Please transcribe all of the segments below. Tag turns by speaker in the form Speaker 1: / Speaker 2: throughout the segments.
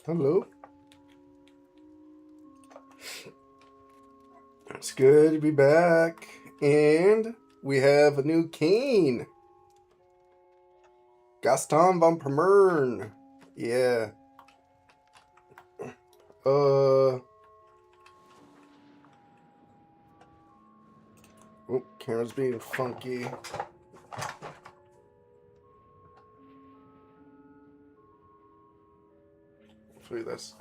Speaker 1: Hello. It's good to be back. And we have a new cane. Gaston von Permern. Yeah. Oh, camera's being funky. Let's do this.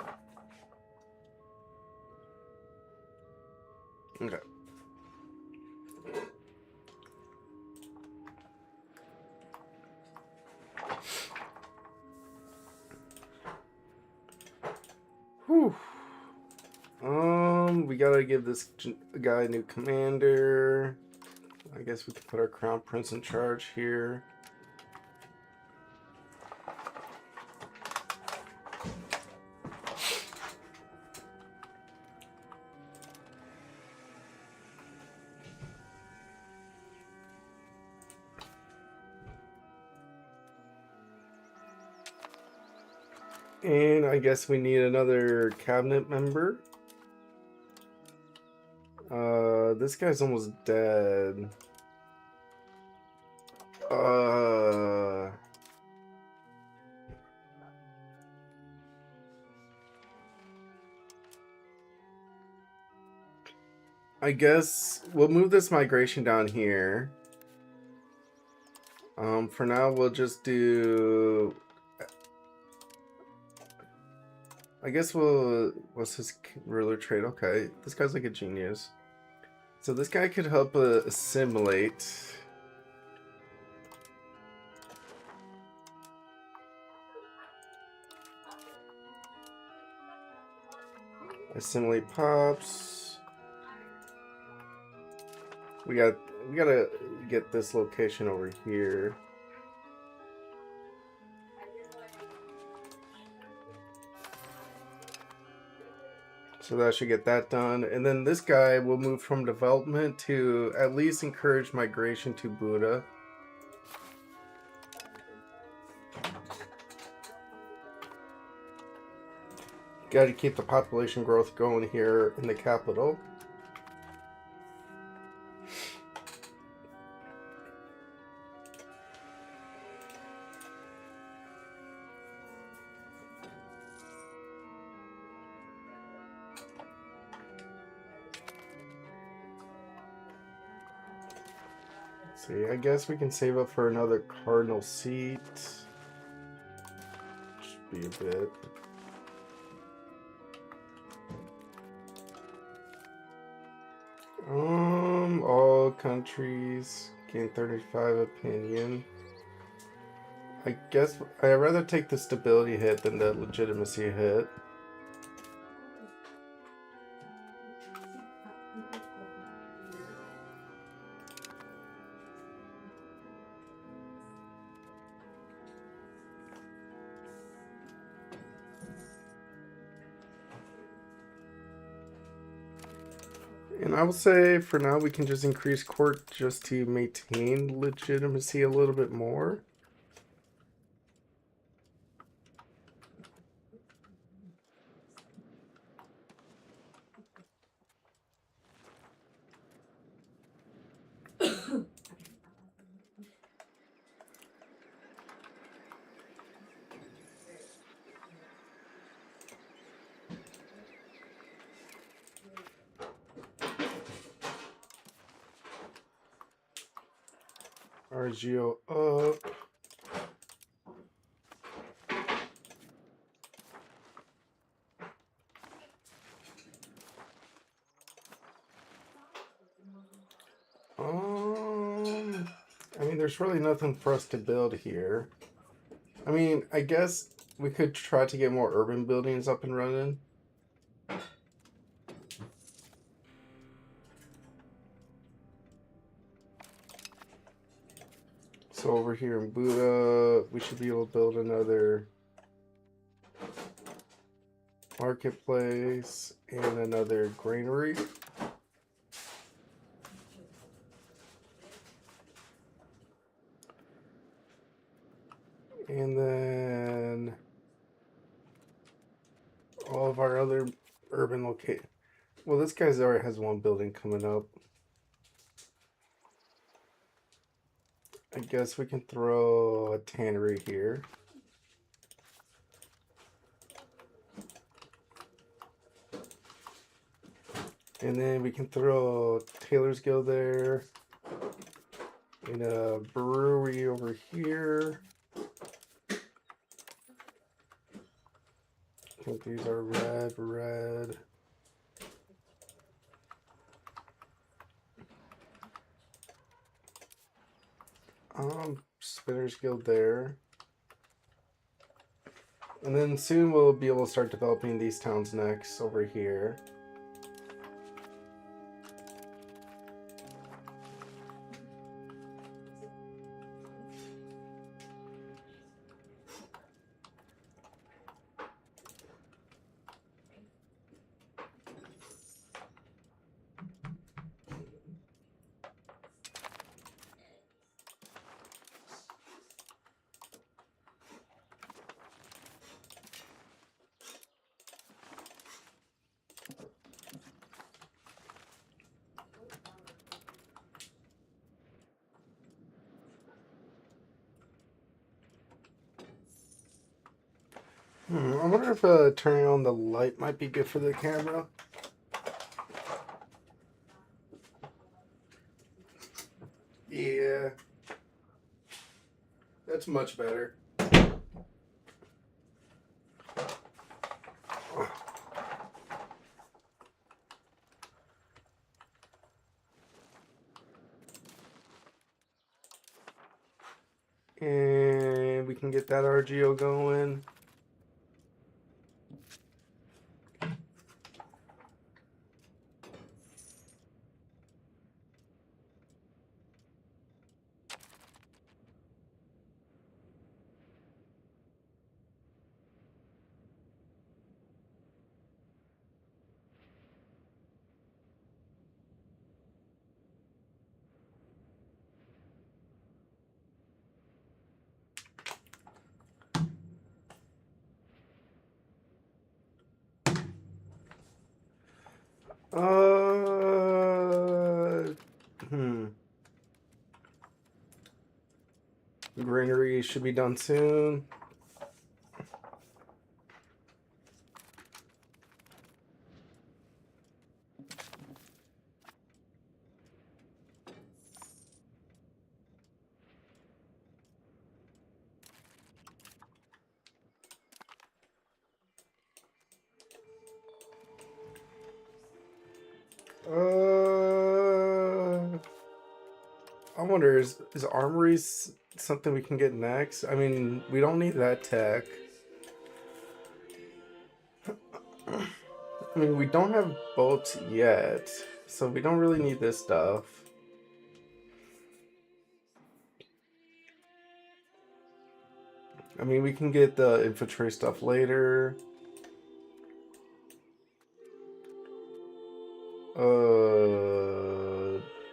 Speaker 1: Okay. Whew. We gotta give this guy a new commander. I guess we can put our crown prince in charge here. And I guess we need another cabinet member. This guy's almost dead. I guess we'll move this migration down here. For now, we'll just do... I guess what's his ruler trait? Okay, this guy's like a genius. So this guy could help assimilate. Assimilate pops. We gotta get this location over here. So that should get that done. And then this guy will move from development to at least encourage migration to Buddha. Got to keep the population growth going here in the capital. See, I guess we can save up for another cardinal seat. Should be a bit. All countries gain 35 opinion. I guess I'd rather take the stability hit than the legitimacy hit. And I will say, for now, we can just increase court just to maintain legitimacy a little bit more. RGO up. I mean, there's really nothing for us to build here. I mean, I guess we could try to get more urban buildings up and running. So over here in Buddha, we should be able to build another marketplace and another granary. And then of our other urban location. Well, this guy's already has one building coming up. I guess we can throw a tannery here. And then we can throw Taylor's Guild there. And a brewery over here. I think these are red. Spinner's Guild there. And then soon we'll be able to start developing these towns next over here. I wonder if turning on the light might be good for the camera. Yeah. That's much better. And we can get that RGO going. Granary should be done soon. I wonder, is armories something we can get next? I mean, we don't need that tech. I mean, we don't have boats yet, so we don't really need this stuff. I mean, we can get the infantry stuff later.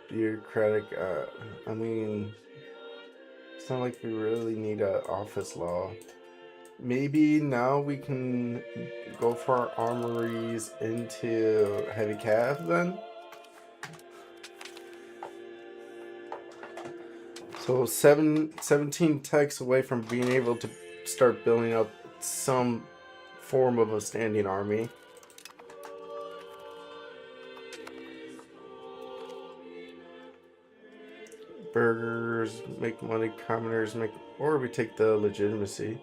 Speaker 1: Bureaucratic, I mean, it's not like we really need an office law. Maybe now we can go for our armories into heavy cav then? So 17 techs away from being able to start building up some form of a standing army. Burgers make money, commoners make, or we take the legitimacy.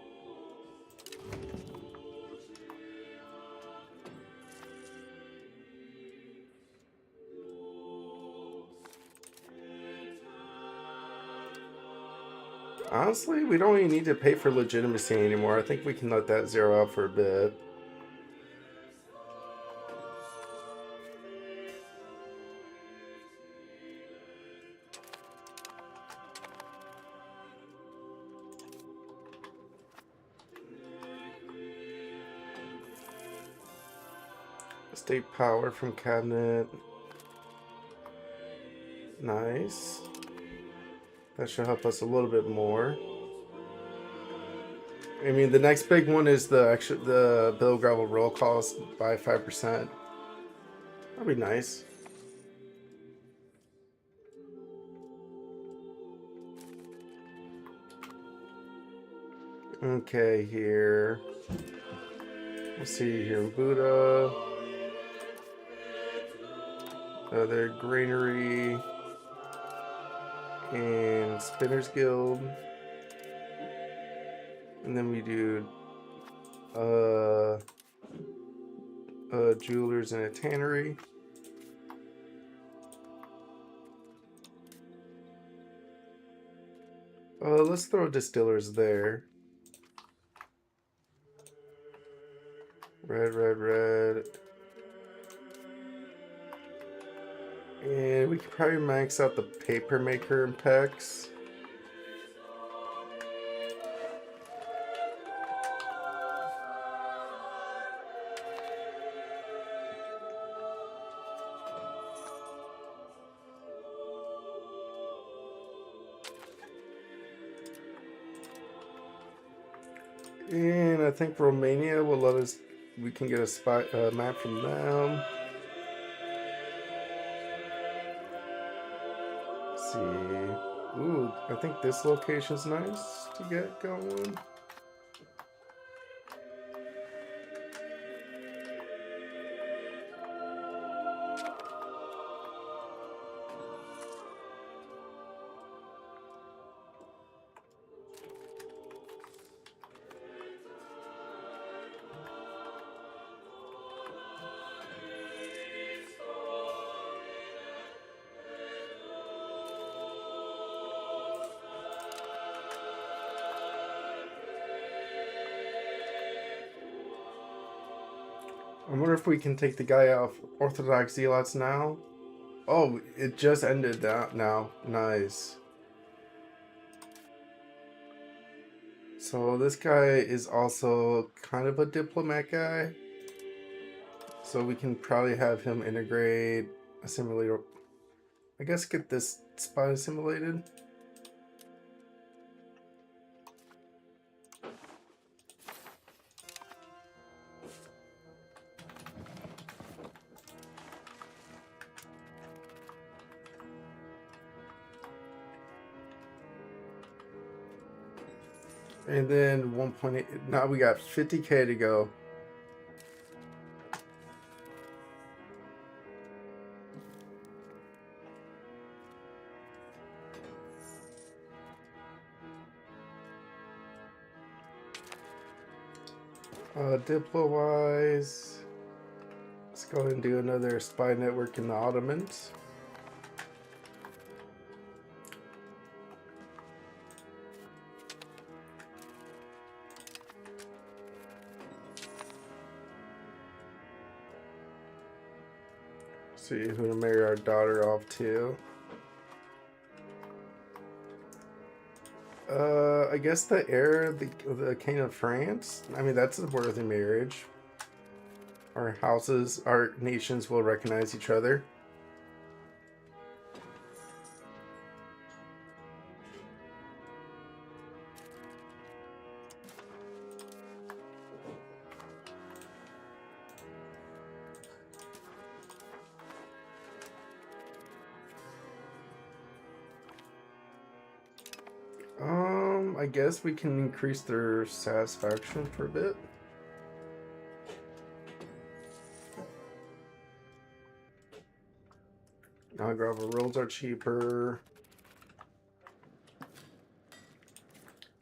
Speaker 1: Honestly, we don't even need to pay for legitimacy anymore. I think we can let that zero out for a bit. State power from cabinet. Nice. That should help us a little bit more. I mean, the next big one is the Bill Gravel roll cost by 5%. That'd be nice. Okay, here. Let's see here. Buddha. Their Granary. And Spinner's Guild. And then we do Jewelers and a Tannery. Let's throw Distillers there. Red, red, red. And we could probably max out the Paper Maker and Pex. And I think Romania will let us, we can get a map from them. Let's see. Ooh, I think this location's nice to get going. I wonder if we can take the guy off Orthodox Zealots now. Oh, it just ended that now. Nice. So this guy is also kind of a diplomat guy. So we can probably have him integrate a simulator. I guess get this spy assimilated. And then 1.8. Now we got 50K to go. Diplo-wise, let's go ahead and do another spy network in the Ottomans. See who to marry our daughter off to. I guess the heir, the King of France. I mean, that's a worthy marriage. Our houses, our nations will recognize each other. I guess we can increase their satisfaction for a bit. Now gravel rolls are cheaper.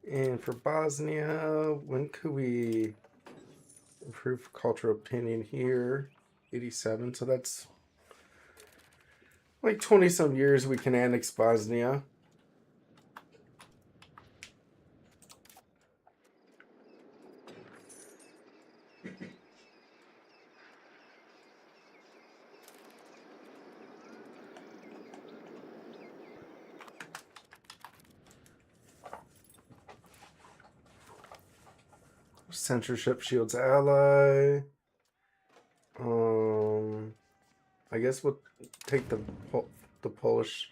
Speaker 1: And for Bosnia, when could we improve cultural opinion here? 87, so that's like 20 some years we can annex Bosnia. Censorship shields ally. I guess we'll take the Polish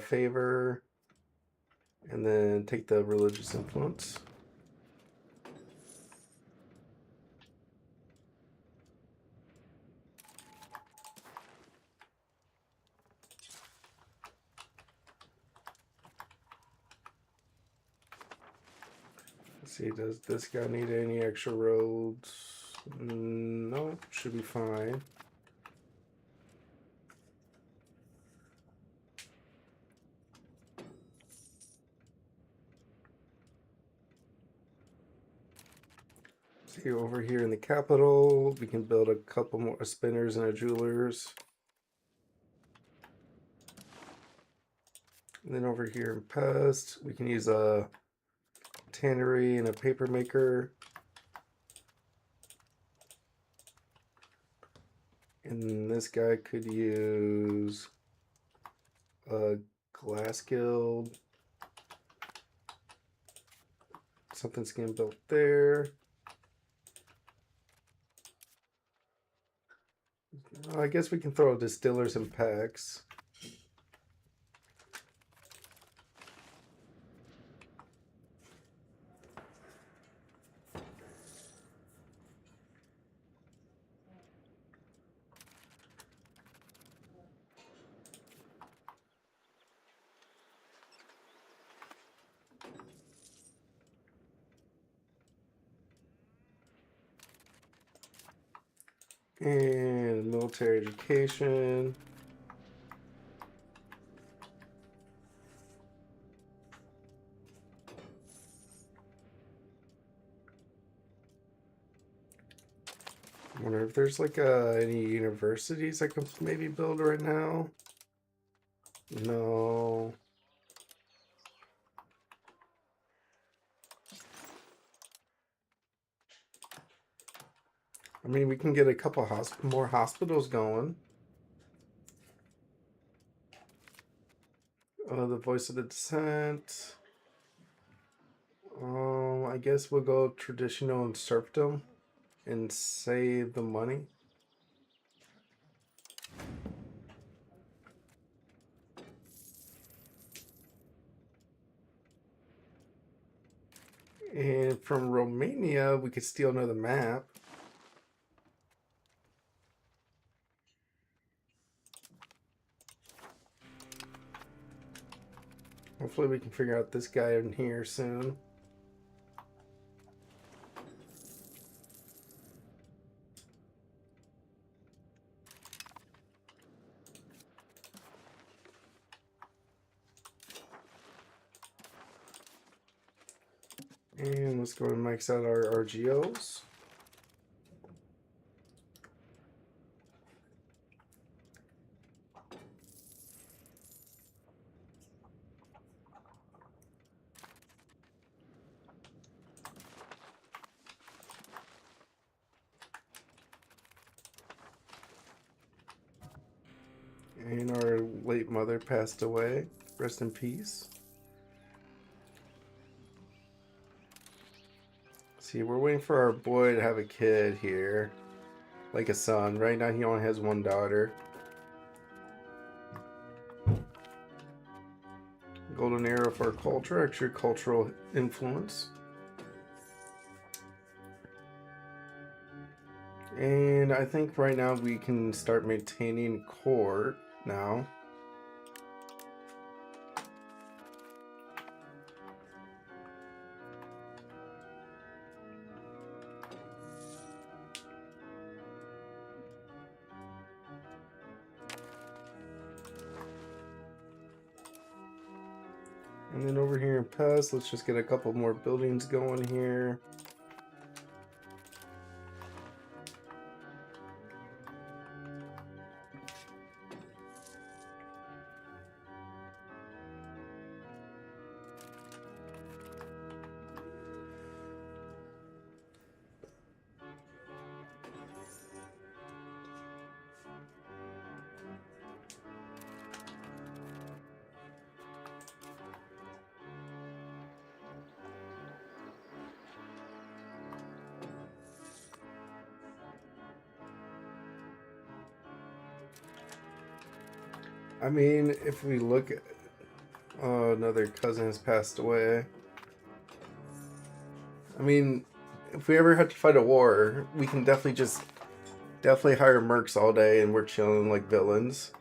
Speaker 1: favor, and then take the religious influence. See, does this guy need any extra roads? No, should be fine. See, over here in the capital, we can build a couple more spinners and a jewelers. And then over here in Pest, we can use a tannery and a paper maker. And this guy could use a glass guild. Something's getting built there. I guess we can throw distillers and packs. And military education. I wonder if there's like any universities I can maybe build right now. No. I mean, we can get a couple more hospitals going. The voice of the dissent. I guess we'll go traditional and serfdom and save the money. And from Romania, we could steal another map. Hopefully we can figure out this guy in here soon. And let's go and max out our RGOs. And our late mother passed away. Rest in peace. See, we're waiting for our boy to have a kid here. Like a son. Right now he only has one daughter. Golden arrow for culture, extra cultural influence. And I think right now we can start maintaining court now. And then over here in Pest, let's just get a couple more buildings going here. I mean, if we look at another cousin has passed away. I mean, if we ever had to fight a war, we can definitely hire mercs all day and we're chilling like villains.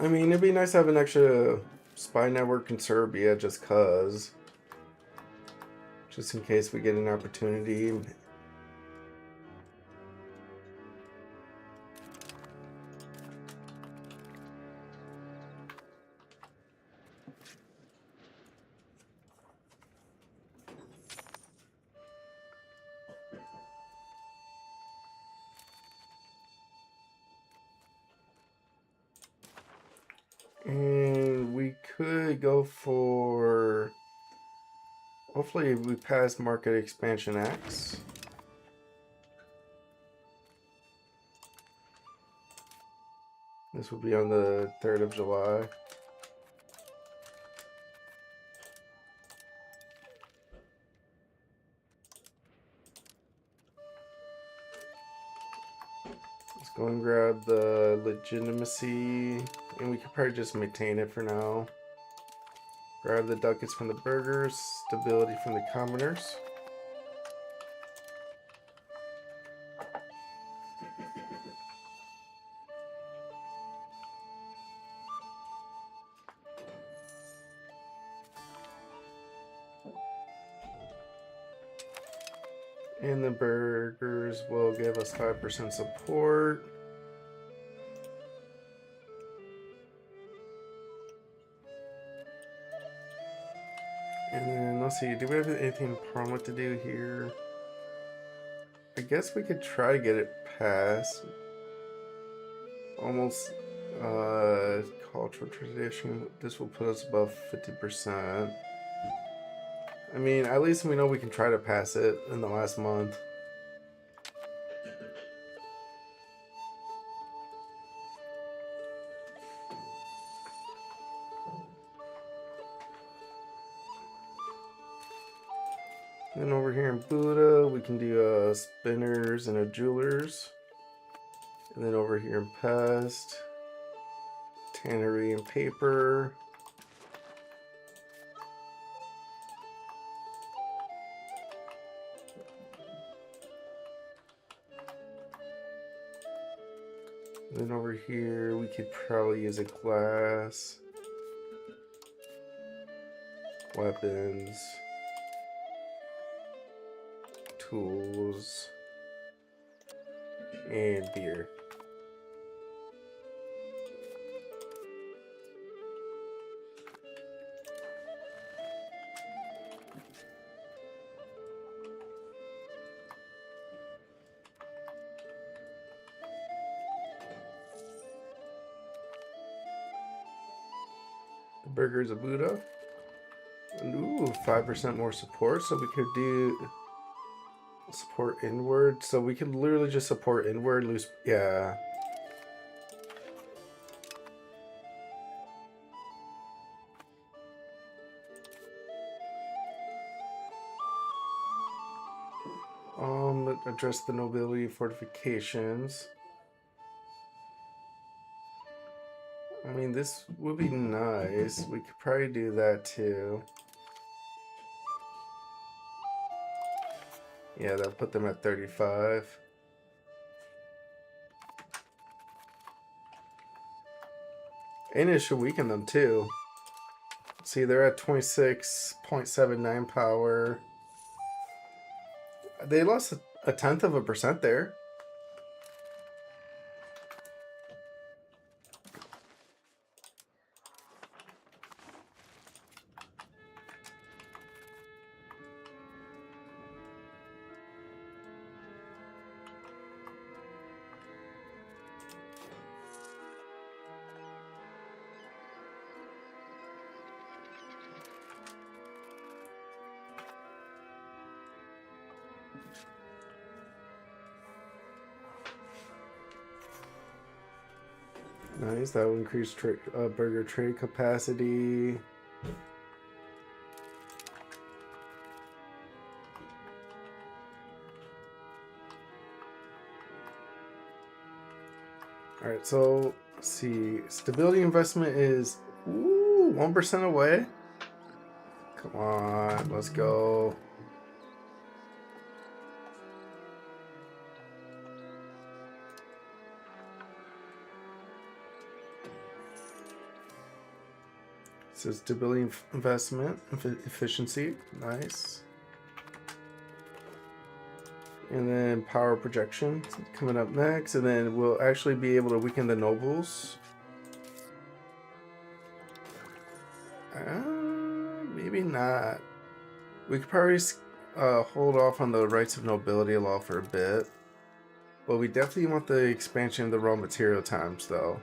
Speaker 1: I mean, it'd be nice to have an extra spy network in Serbia just cause. Just in case we get an opportunity. And we could go for... Hopefully we pass Market Expansion Acts. This will be on the 3rd of July. Let's go and grab the legitimacy, and we could probably just maintain it for now. Grab the ducats from the burghers, stability from the commoners. And the burghers will give us 5% support. And then, let's see, do we have anything in Parliament to do here? I guess we could try to get it passed. Almost, cultural tradition. This will put us above 50%. I mean, at least we know we can try to pass it in the last month. Then over here in Buda, we can do spinners and a jewelers. And then over here in Pest, tannery and paper. And then over here, we could probably use a glass, weapons, tools, and beer. The burgers of Buddha. And ooh, 5% more support, so we could do support inward. So we can literally just support inward, lose, yeah. Address the nobility fortifications. I mean, this would be nice. We could probably do that too. Yeah, that'll put them at 35. And it should weaken them too. See, they're at 26.79 power. They lost a 10th of a percent there. Nice, that will increase burger trade capacity. Alright, so let's see. Stability investment is 1% away. Come on, let's go. So stability, investment, efficiency, nice. And then power projection coming up next, and then we'll actually be able to weaken the nobles. Maybe not. We could probably hold off on the rights of nobility law for a bit. But we definitely want the expansion of the raw material times, though.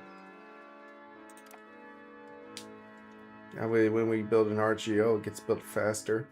Speaker 1: That way, when we build an RGO, it gets built faster.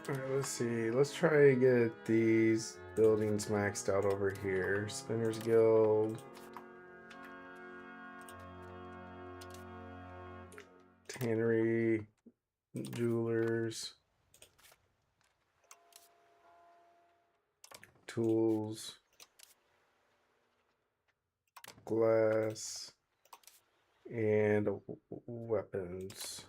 Speaker 1: Alright, let's see. Let's try to get these buildings maxed out over here. Spinners Guild. Tannery. Jewelers. Tools. Glass. And weapons.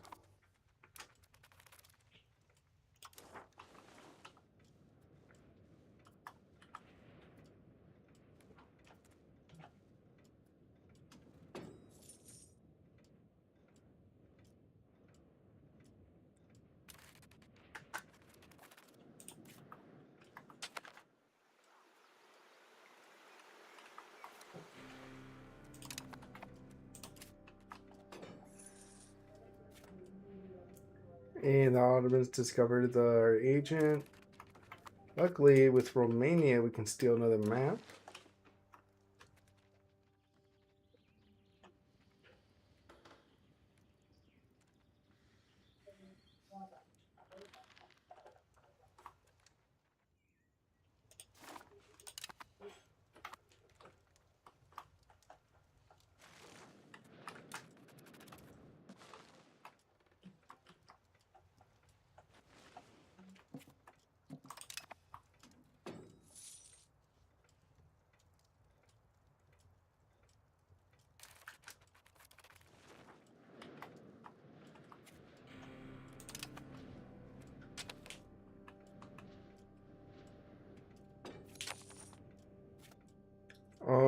Speaker 1: And the Ottomans discovered our agent. Luckily, with Romania, we can steal another map.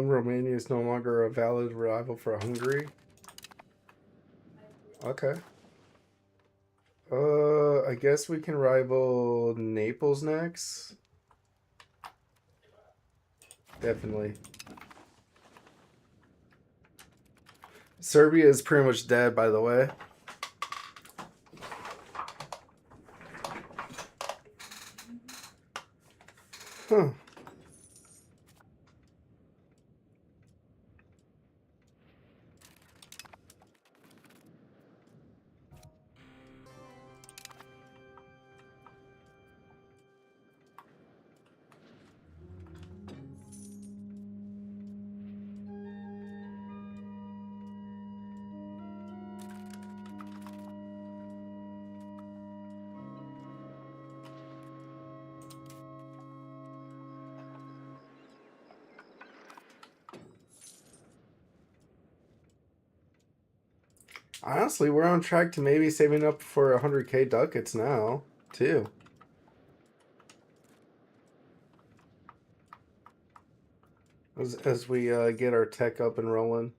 Speaker 1: Romania is no longer a valid rival for Hungary. Okay. I guess we can rival Naples next. Definitely. Serbia is pretty much dead, by the way. Huh. Honestly, we're on track to maybe saving up for 100k ducats now, too. As we get our tech up and rolling.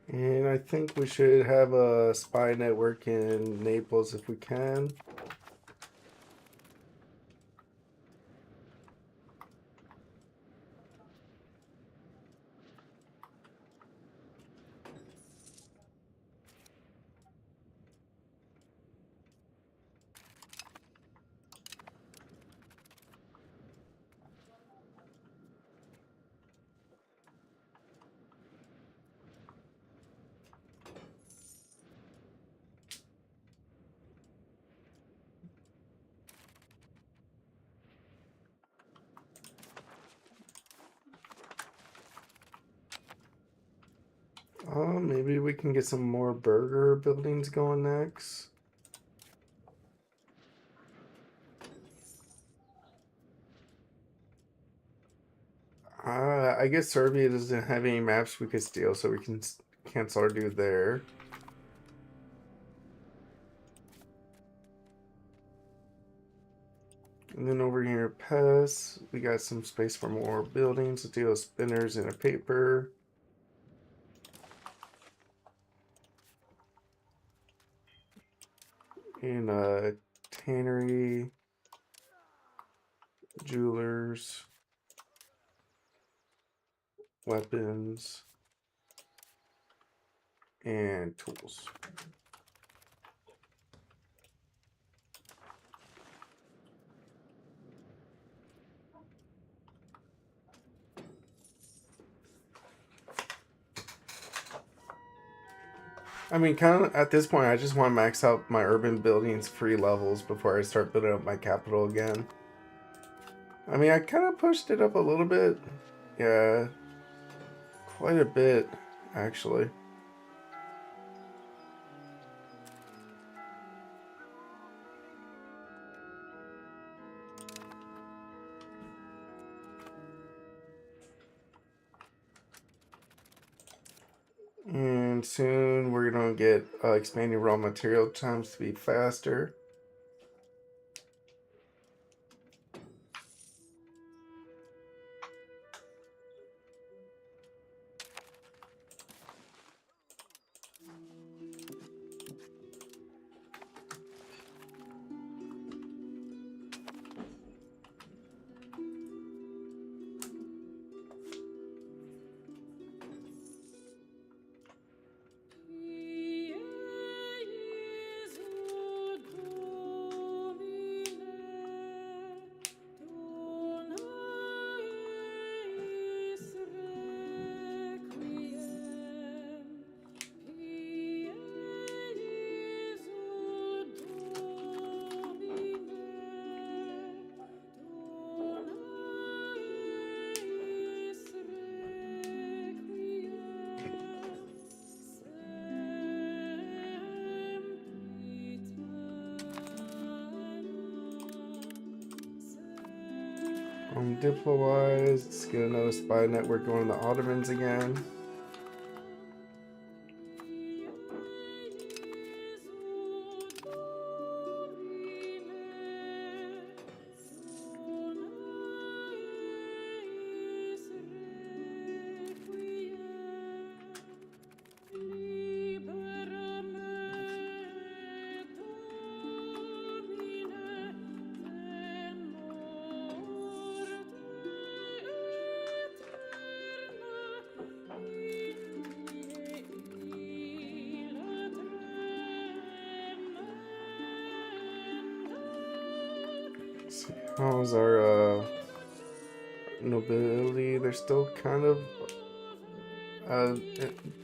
Speaker 1: And I think we should have a spy network in Naples if we can. Maybe we can get some more burger buildings going next. I guess Serbia doesn't have any maps we could steal, so we can cancel our dude there. And then over here at PES, we got some space for more buildings, steel spinners, and a paper. And a tannery, jewelers, weapons, and tools. I mean, kind of at this point, I just want to max out my urban buildings free levels before I start building up my capital again. I mean, I kind of pushed it up a little bit. Yeah, quite a bit, actually. And soon we're going to get expanding raw material times to be faster. Diplo-wise, let's get another spy network going to the Ottomans again. How's our nobility? They're still kind of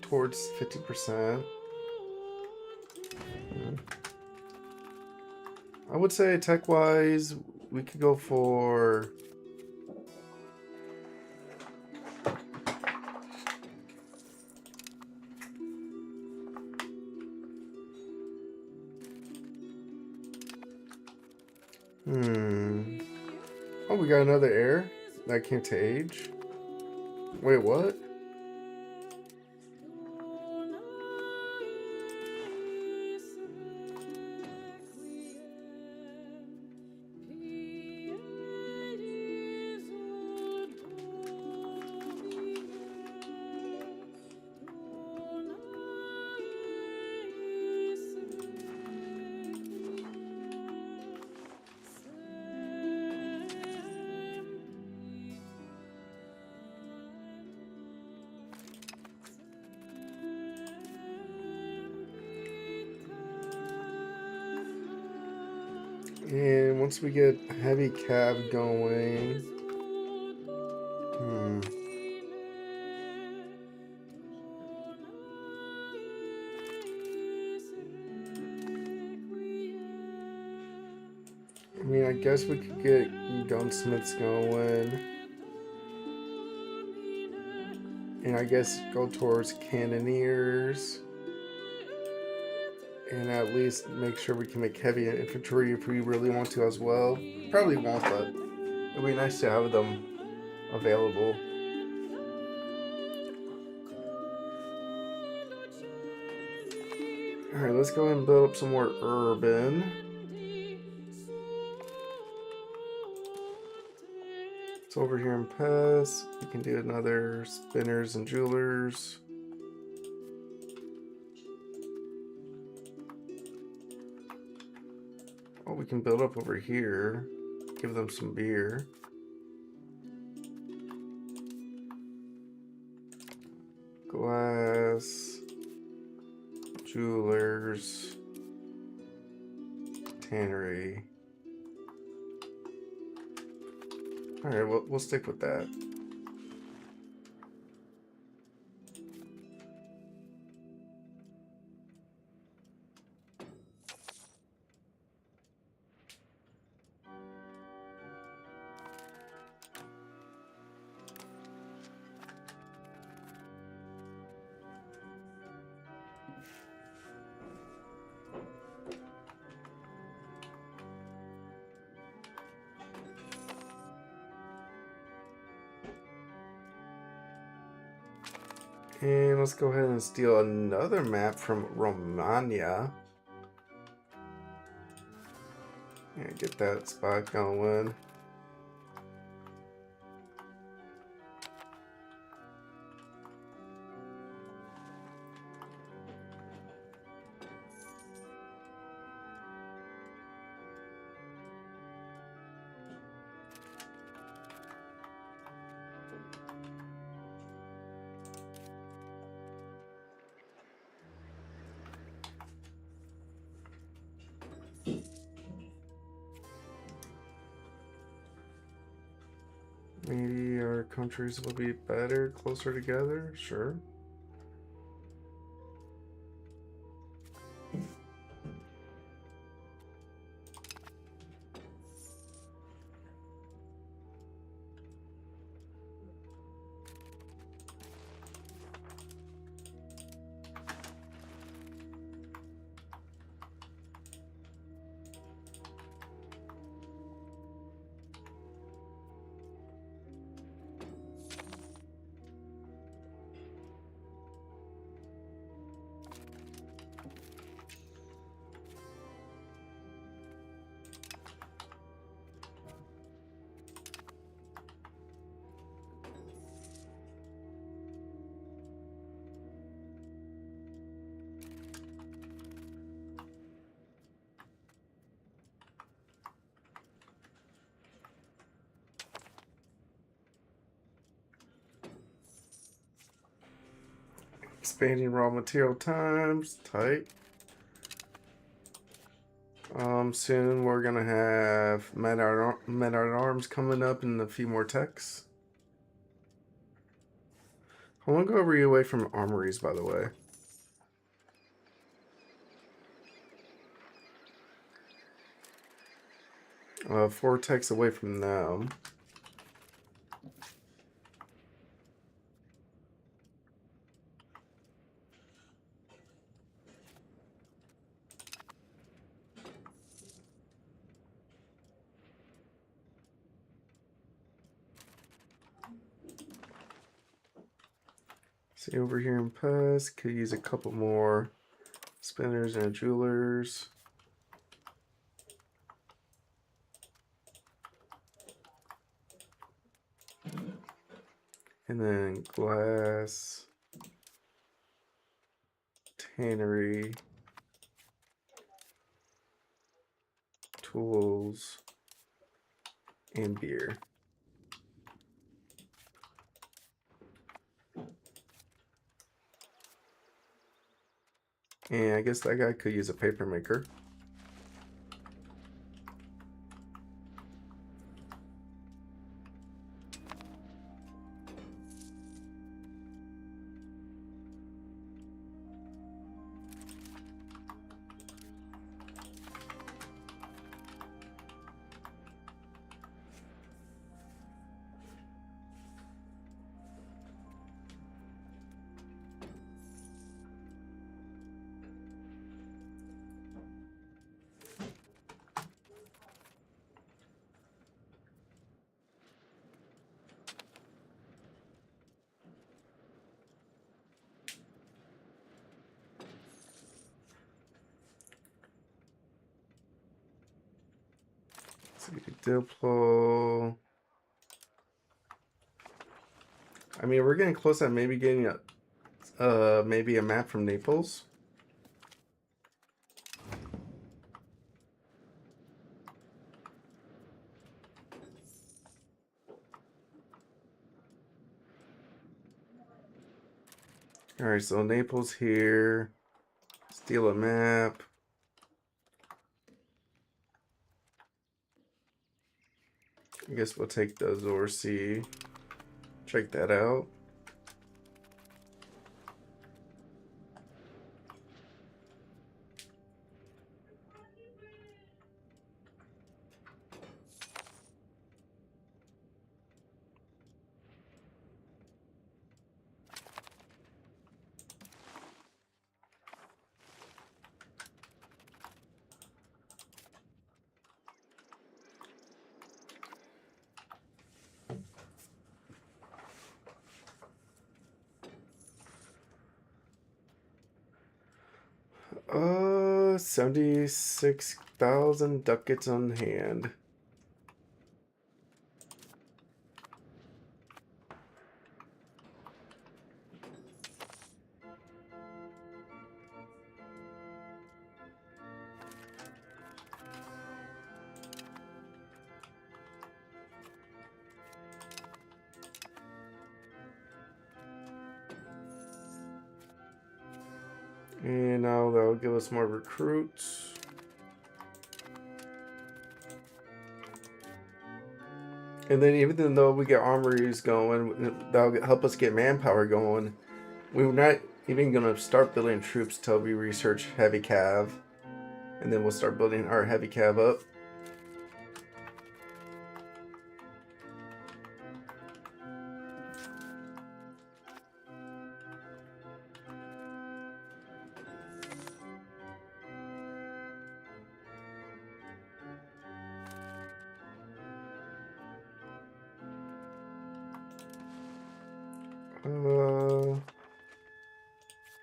Speaker 1: towards 50%. I would say tech-wise, we could go for... Oh, we got another heir that came to age. Wait, what? And once we get heavy cab going, I mean, I guess we could get gunsmiths going. And I guess go towards cannoneers. And at least make sure we can make heavy infantry if we really want to as well. Probably won't, but it'd be nice to have them available. Alright, let's go ahead and build up some more urban. So over here in Pest, we can do another spinners and jewelers. Oh, we can build up over here. Give them some beer. Glass. Jewelers. Tannery. Alright, we'll stick with that. And let's go ahead and steal another map from Romania. And get that spot going. Maybe our countries will be better, closer together, sure. Expanding raw material times, tight. Soon we're gonna have men at arms coming up and a few more techs. I want to go away from armories, by the way. 4 techs away from them. See over here in Pest, could use a couple more spinners and jewelers. And then glass, tannery, tools, and beer. And I guess that guy could use a paper maker. Diplo. I mean, we're getting close at maybe getting maybe a map from Naples. All right, so Naples here. Steal a map. I guess we'll take the Zorsi. Check that out. Uh, 76,000 ducats on hand. And now that'll give us more recruits. And then even though we get armories going, that'll help us get manpower going. We're not even going to start building troops till we research heavy cav. And then we'll start building our heavy cav up.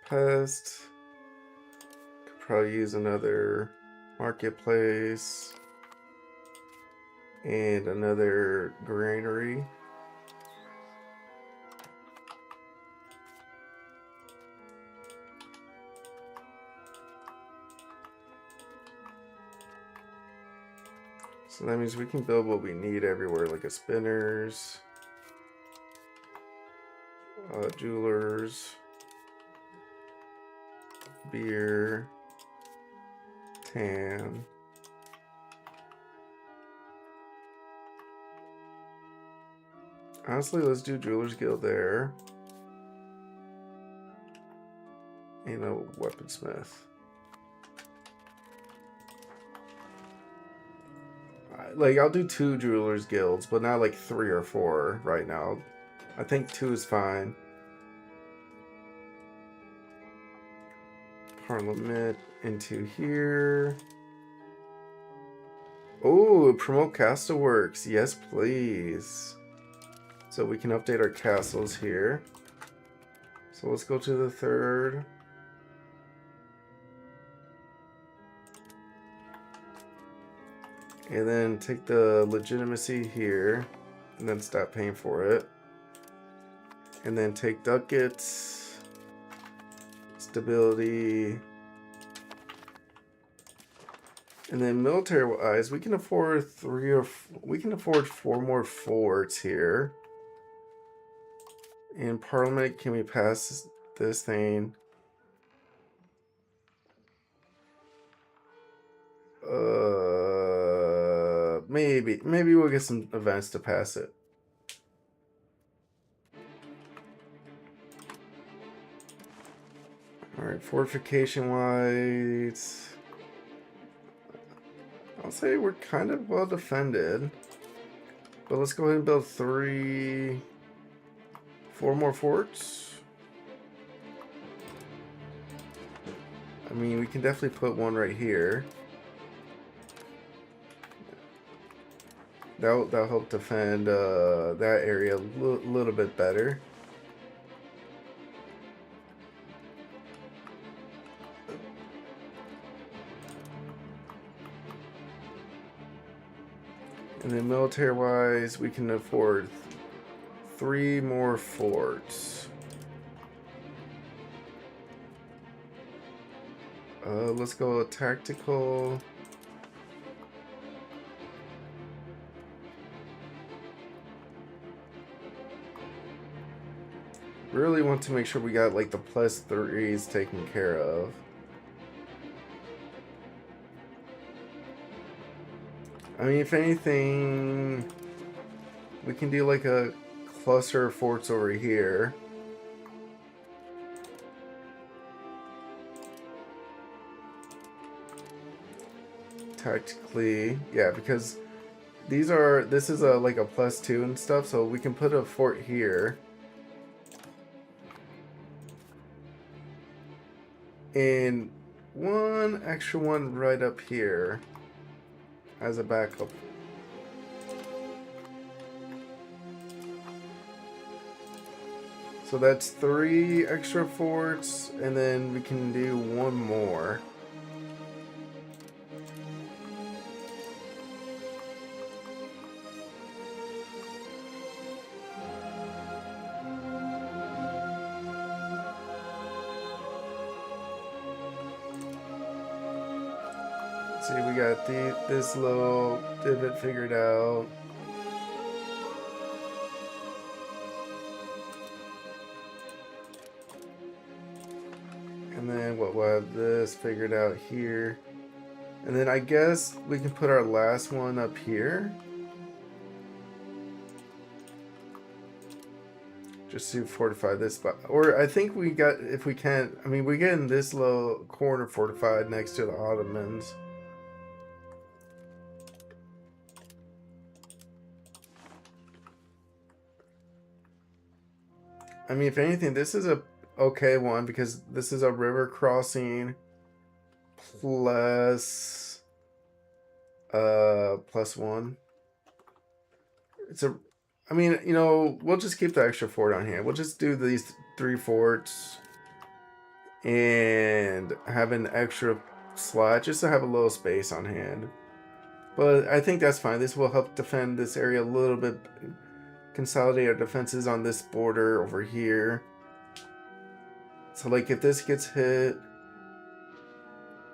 Speaker 1: Pest. Could probably use another marketplace. And another granary. So that means we can build what we need everywhere, like a spinners, jewelers, beer, tan. Honestly, let's do Jewelers Guild there. And a weaponsmith. Like, I'll do 2 Jewelers Guilds, but not like 3 or 4 right now. I think 2 is fine. Parliament into here. Oh, promote castle works. Yes, please. So we can update our castles here. So let's go to the 3rd. And then take the legitimacy here. And then stop paying for it. And then take ducats. Stability. And then military-wise, we can afford 4 more forts here. In Parliament, can we pass this thing? Maybe we'll get some events to pass it. All right, fortification-wise, I'll say we're kind of well defended. But let's go ahead and build 4 more forts. I mean, we can definitely put one right here. That'll help defend that area a little bit better. And then military-wise, we can afford 3 more forts. Let's go tactical. Really want to make sure we got like the +3s taken care of. I mean, if anything, we can do like a cluster of forts over here. Tactically, yeah, because this is a like a +2 and stuff, so we can put a fort here. And one extra one right up here as a backup. So that's 3 extra forts, and then we can do 1 more. See, we got this little divot figured out. And then we'll have this figured out here. And then I guess we can put our last one up here. Just to fortify this spot. Or I think we got, if we can't, I mean, we get in this little corner fortified next to the Ottomans. I mean, if anything, this is a okay one because this is a river crossing plus +1. It's a, I mean, you know, we'll just keep the extra fort on hand. We'll just do these 3 forts and have an extra slot just to have a little space on hand. But I think that's fine. This will help defend this area a little bit. Consolidate our defenses on this border over here. So like if this gets hit,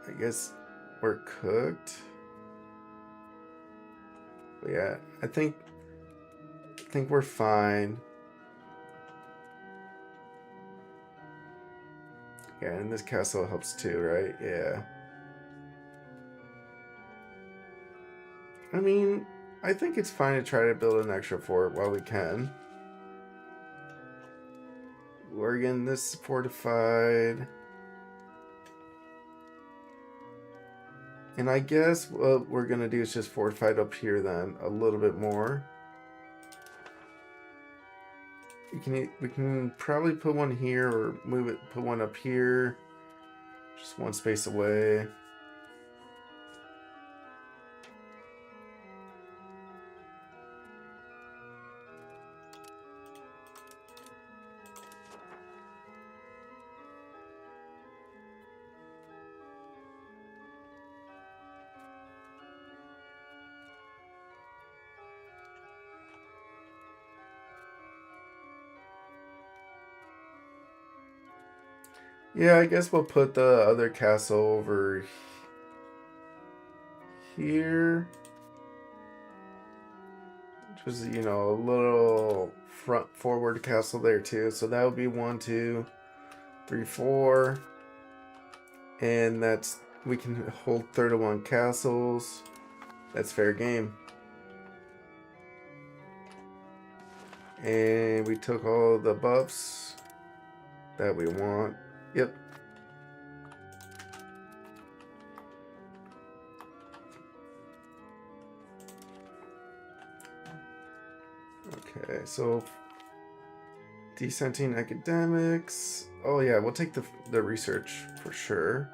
Speaker 1: I guess we're cooked. But yeah, I think we're fine. Yeah, and this castle helps too, right? Yeah. I mean, I think it's fine to try to build an extra fort while we can. We're getting this fortified. And I guess what we're going to do is just fortify it up here then a little bit more. We can probably put one here or move it, put one up here. Just one space away. Yeah, I guess we'll put the other castle over here. Just, you know, a little front forward castle there too. So that would be 1, 2, 3, 4. And that's, we can hold 31 castles. That's fair game. And we took all the buffs that we want. Yep. Okay, so dissenting academics. Oh yeah, we'll take the research for sure.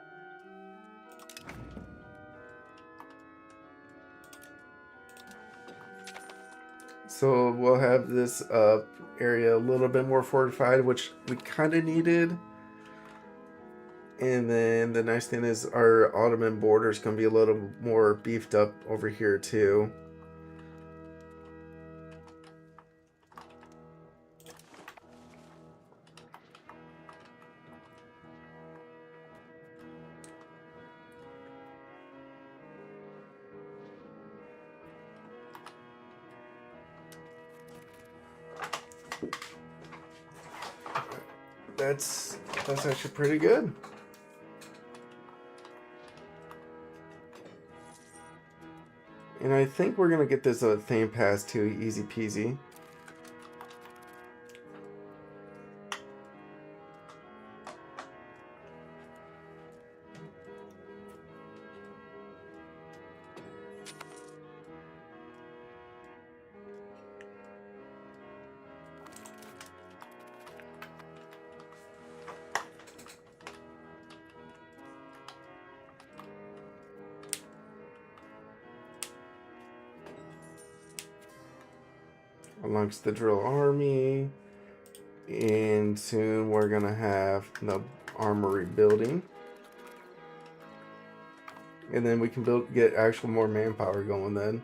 Speaker 1: So we'll have this area a little bit more fortified, which we kind of needed. And then the nice thing is our Ottoman border is going to be a little more beefed up over here too. that's actually pretty good. And I think we're gonna get this thing passed too, easy peasy. Amongst the drill army, and soon we're gonna have the armory building, and then we can get actual more manpower going then.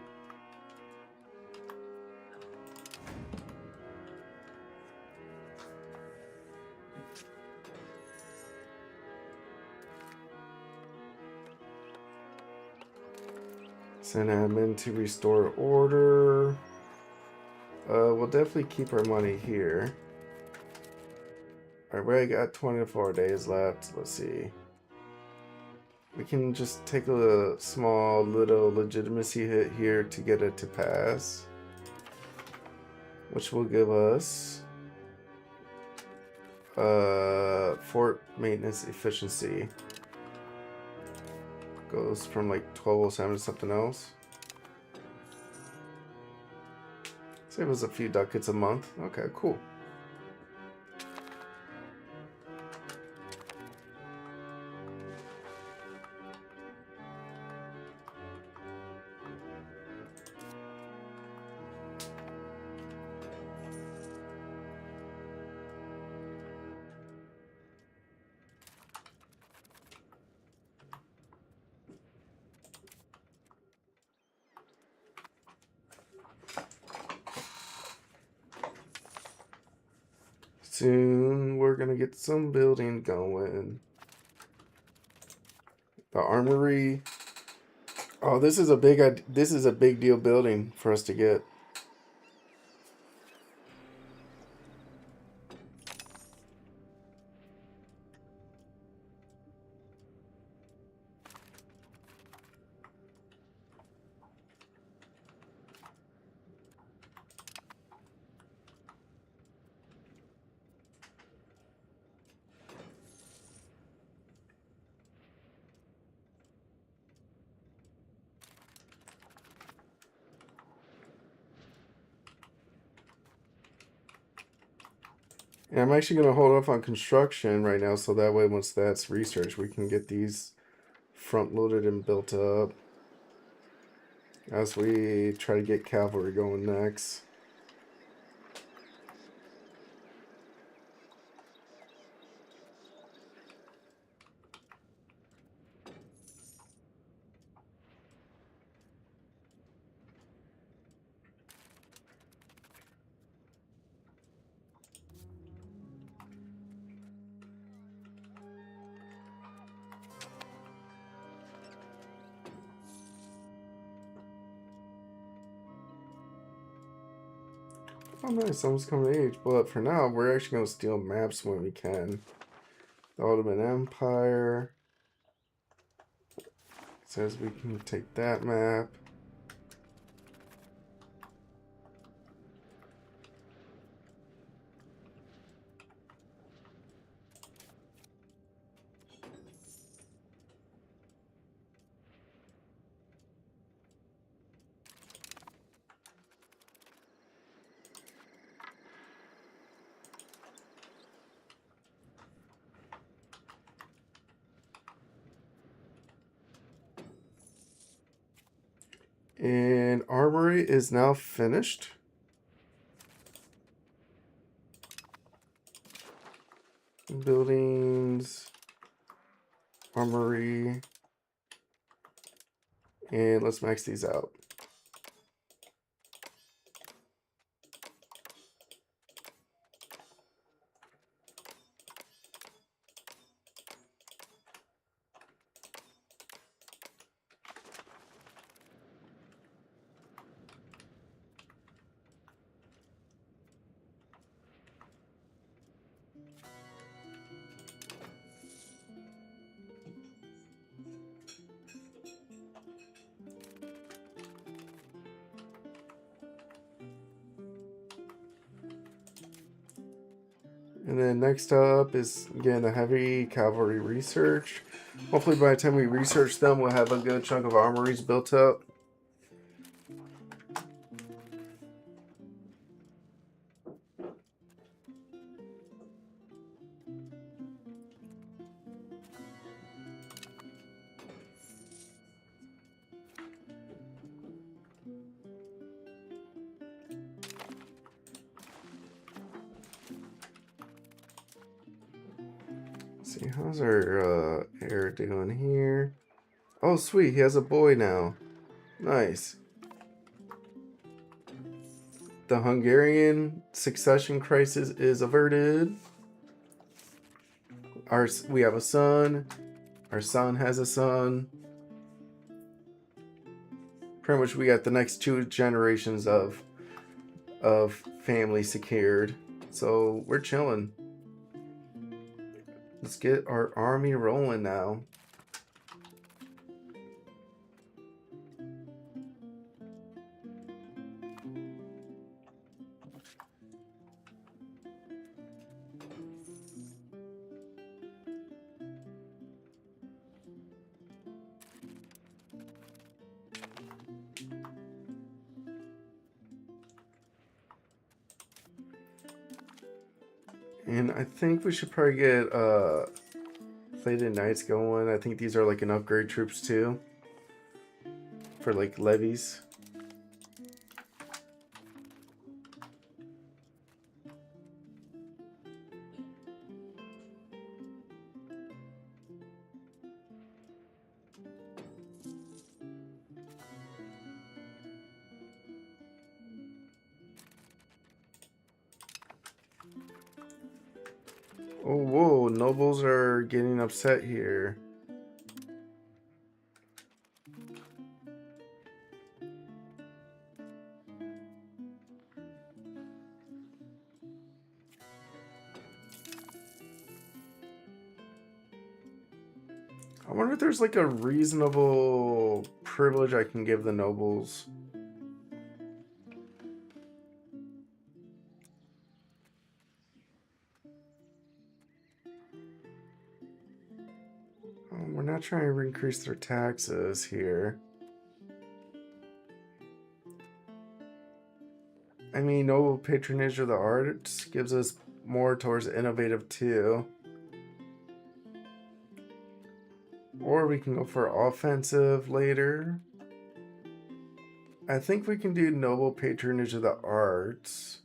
Speaker 1: Send admin to restore order. We'll definitely keep our money here. Alright, we already got 24 days left. Let's see. We can just take a small little legitimacy hit here to get it to pass, which will give us fort maintenance efficiency. Goes from like 1207 to something else. Save us a few ducats a month. Okay, cool. Soon we're gonna get some building going. The armory. Oh, this is a big deal building for us to get. And I'm actually going to hold off on construction right now, so that way once that's researched, we can get these front loaded and built up as we try to get cavalry going next. Oh nice, almost coming to age. But for now, we're actually going to steal maps when we can. The Ottoman Empire. Says we can take that map. And armory is now finished. Buildings, armory, and let's max these out. And then next up is again the heavy cavalry research. Hopefully by the time we research them, we'll have a good chunk of armories built up. See, how's our heir doing here? Oh, sweet, he has a boy now. Nice. The Hungarian succession crisis is averted. We have a son. Our son has a son. Pretty much we got the next 2 generations of family secured. So we're chilling. Let's get our army rolling now. And I think we should probably get Plated Knights going. I think these are like an upgrade troops too. For like levies. Oh, whoa, nobles are getting upset here. I wonder if there's like a reasonable privilege I can give the nobles. We're not trying to increase their taxes here. I mean, noble patronage of the arts gives us more towards innovative too. Or we can go for offensive later. I think we can do noble patronage of the arts.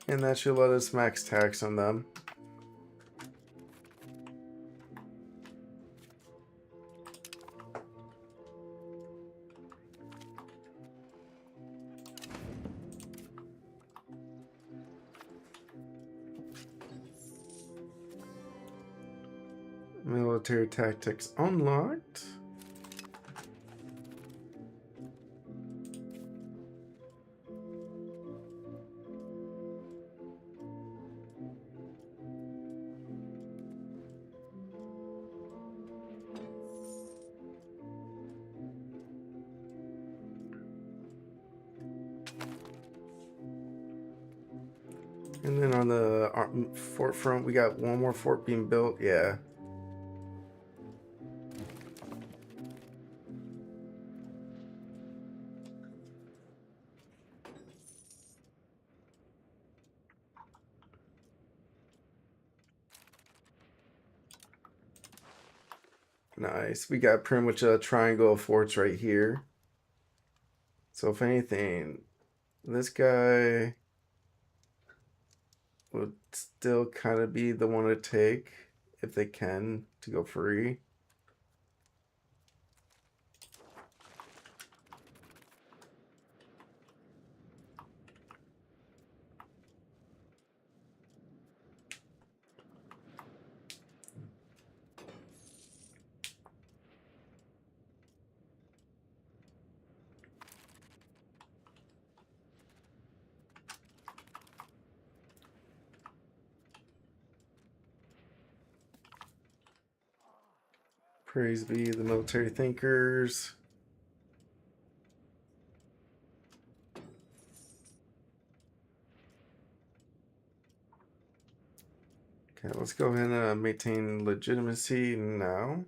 Speaker 1: And that should let us max tax on them. Military tactics unlocked. And then on the fort front, we got one more fort being built. Yeah. Nice. We got pretty much a triangle of forts right here. So if anything, this guy would still kind of be the one to take if they can to go free. Praise be the military thinkers. Okay, let's go ahead and maintain legitimacy now.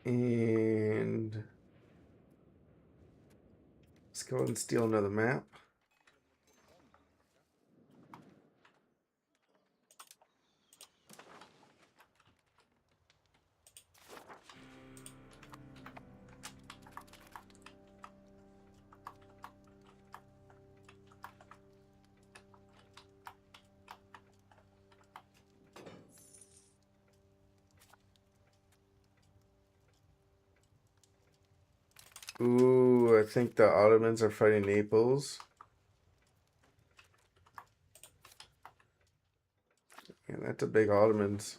Speaker 1: And let's go ahead and steal another map. Ooh, I think the Ottomans are fighting Naples. Yeah, that's a big Ottomans.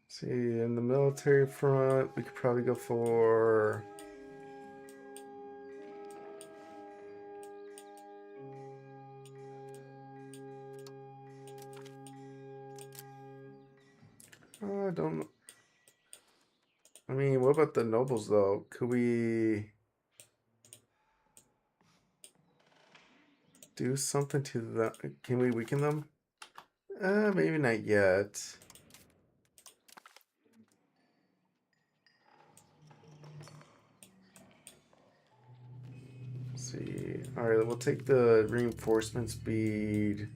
Speaker 1: See, in the military front, we could probably go for... I don't know. I mean, what about the nobles, though? Could we do something to them? Can we weaken them? Maybe not yet. Let's see. Alright, we'll take the reinforcement speed.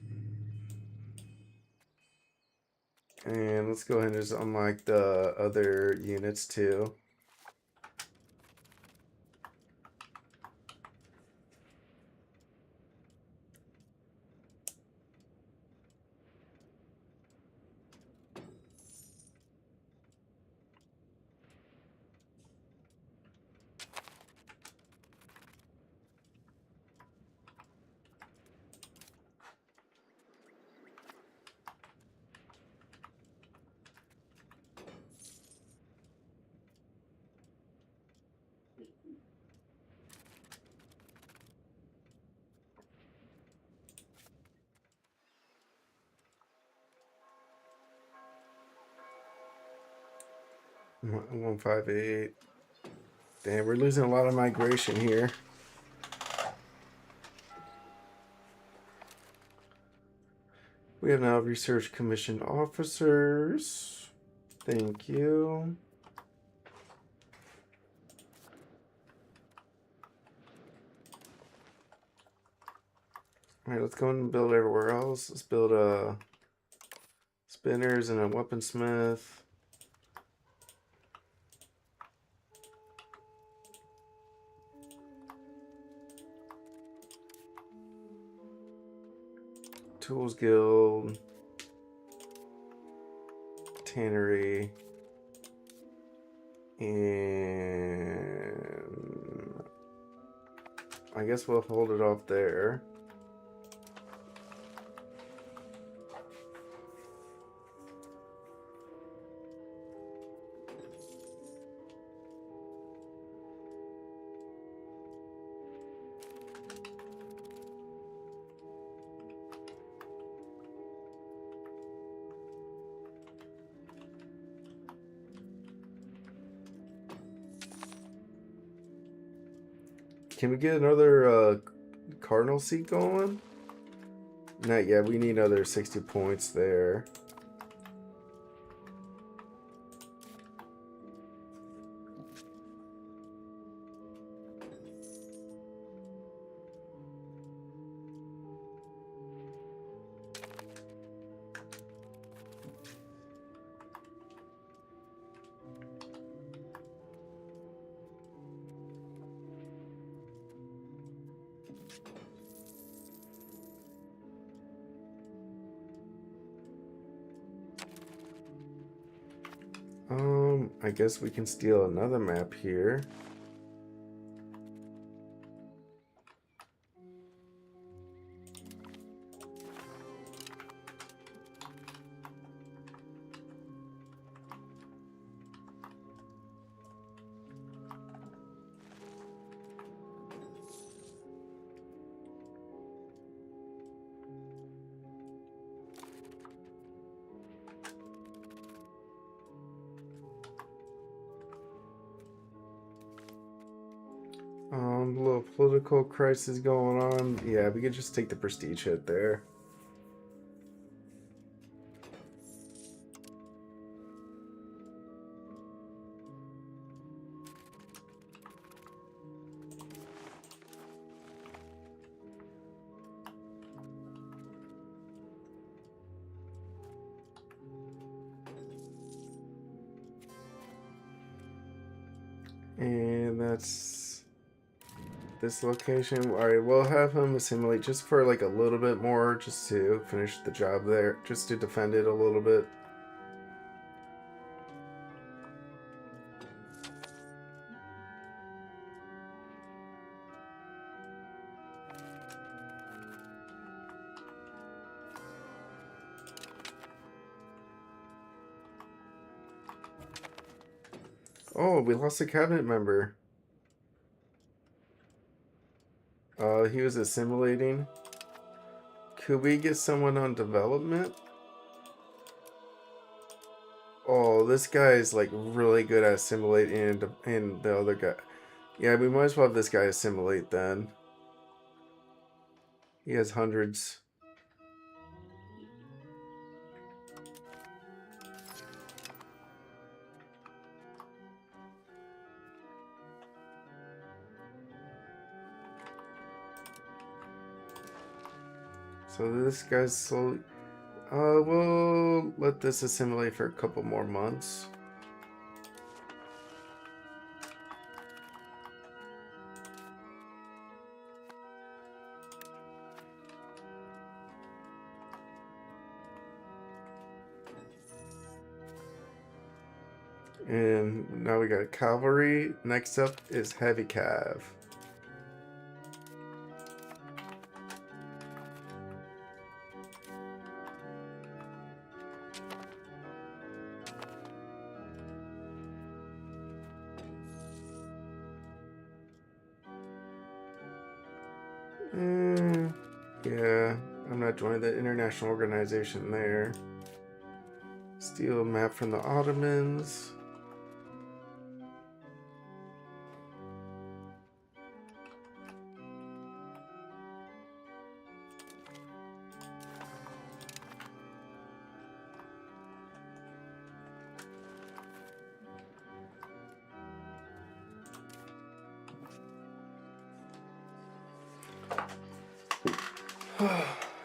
Speaker 1: And let's go ahead and just unlock the other units, too. Mm, 158. Damn, we're losing a lot of migration here. We have now research commission officers. Thank you. Alright, let's go and build everywhere else. Let's build spinners and a weaponsmith. Tools Guild. Tannery. And I guess we'll hold it off there. Can we get another cardinal seat going? Not yet. We need another 60 points there. I guess we can steal another map here. political crisis going on. Yeah, we could just take the prestige hit there. And that's this location. Alright, we'll have him assimilate just for like a little bit more, just to finish the job there, just to defend it a little bit. Oh, we lost a cabinet member. He was assimilating. Could we get someone on development? Oh, this guy is like really good at assimilating, and the other guy. Yeah, we might as well have this guy assimilate then. He has hundreds. So this guy's slowly. We'll let this assimilate for a couple more months. And now we got cavalry. Next up is heavy cav. Yeah, I'm not joining the international organization there. Steal a map from the Ottomans.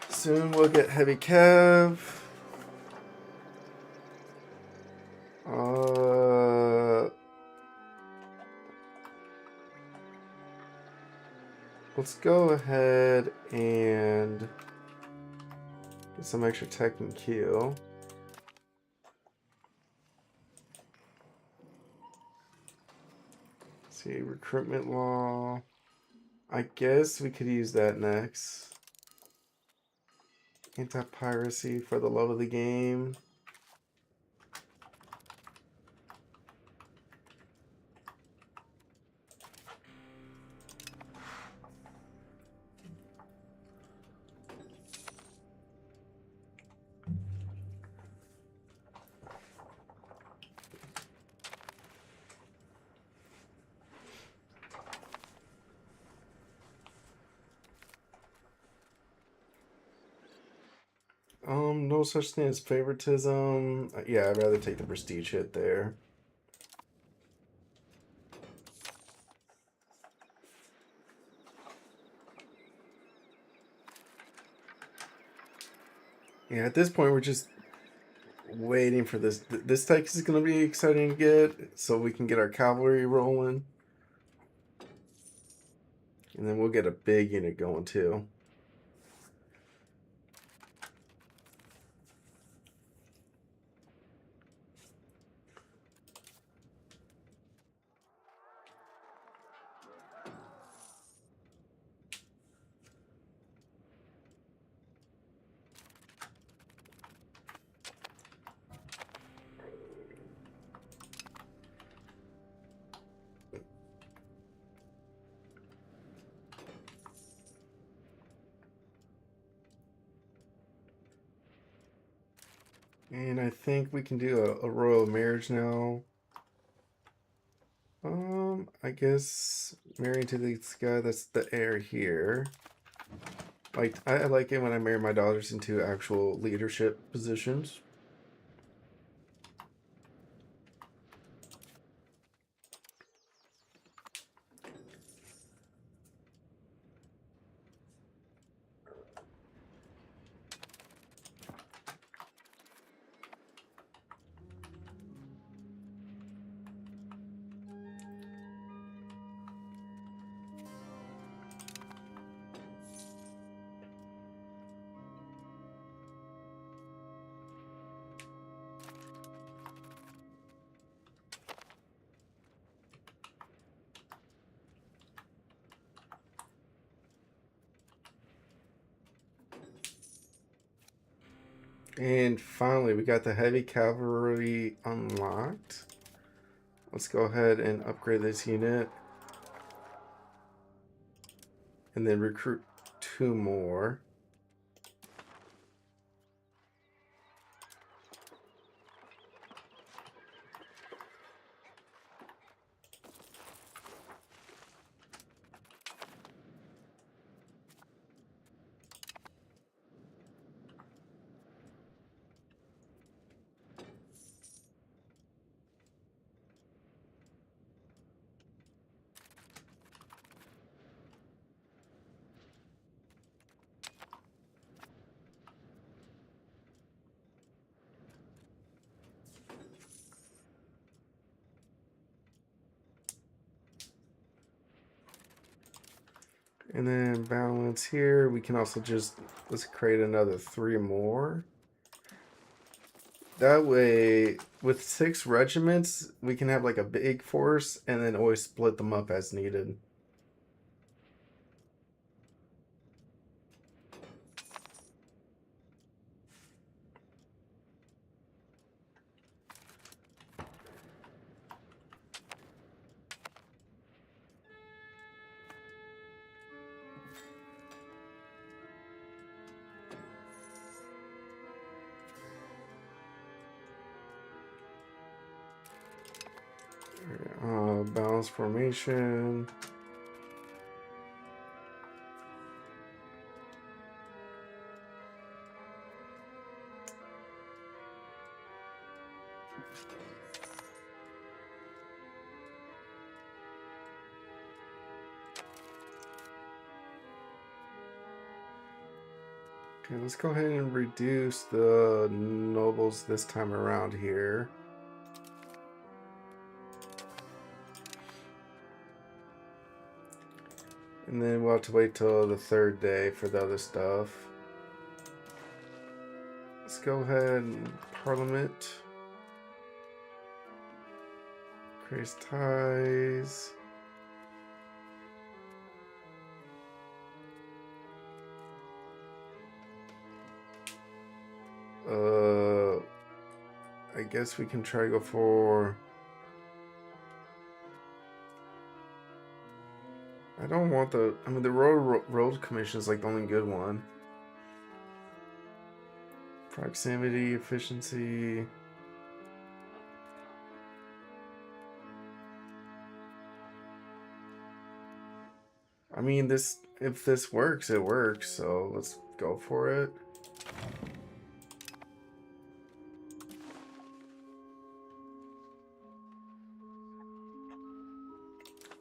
Speaker 1: Soon we'll get heavy cav. Let's go ahead and get some extra tech and kill. Let's see, recruitment law. I guess we could use that next. Anti-piracy for the love of the game. No such thing as favoritism. Yeah, I'd rather take the prestige hit there. Yeah, at this point, we're just waiting for this. This tech is going to be exciting to get, so we can get our cavalry rolling. And then we'll get a big unit going, too. And I think we can do a royal marriage now. I guess marrying to this guy, that's the heir here. Like, I like it when I marry my daughters into actual leadership positions. And finally, we got the heavy cavalry unlocked. Let's go ahead and upgrade this unit. And then recruit 2 more. And then balance here. We can also just, let's create another 3 more. That way, with 6 regiments, we can have like a big force and then always split them up as needed. Balance formation. Okay, let's go ahead and reduce the nobles this time around here. And then we'll have to wait till the 3rd day for the other stuff. Let's go ahead and parliament. Increase ties. I guess we can try to go for... I don't want the... I mean, the road commission is like the only good one. Proximity, efficiency... I mean, this, if this works, it works, so let's go for it.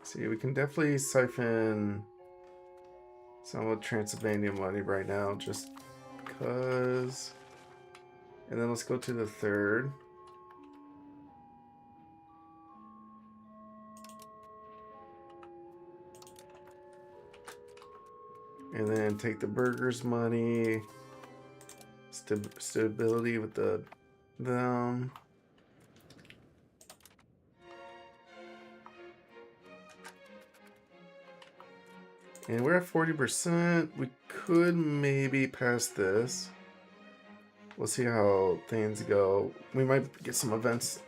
Speaker 1: See, we can definitely siphon some of Transylvania money right now, just because. And then let's go to the 3rd. And then take the burgers' money. Stability with them. And we're at 40%. We could maybe pass this. We'll see how things go. We might get some events.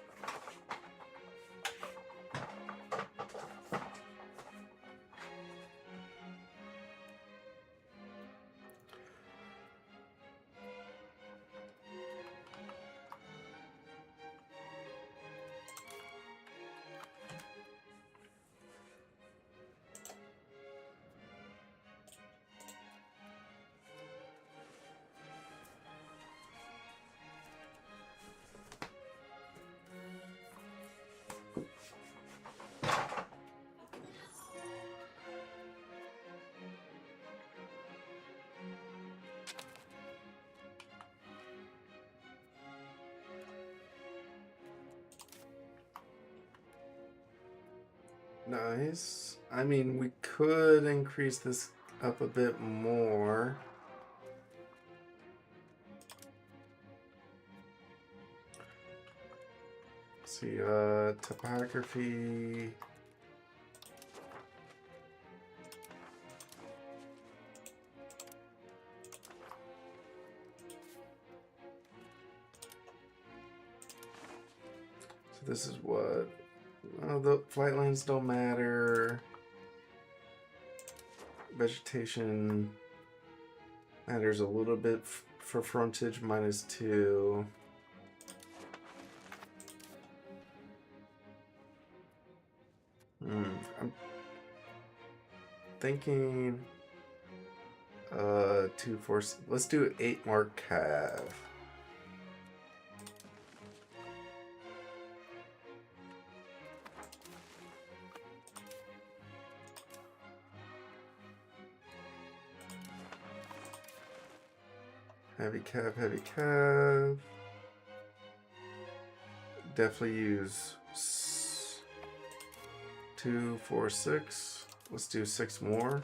Speaker 1: Nice. I mean, we could increase this up a bit more. Let's see, topography. So this is what? Well, the flight lines don't matter. Vegetation matters a little bit for frontage, -2. I'm thinking 2, 4, let's do 8 more cav. Heavy cav. Definitely use 2, 4, 6. Let's do 6 more.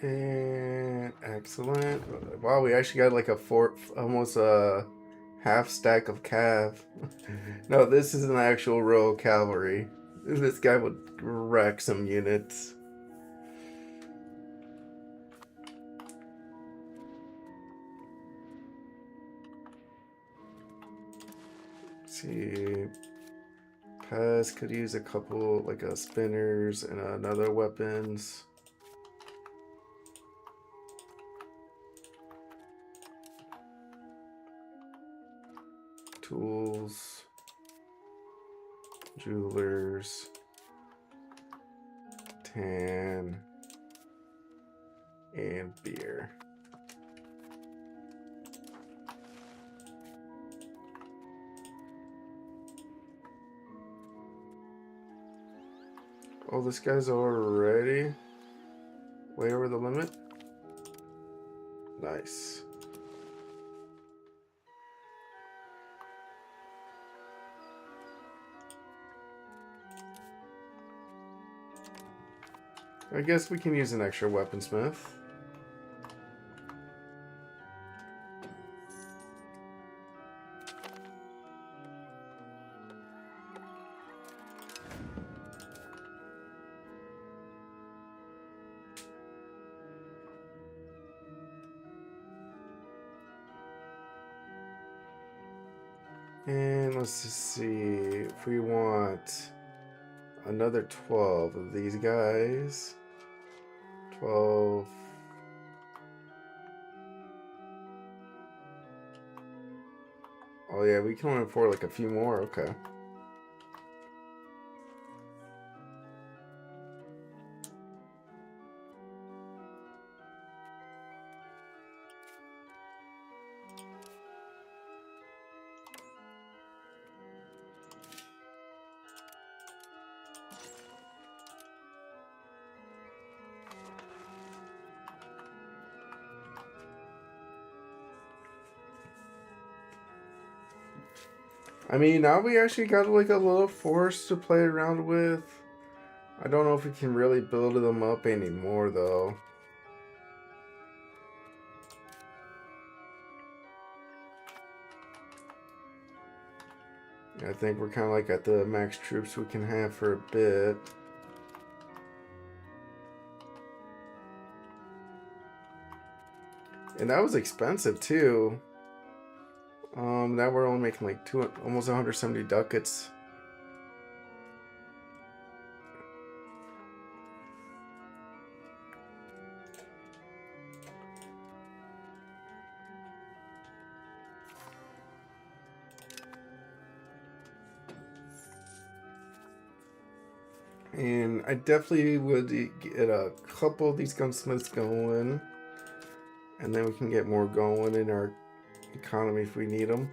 Speaker 1: And excellent. Wow, we actually got like a almost a half stack of cav. No, this is an actual row cavalry. This guy would wreck some units. Let's see. Pez could use a couple like spinners and another weapons. Tools, jewelers, tan, and beer. Oh, this guy's already way over the limit. Nice. I guess we can use an extra weaponsmith. And let's just see if we want another 12 of these guys. 12. Oh yeah, we can only afford like a few more. Okay. I mean, now we actually got like a little force to play around with. I don't know if we can really build them up anymore though. I think we're kind of like at the max troops we can have for a bit. And that was expensive too. Now we're only making like almost 170 ducats. And I definitely would get a couple of these gunsmiths going. And then we can get more going in our economy if we need them.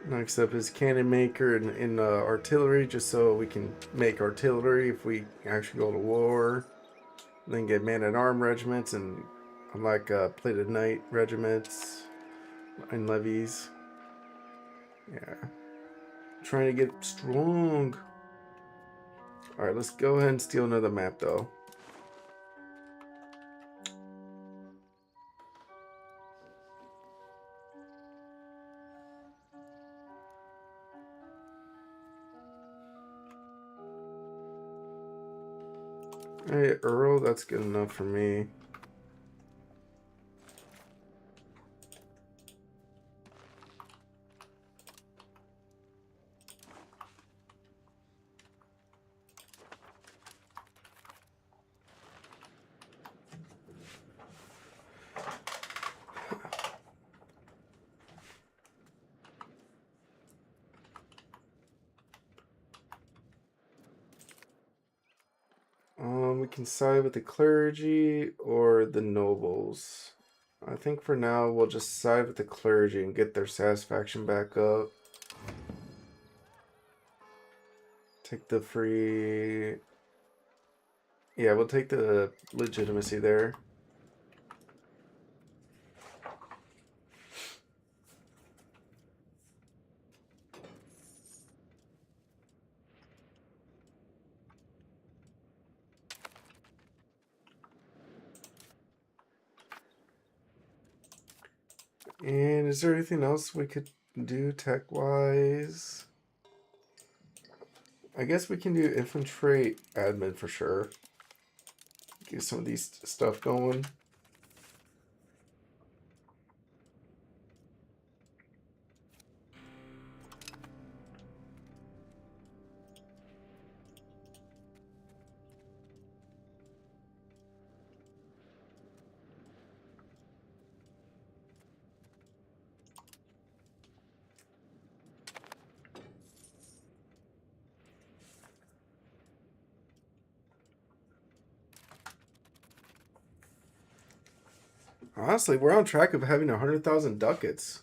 Speaker 1: Next up is cannon maker and artillery, just so we can make artillery if we actually go to war. And then get man-at-arm regiments and unlike plated knight regiments and levies. Yeah, trying to get strong. All right, let's go ahead and steal another map though. Hey, Earl, that's good enough for me. We can side with the clergy or the nobles. I think for now we'll just side with the clergy and get their satisfaction back up. Take the free... Yeah, we'll take the legitimacy there. And is there anything else we could do tech-wise? I guess we can do infantry admin for sure. Get some of these stuff going. Honestly, we're on track of having 100,000 ducats.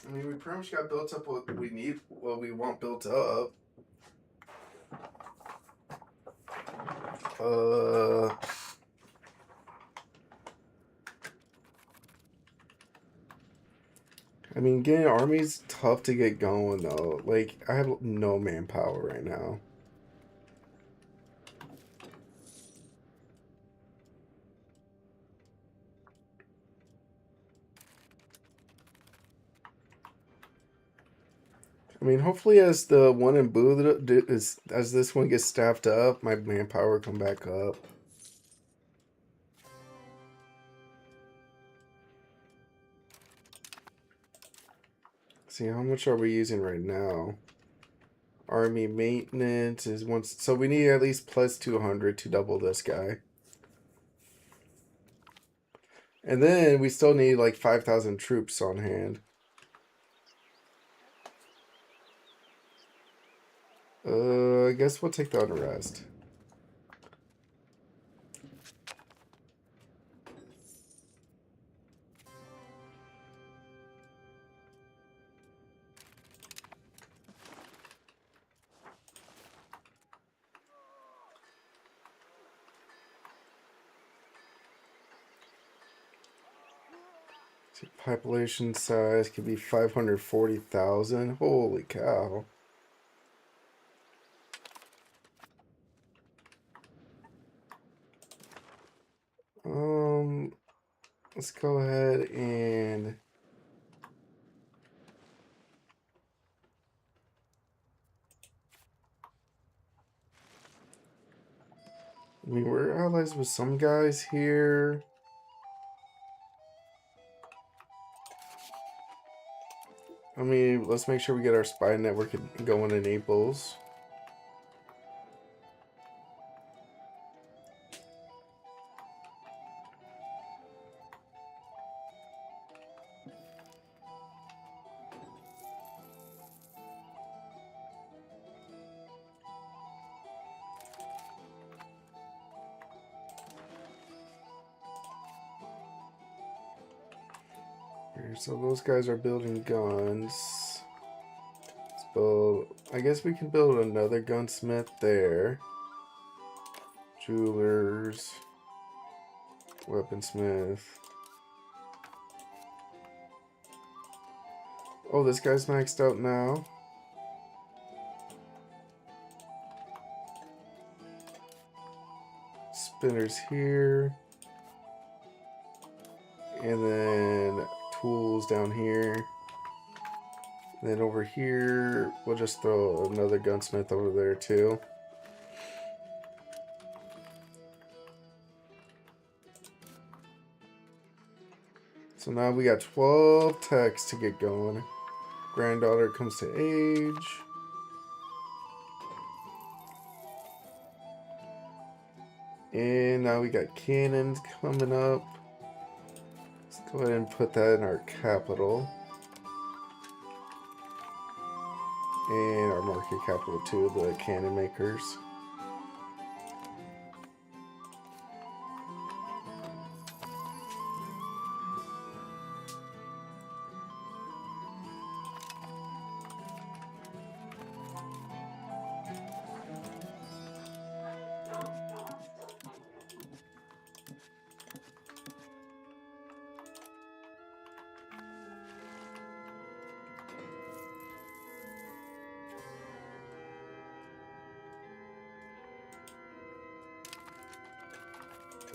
Speaker 1: I mean, we pretty much got built up what we need, what we want built up. I mean, getting an army's tough to get going though. Like, I have no manpower right now. I mean, hopefully, as the one in Booth is as this one gets staffed up, my manpower come back up. See, how much are we using right now? Army maintenance is once, so we need at least plus 200 to double this guy. And then we still need like 5,000 troops on hand. I guess we'll take the unrest. Population size could be 540,000. Holy cow. Let's go ahead and I mean, we're allies with some guys here. I mean, let's make sure we get our spy network going in Naples. So those guys are building guns. Let's build. I guess we can build another gunsmith there. Jewelers. Weaponsmith. Oh, this guy's maxed out now. Spinners here. And then tools down here. And then over here, we'll just throw another gunsmith over there too. So now we got 12 techs to get going. Granddaughter comes to age. And now we got cannons coming up. Let's go ahead and put that in our capital. And our market capital too, the cannon makers.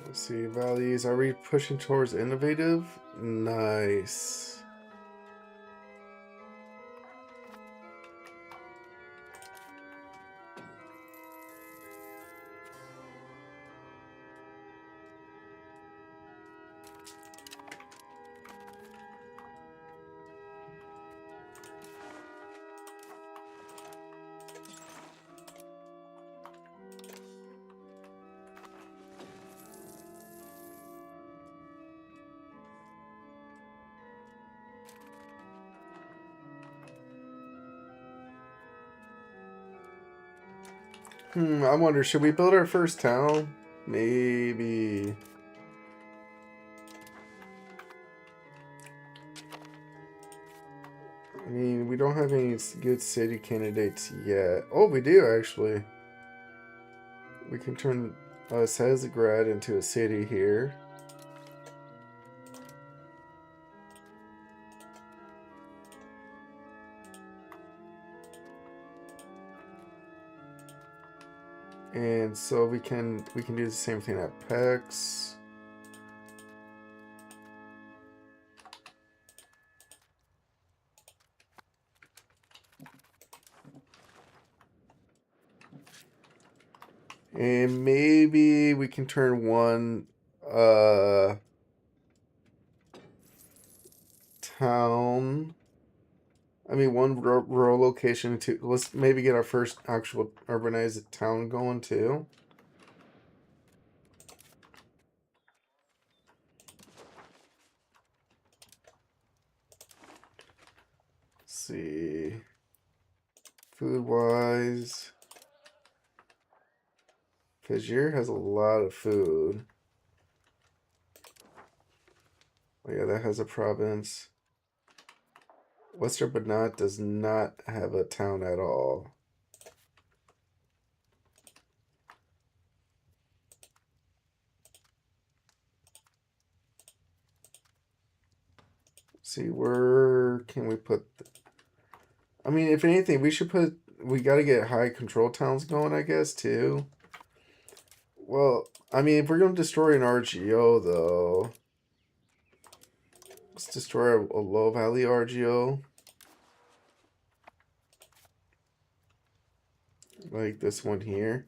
Speaker 1: Let's see, values. Are we pushing towards innovative? Nice. I wonder, should we build our first town? Maybe. I mean, we don't have any good city candidates yet. Oh, we do, actually. We can turn Sezgrad into a city here. And so we can do the same thing at Pex. And maybe we can turn one town. I mean, one rural location to. Let's maybe get our first actual urbanized town going too. Let's see. Food wise. Fajir has a lot of food. Oh yeah, that has a province. Western Banat does not have a town at all. See, where can we put... I mean, if anything, we should put... We gotta get high control towns going, I guess, too. Well, I mean, if we're gonna destroy an RGO, though... Let's destroy a low valley RGO. Like this one here.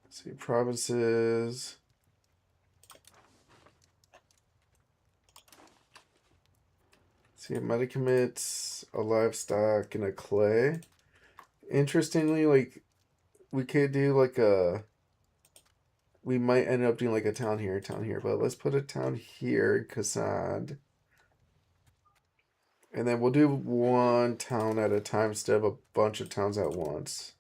Speaker 1: See, provinces. See, a medicaments, a livestock, and a clay. Interestingly, like, we could do like a... We might end up doing like a town here, but let's put a town here in Kasad. And then we'll do one town at a time instead of a bunch of towns at once.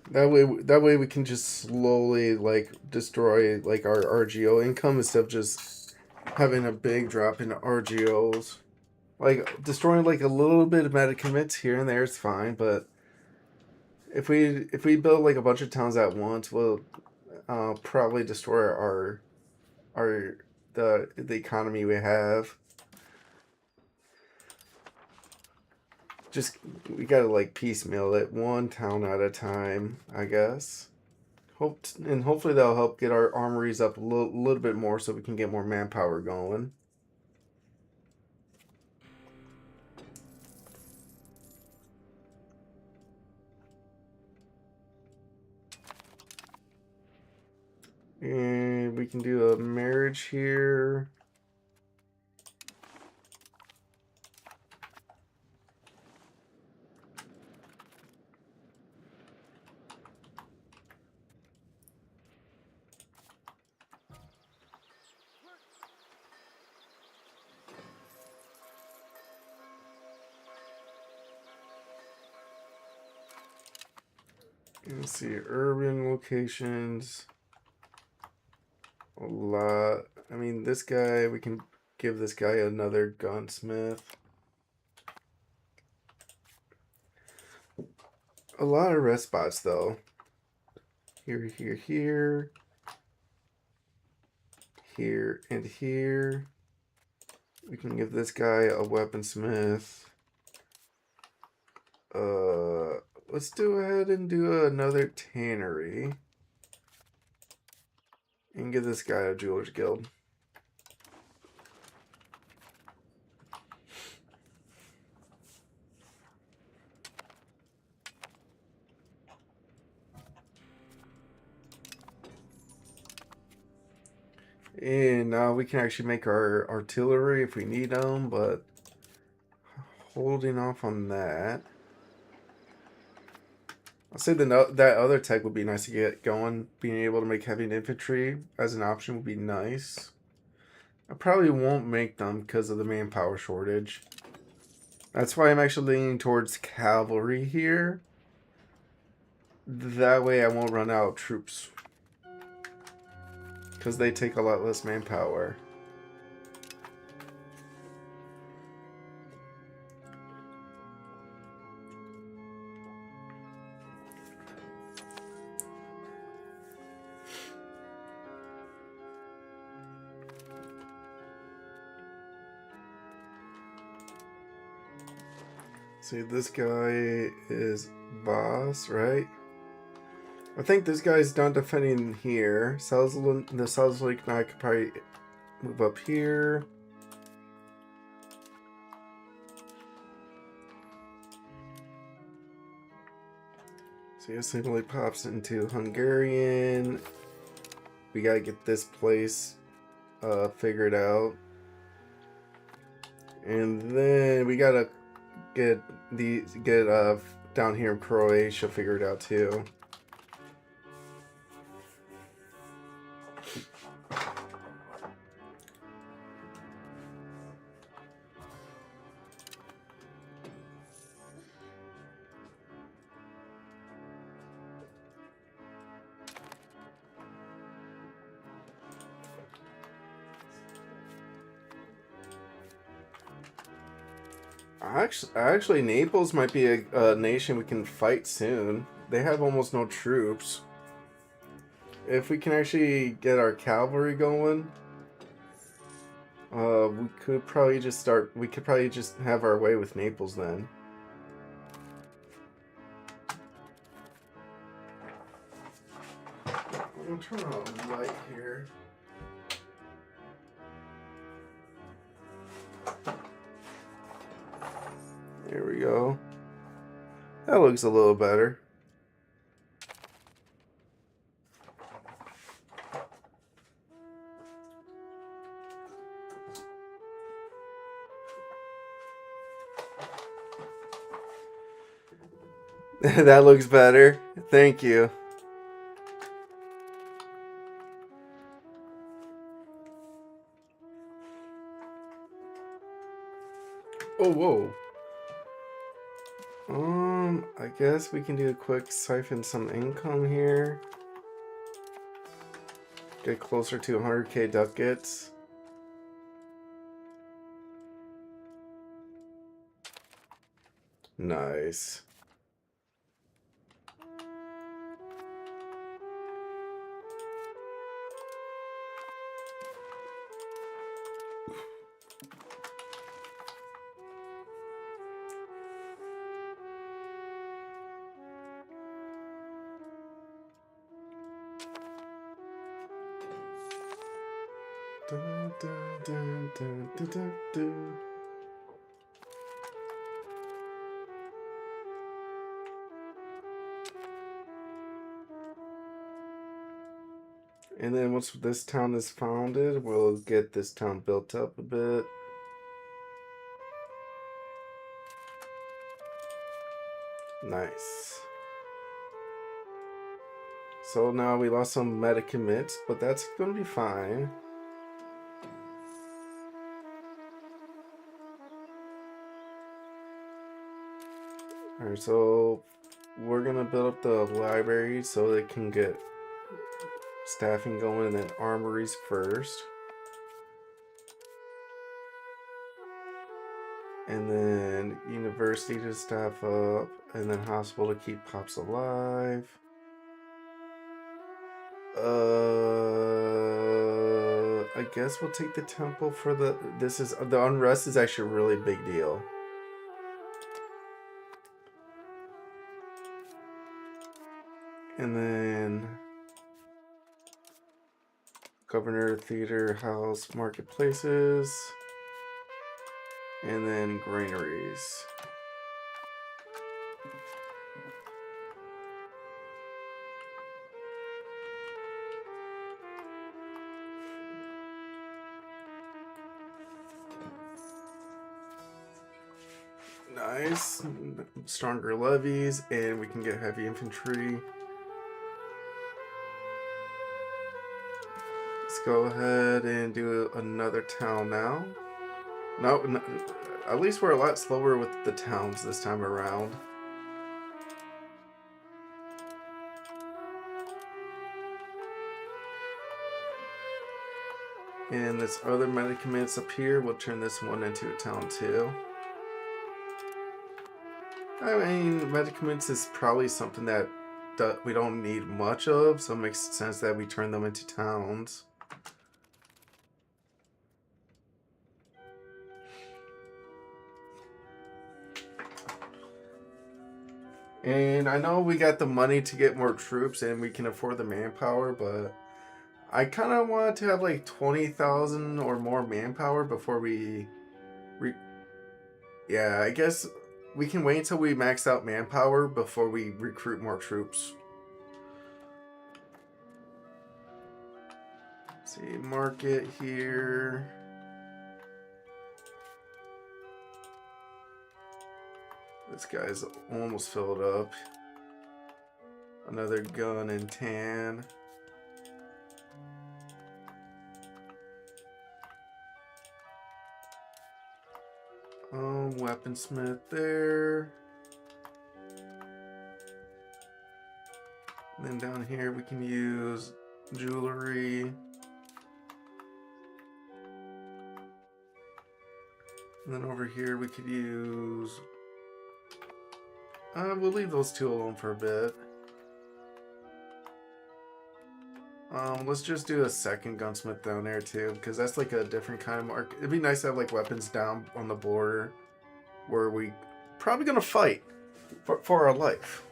Speaker 1: That way we can just slowly like destroy like our RGO income instead of just having a big drop in RGOs. Like destroying like a little bit of medicaments here and there is fine, but if we build like a bunch of towns at once, we'll probably destroy our the economy we have. Just we gotta like piecemeal it one town at a time, I guess. Hopefully that'll help get our armories up a little bit more so we can get more manpower going. And we can do a marriage here. Let's see, urban locations. A lot. I mean, this guy, we can give this guy another gunsmith. A lot of rest spots, though. Here, here, here. Here, and here. We can give this guy a weaponsmith. Let's go ahead and do another tannery. And give this guy a jeweler's guild. And now we can actually make our artillery if we need them, but holding off on that. I'll say that other tech would be nice to get going. Being able to make heavy infantry as an option would be nice. I probably won't make them because of the manpower shortage. That's why I'm actually leaning towards cavalry here. That way I won't run out of troops. Because they take a lot less manpower. See, this guy is boss, right? I think this guy's done defending here. The South Lake now could probably move up here. So he simply pops into Hungarian. We gotta get this place figured out. And then we gotta get down here in Croatia figured out too. Actually, Naples might be a nation we can fight soon. They have almost no troops. If we can actually get our cavalry going, we could probably just start. We could probably just have our way with Naples then. I'm gonna turn on the light here. There we go. That looks a little better. That looks better. Thank you. Oh, whoa. I guess we can do a quick siphon some income here. Get closer to 100k ducats. Nice. Dun, dun, dun, dun, dun, dun, dun. And then once this town is founded, we'll get this town built up a bit. Nice. So now we lost some medicaments, but that's gonna be fine. Alright, so we're gonna build up the library so they can get staffing going, and then armories first. And then university to staff up, and then hospital to keep pops alive. I guess we'll take the temple for the. The unrest is actually a really big deal. And then governor, theater, house, marketplaces, and then granaries. Nice. Stronger levies, and we can get heavy infantry. Let's go ahead and do another town now. No, at least we're a lot slower with the towns this time around. And this other medicaments up here, we'll turn this one into a town too. I mean, medicaments is probably something that we don't need much of, so it makes sense that we turn them into towns. And I know we got the money to get more troops and we can afford the manpower, but I kind of want to have like 20,000 or more manpower before we... Yeah, I guess we can wait until we max out manpower before we recruit more troops. Let's see, market here. This guy's almost filled up. Another gun and tan. Weaponsmith there. And then down here we can use jewelry. And then over here we could use... we'll leave those two alone for a bit. Let's just do a second gunsmith down there too, because that's like a different kind of mark. It'd be nice to have like weapons down on the border where we probably gonna fight for our life.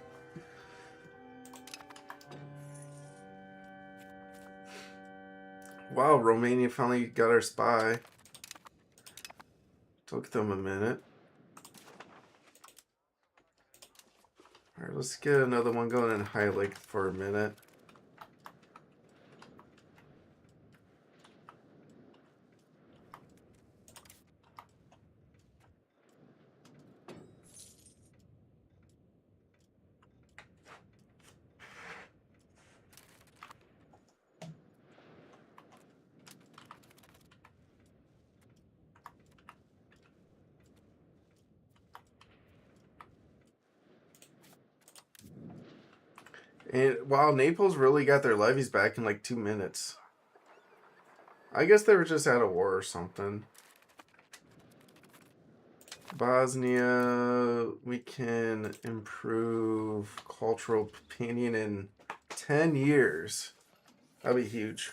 Speaker 1: Wow, Romania finally got our spy. Took them a minute. Alright, let's get another one going and highlight for a minute. And wow, Naples really got their levies back in like 2 minutes. I guess they were just out of war or something. Bosnia, we can improve cultural opinion in 10 years. That'd be huge.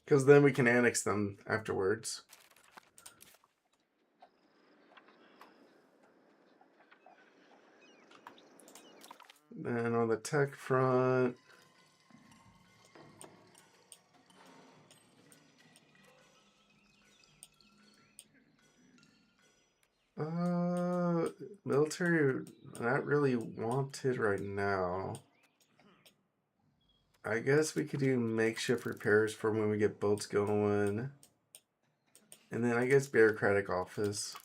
Speaker 1: Because then we can annex them afterwards. Then on the tech front, military not really wanted right now. I guess we could do makeshift repairs for when we get boats going. And then I guess bureaucratic office.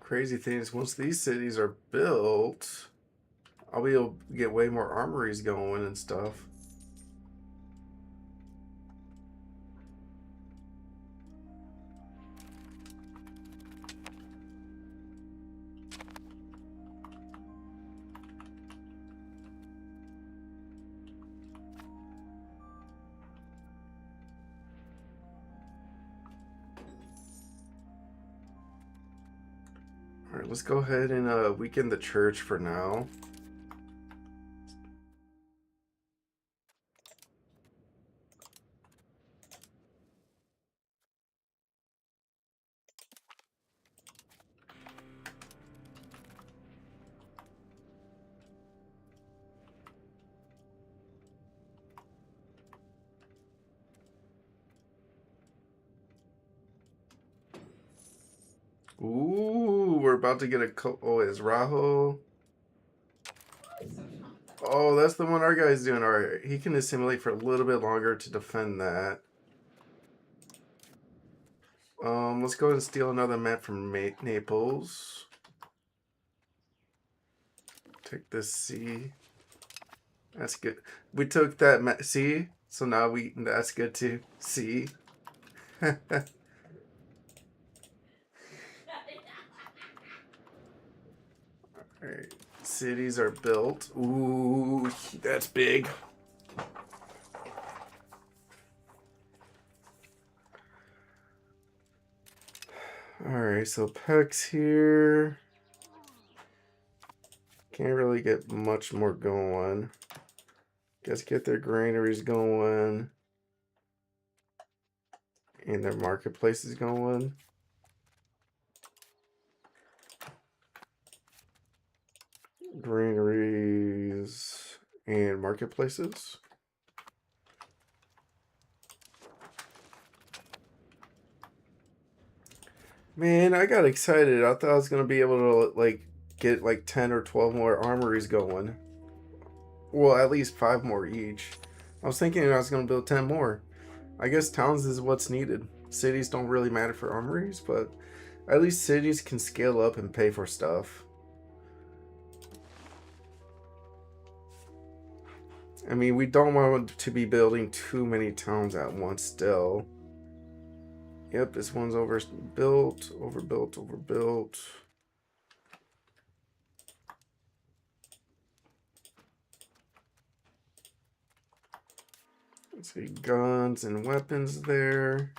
Speaker 1: Crazy thing is, once these cities are built, I'll be able to get way more armories going and stuff. Alright, let's go ahead and weaken the church for now. Ooh, we're about to get a... Oh, is Rajo? Oh, that's the one our guy's doing. Alright, he can assimilate for a little bit longer to defend that. Let's go and steal another map from Naples. Take this C. That's good. We took that map C, so now that's good too. C. Alright, cities are built. Ooh, that's big. Alright, so Peck's here. Can't really get much more going. Guess get their granaries going. And their marketplaces going. Granaries and marketplaces. Man, I got excited. I thought I was gonna be able to like get like 10 or 12 more armories going. Well, at least 5 more each. I was thinking I was gonna build 10 more. I guess towns is what's needed. Cities don't really matter for armories, but at least cities can scale up and pay for stuff. I mean, we don't want to be building too many towns at once still. Yep, this one's overbuilt, overbuilt. Let's see, guns and weapons there.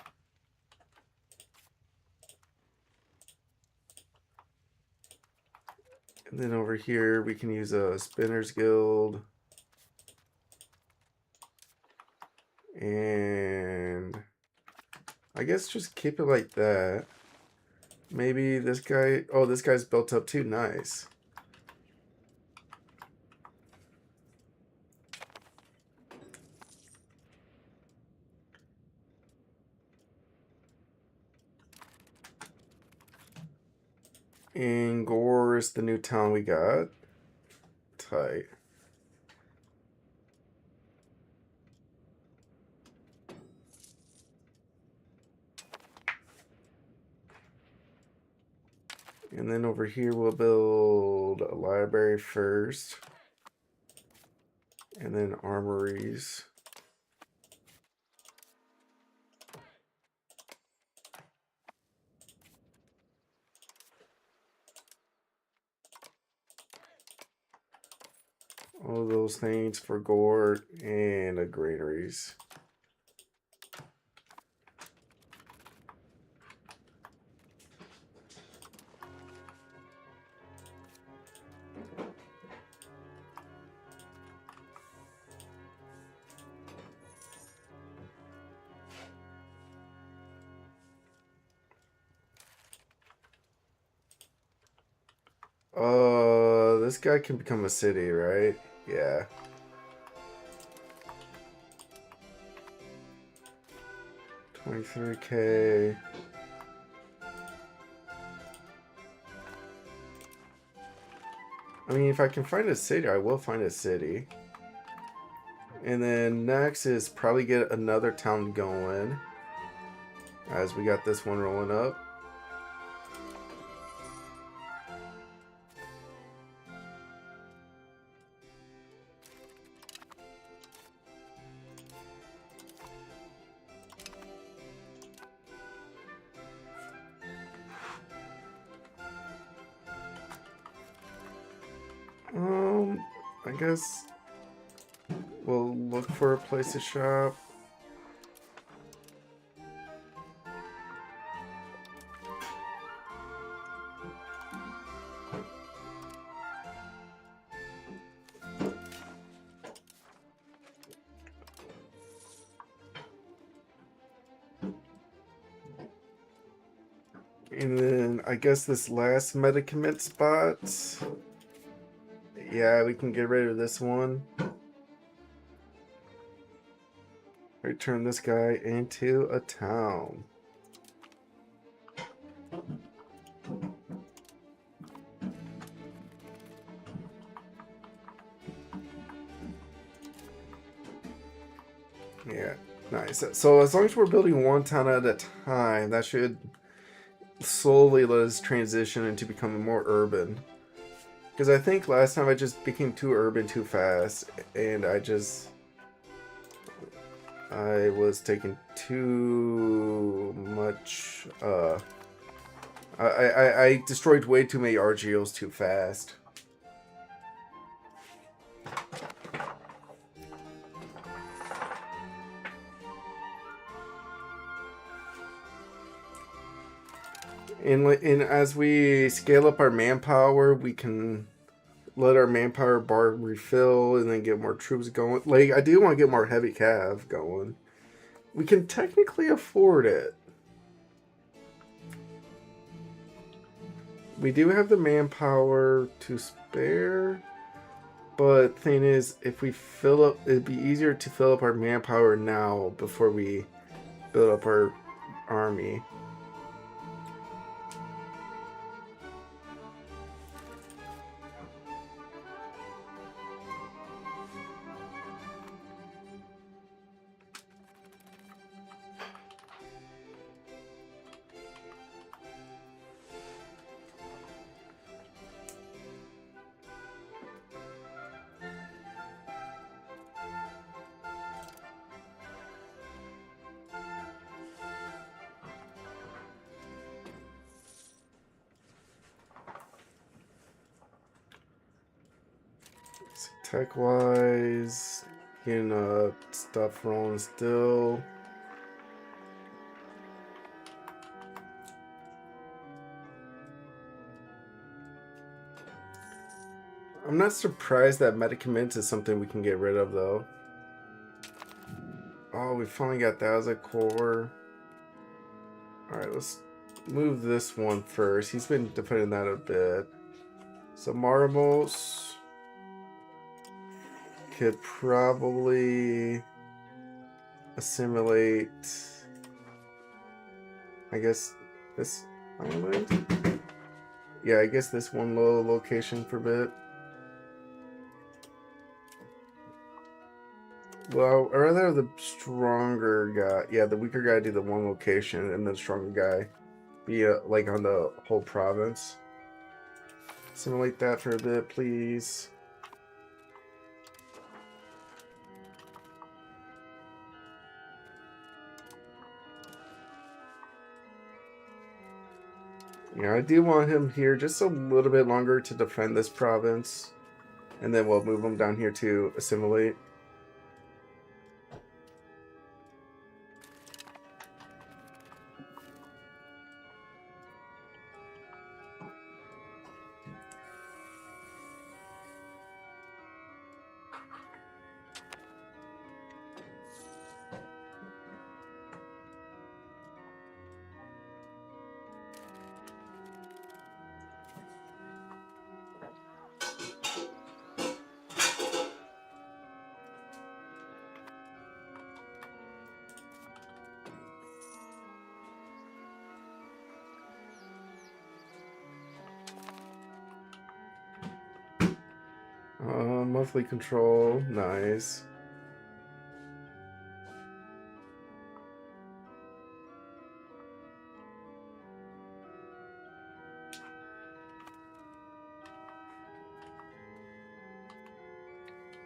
Speaker 1: And then over here, we can use a Spinner's Guild. And I guess just keep it like that. Maybe this guy, oh, this guy's built up too, nice. And Gore is the new town we got. Tight. And then over here we'll build a library first. And then armories. All those things for Gore and a granaries. This guy can become a city, right? Yeah. $23K. I mean, if I can find a city, I will find a city. And then next is probably get another town going. As we got this one rolling up. I guess we'll look for a place to shop. And then I guess this last medicament spot. Yeah, we can get rid of this one. Turn this guy into a town. Yeah, nice. So as long as we're building one town at a time, that should slowly let us transition into becoming more urban. Because I think last time I just became too urban too fast, and I was taking too much. I destroyed way too many RGOs too fast. And as we scale up our manpower, we can let our manpower bar refill and then get more troops going. Like, I do want to get more heavy cav going. We can technically afford it. We do have the manpower to spare. But thing is, if we fill up, it'd be easier to fill up our manpower now before we build up our army. Tech wise, getting stuff rolling still. I'm not surprised that medicaments is something we can get rid of though. Oh, we finally got that as a core. Alright, let's move this one first. He's been defending that a bit. So marbles could probably assimilate, I guess, this island? Yeah, I guess this one little location for a bit. Well, I'd rather have the stronger guy. Yeah, the weaker guy do the one location, and the stronger guy be like on the whole province. Simulate that for a bit, please. Yeah, I do want him here just a little bit longer to defend this province, and then we'll move him down here to assimilate. Monthly control, nice.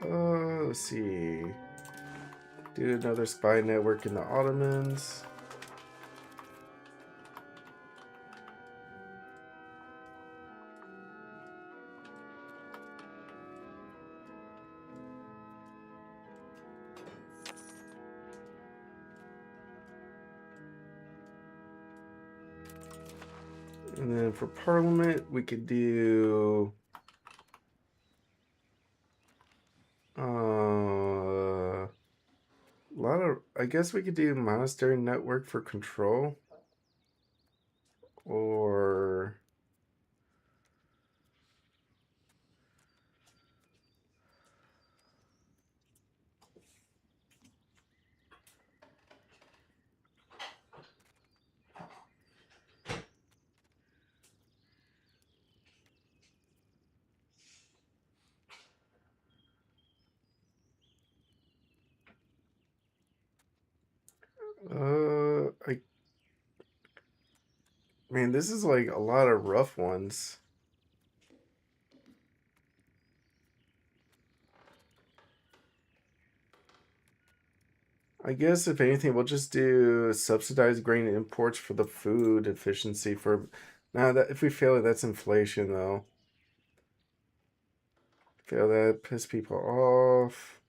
Speaker 1: Let's see. Do another spy network in the Ottomans. And then for Parliament, we could do a lot of. I guess we could do monastery network for control, or I. Man, this is like a lot of rough ones. I guess if anything, we'll just do subsidized grain imports for the food efficiency for. Now that if we fail it, that's inflation though. Fail that, piss people off.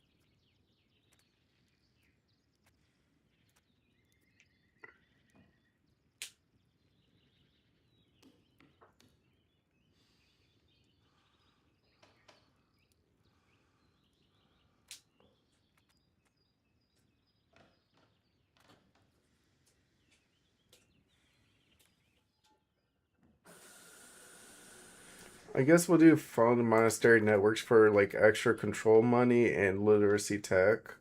Speaker 1: I guess we'll do fund monastery networks for like extra control money and literacy tech.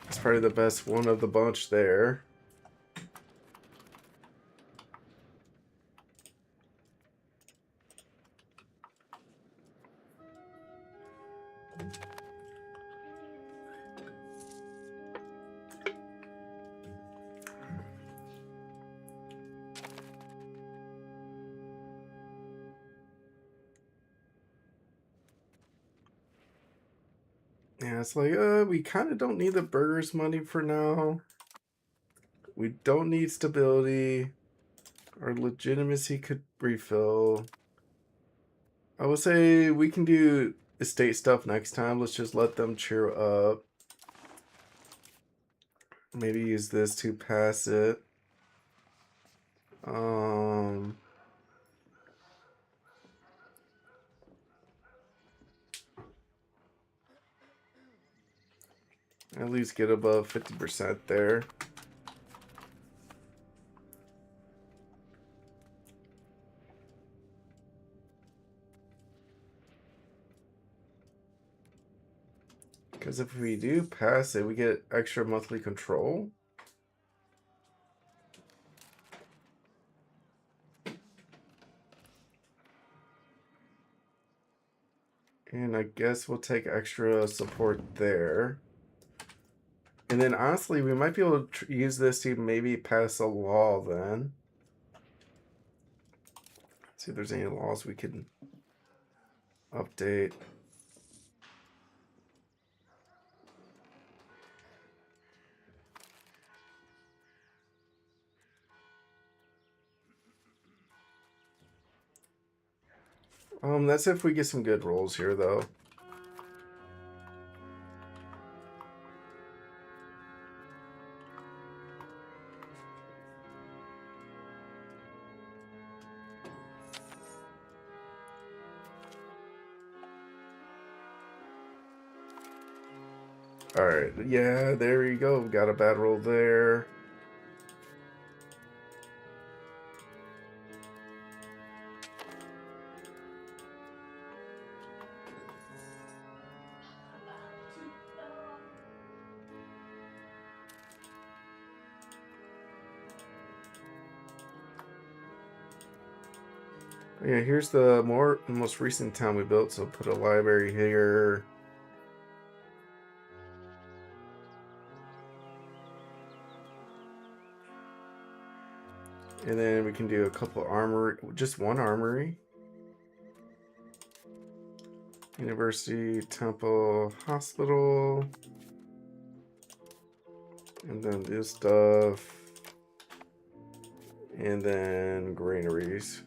Speaker 1: It's probably the best one of the bunch there. Yeah, it's like, we kind of don't need the burgers money for now. We don't need stability. Our legitimacy could refill. I would say we can do estate stuff next time. Let's just let them cheer up. Maybe use this to pass it. At least get above 50% there. Because if we do pass it, we get extra monthly control. And I guess we'll take extra support there. And then honestly, we might be able to use this to maybe pass a law then. Let's see if there's any laws we can update. That's if we get some good rolls here, though. Alright, yeah, there you go. We got a bad roll there. Yeah, here's the most recent town we built, so put a library here. And then we can do a couple armory, just one armory. University, temple, hospital. And then this stuff. And then granaries.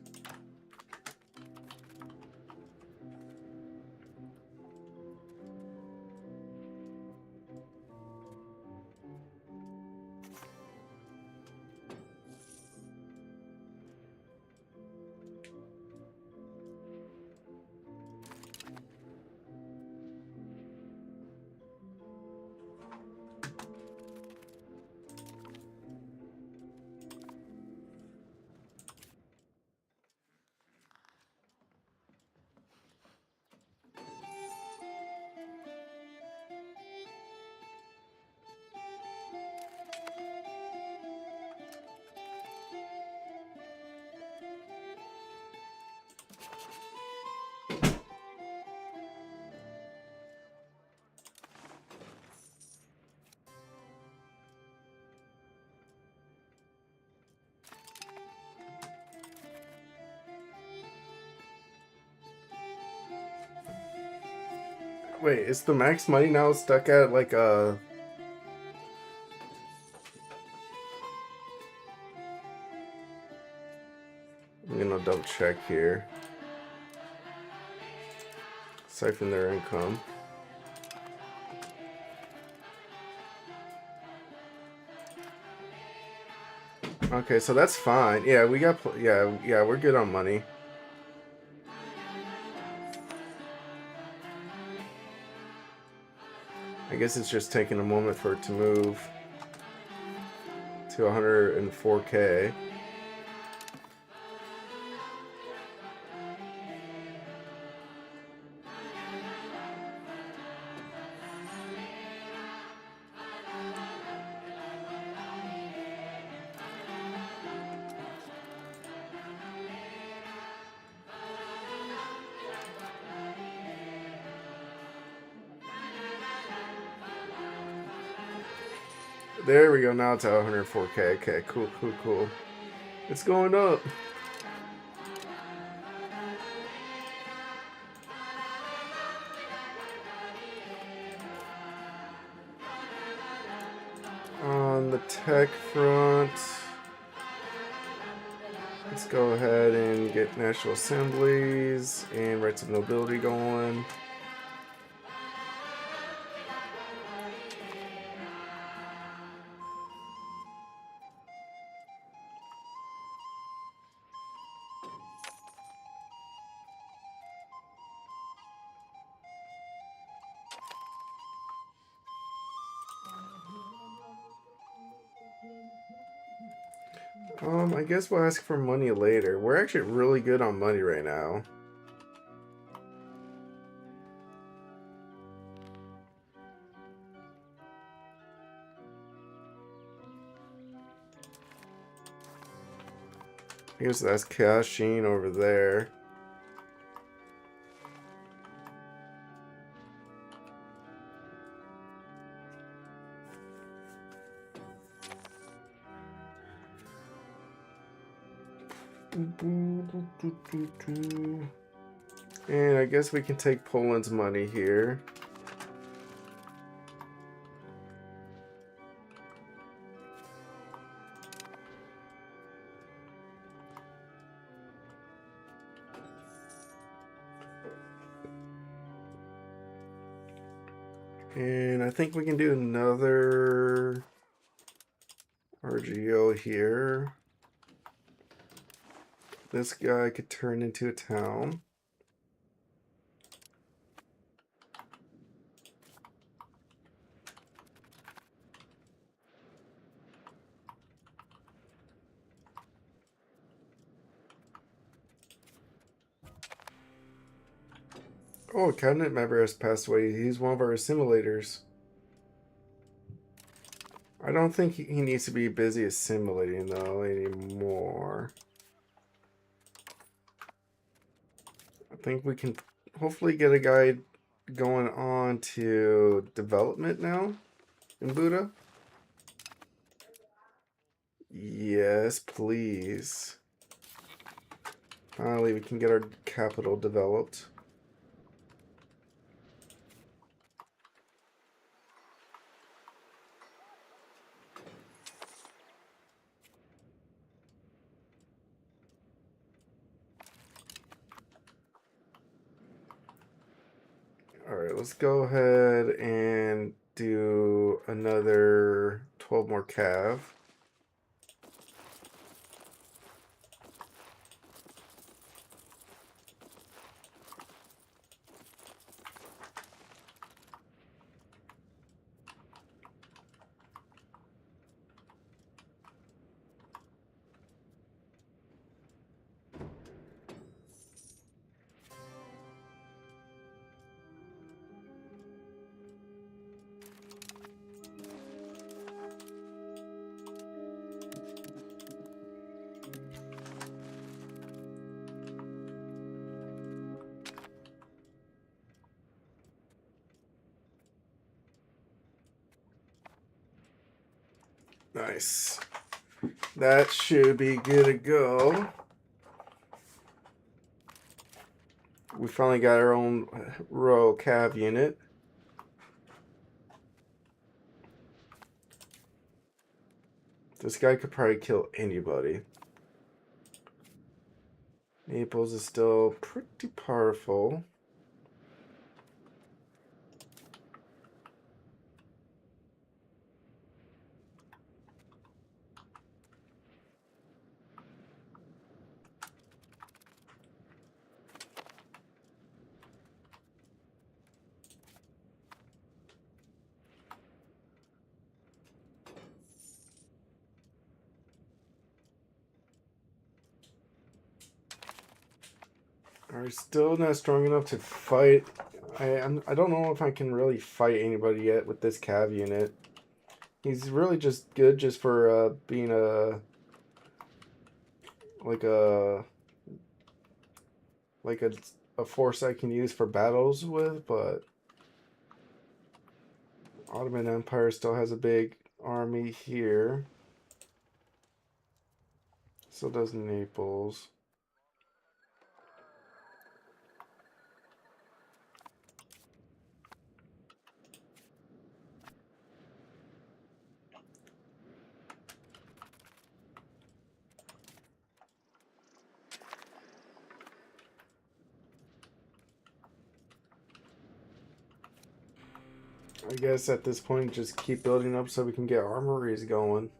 Speaker 1: Wait, is the max money now stuck at like a... I'm gonna double check here. Siphon their income. Okay, so that's fine. Yeah, we got... yeah, we're good on money. I guess it's just taking a moment for it to move to 104K. There we go. Now it's at 104K. Okay, cool. It's going up. On the tech front, let's go ahead and get national assemblies and rights of nobility going. I guess we'll ask for money later. We're actually really good on money right now. I guess that's cashing over there. And I guess we can take Poland's money here. And I think we can do another RGO here. This guy could turn into a town. Oh, a cabinet member has passed away. He's one of our assimilators. I don't think he needs to be busy assimilating, though, anymore. I think we can hopefully get a guy going on to development now in Buddha. Yes, please. Finally, we can get our capital developed. Alright, let's go ahead and do another 12 more cav. Nice. That should be good to go. We finally got our own royal cav unit. This guy could probably kill anybody. Naples is still pretty powerful. Are still not strong enough to fight. I don't know if I can really fight anybody yet with this cav unit. He's really just good just for being like a like a force I can use for battles with, but Ottoman Empire still has a big army here. So does Naples. I guess at this point, just keep building up so we can get armories going.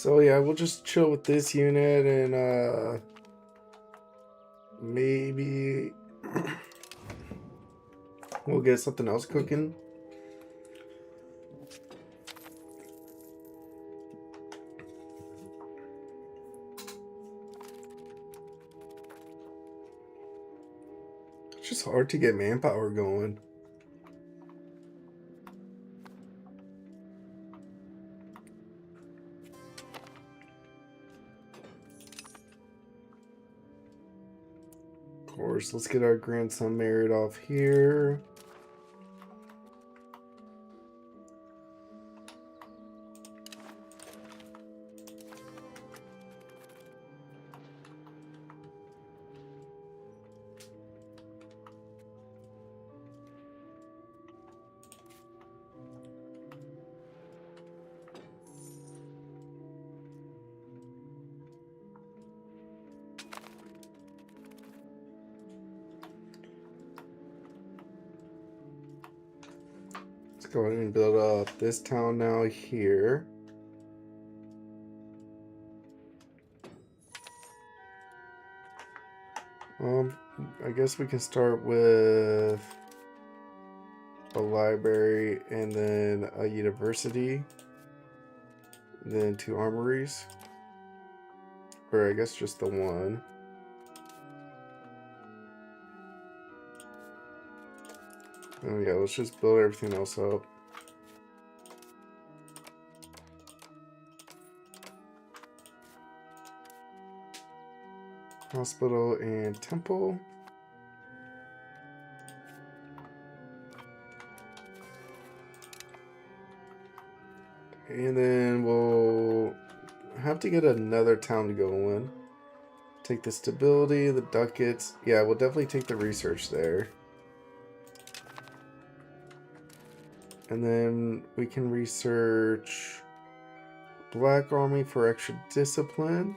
Speaker 1: So yeah, we'll just chill with this unit and maybe we'll get something else cooking. It's just hard to get manpower going. Of course, let's get our grandson married off here. Let's go ahead and build up this town now here. I guess we can start with a library and then a university, then 2 armories, or I guess just the one. Oh yeah, let's just build everything else up. Hospital and temple. And then we'll have to get another town to go in. Take the stability, the ducats. Yeah, we'll definitely take the research there. And then we can research Black Army for extra discipline.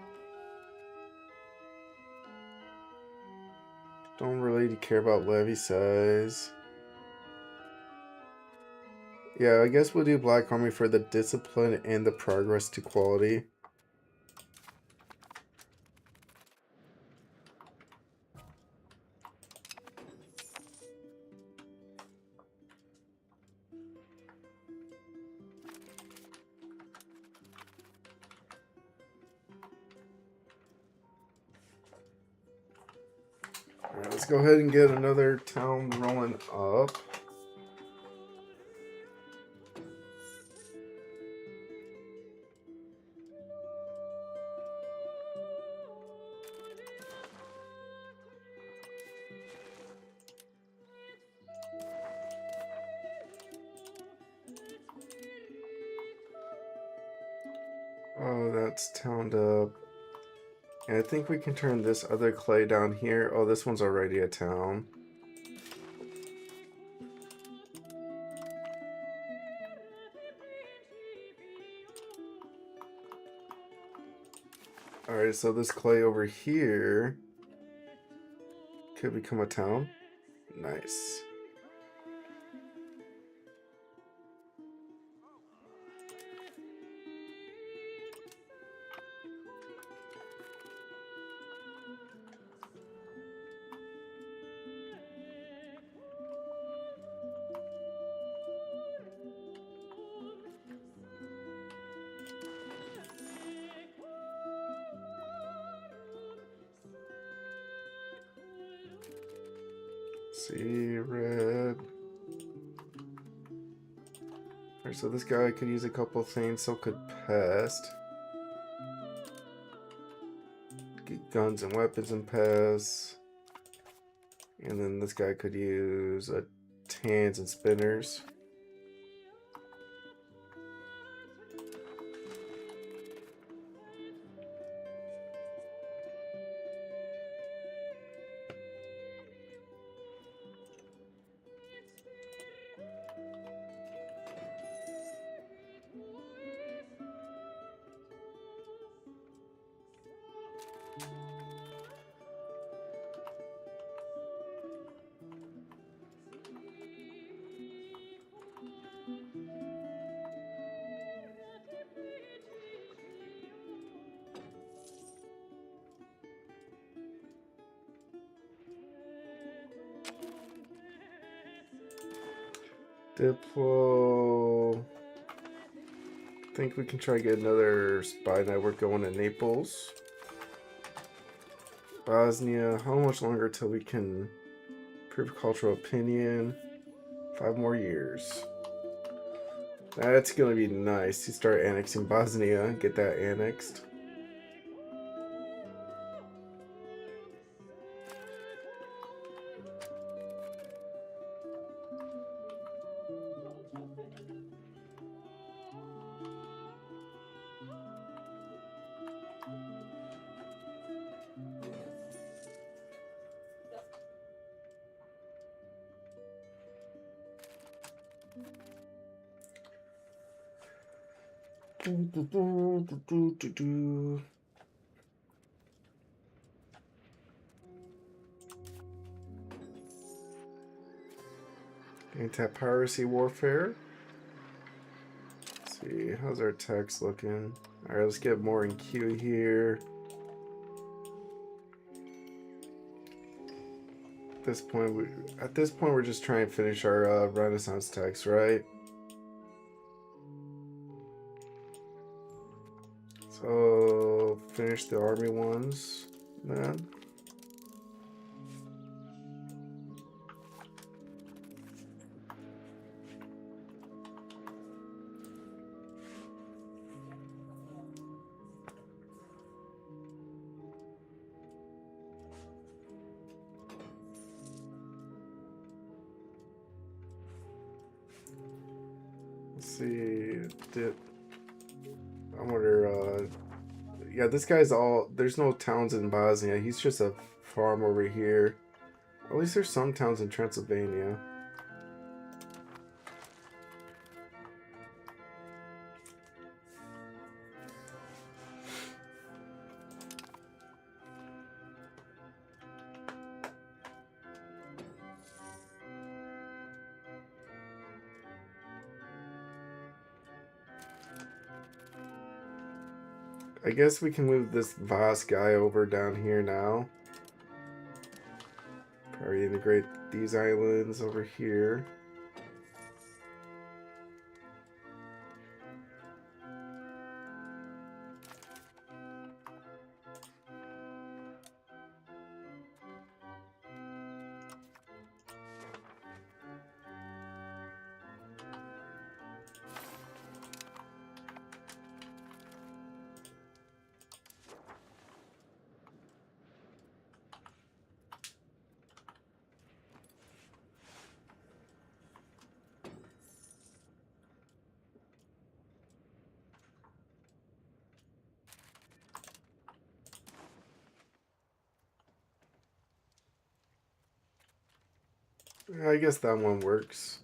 Speaker 1: Don't really care about levy size. Yeah, I guess we'll do Black Army for the discipline and the progress to quality. Alright, let's go ahead and get another town rolling up. Oh, that's towned up. And I think we can turn this other clay down here. Oh, this one's already a town. Alright, so this clay over here could become a town. Nice. See, red. Alright, so this guy could use a couple things, so could pest. Get guns and weapons and pest. And then this guy could use tans and spinners. Diplo. I think we can try to get another spy network going in Naples. Bosnia. How much longer till we can prove cultural opinion? 5 more years. That's gonna be nice to start annexing Bosnia. Get that annexed. Anti-piracy warfare. Let's see, how's our text looking? All right, let's get more in queue here. At this point, we're just trying to finish our Renaissance text, right? So finish the army ones, then. Let's see. I wonder. Yeah, this guy's all. There's no towns in Bosnia. He's just a farm over here. At least there's some towns in Transylvania. I guess we can move this Voss guy over down here now. Probably integrate these islands over here. I guess that one works.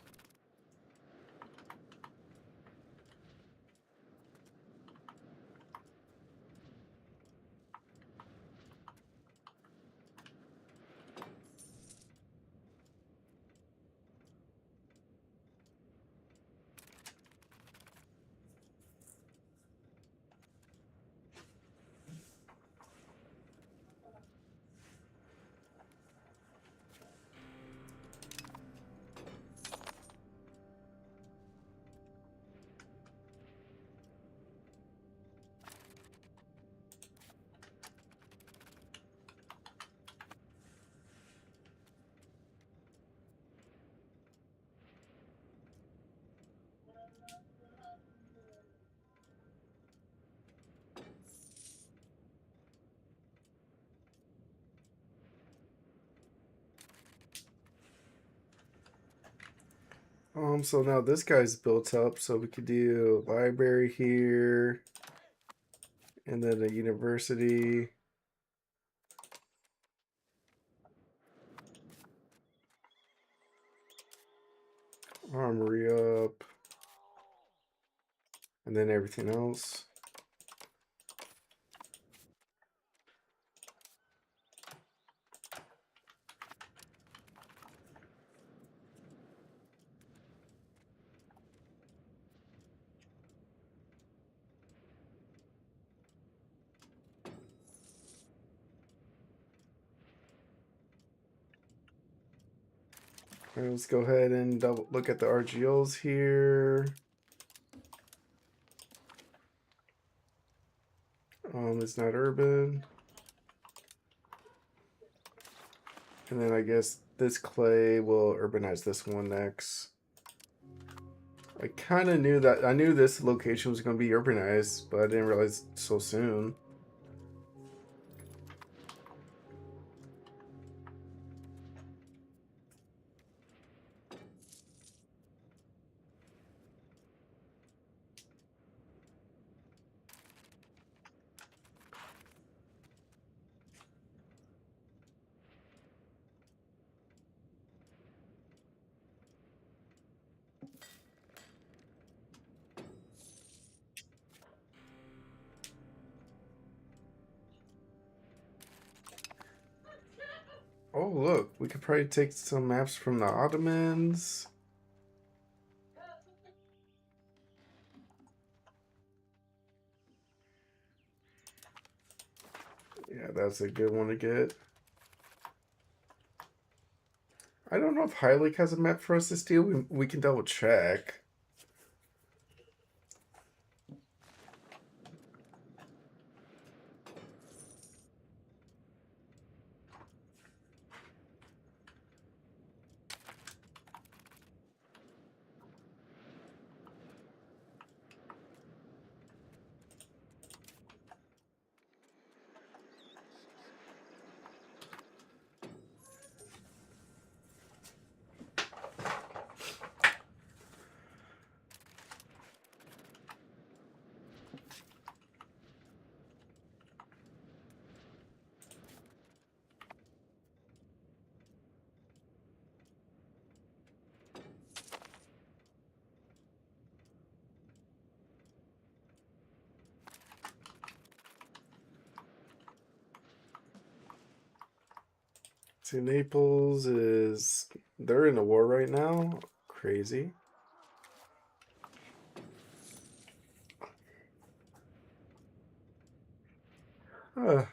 Speaker 1: So now this guy's built up, so we could do a library here, and then a university. Armory up, and then everything else. Alright, let's go ahead and double look at the RGOs here. It's not urban. And then I guess this clay will urbanize this one next. I kind of knew that. I knew this location was going to be urbanized, but I didn't realize so soon. Oh, look, we could probably take some maps from the Ottomans. Yeah, that's a good one to get. I don't know if Heilig has a map for us to steal. We can double check. See, Naples is... They're in a war right now. Crazy. Uh,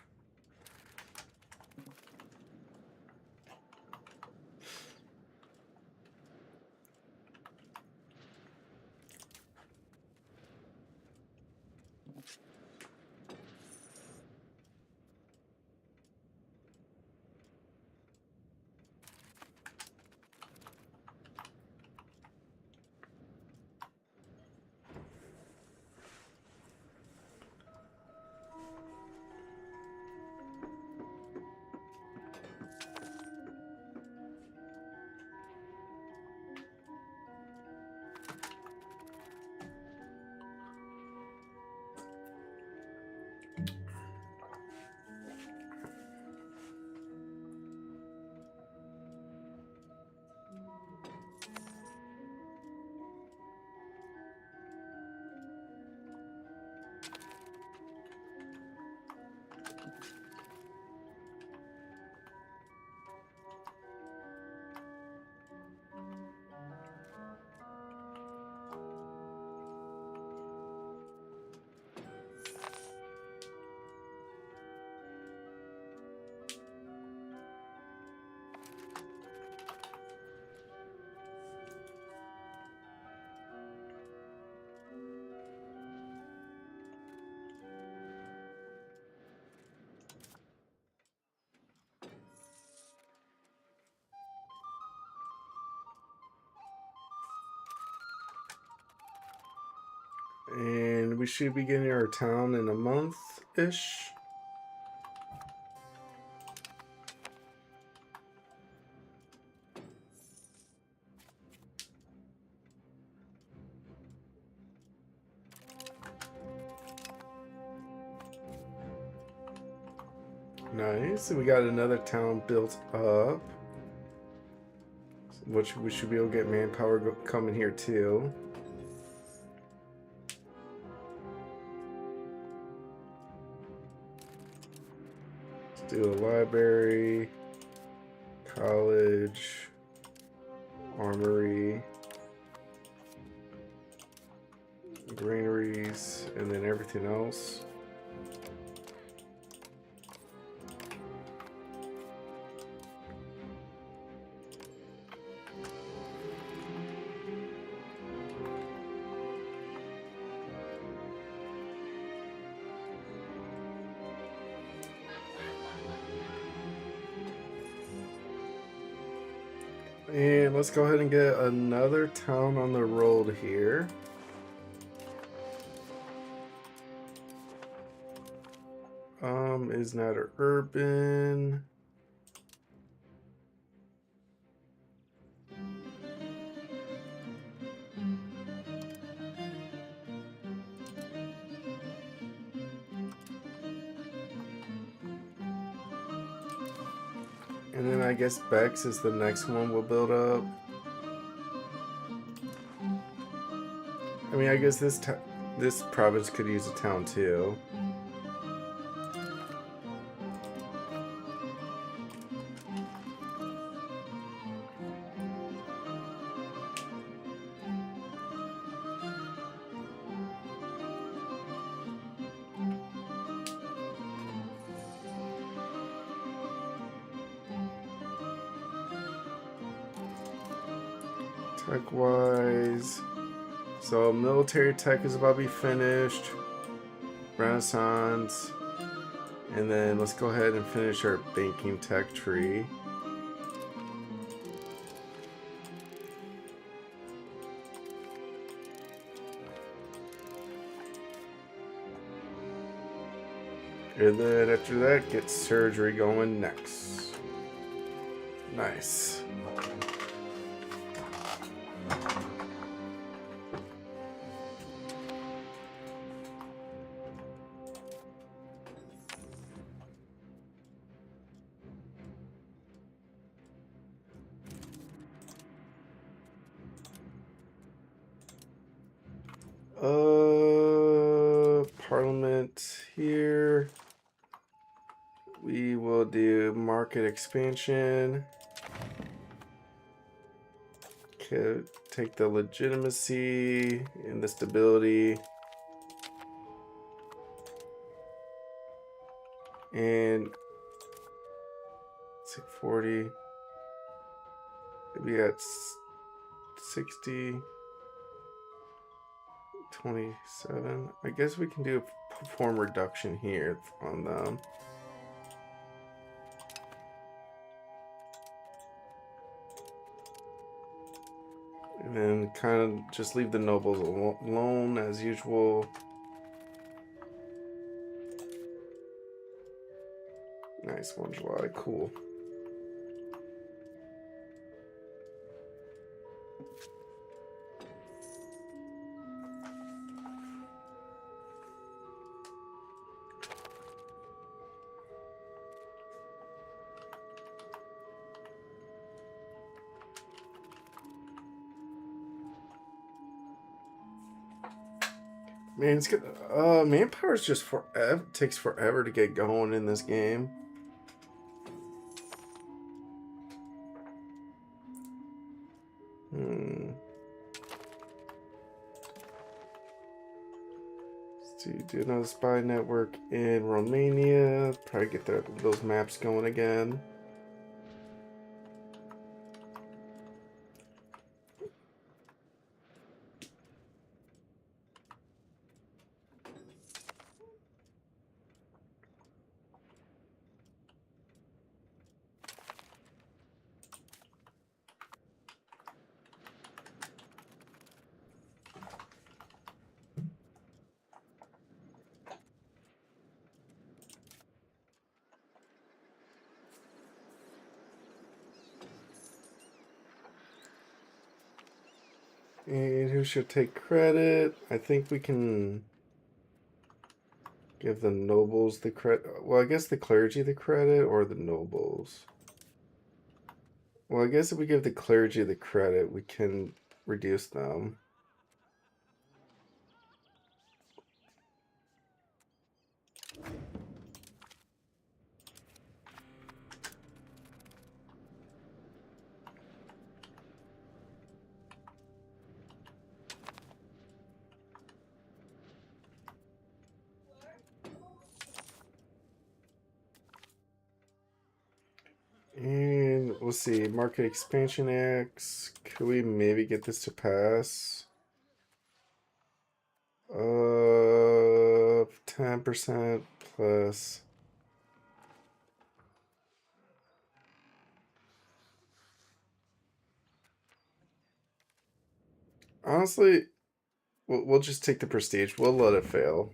Speaker 1: and we should be getting our town in a month-ish. Nice. And we got another town built up, which we should be able to get manpower coming here too. Let's do a library, college, armory, granaries, and then everything else. And let's go ahead and get another town on the road here. Is not urban. And then I guess Bex is the next one we'll build up. I mean, I guess this province could use a town too. Tech-wise, so military tech is about to be finished. Renaissance. And then let's go ahead and finish our banking tech tree. And then after that, get surgery going next. Nice. Parliament here. We will do market expansion. Okay, take the legitimacy and the stability. And it's like 40. Maybe at 60. 27. I guess we can do a perform reduction here on them. And then kind of just leave the nobles alone as usual. Nice 1 July, cool. Man, it's good. Manpower is just forever. Takes forever to get going in this game. Let's do another spy network in Romania. Probably get those maps going again. And who should take credit? I think we can give the nobles the credit. Well, I guess the clergy the credit or the nobles. Well, I guess if we give the clergy the credit, we can reduce them. And let's see, Market Expansion Acts. Could we maybe get this to pass? 10% plus. Honestly, we'll just take the prestige. We'll let it fail.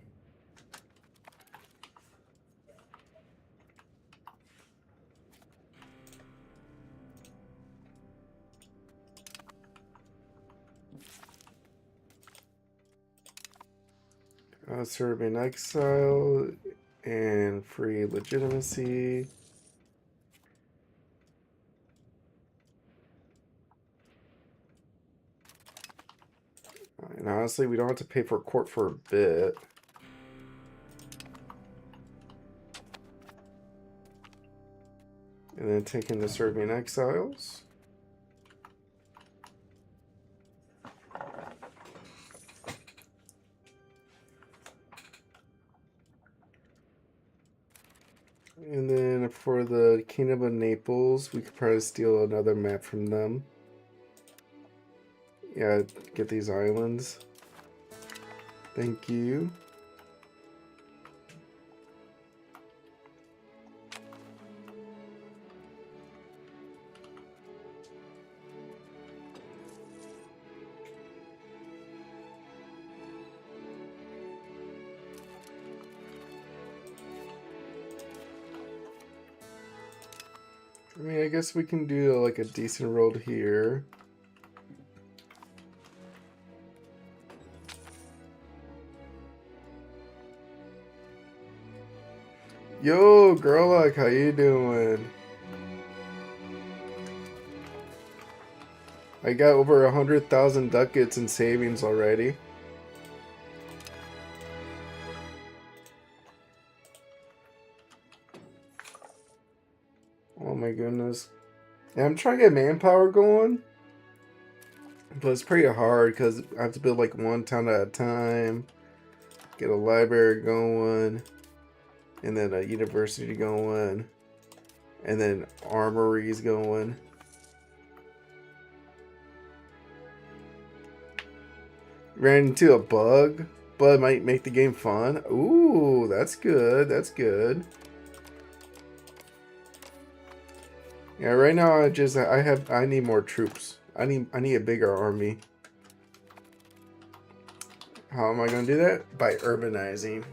Speaker 1: Serbian exile and free legitimacy. And honestly, we don't have to pay for court for a bit. And then taking the Serbian exiles. And then for the Kingdom of Naples, we could probably steal another map from them. Yeah, get these islands. Thank you. I mean, I guess we can do like a decent roll here. Yo, Gerlach, how you doing? I got over 100,000 ducats in savings already. Oh my goodness. Yeah, I'm trying to get manpower going. But it's pretty hard because I have to build like one town at a time. Get a library going. And then a university going. And then armories going. Ran into a bug, but it might make the game fun. Ooh, that's good. That's good. Yeah, right now I need more troops. I need a bigger army. How am I gonna do that? By urbanizing.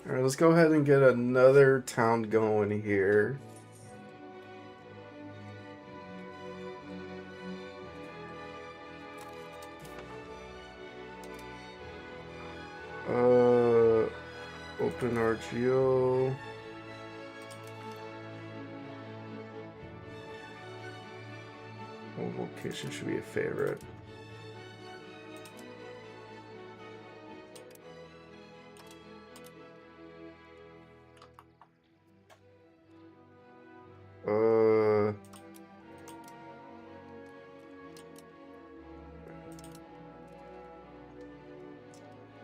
Speaker 1: Alright, let's go ahead and get another town going here. Open RGO. What location should be a favorite?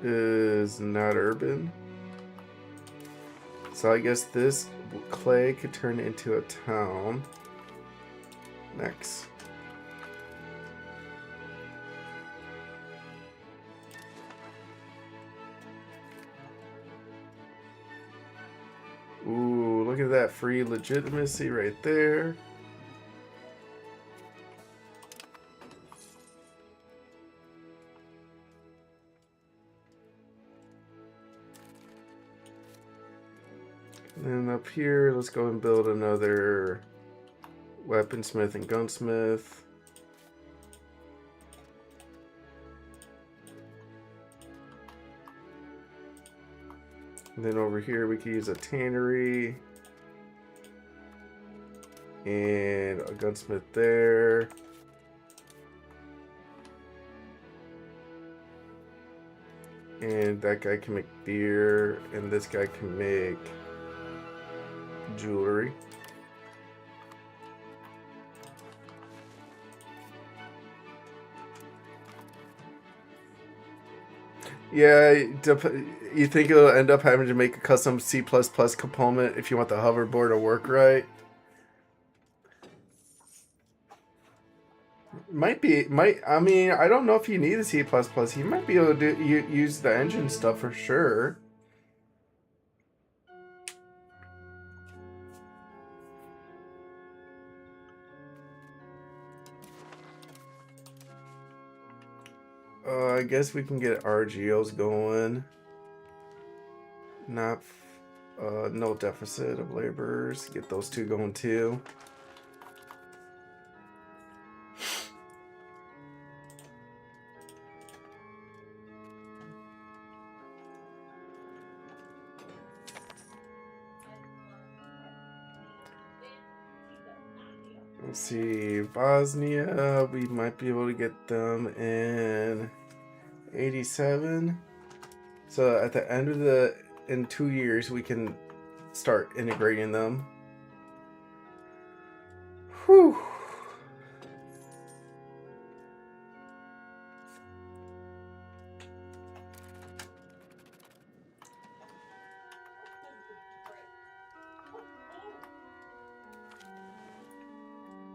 Speaker 1: Is not urban. So I guess this clay could turn into a town. Next. Ooh, look at that free legitimacy right there. And then up here, let's go and build another weaponsmith and gunsmith. And then over here, we could use a tannery. And a gunsmith there. And that guy can make beer. And this guy can make jewelry. Yeah, you think it'll end up having to make a custom C++ component if you want the hoverboard to work right? I mean, I don't know if you need a C++. You might be able to use the engine stuff for sure. I guess we can get RGOs going. Not, no deficit of laborers. Get those two going too. Let's see, Bosnia, we might be able to get them in 87. So at the end of in 2 years, we can start integrating them. Whew.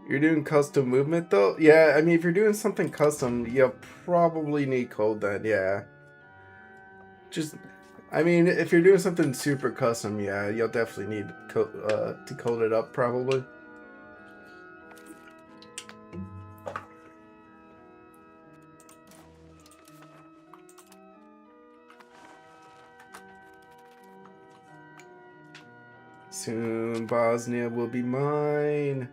Speaker 1: You're doing custom movement though? Yeah, I mean, if you're doing something custom, you'll probably need code then, yeah. I mean, if you're doing something super custom, yeah, you'll definitely need to code it up probably. Soon Bosnia will be mine.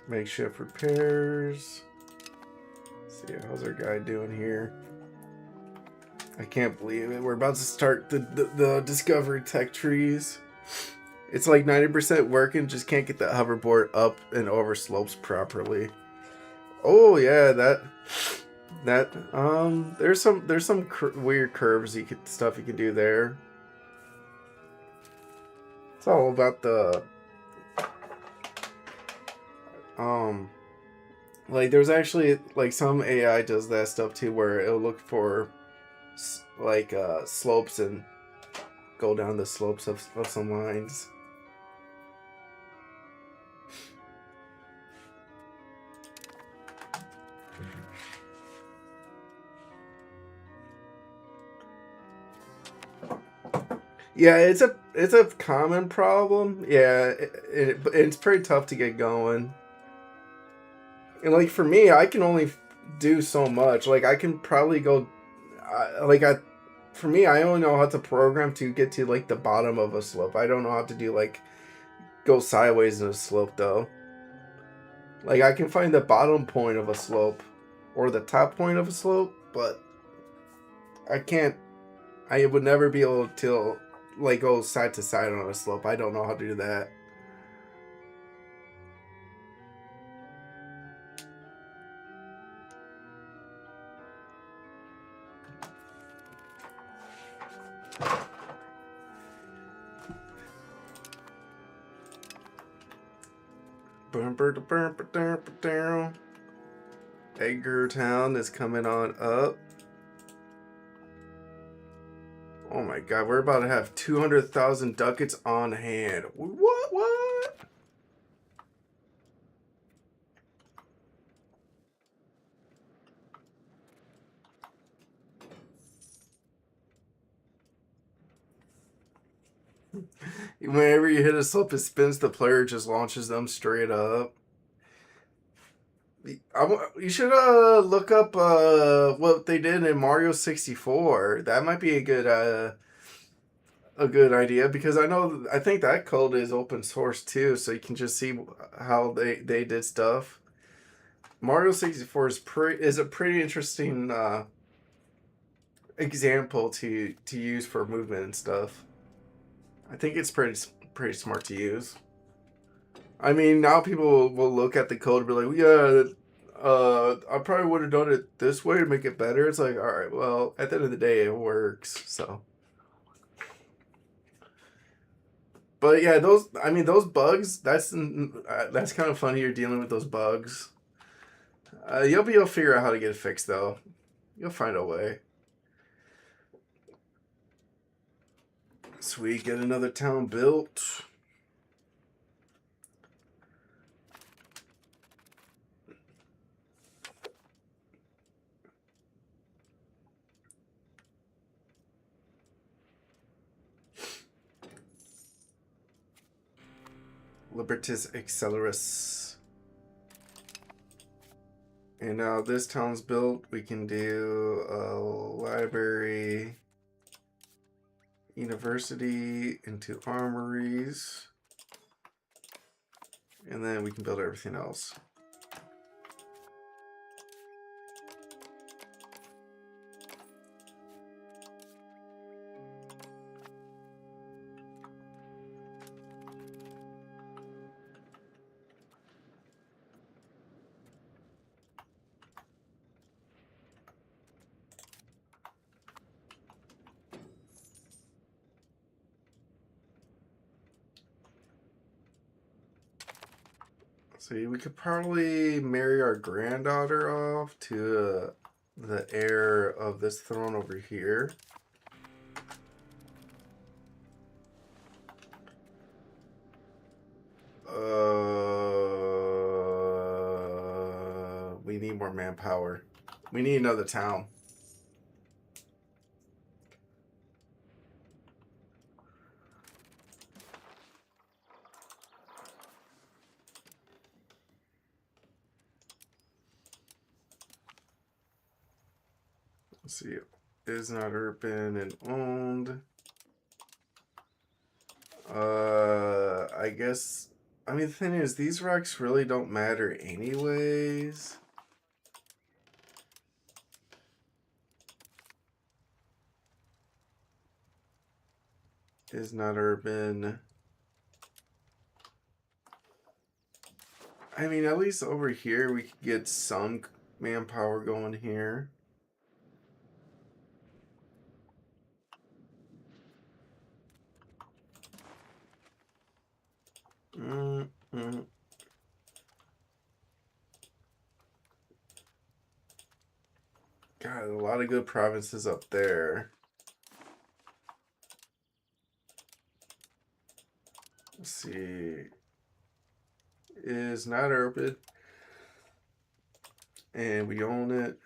Speaker 1: Makeshift repairs. Let's see, how's our guy doing here? I can't believe it. We're about to start the discovery tech trees. It's like 90% working, just can't get the hoverboard up and over slopes properly. Oh yeah, there's some weird curves stuff you can do there. It's all about the like there's actually like some AI does that stuff too, where it'll look for like slopes and go down the slopes of some lines. Yeah, it's a common problem. Yeah, it's pretty tough to get going. And like for me, I can only do so much. Like I can probably go, for me, I only know how to program to get to like the bottom of a slope. I don't know how to do like go sideways in a slope though. Like I can find the bottom point of a slope or the top point of a slope, but I can't. I would never be able to like go side to side on a slope. I don't know how to do that. Edgartown is coming on up. Oh my god, we're about to have 200,000 ducats on hand. What? Whenever you hit a slope, it spins, the player just launches them straight up. You should look up what they did in Mario 64. That might be a good idea, because I think that code is open source too, so you can just see how they did stuff. Mario 64 is a pretty interesting example to use for movement and stuff. I think it's pretty smart to use. I mean, now people will look at the code and be like, yeah, I probably would have done it this way to make it better. It's like, all right, well, at the end of the day, it works. So, but yeah, those bugs. That's kind of funny. You're dealing with those bugs. You'll be able to figure out how to get it fixed, though. You'll find a way. Sweet, get another town built. Libertas Accelerus. And now this town's built, we can do a library, university, into armories. And then we can build everything else. See, we could probably marry our granddaughter off to the heir of this throne over here. We need more manpower. We need another town. Let's see. Is not urban and owned. I guess. I mean, the thing is, these rocks really don't matter anyways. Is not urban. I mean, at least over here we could get some manpower going here. God, a lot of good provinces up there. Let's see. Is not urban. And we own it.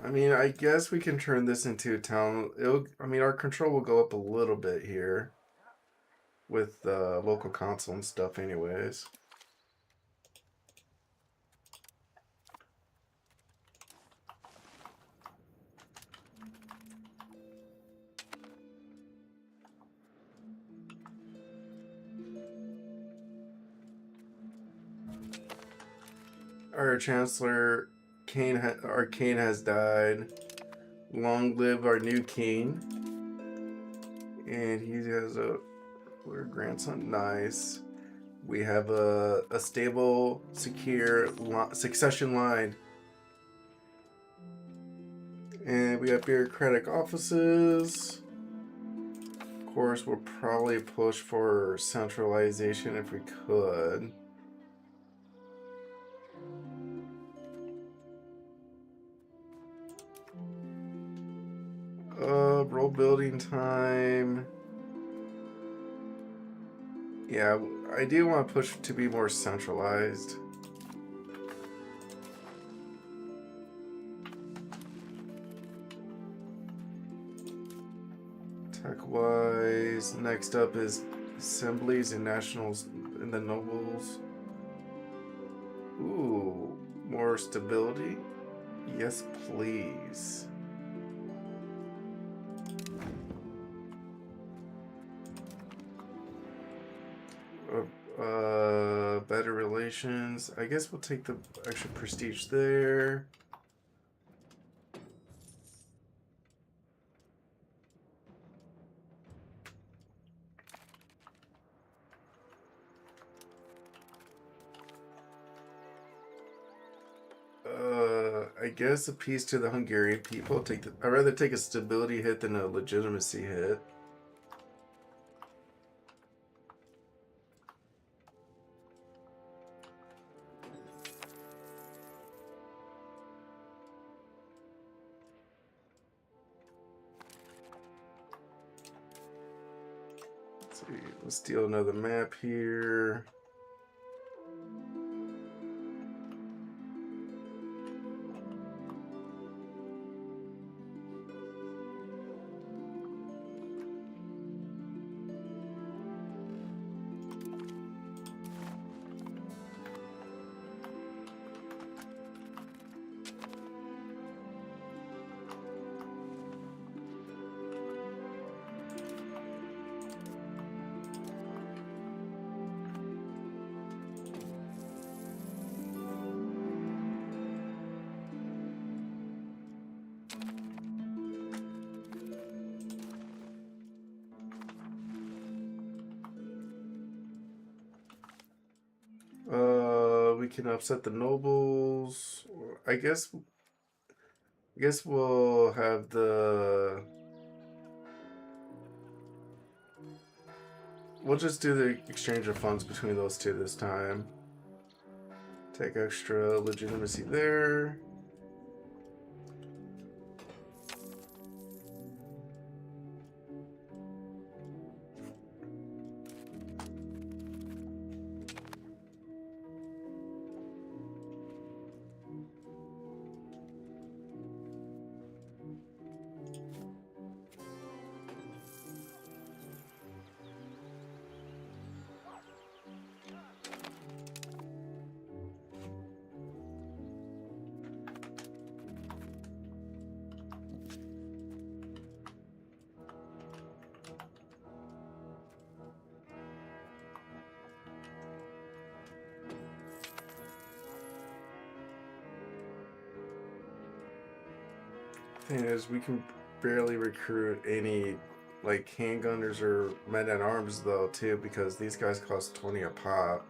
Speaker 1: I mean, I guess we can turn this into a town. I mean, our control will go up a little bit here with the local council and stuff anyways. Our Chancellor, our King has died. Long live our new king. And he has a grandson. Nice. We have a stable, secure succession line. And we have bureaucratic offices. Of course, we'll probably push for centralization if we could. Roll building time. Yeah, I do want to push to be more centralized. Tech-wise, next up is assemblies and nationals and the nobles. Ooh, more stability? Yes, please. Better relations. I guess we'll take the extra prestige there. I guess a piece to the Hungarian people. I'd rather take a stability hit than a legitimacy hit. Let's see. Let's steal another map here. can upset the nobles. I guess we'll have the. We'll just do the exchange of funds between those two this time. Take extra legitimacy there. Thing is, we can barely recruit any like handgunners or men at arms though too, because these guys cost 20 a pop.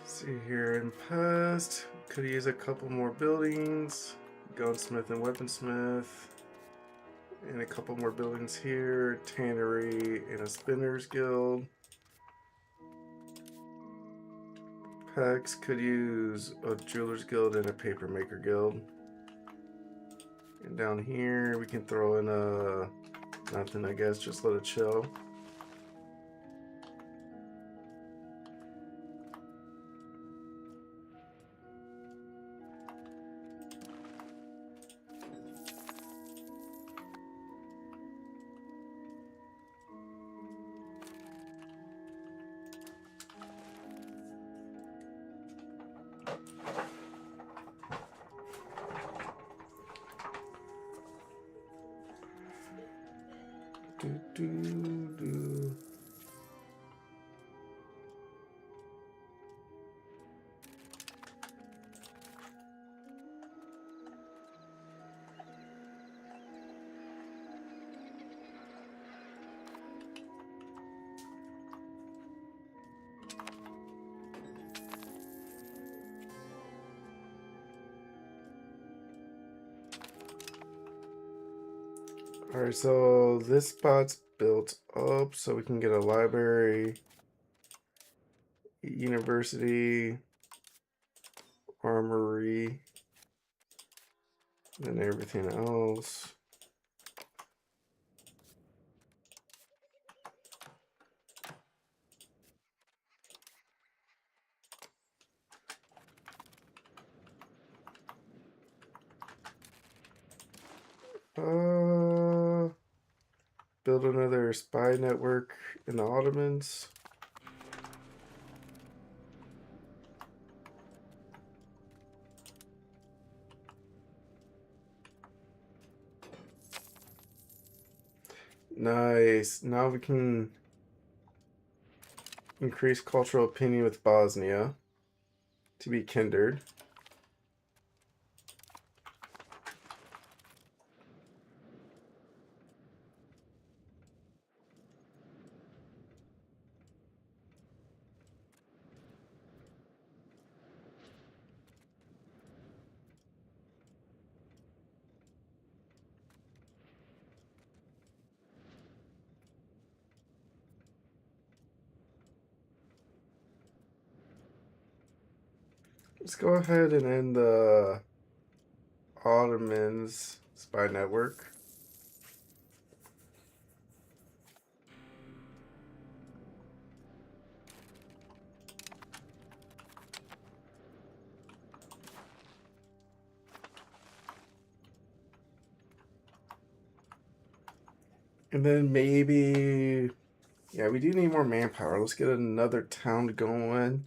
Speaker 1: See here in past, could use a couple more buildings, gunsmith and weaponsmith, and a couple more buildings here, tannery and a spinner's guild. Pex could use a jeweler's guild and a papermaker guild. And down here we can throw in a nothing, I guess, just let it chill. Do. Alright, so this spot's built up so we can get a library, university, armory, and everything else. Build another spy network in the Ottomans. Nice. Now we can increase cultural opinion with Bosnia to be kindred. Let's go ahead and end the Ottomans spy network. And then maybe, yeah, we do need more manpower. Let's get another town going.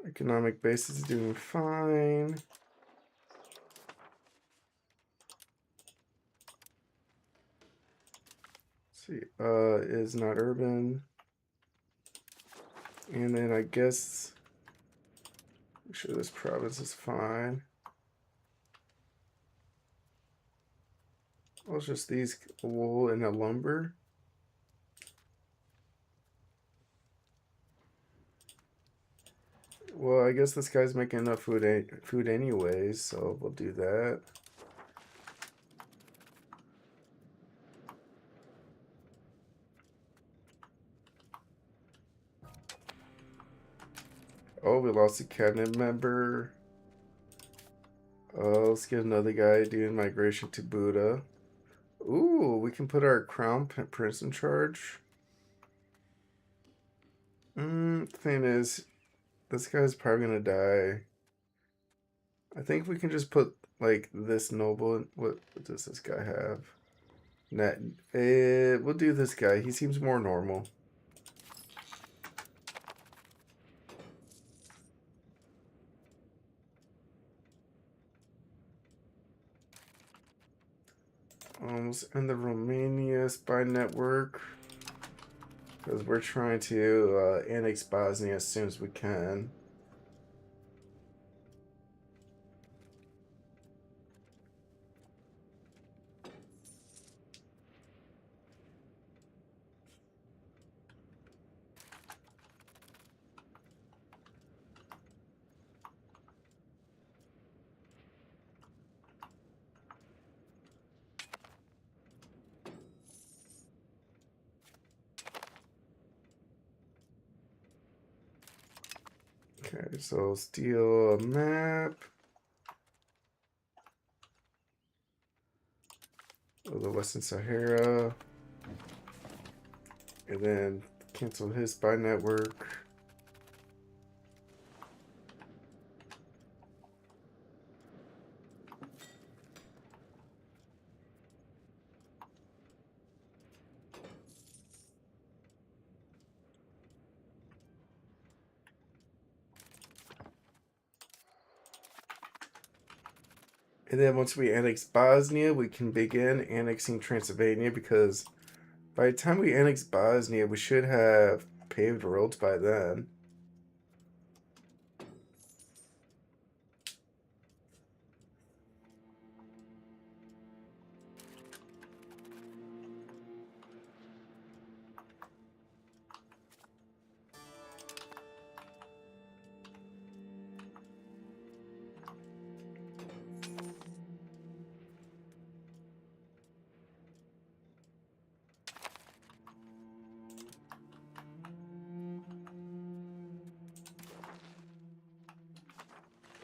Speaker 1: Economic base is doing fine. Let's see, is not urban. And then I guess, make sure this province is fine. Well, it's just these wool and the lumber. Well, I guess this guy's making enough food anyways, so we'll do that. Oh, we lost a cabinet member. Oh, let's get another guy doing migration to Buddha. Ooh, we can put our crown prince in charge. Thing is, this guy's probably gonna die. I think we can just put like this noble. What does this guy have? Net. We'll do this guy. He seems more normal. Let's end the Romania spy network because we're trying to annex Bosnia as soon as we can. Okay, so steal a map of the Western Sahara. And then cancel his spy network. And then once we annex Bosnia, we can begin annexing Transylvania because by the time we annex Bosnia, we should have paved roads by then.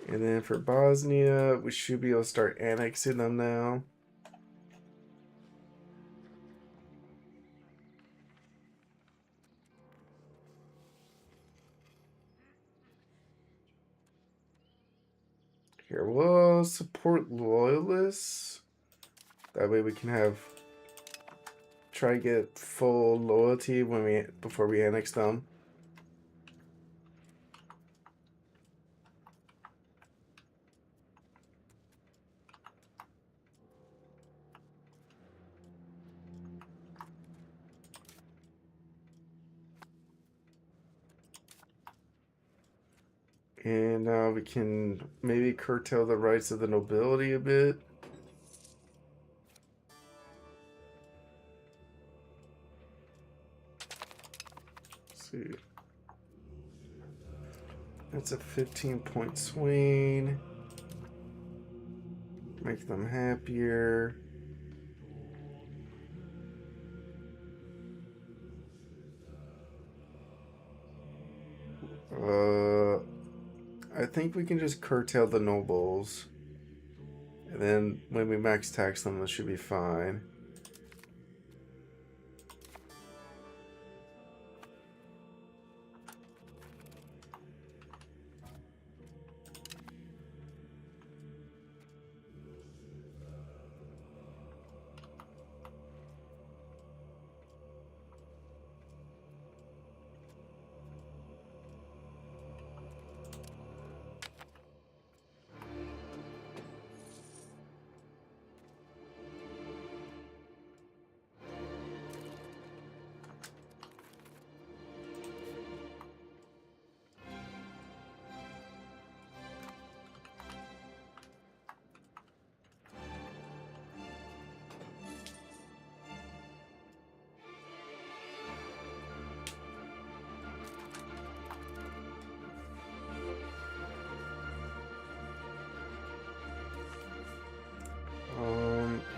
Speaker 1: And then for Bosnia, we should be able to start annexing them now. Here, we'll support loyalists. That way we can have try to get full loyalty before we annex them. And now we can maybe curtail the rights of the nobility a bit. Let's see. That's a 15-point swing. Make them happier. I think we can just curtail the nobles. And then when we max tax them, this should be fine.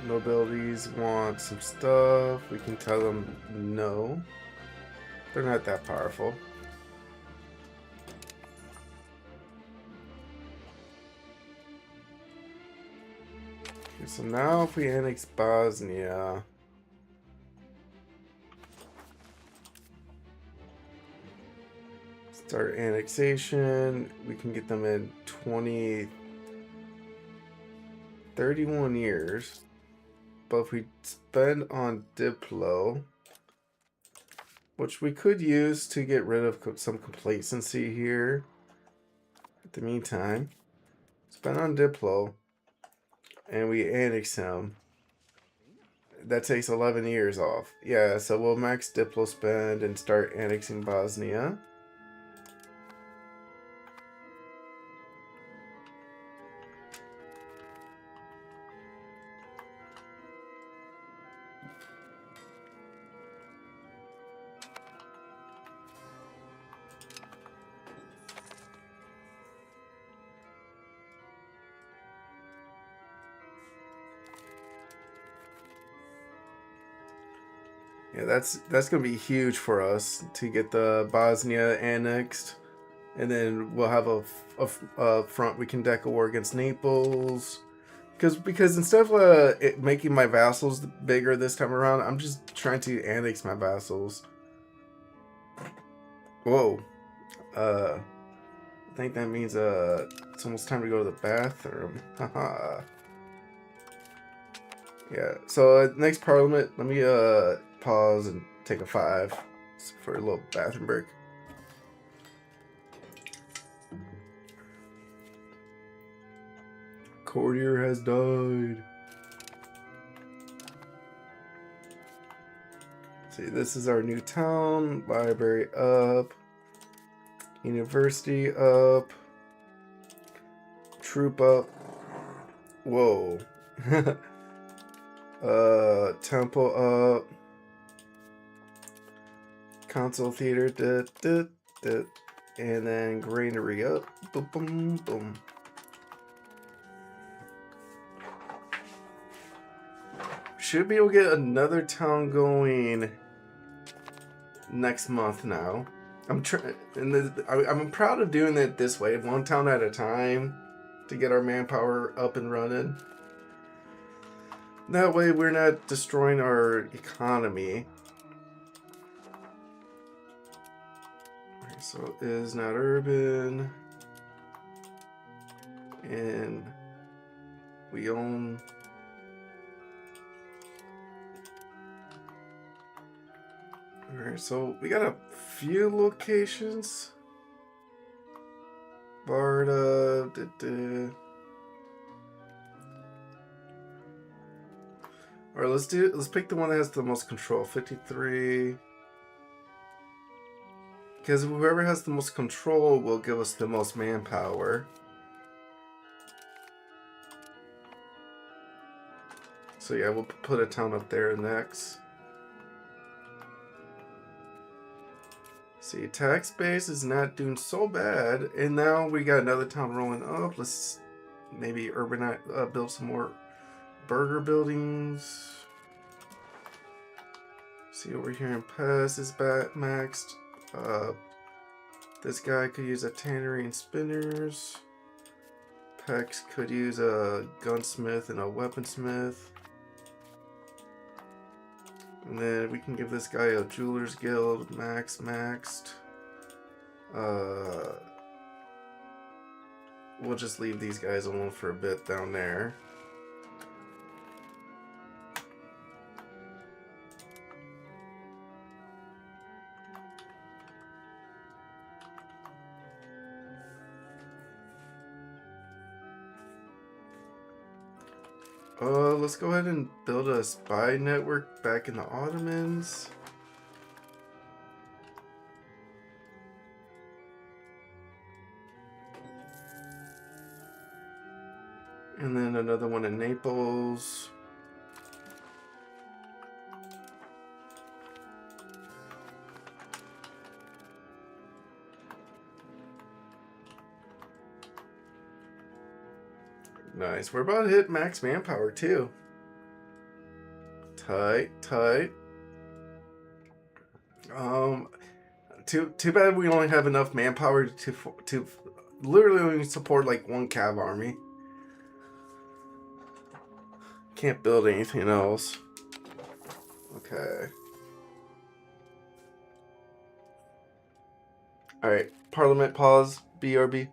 Speaker 1: Nobilities want some stuff. We can tell them no. They're not that powerful. Okay, so now if we annex Bosnia, start annexation, we can get them in 31 years. But if we spend on Diplo, which we could use to get rid of some complacency here. In the meantime, spend on Diplo, and we annex him. That takes 11 years off. Yeah, so we'll max Diplo spend and start annexing Bosnia. Yeah, that's gonna be huge for us to get the Bosnia annexed, and then we'll have a front we can deck a war against Naples. Because instead of making my vassals bigger this time around, I'm just trying to annex my vassals. Whoa, I think that means it's almost time to go to the bathroom. Haha. Yeah. So next parliament, let me pause and take a 5 for a little bathroom break. Courtier has died. See, this is our new town. Library up. University up. Troop up. Whoa. Temple up. Console theater. And then granary up. Boom, boom, boom. Should be able to get another town going next month now. I'm proud of doing it this way, one town at a time, to get our manpower up and running. That way we're not destroying our economy. Okay, so it is not urban. And we own... Alright, so we got a few locations. Barda. Alright, let's pick the one that has the most control. 53. Because whoever has the most control will give us the most manpower. So yeah, we'll put a town up there next. See, tax base is not doing so bad. And now we got another town rolling up. Let's maybe build some more burger buildings. See, over here in Pest is maxed. This guy could use a tannery and spinners. Pex could use a gunsmith and a weaponsmith. And then we can give this guy a jeweler's guild, maxed. We'll just leave these guys alone for a bit down there. Let's go ahead and build a spy network back in the Ottomans. And then another one in Naples. Nice. We're about to hit max manpower too. Tight. Too bad we only have enough manpower to literally only support like one cav army. Can't build anything else. Okay. Alright. Parliament pause. BRB.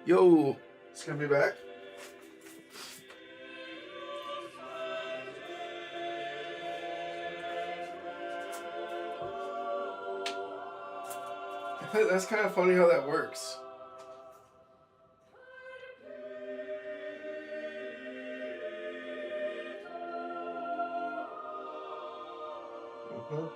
Speaker 1: Yo, it's gonna be back. That's kind of funny how that works. Mm-hmm.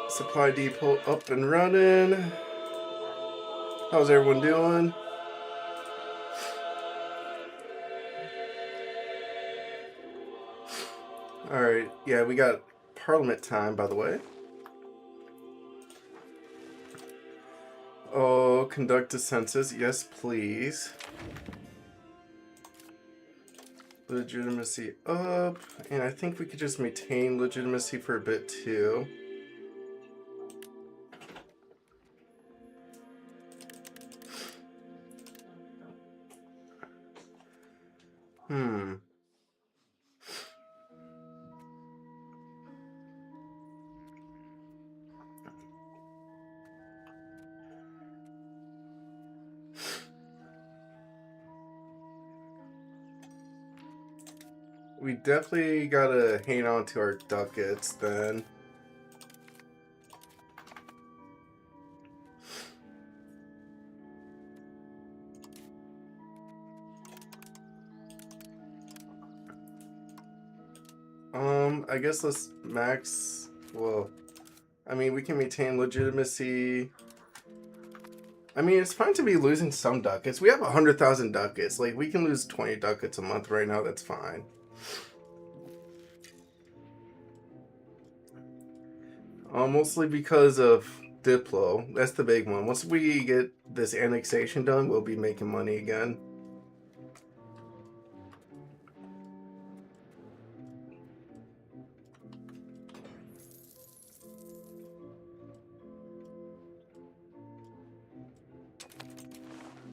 Speaker 1: Supply depot up and running. How's everyone doing? Alright, yeah, we got Parliament time, by the way. Oh, conduct a census. Yes, please. Legitimacy up. And I think we could just maintain legitimacy for a bit, too. We definitely gotta hang on to our ducats then. I guess let's max. Well, I mean, we can maintain legitimacy. I mean, it's fine to be losing some ducats. We have 100,000 ducats. Like, we can lose 20 ducats a month right now. That's fine. Mostly because of Diplo. That's the big one. Once we get this annexation done, we'll be making money again.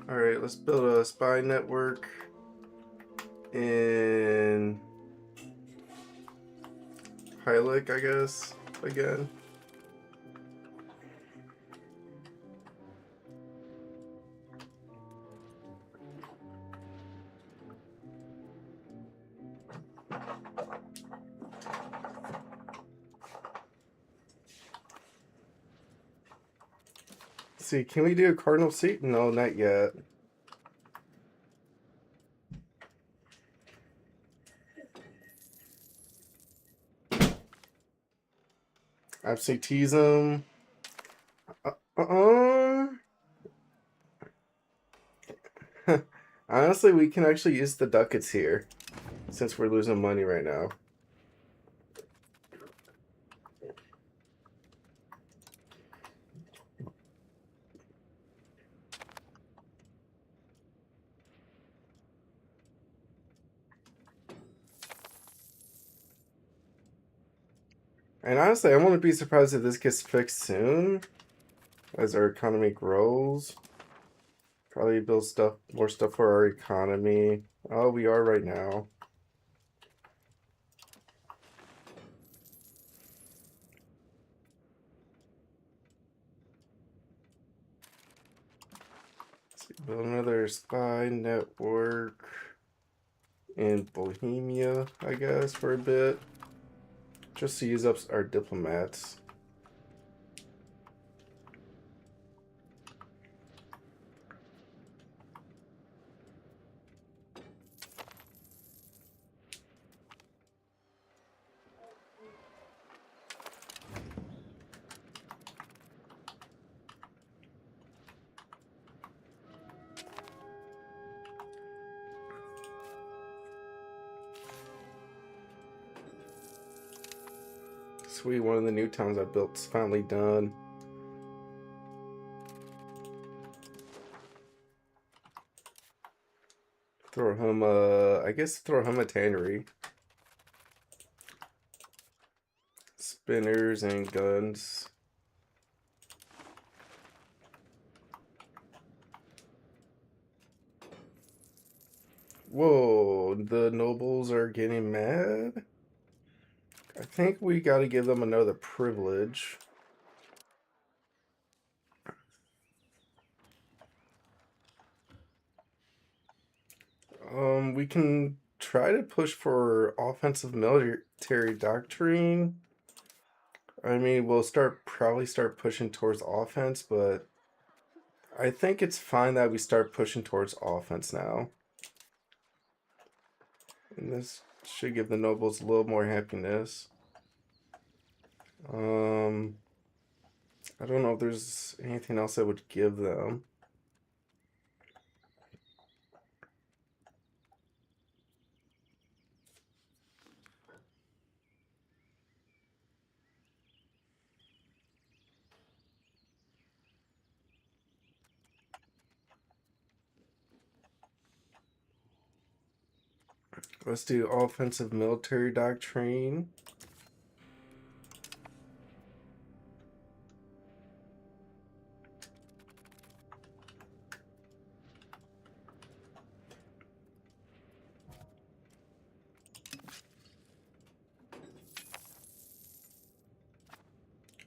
Speaker 1: Alright, let's build a spy network in Hylic, I guess, again. Let's see, can we do a cardinal seat? No, not yet. Absenteeism. Honestly, we can actually use the ducats here, since we're losing money right now. And honestly, I wouldn't be surprised if this gets fixed soon, as our economy grows. Probably build more stuff for our economy. Oh, we are right now. Build another spy network in Bohemia, I guess, for a bit. Just to use up our diplomats. Sweet, one of the new towns I built is finally done. Throw him I guess throw him a tannery. Spinners and guns. Whoa, Oh, the nobles are getting mad? I think we gotta give them another privilege. We can try to push for offensive military doctrine. I mean, we'll probably start pushing towards offense, but I think it's fine that we start pushing towards offense now. And this should give the nobles a little more happiness. I don't know if there's anything else I would give them. Let's do offensive military doctrine.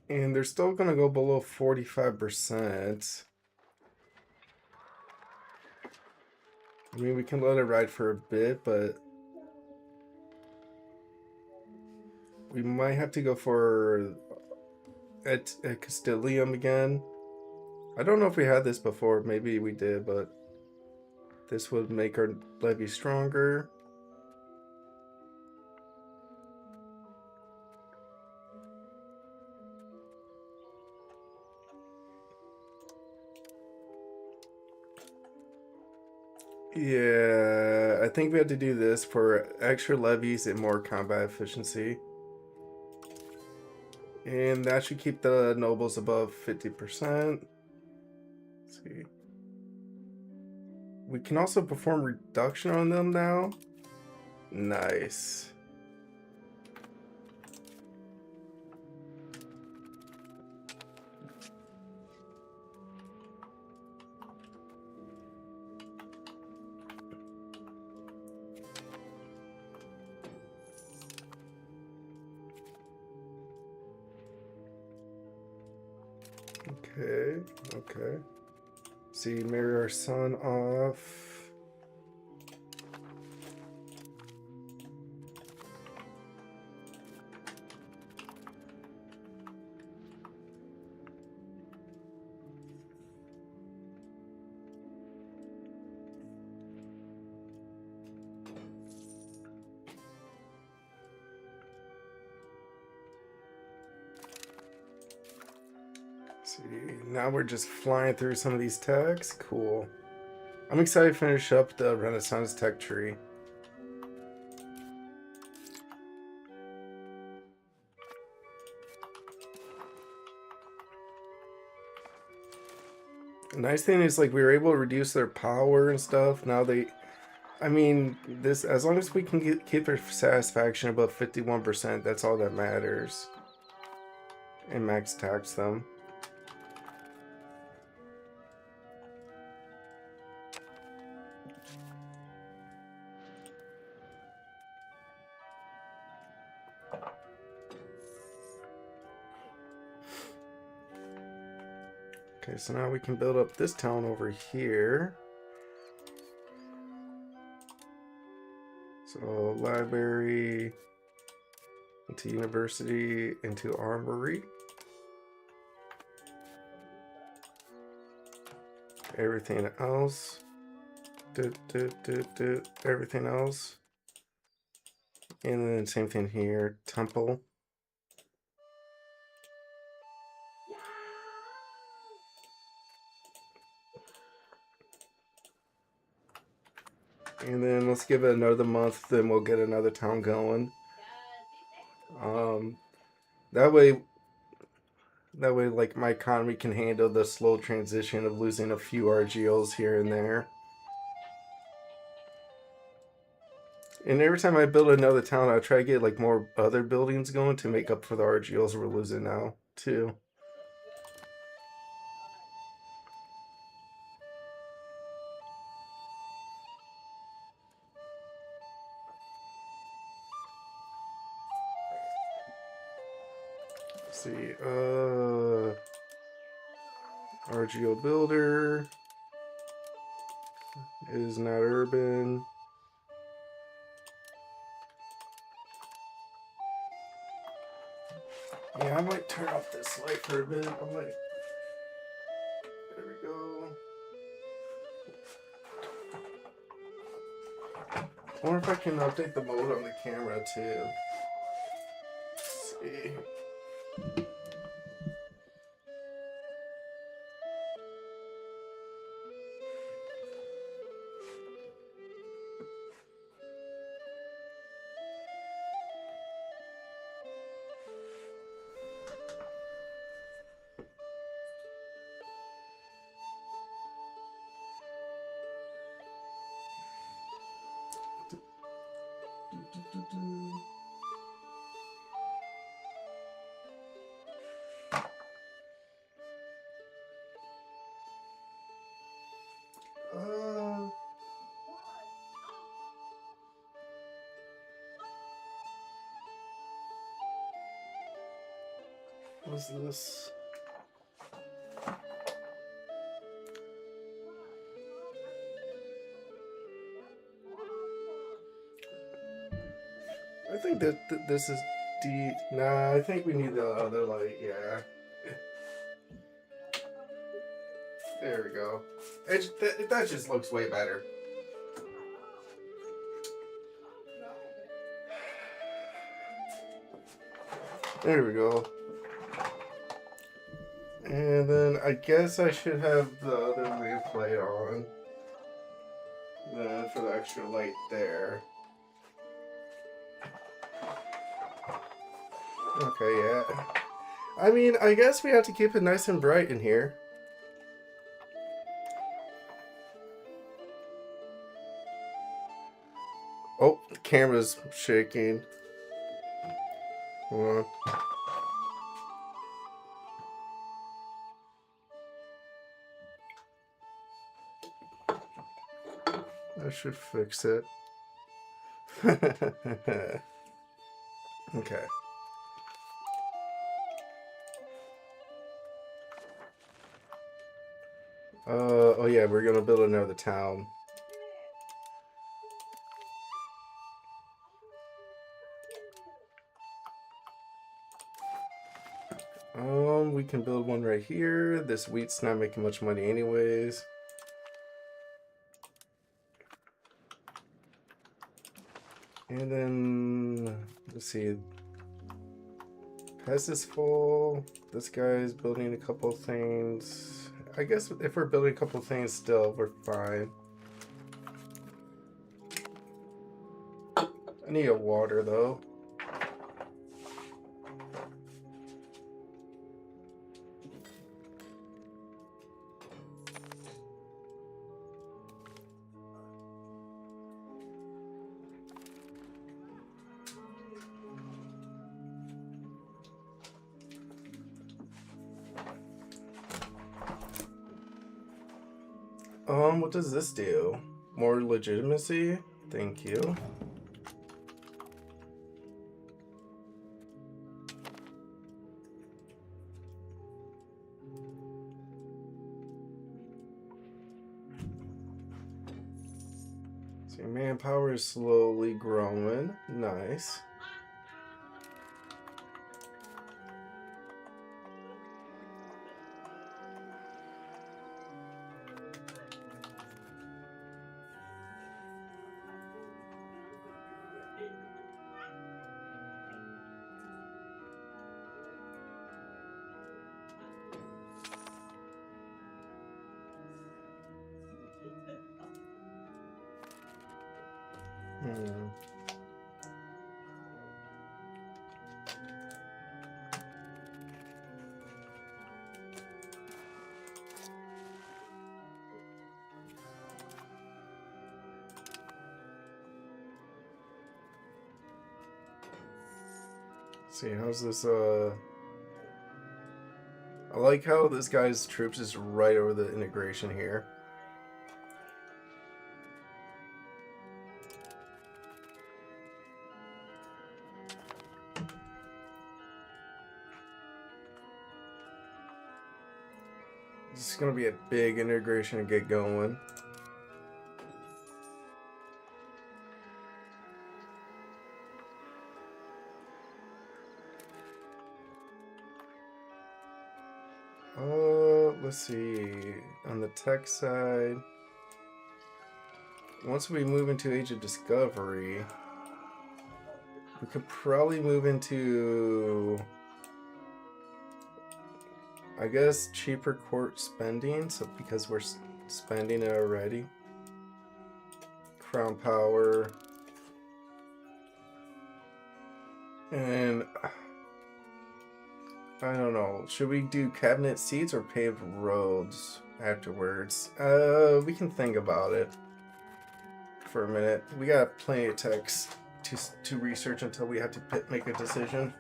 Speaker 1: And they're still going to go below 45%. I mean, we can let it ride for a bit, but we might have to go for at Castilium again. I don't know if we had this before. Maybe we did, but this would make our levy stronger. Yeah, I think we have to do this for extra levies and more combat efficiency. And that should keep the nobles above 50%. Let's see. We can also perform reduction on them now. Nice. Okay, okay. See, marry our son off. See, now we're just flying through some of these techs. Cool. I'm excited to finish up the Renaissance tech tree. The nice thing is, like, we were able to reduce their power and stuff. Now I mean, this, as long as we can keep their satisfaction above 51%, that's all that matters. And max tax them. Okay, so now we can build up this town over here. So library, into university, into armory. Everything else. Everything else. And then same thing here, temple. And then let's give it another month, then we'll get another town going. That way, like, my economy can handle the slow transition of losing a few RGOs here and there. And every time I build another town, I try to get like more other buildings going to make up for the RGOs we're losing now, too. see. RGO Builder is not urban. Yeah, I might turn off this light for a bit. I might. There we go. I wonder if I can update the mode on the camera too. Let's see. What's this? I think that this is D. Nah, I think we need the other light. Yeah. There we go. That just looks way better. There we go. And then I guess I should have the other lamp light on. Then for the extra light there. Okay, yeah. I mean, I guess we have to keep it nice and bright in here. Oh, the camera's shaking. Hold on. I should fix it. Okay. Oh yeah, we're gonna build another town. We can build one right here. This wheat's not making much money anyways. And then, let's see. Pest is full. This guy's building a couple things. I guess if we're building a couple things still, we're fine. I need a water though. What does this do? More legitimacy? Thank you. See, manpower is slowly growing. Nice. See, how's this, I like how this guy's troops is right over the integration here. This is gonna be a big integration to get going. Let's see. On the tech side, once we move into Age of Discovery, we could probably move into, I guess, cheaper court spending. So because we're spending it already, crown power, and I don't know. Should we do cabinet seats or paved roads afterwards? We can think about it for a minute. We got plenty of text to research until we have to make a decision.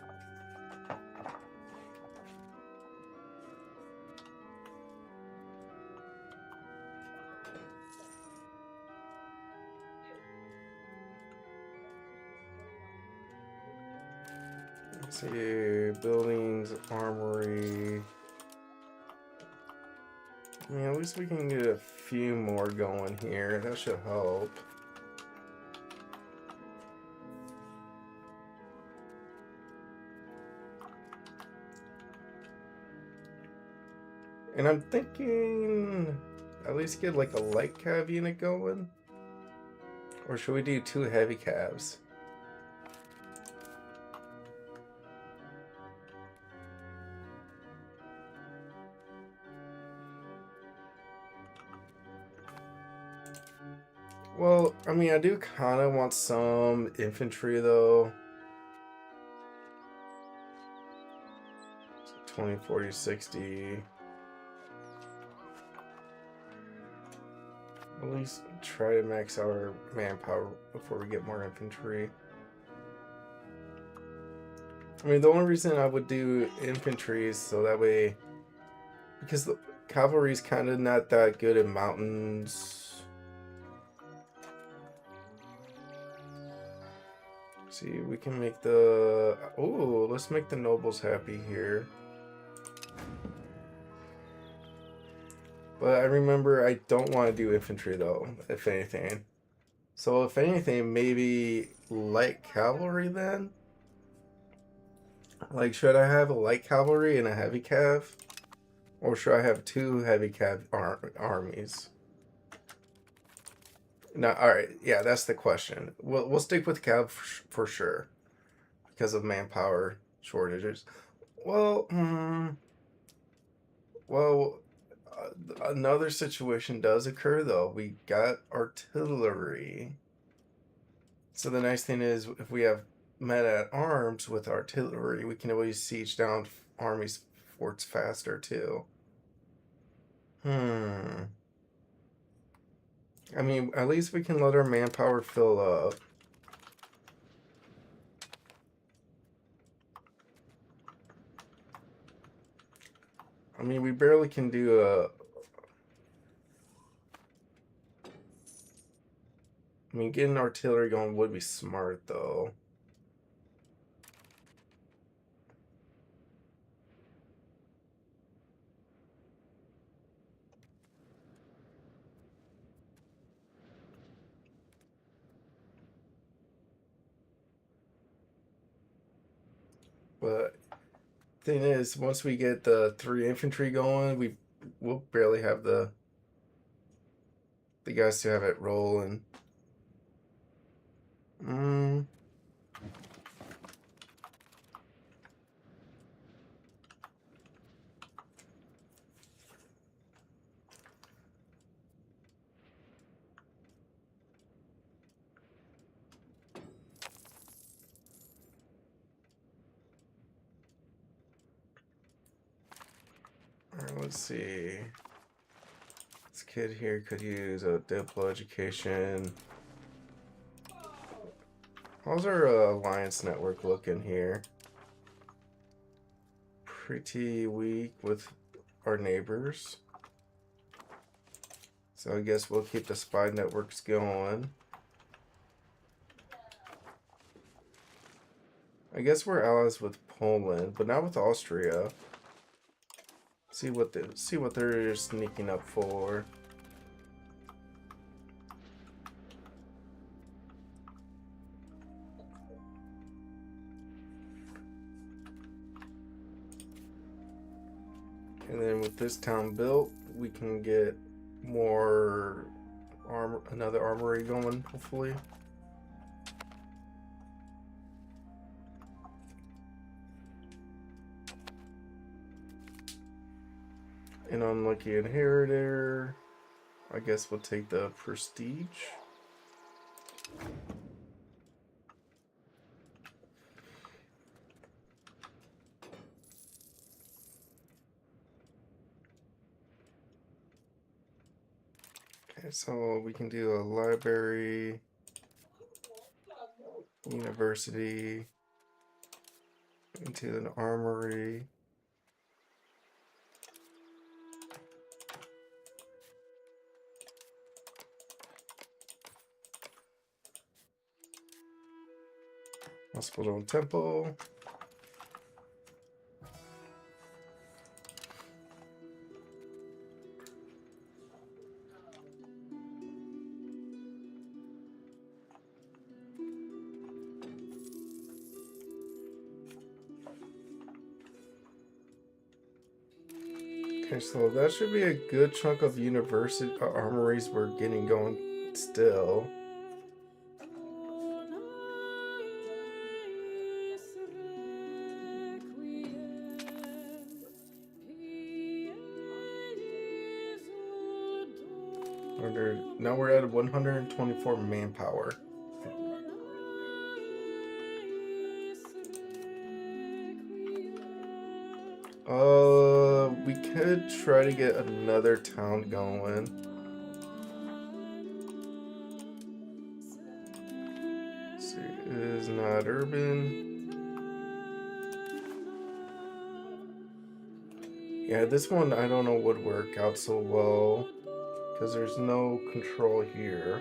Speaker 1: Let's see, buildings, armory. I mean, at least we can get a few more going here. That should help. And I'm thinking at least get like a light cav unit going. Or should we do 2 heavy calves? Well, I mean, I do kind of want some infantry though. 20, 40, 60. At least try to max our manpower before we get more infantry. I mean, the only reason I would do infantry is so that way, because the cavalry is kind of not that good in mountains. See, we can make the... Oh, let's make the nobles happy here. But I remember I don't want to do infantry though, if anything. So if anything, maybe light cavalry then? Like, should I have a light cavalry and a heavy cav? Or should I have 2 heavy cav armies? No, alright, yeah, that's the question. We'll stick with cav for sure. Because of manpower shortages. Well, another situation does occur though. We got artillery. So the nice thing is, if we have men at arms with artillery, we can always siege down armies forts faster too. I mean, at least we can let our manpower fill up. I mean, we barely can do a... I mean, getting artillery going would be smart, though. But thing is, once we get the 3 infantry going, we'll barely have the guys to have it rolling. Alright, let's see. This kid here could use a Diplo education. How's our alliance network looking here? Pretty weak with our neighbors. So I guess we'll keep the spy networks going. I guess we're allies with Poland, but not with Austria. See what they're sneaking up for. And then with this town built, we can get more another armory going, hopefully. An unlucky inheritor. I guess we'll take the prestige. Okay, so we can do a library, university, into an armory. Hospital and temple. Okay, so that should be a good chunk of university armories we're getting going still. Now we're at 124 manpower. We could try to get another town going. Let's see, it is not urban. Yeah, this one I don't know would work out so well because there's no control here.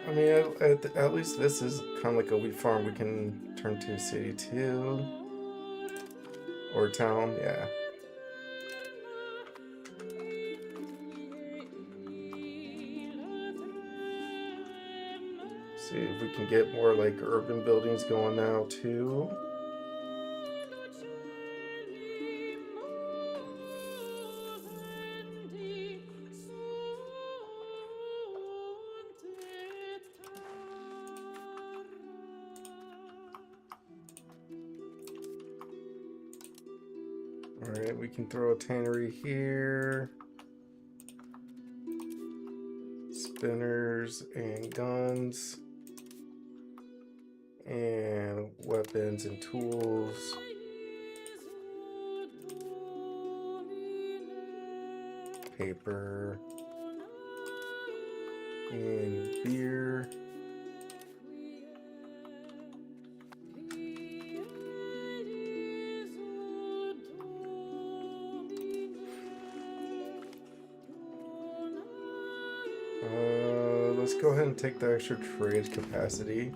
Speaker 1: I mean, at least this is kind of like a wheat farm we can turn to a city too. Or town, yeah. See if we can get more like urban buildings going now too. Alright, we can throw a tannery here. Spinners and guns. And weapons and tools. Paper. And beer. Let's go ahead and take the extra trade capacity.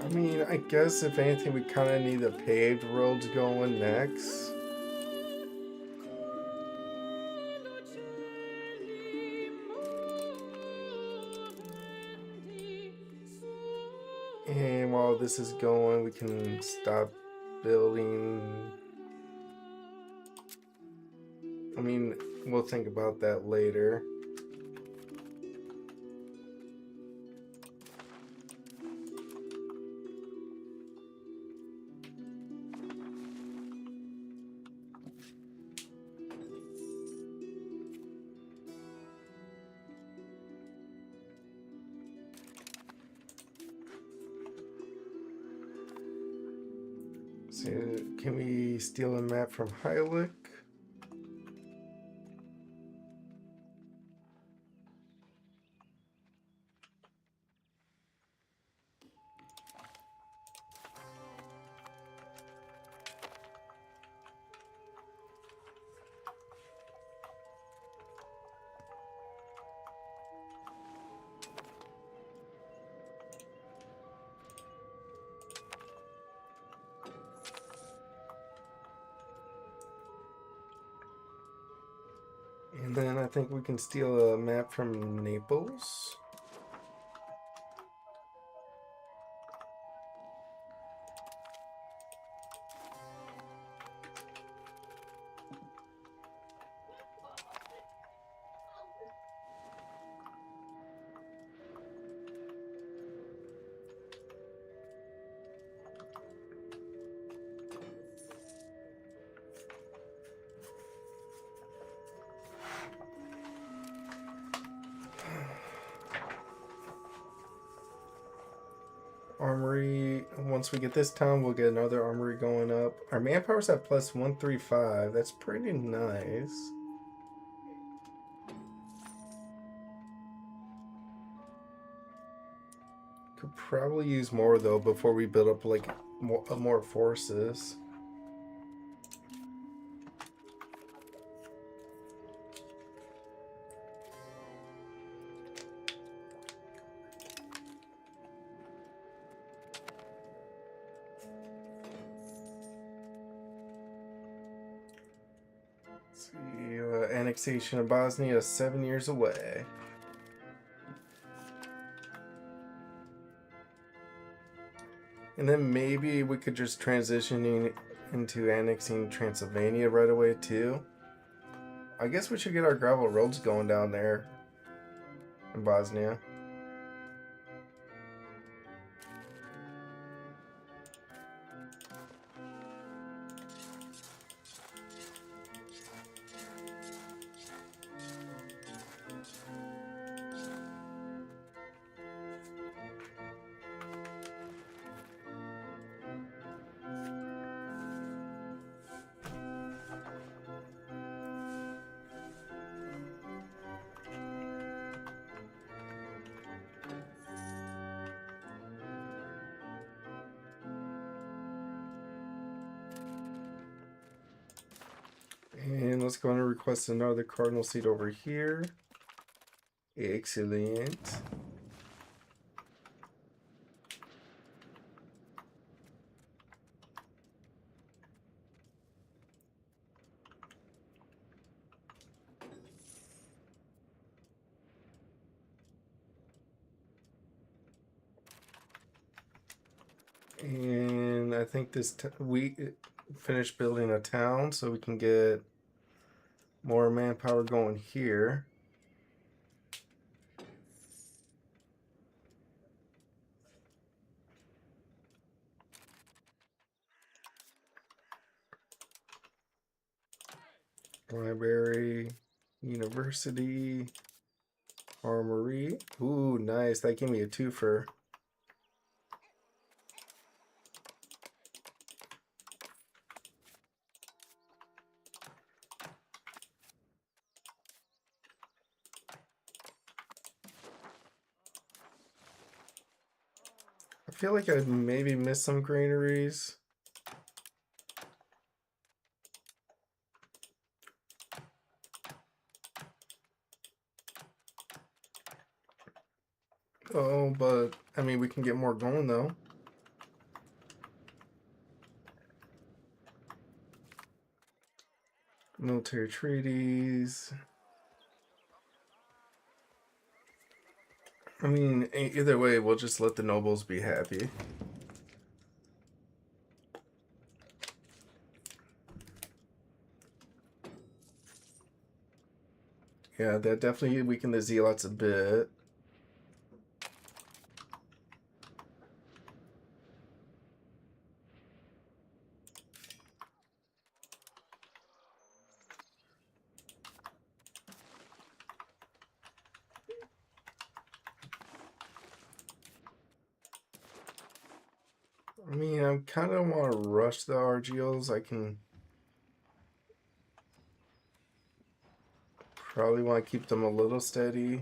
Speaker 1: I mean, I guess if anything, we kind of need the paved roads going next. And while this is going, we can stop building. mean, we'll think about that later. So, can we steal a map from Hylic? And then I think we can steal a map from Naples. Armory, once we get this town, we'll get another armory going up. Our manpower's at plus 135. That's pretty nice. Could probably use more though before we build up like more forces. Let's see, annexation of Bosnia is 7 years away. And then maybe we could just transition into annexing Transylvania right away too. I guess we should get our gravel roads going down there in Bosnia. And let's go and request another cardinal seat over here. Excellent. And I think we finished building a town so we can get more manpower going here. Library, university, armory. Ooh, nice. That gave me a twofer. I feel like I maybe missed some granaries. Oh, but I mean, we can get more going though. Military treaties. I mean, either way, we'll just let the nobles be happy. Yeah, that definitely weakened the zealots a bit. I mean, I kind of want to rush the RGOs. I can probably want to keep them a little steady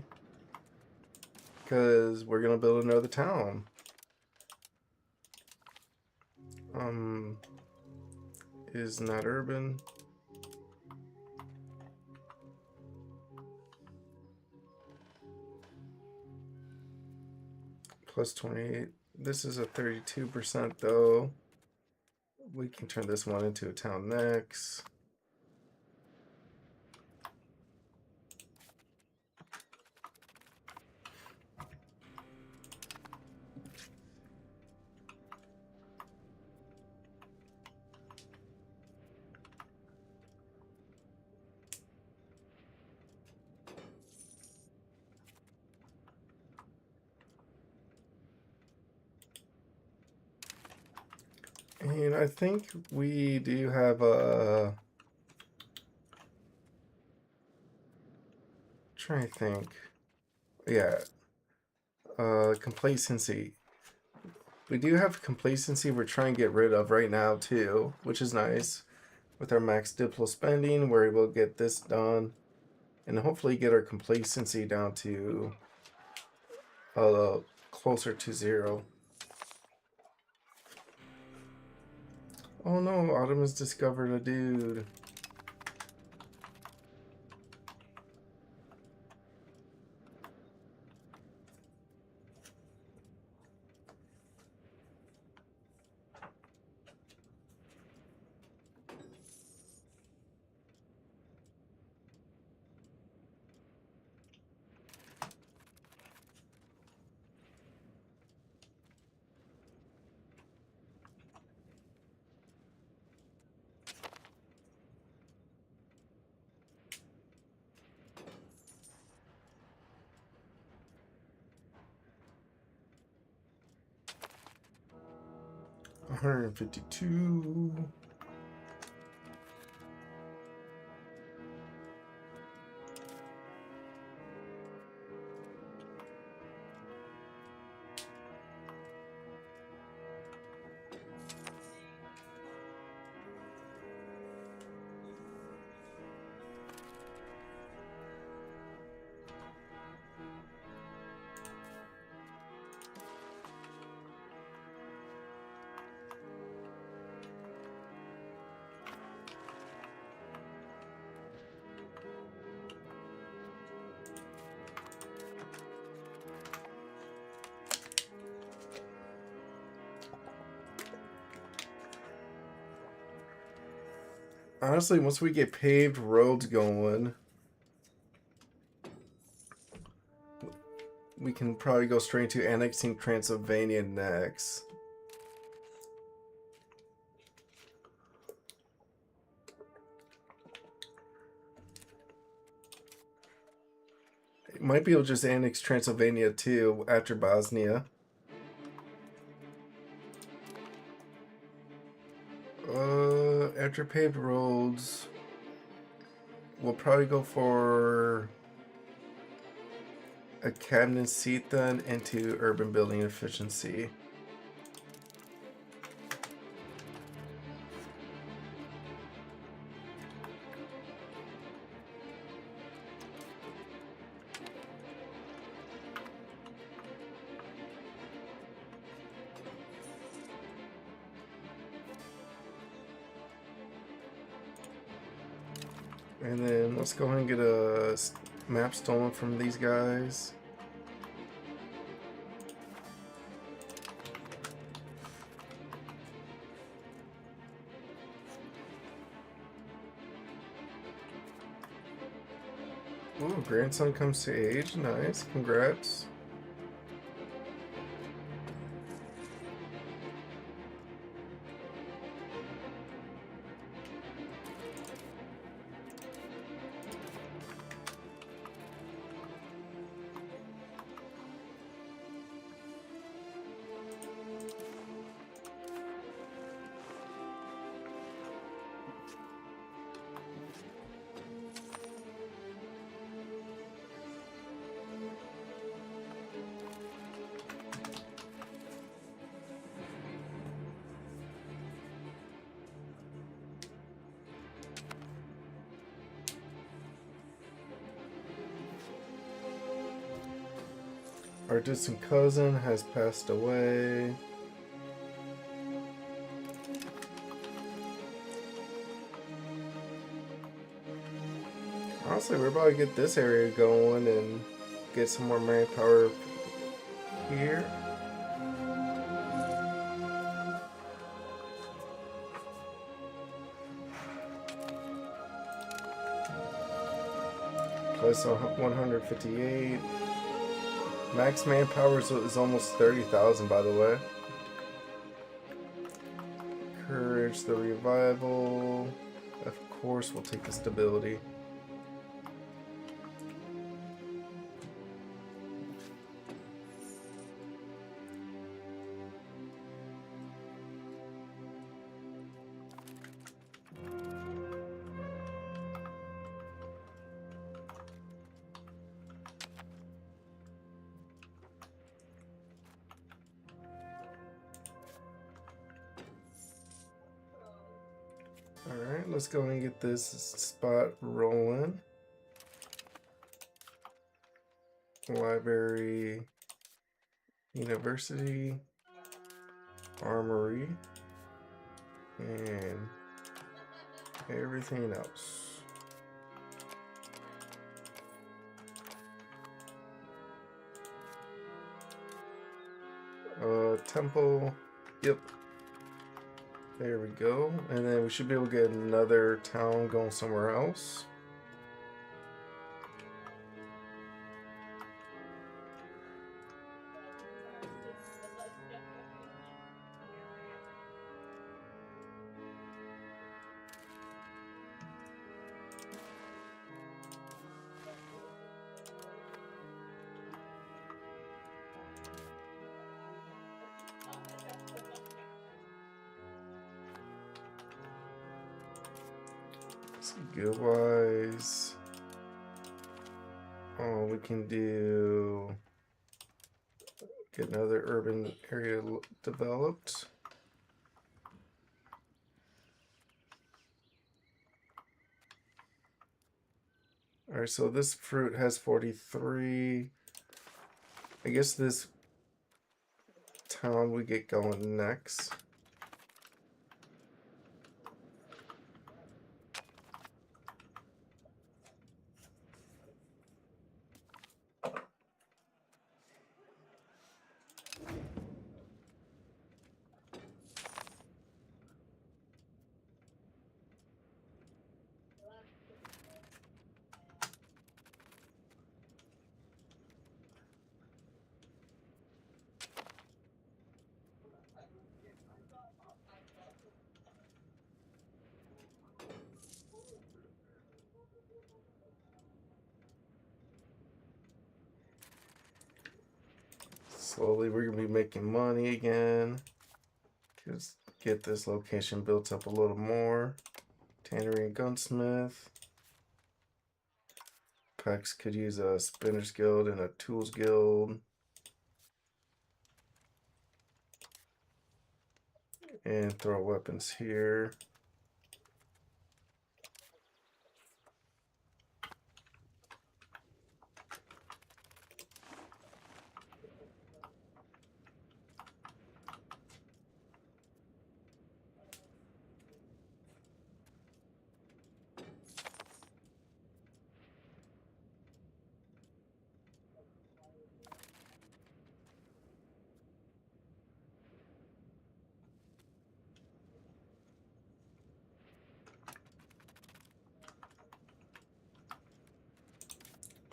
Speaker 1: because we're gonna build another town. Is not urban. Plus 28. This is a 32% though. We can turn this one into a town next. And I think we do have a. Trying to think. Yeah. Complacency. We do have complacency we're trying to get rid of right now too, which is nice. With our max diplo spending, we're able to get this done. And hopefully get our complacency down to closer to 0. Oh no, Autumn has discovered a dude. $152. Honestly, once we get paved roads going, we can probably go straight to annexing Transylvania next. Might be able to just annex Transylvania too after Bosnia. After paved roads, we'll probably go for a cabinet seat then into urban building efficiency. And then let's go ahead and get a map stolen from these guys. Ooh, grandson comes to age. Nice. Congrats. Our distant cousin has passed away. Honestly, we're about to get this area going and get some more manpower here. Plus 158. Max manpower is almost 30,000, by the way. Courage, the revival. Of course, we'll take the stability. Alright, let's go and get this spot rolling. Library, university, armory, and everything else. Temple, yep. There we go. And then we should be able to get another town going somewhere else. Skill wise, oh, we can do get another urban area developed. All right, so this fruit has 43. I guess this town we get going next. Slowly, we're gonna be making money again. Just get this location built up a little more. Tannery and gunsmith. Pex could use a spinner's guild and a tools guild. And throw weapons here.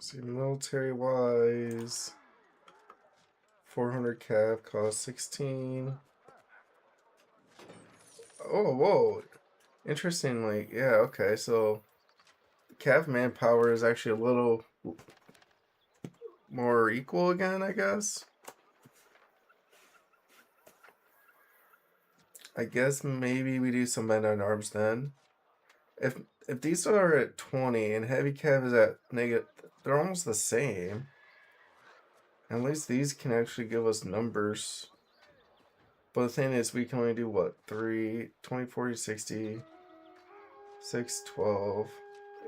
Speaker 1: See, military wise, 400 cav cost 16. Oh, whoa. Interestingly, yeah, okay, so cav manpower is actually a little more equal again, I guess. I guess maybe we do some men at arms then. If these are at 20 and heavy cav is at negative, they're almost the same. At least these can actually give us numbers. But the thing is, we can only do what? 3, 20, 40, 60, 6, 12.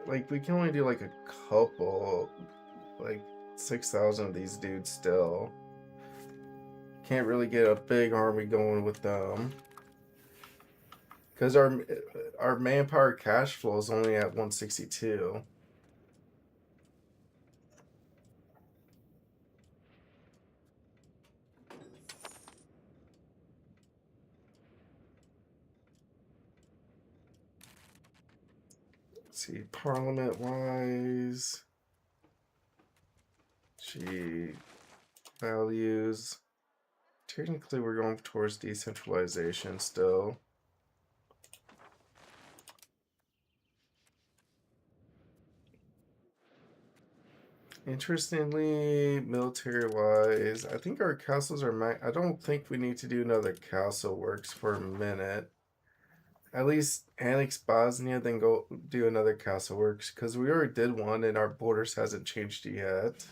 Speaker 1: Like, we can only do like a couple, like 6,000 of these dudes still. Can't really get a big army going with them. Because our manpower cash flow is only at 162. Let's see, parliament wise. Gee, values. Technically, we're going towards decentralization still. Interestingly, military-wise, I think our castles are I don't think we need to do another castle works for a minute. At least annex Bosnia, then go do another castle works, because we already did one and our borders hasn't changed yet.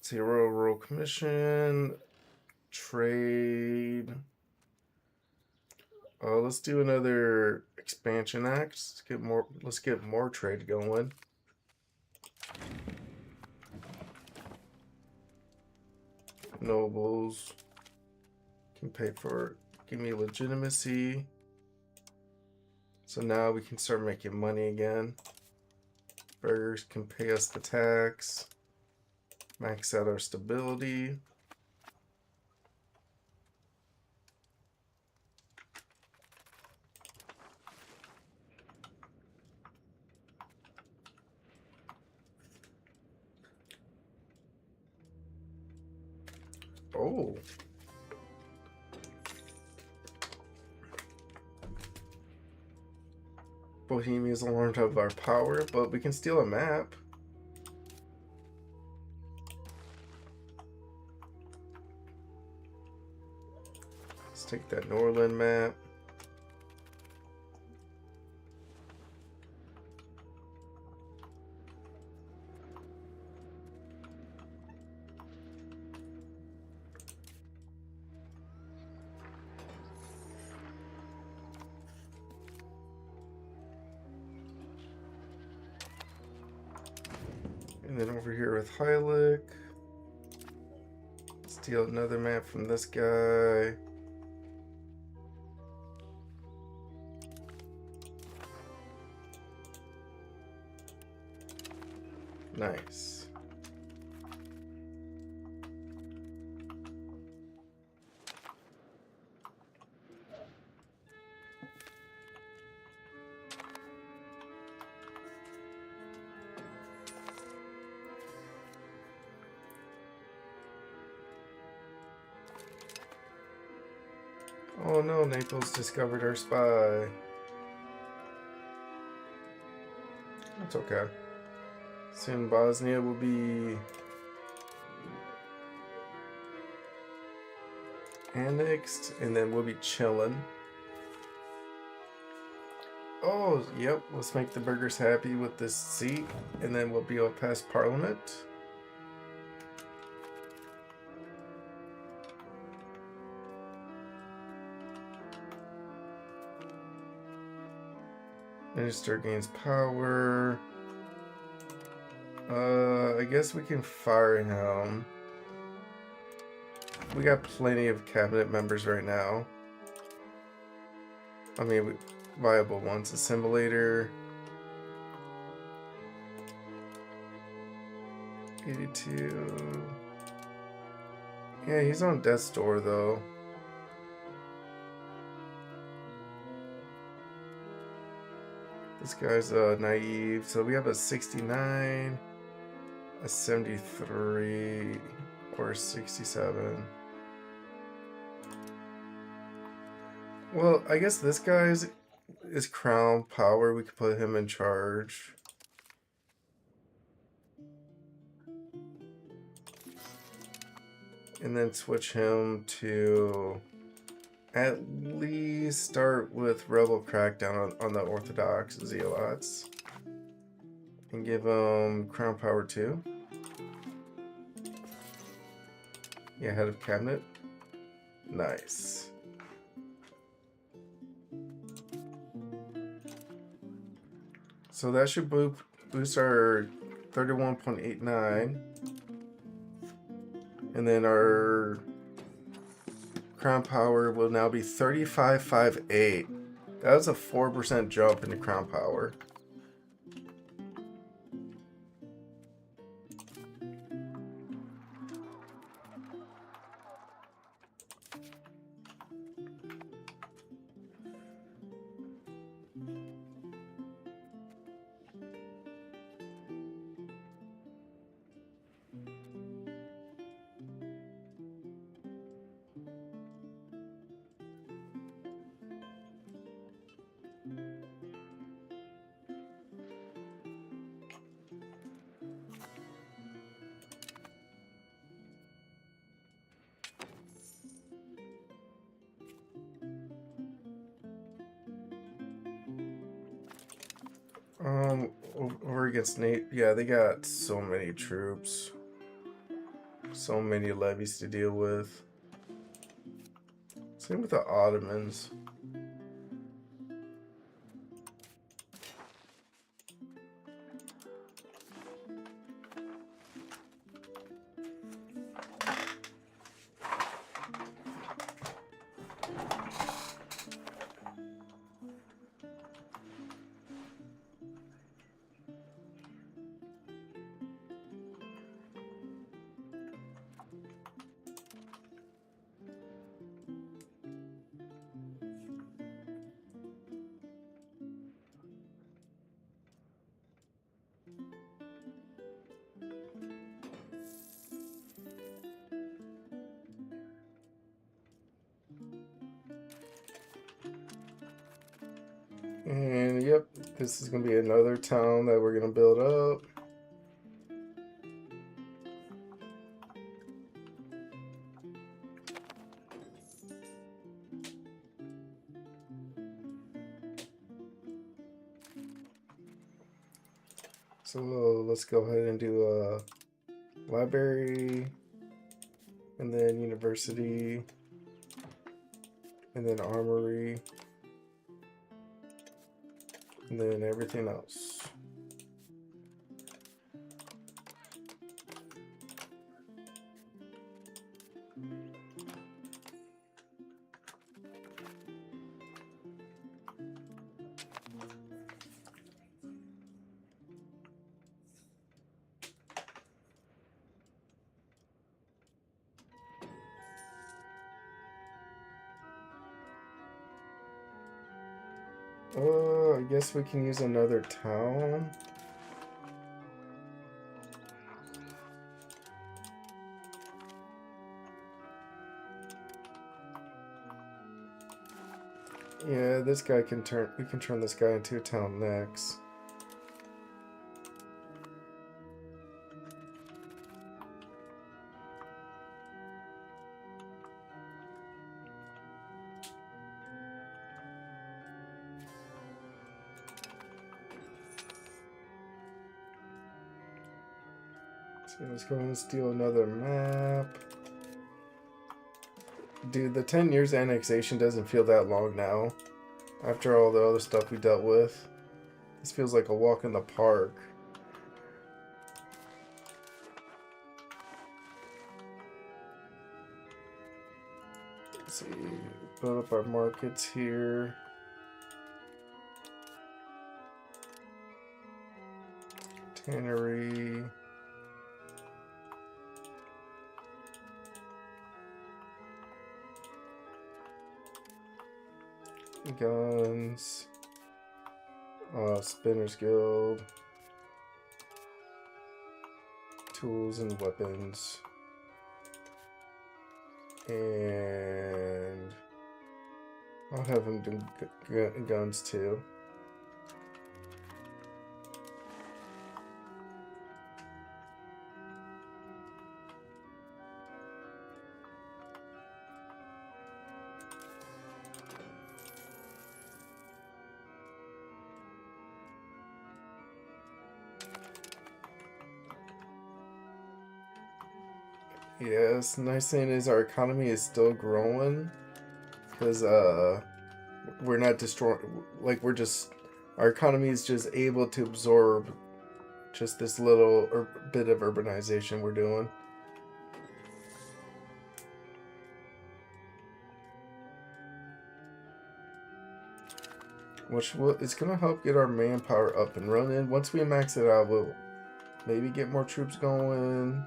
Speaker 1: Zero Royal Commission, trade. Let's do another expansion act. Let's get more trade going. Nobles can pay for, give me legitimacy. So now we can start making money again. Burghers can pay us the tax. Max out our stability. Oh. Bohemia's alarmed of our power, but we can steal a map. Let's take that Norland map. And then over here with Hylic, steal another map from this guy. Nice. Oh no, Naples discovered our spy. That's okay. Soon Bosnia will be annexed, and then we'll be chilling. Oh, yep, let's make the burghers happy with this seat, and then we'll be able to pass Parliament. Minister gains power. I guess we can fire him. We got plenty of cabinet members right now. I mean, viable ones. Assimilator. 82. Yeah, he's on death's door though. This guy's naive. So we have a 69, a 73, or a 67. Well, I guess this guy's is crown power. We could put him in charge. And then switch him to at least start with rebel crackdown on the Orthodox zealots. And give him crown power too. Yeah, head of cabinet. Nice. So that should boost our 31.89. And then our crown power will now be 35.58. That was a 4% jump into crown power. Over against Nate, yeah, they got so many troops, so many levies to deal with. Same with the Ottomans. And yep, this is gonna be another town that we're gonna build up. So let's go ahead and do a library, and then university, and then armory, and then everything else. I guess we can use another town. Yeah, this guy can turn. We can turn this guy into a town next. So let's go and steal another map. Dude, the 10 years annexation doesn't feel that long now. After all the other stuff we dealt with. This feels like a walk in the park. Let's see. Build up our markets here. Tannery. Guns. Spinners Guild. Tools and weapons. And I'll have them do guns too. Yes, nice thing is our economy is still growing because we're not destroying, like we're just Our economy is just able to absorb just this little bit of urbanization we're doing. Which it's going to help get our manpower up and running. Once we max it out, we'll maybe get more troops going.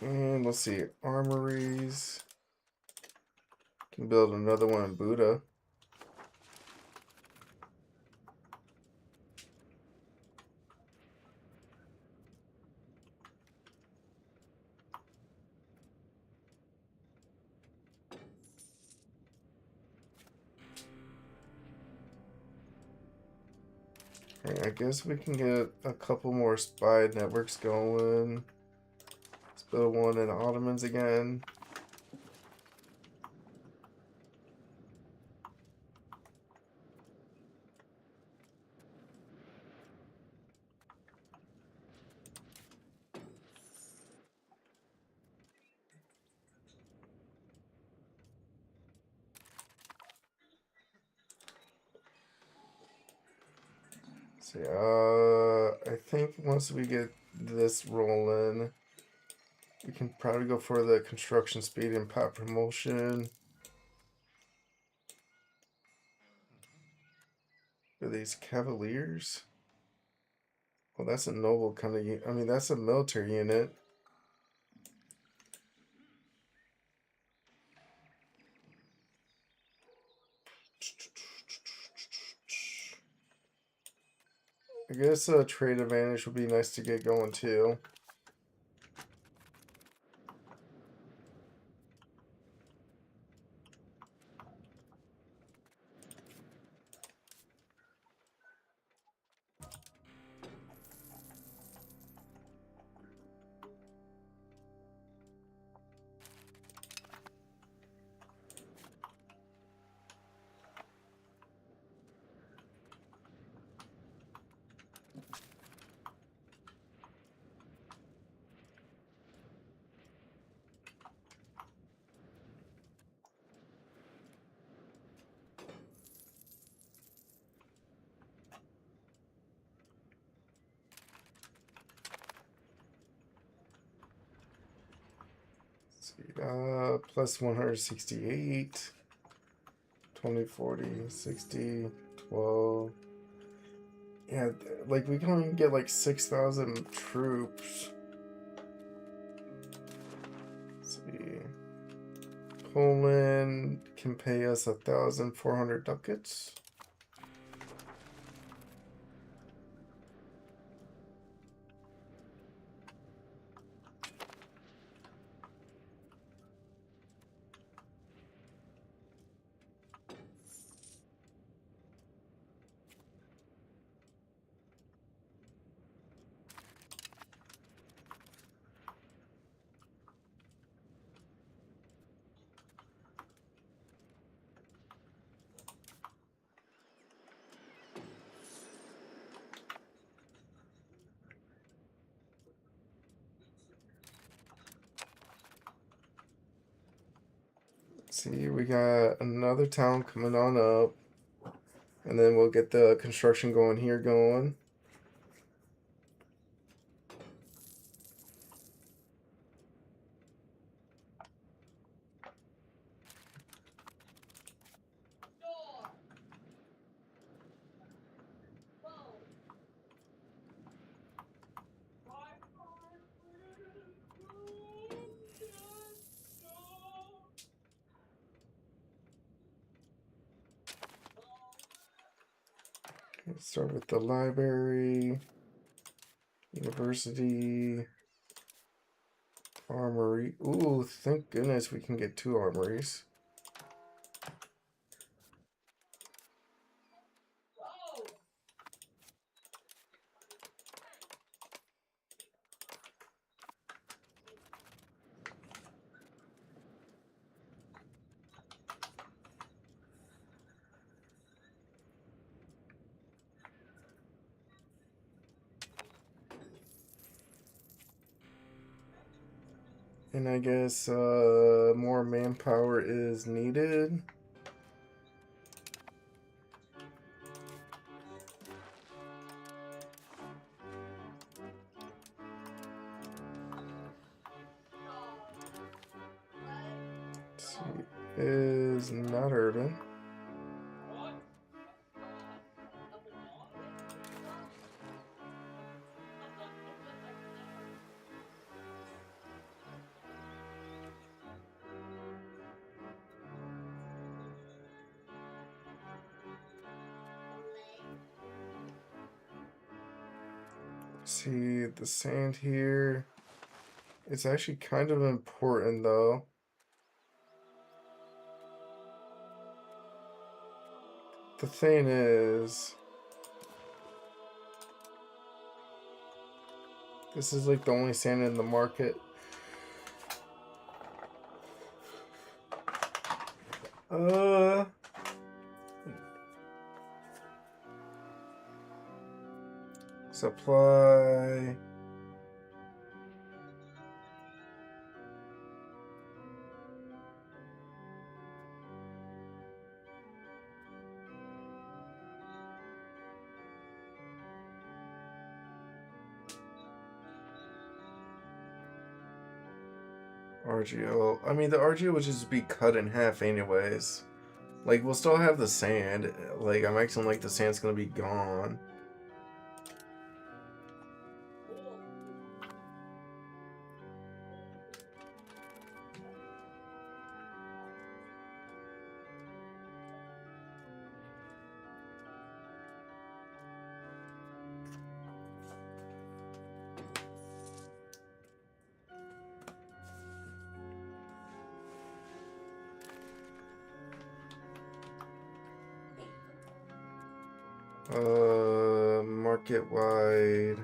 Speaker 1: And let's see, armories. Can build another one in Buddha. I guess we can get a couple more spy networks going. Let's build one in Ottomans again. So, I think once we get this rolling, we can probably go for the construction speed and pot promotion. For these cavaliers? Well, that's a noble kind of, I mean, that's a military unit. I guess a trade advantage would be nice to get going too. Plus 168, 20, 40, 60, 12. Yeah, like we can only get like 6,000 troops. Let's see. Poland can pay us 1,400 ducats. See, we got another town coming on up. And then we'll get the construction going here going. Let's start with the library, university, armory. Ooh, thank goodness we can get 2 armories. And I guess more manpower is needed. Let's see, is not urban. See, the sand here. It's actually kind of important though. The thing is, this is like the only sand in the market. Supply. RGO. I mean, the RGO would just be cut in half anyways. Like, we'll still have the sand. Like, I'm acting like the sand's gonna be gone. Market wide.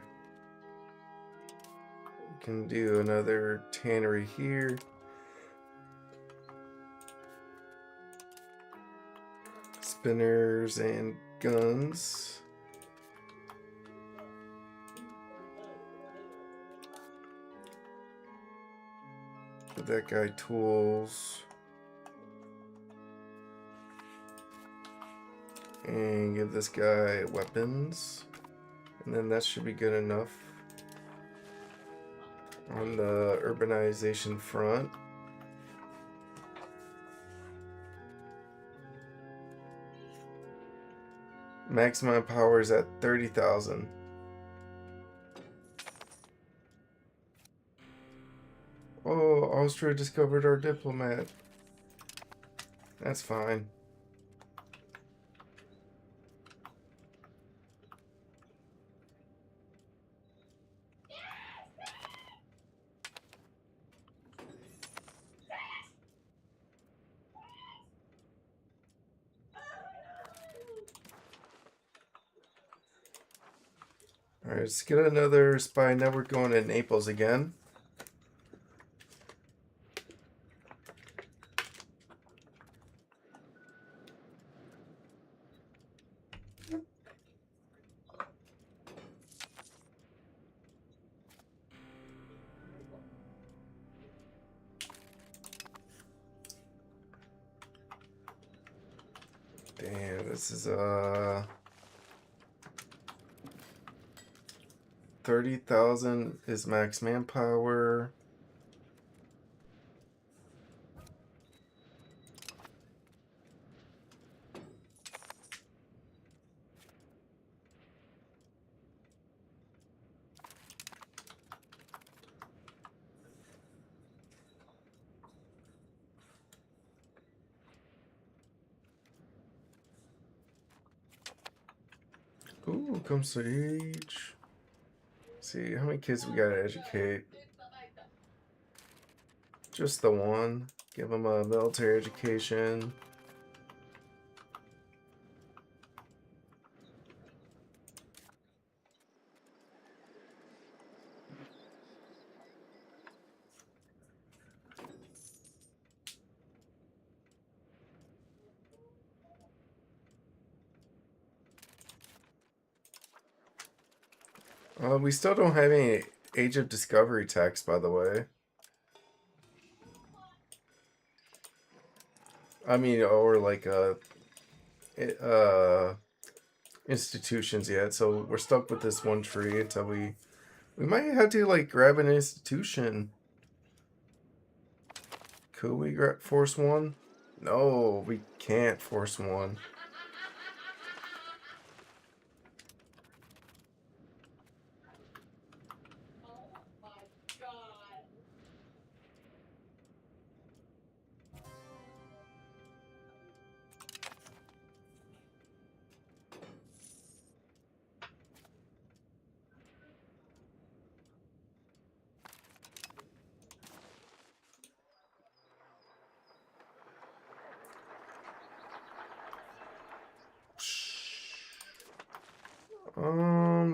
Speaker 1: We can do another tannery here. Spinners and guns. Give that guy tools. And give this guy weapons. And then that should be good enough on the urbanization front. Maximum power is at 30,000. Oh, Austria discovered our diplomat. That's fine. Alright, let's get another spy network going in Naples again. Damn, this is 30,000 is max manpower. Ooh, comes to age. See, how many kids we gotta educate? Just the one. Give them a military education. We still don't have any Age of Discovery tax, by the way. I mean, or like uh institutions yet. So we're stuck with this one tree until we might have to like grab an institution. Could we force one? No, we can't force one.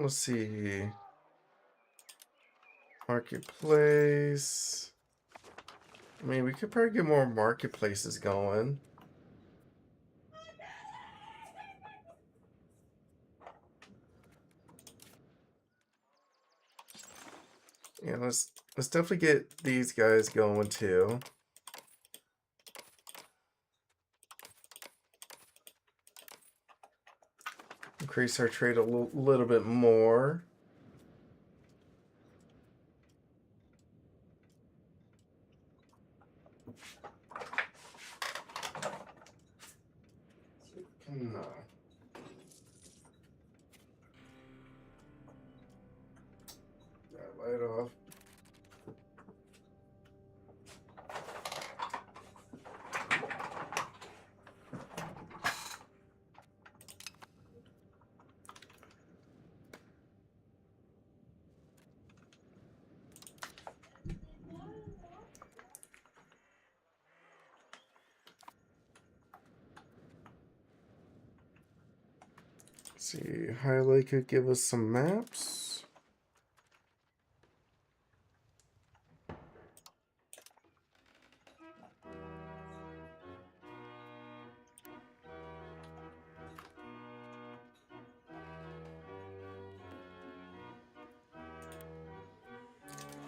Speaker 1: Let's see. Marketplace. I mean, we could probably get more marketplaces going. Yeah, let's definitely get these guys going too. Increase our trade a little bit more. No. That light off. Let's see, highlight could give us some maps.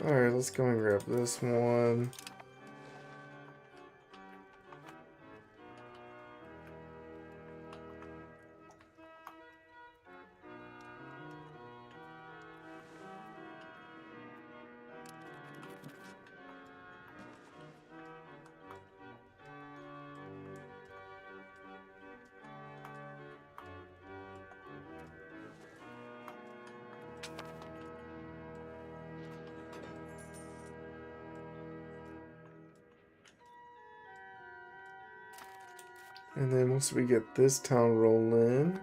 Speaker 1: Alright, let's go and grab this one. And then once we get this town rolling,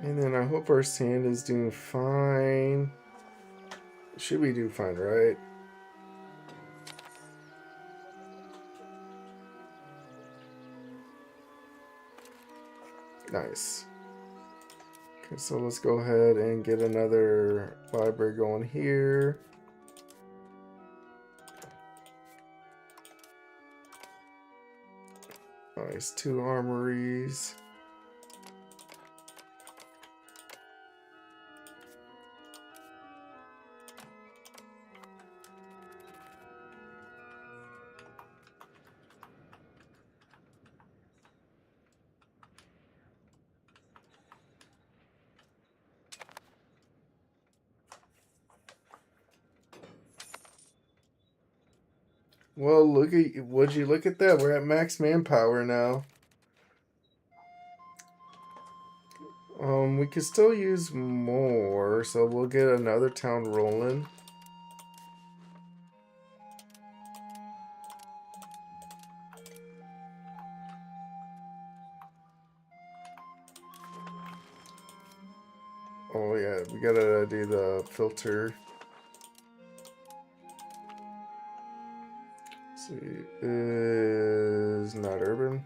Speaker 1: and then I hope our sand is doing fine. Should we do fine, right? Nice. Okay, so let's go ahead and get another library going here. Nice, 2 armories. Well, would you look at that? We're at max manpower now. We could still use more, so we'll get another town rolling. Oh yeah, we gotta do the filter. Let's see, is not urban.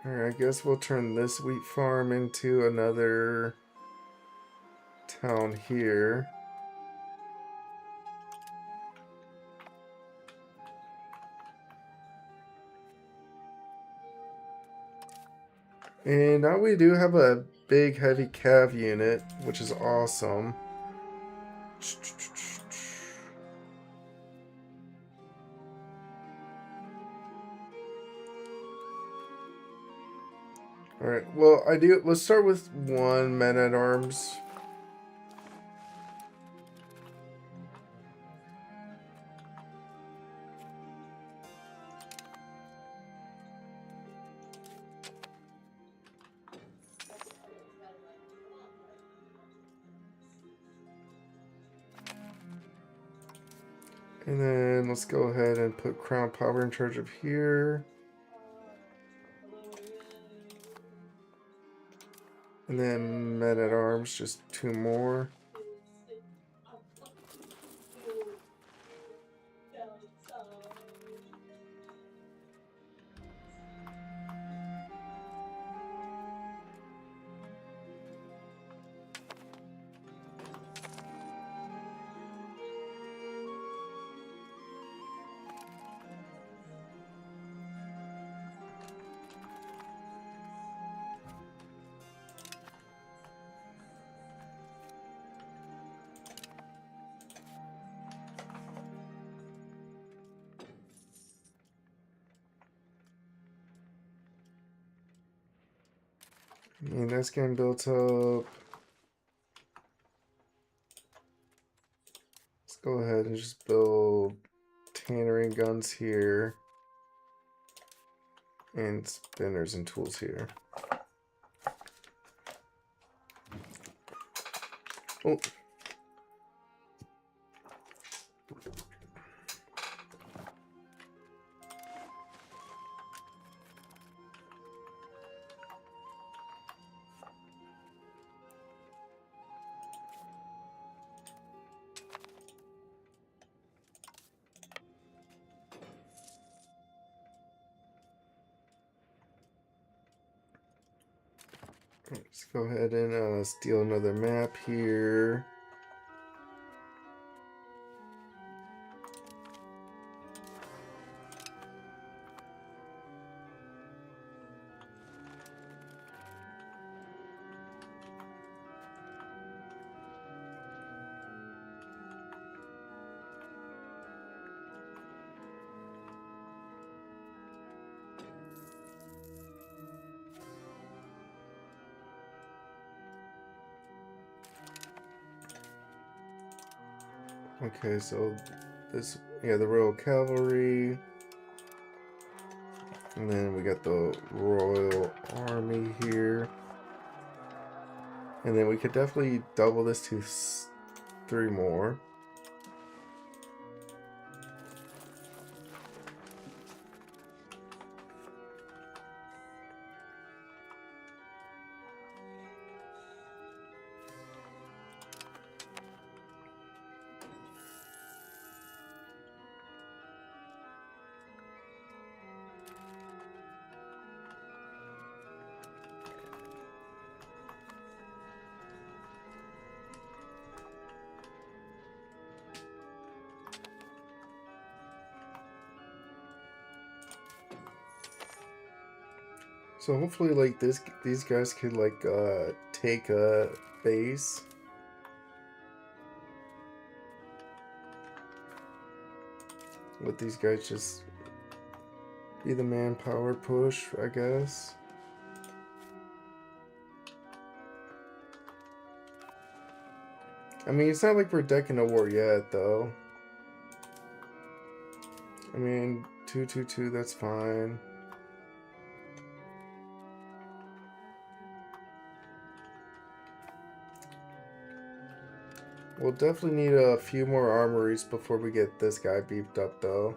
Speaker 1: Alright, I guess we'll turn this wheat farm into another town here. And now we do have a big heavy cav unit, which is awesome. Alright, well, let's start with one man-at-arms. And then let's go ahead and put Crown Power in charge of here. And then men-at-arms, just 2 more. And that's getting built up. Let's go ahead and just build tannering guns here. And spinners and tools here. Oh. Let's go ahead and steal another map here. Okay, so this, yeah, the Royal Cavalry. And then we got the Royal Army here. And then we could definitely double this to 3 more. So hopefully, like, these guys could, like, take a base. Let these guys just be the manpower push, I guess. I mean, it's not like we're decking a war yet, though. I mean, 222, that's fine. We'll definitely need a few more armories before we get this guy beefed up, though.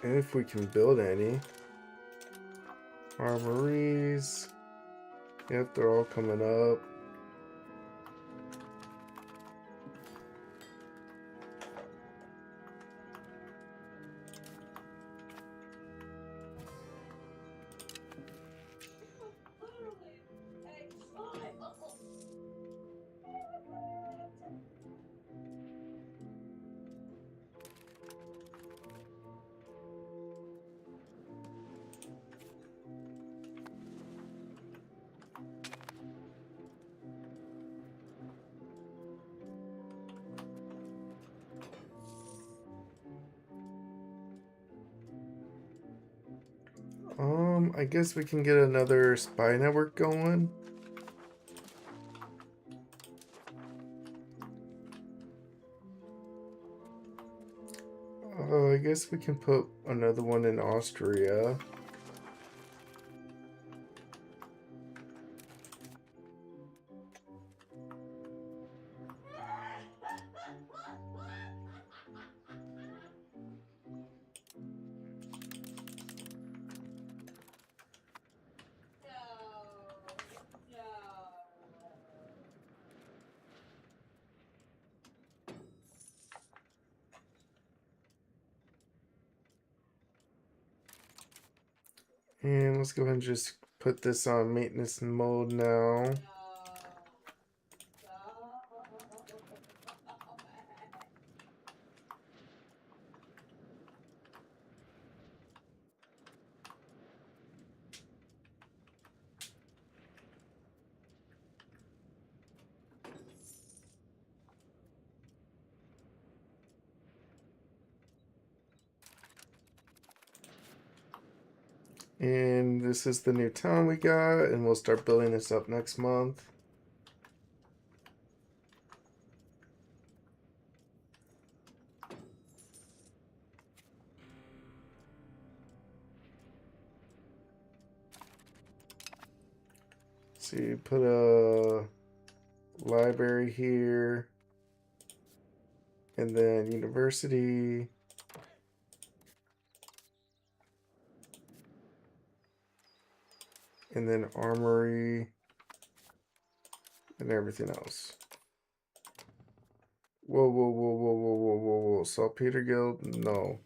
Speaker 1: If we can build any. Armories. Yep, they're all coming up. I guess we can get another spy network going. I guess we can put another one in Austria. And let's go ahead and just put this on maintenance mode now. And this is the new town we got, and we'll start building this up next month. So you put a library here, and then university. And then armory and everything else. Whoa, whoa, whoa, whoa, whoa, whoa, whoa, whoa. Saltpeter Guild? No.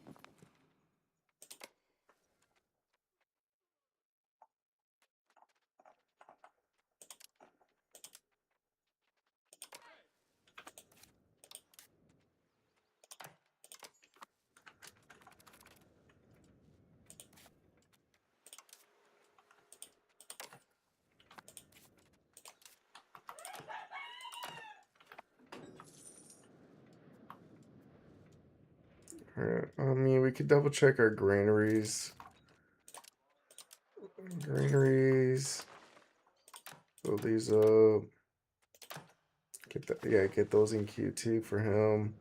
Speaker 1: Alright, I mean, we could double check our granaries. Granaries. Build these up. Get that, yeah, get those in Q2 for him.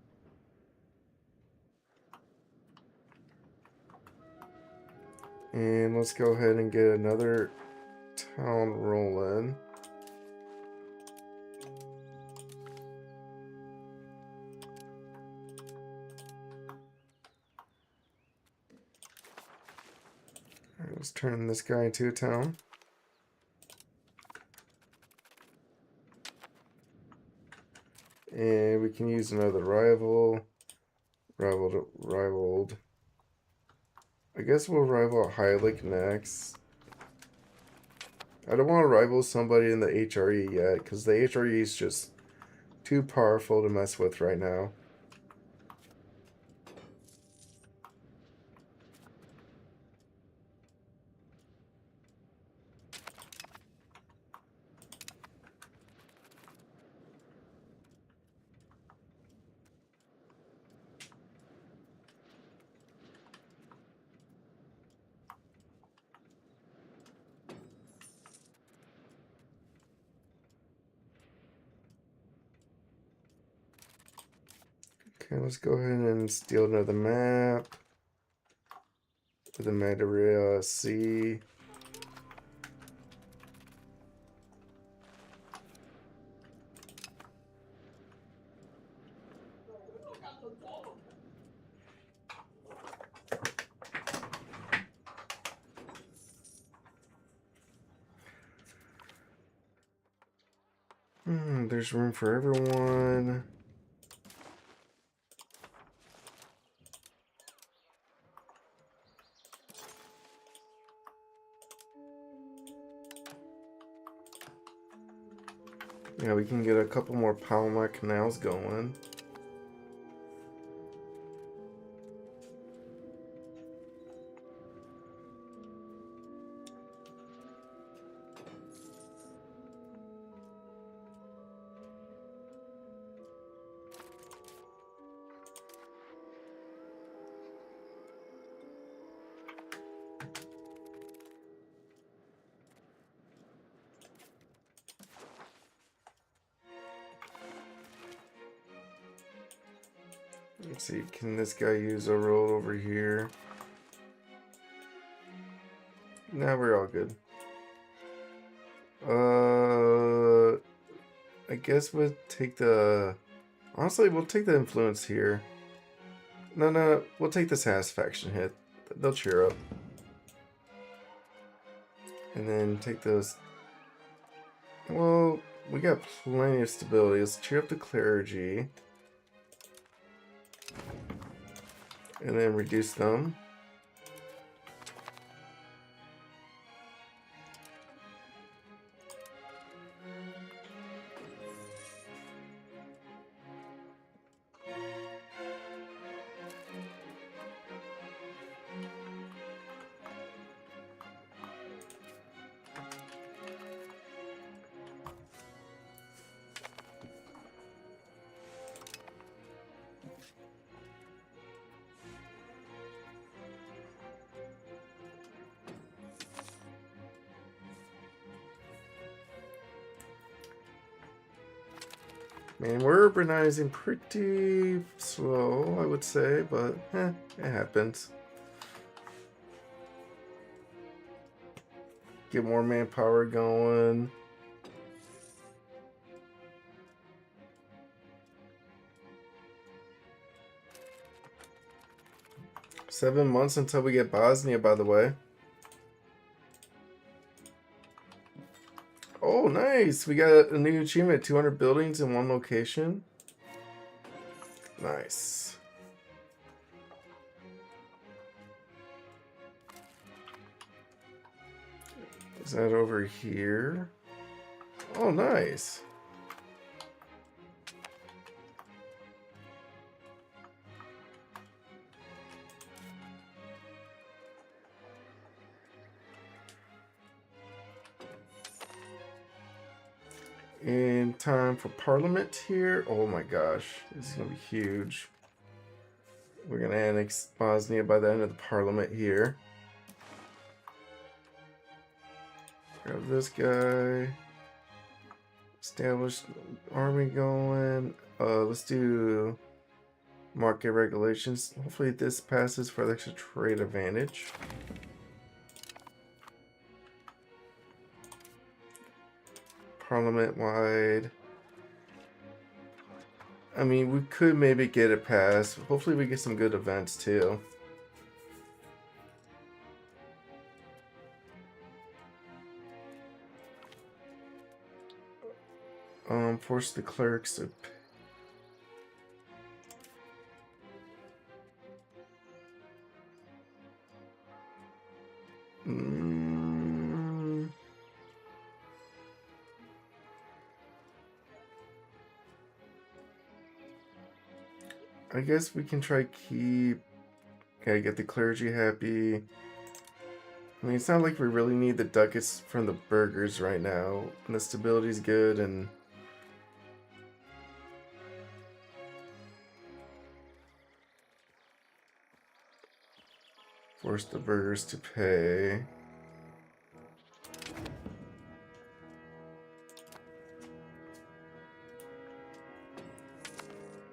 Speaker 1: And let's go ahead and get another town rolling. Alright, let's turn this guy into a town. And we can use another rival. Rivaled. I guess we'll rival Heilig next. I don't want to rival somebody in the HRE yet, because the HRE is just too powerful to mess with right now. Okay, let's go ahead and steal another map. With the Madeira Sea. There's room for everyone. Yeah, we can get a couple more Palomar canals going. Let's see, can this guy use a road over here? Nah, we're all good. I guess we'll take the... Honestly, we'll take the influence here. No, we'll take the satisfaction hit. They'll cheer up. And then take those... Well, we got plenty of stability. Let's cheer up the clergy. And then reduce them. Man, we're urbanizing pretty slow, I would say, but it happens. Get more manpower going. Seven months until we get Bosnia, by the way. Oh, nice. We got a new achievement. 200 buildings in one location. Nice. Is that over here? Oh, nice. And time for Parliament here. Oh my gosh, this is gonna be huge. We're gonna annex Bosnia by the end of the Parliament here. Grab this guy. Establish army going. Let's do market regulations. Hopefully this passes for the extra trade advantage. Parliament-wide. I mean, we could maybe get it passed. Hopefully we get some good events too. Force the clerics to... I guess we can try keep... Okay, get the clergy happy. I mean, it's not like we really need the ducats from the burghers right now. And the stability's good and... Force the burghers to pay.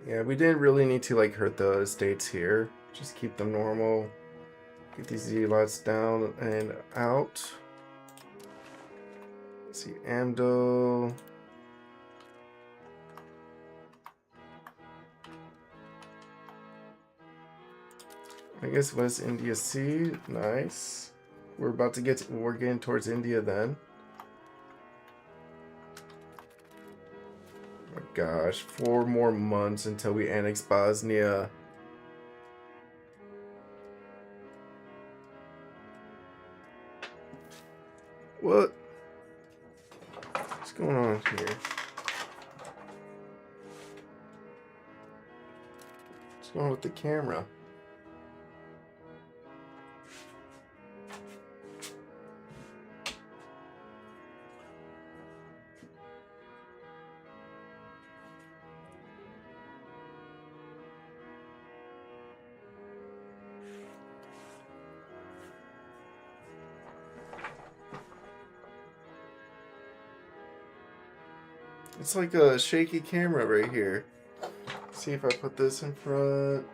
Speaker 1: Yeah, we didn't really need to like hurt the estates here. Just keep them normal. Get these zealots down and out. Let's see, Amdo. I guess West India Sea. Nice. We're getting towards India then. gosh, 4 more months until we annex Bosnia. What? What's going on here? What's going on with the camera? It's like a shaky camera right here. See if I put this in front.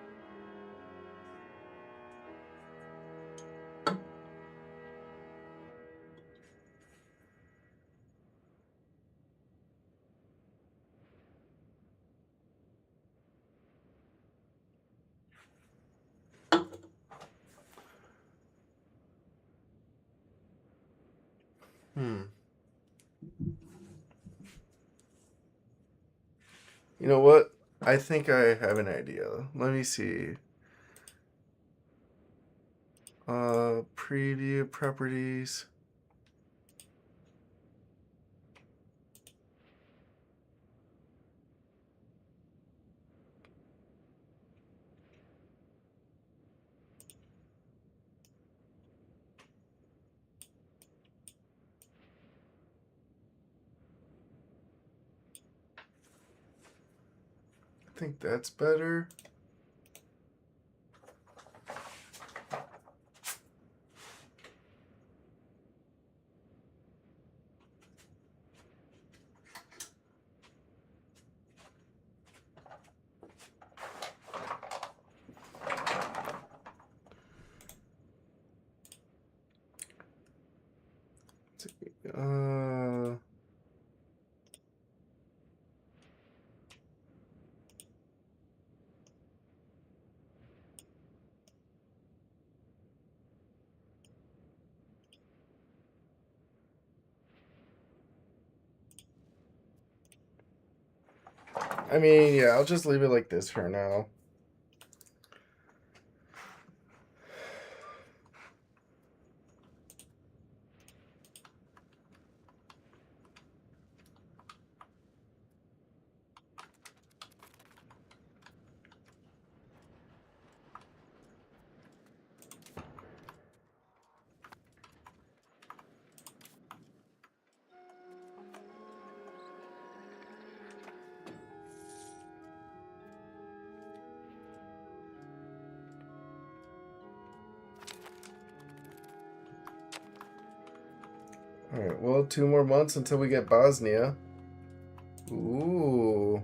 Speaker 1: You know what? I think I have an idea. Let me see. Preview properties. I think that's better. Uh, I mean, yeah, I'll just leave it like this for now. Alright, well, 2 more months until we get Bosnia. Ooh.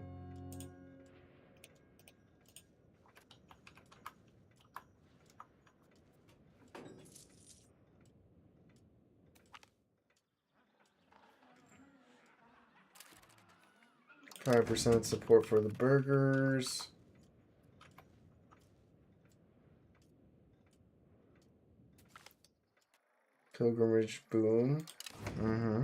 Speaker 1: %5 support for the burgers. Pilgrimage boom. Mm-hmm.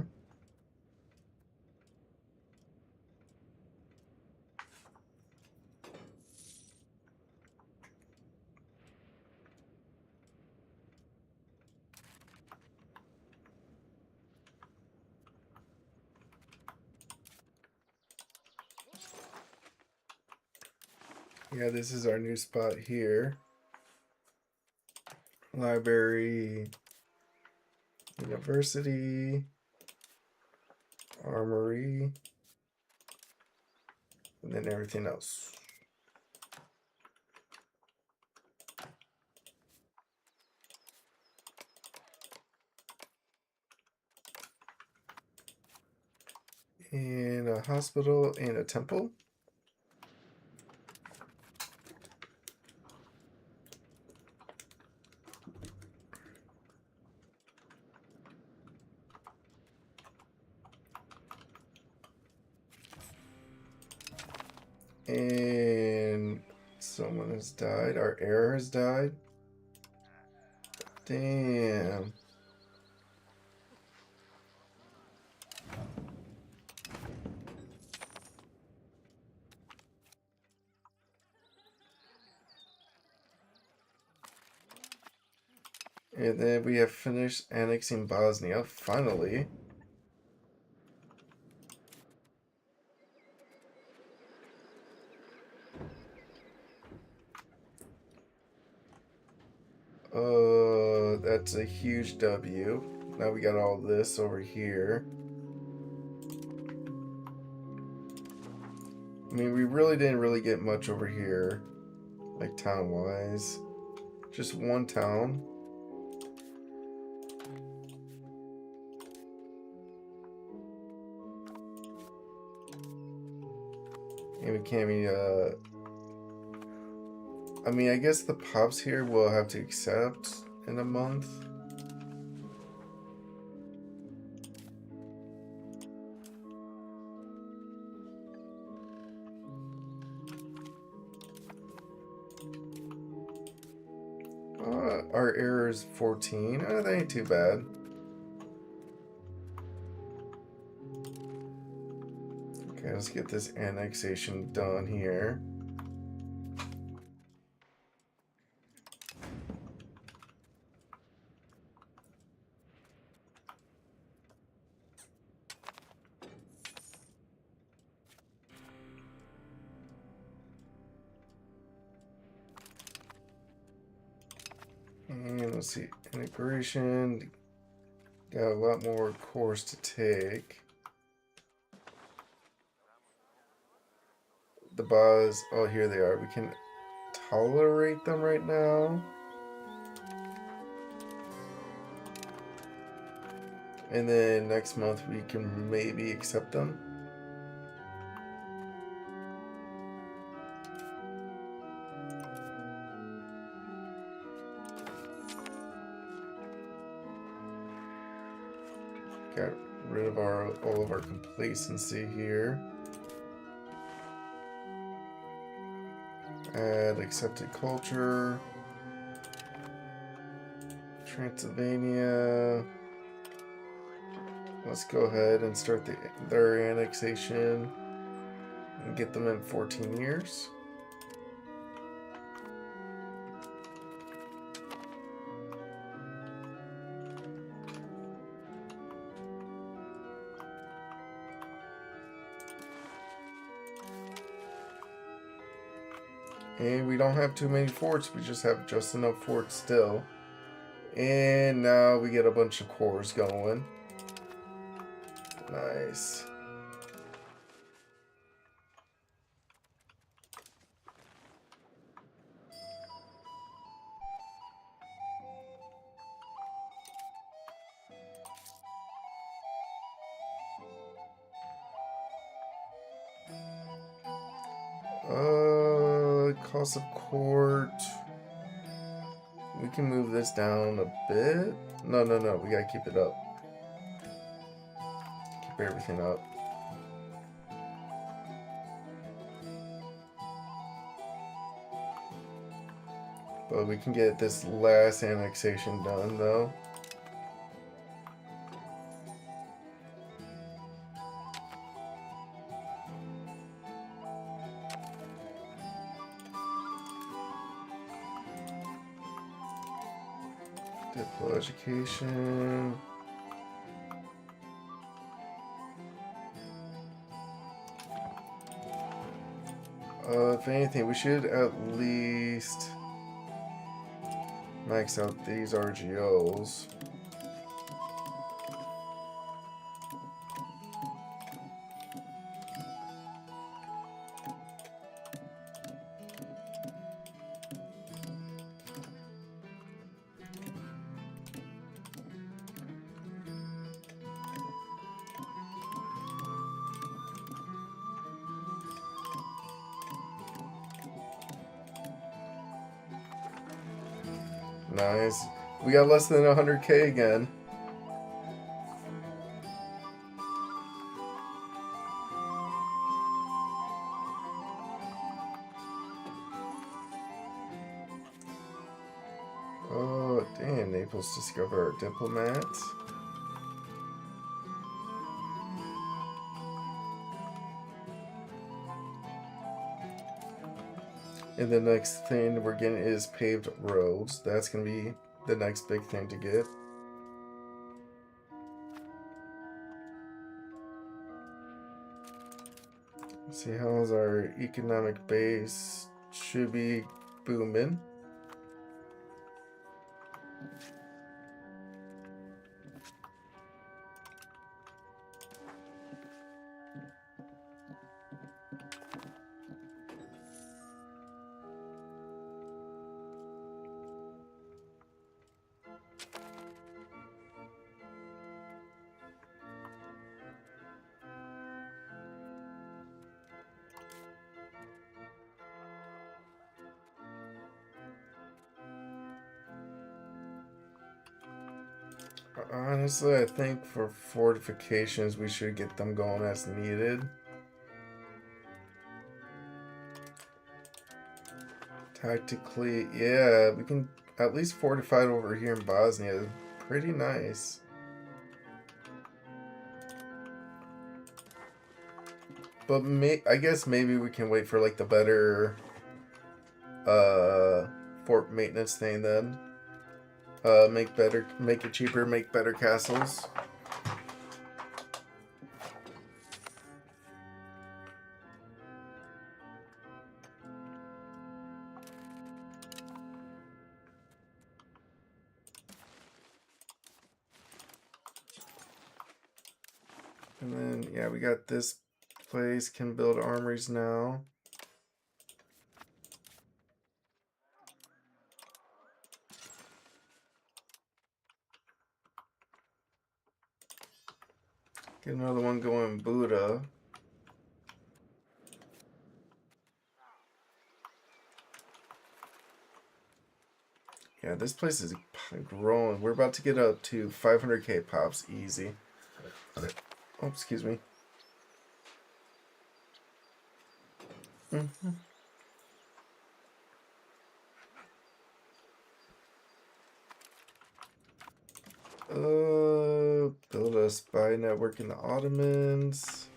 Speaker 1: Yeah, this is our new spot here. Library, university, armory, and then everything else. And a hospital and a temple. And someone has died. Our heir has died. Damn. And then we have finished annexing Bosnia, finally. That's a huge W. Now we got all this over here. I mean, we really didn't really get much over here, like town-wise. Just one town. And we can't be, I mean, I guess the pops here will have to accept in a month. Our error is 14. Oh, that ain't too bad. Okay, let's get this annexation done here. And let's see, integration. Got a lot more cores to take. The buzz, oh, here they are. We can tolerate them right now. And then next month we can maybe accept them. Got rid of all of our complacency here. Add accepted culture. Transylvania. Let's go ahead and start their annexation and get them in 14 years. And we don't have too many forts, we just have just enough forts still. And now we get a bunch of cores going. Nice. Cost of court. We can move this down a bit. No, we gotta keep it up. Keep everything up. But we can get this last annexation done, though. Diplo education. If anything, we should at least max out these RGOs. Nice. We got less than 100k again. Oh, damn. Naples discover our diplomat. And the next thing we're getting is paved roads. That's going to be the next big thing to get. See, how's our economic base? Should be booming. Honestly, I think for fortifications, we should get them going as needed. Tactically, yeah, we can at least fortify it over here in Bosnia. Pretty nice. But I guess maybe we can wait for like the better fort maintenance thing then. Make it cheaper, make better castles. And then, yeah, we got this place, can build armories now. Get another one going, Buddha. Yeah, this place is growing. We're about to get up to 500k pops easy. Oh, excuse me. Build a spy network in the Ottomans.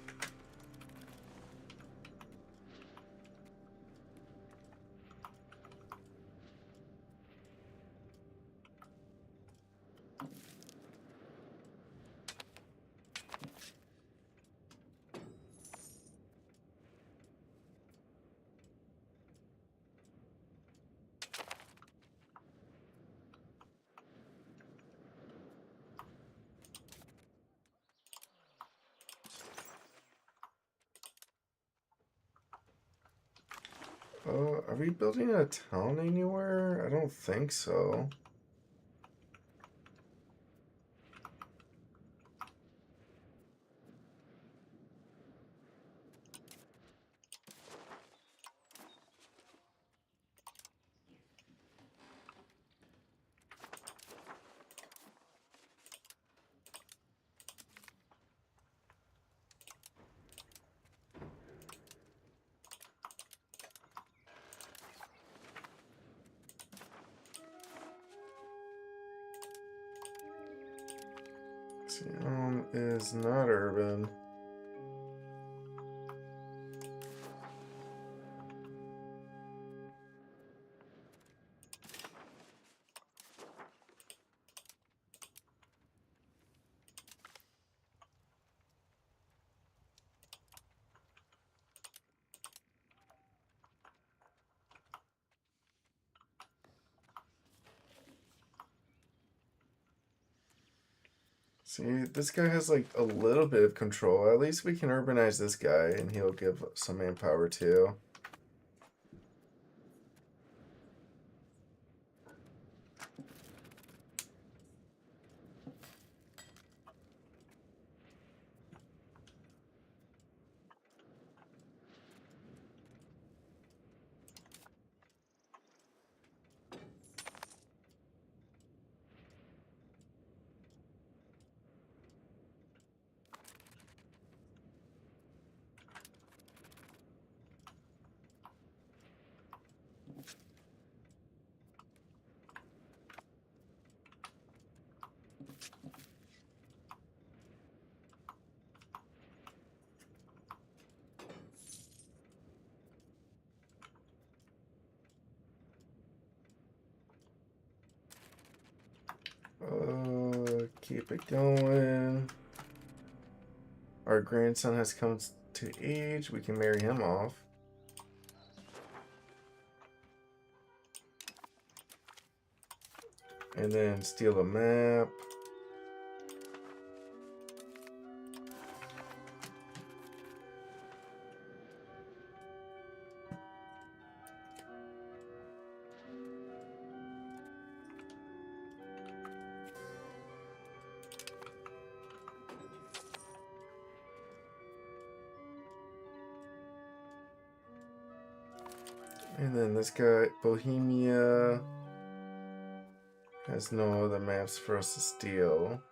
Speaker 1: Are we building a town anywhere? I don't think so. Is not urban. See, this guy has like a little bit of control. At least we can urbanize this guy and he'll give some manpower too. keep it going. Our grandson has come to age. We can marry him off. And then steal a map. And then this guy, Bohemia, has no other maps for us to steal.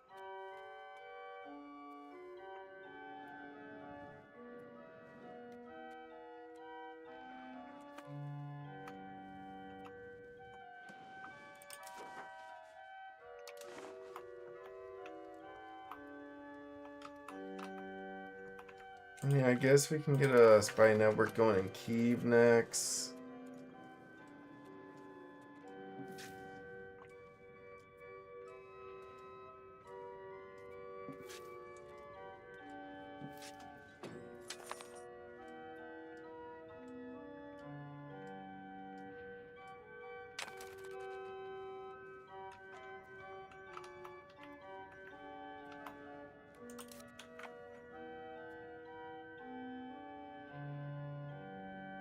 Speaker 1: I mean, I guess we can get a spy network going in Kyiv next.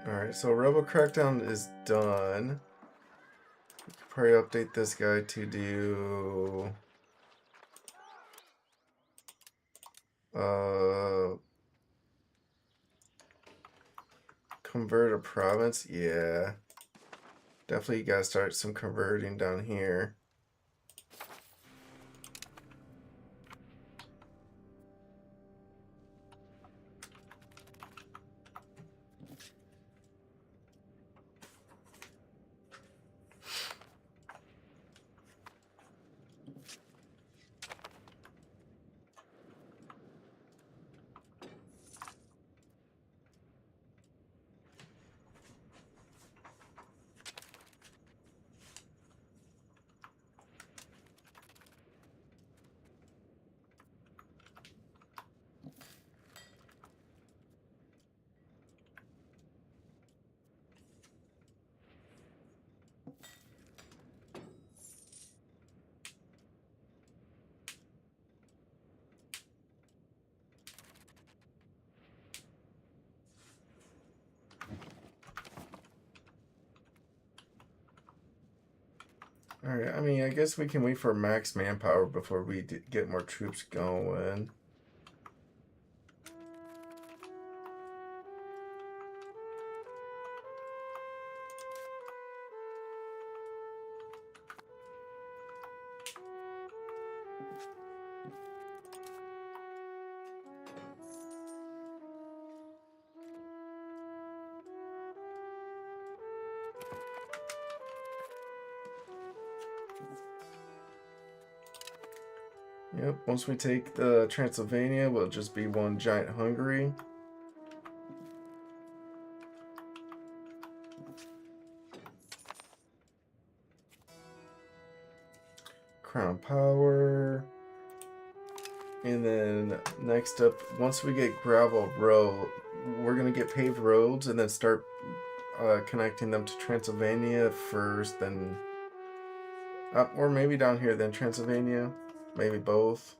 Speaker 1: Alright, so Rebel Crackdown is done. We could probably update this guy to do... convert a province? Yeah. Definitely gotta start some converting down here. Alright, I mean, I guess we can wait for max manpower before we get more troops going. Yep, once we take the Transylvania, we'll just be one giant Hungary. Crown power. And then next up, once we get gravel road, we're gonna get paved roads and then start connecting them to Transylvania first, then or maybe down here, then Transylvania, maybe both.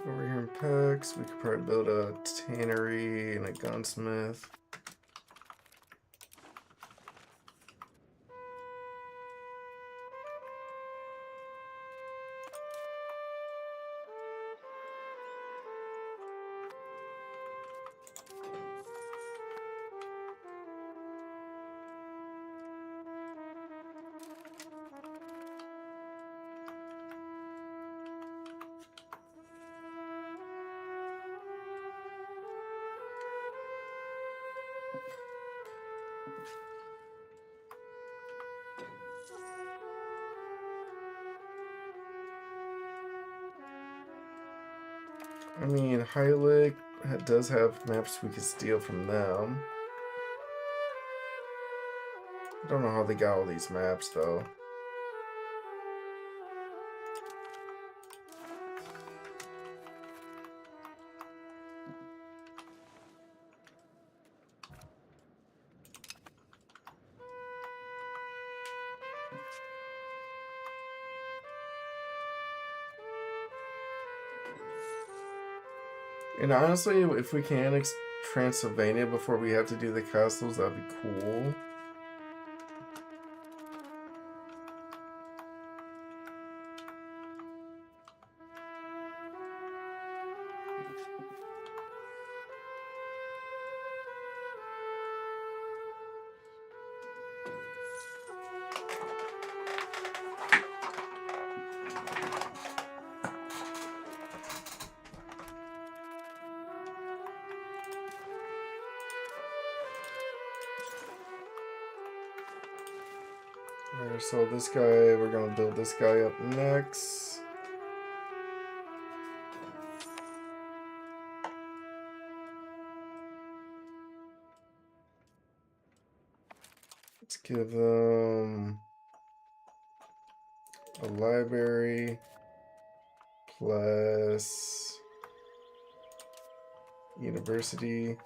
Speaker 1: Over here in Pex, we could probably build a tannery and a gunsmith. I mean, Heilig does have maps we could steal from them. I don't know how they got all these maps though. And honestly, if we can annex Transylvania before we have to do the castles, that'd be cool. Alright, so this guy, we're gonna build this guy up next. Let's give them a library plus university,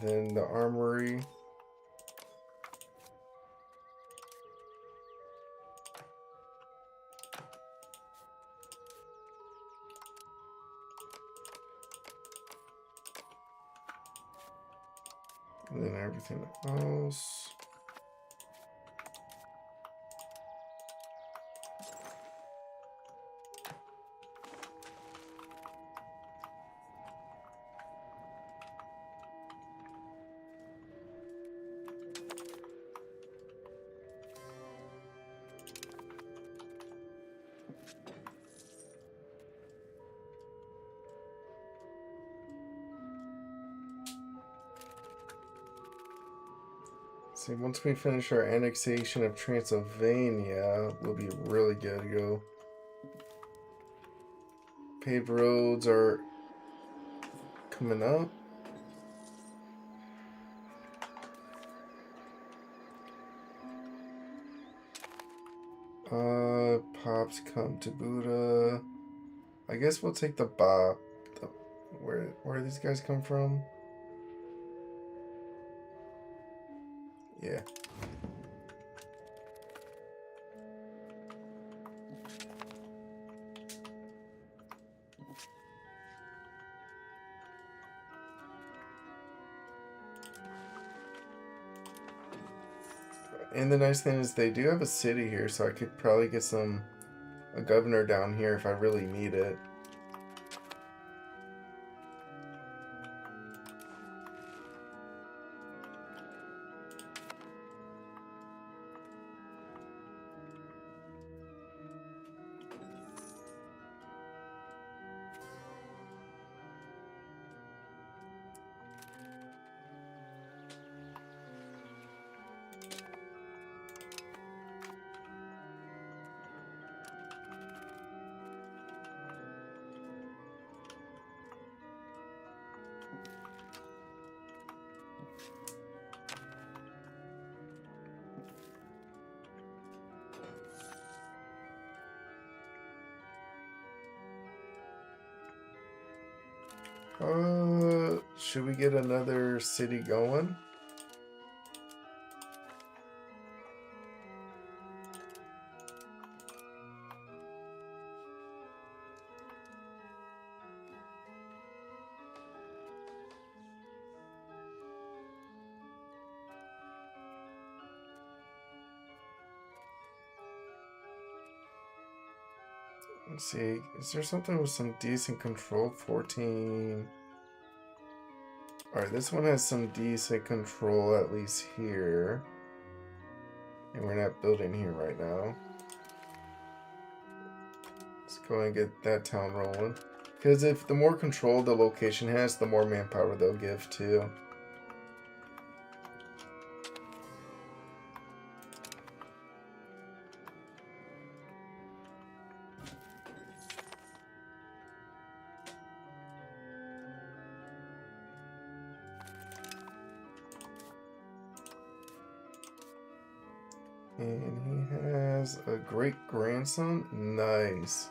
Speaker 1: then the armory. And then everything else. See, once we finish our annexation of Transylvania, we'll be really good to go. Paved roads are coming up. Pops come to Buddha. I guess we'll take the Bob. Where these guys come from? Yeah. And the nice thing is they do have a city here, so I could probably get a governor down here if I really need it. Should we get another city going? Let's see. Is there something with some decent control? 14. Alright, this one has some decent control, at least here. And we're not building here right now. Let's go and get that town rolling. Because if the more control the location has, the more manpower they'll give too. And he has a great grandson. Nice.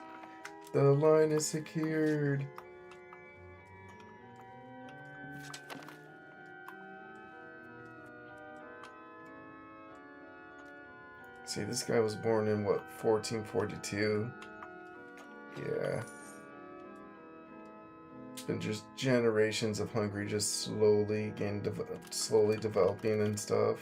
Speaker 1: The line is secured. See, this guy was born in what, 1442? Yeah. It's been just generations of Hungary just slowly developing and stuff.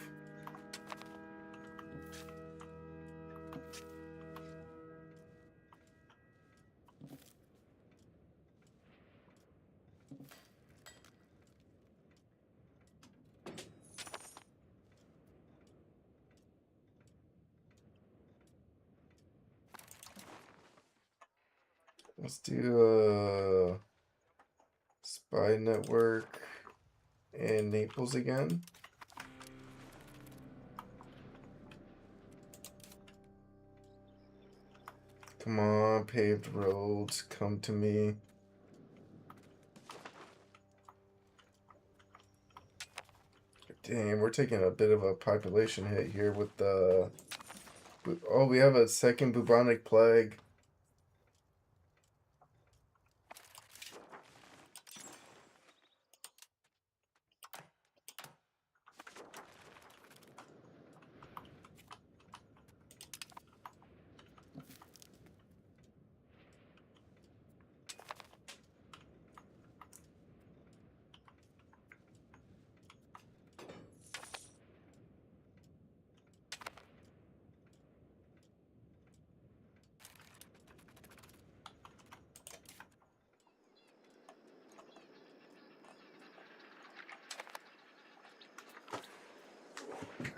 Speaker 1: Let's do a spy network in Naples again. Come on, paved roads, come to me. Damn, we're taking a bit of a population hit here with the... Oh, we have a second bubonic plague.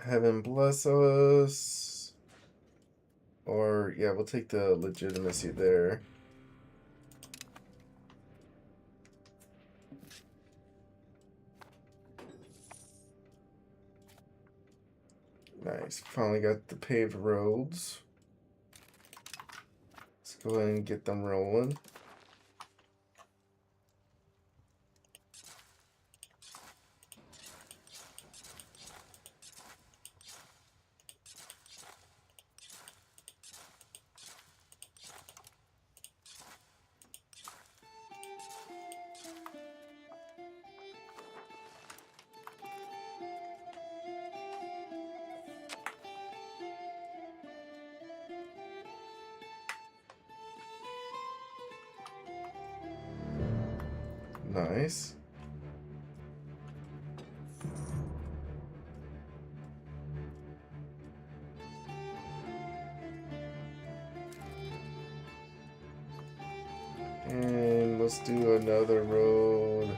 Speaker 1: Heaven bless us. Or, yeah, we'll take the legitimacy there. Nice. Finally got the paved roads. Let's go ahead and get them rolling. Nice. And let's do another road.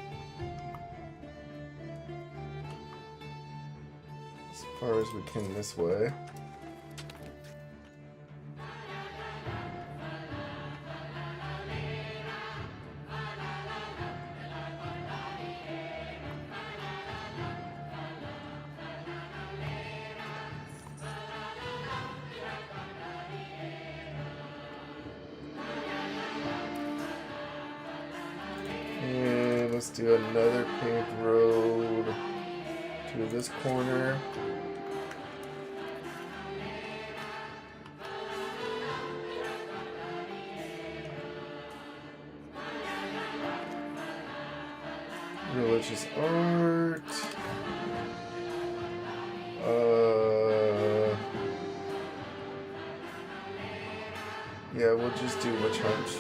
Speaker 1: As far as we can this way. And let's do another paved road to this corner. Religious art. Yeah, we'll just do witch hunt.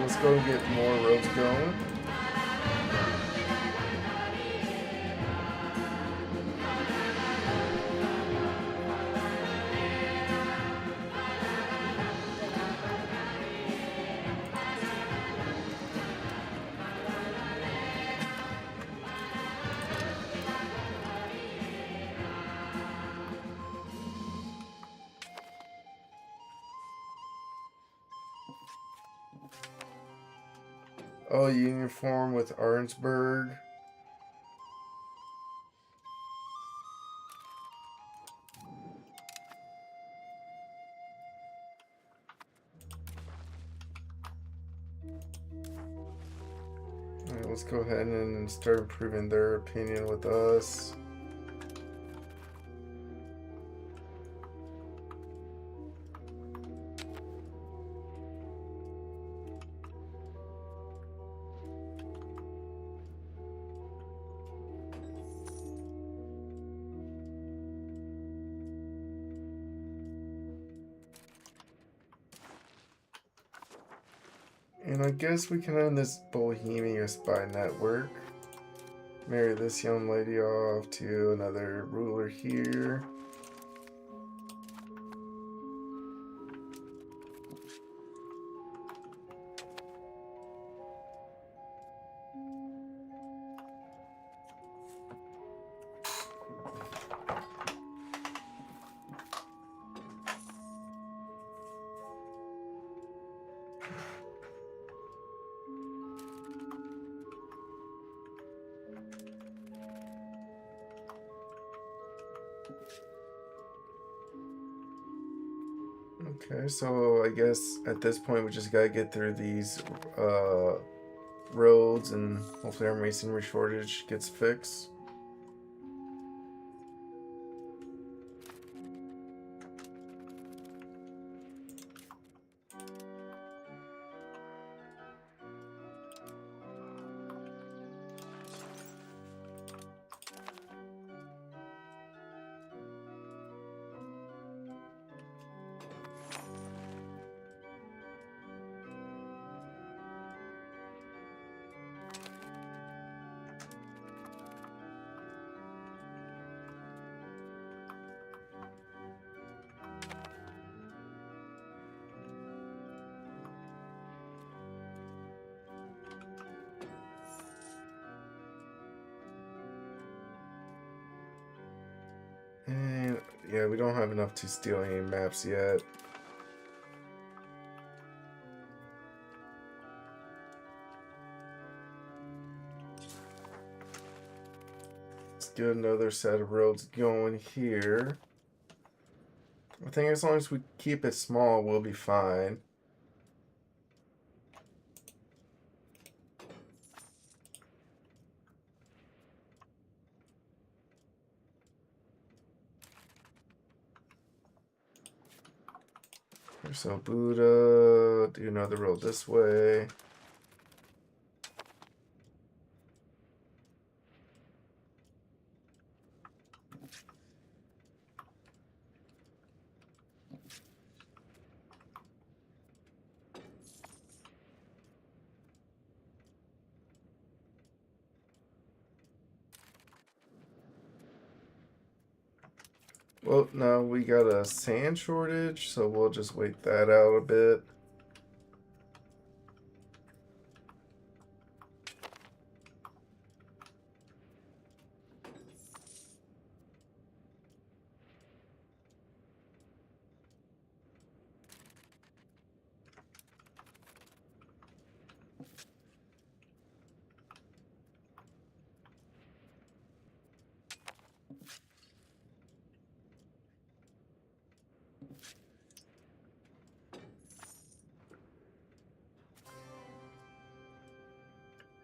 Speaker 1: Let's go and get more roads going. Oh, uniform with Arnsberg. let's go ahead and start improving their opinion with us. And I guess we can end this Bohemia spy network. Marry this young lady off to another ruler here. Okay, so I guess at this point we just gotta get through these roads and hopefully our masonry shortage gets fixed. And yeah, we don't have enough to steal any maps yet. Let's get another set of roads going here. I think as long as we keep it small, we'll be fine. So Buddha, do another road this way. Well, now we got a sand shortage, so we'll just wait that out a bit.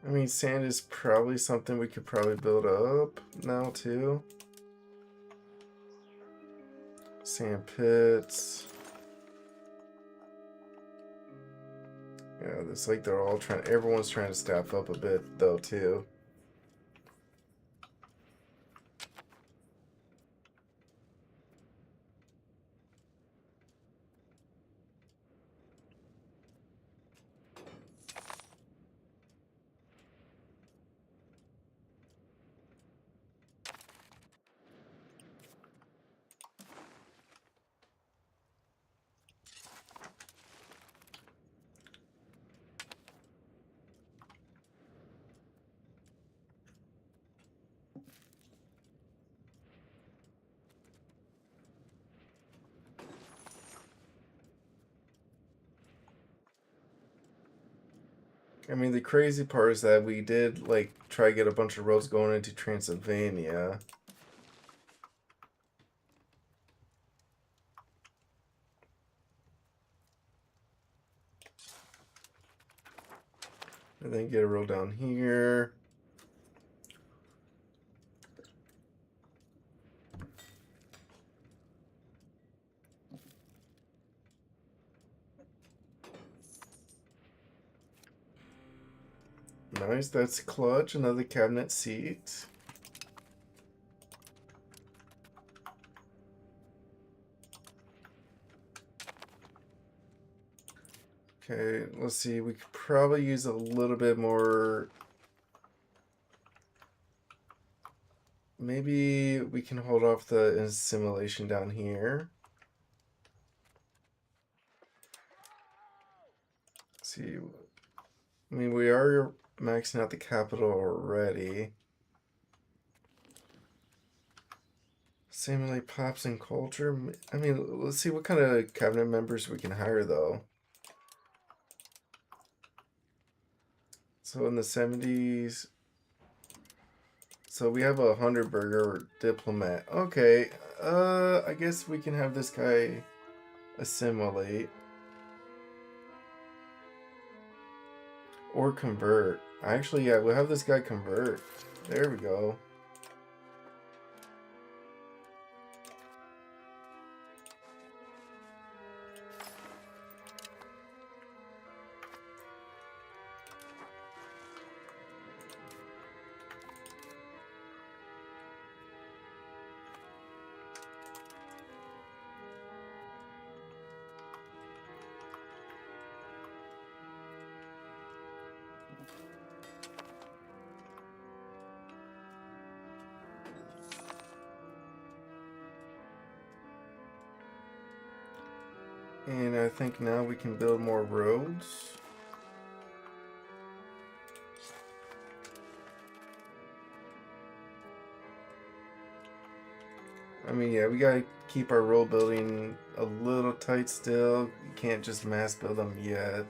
Speaker 1: I mean, sand is probably something we could probably build up now, too. Sand pits. Yeah, it's like they're all trying, everyone's trying to staff up a bit, though, too. I mean, the crazy part is that we did, like, try to get a bunch of roads going into Transylvania. And then get a row down here. Nice, that's clutch. Another cabinet seat. Okay, let's see. We could probably use a little bit more. Maybe we can hold off the assimilation down here. Let's see. I mean, we are maxing out the capital already. Simulate pops and culture. I mean, let's see what kind of cabinet members we can hire, though. So in the 70s, so we have a 100 burger diplomat. Okay, I guess we can have this guy assimilate. Or convert. Actually, yeah, we'll have this guy convert. There we go. And I think now we can build more roads. I mean, yeah, we gotta keep our road building a little tight still. You can't just mass build them yet.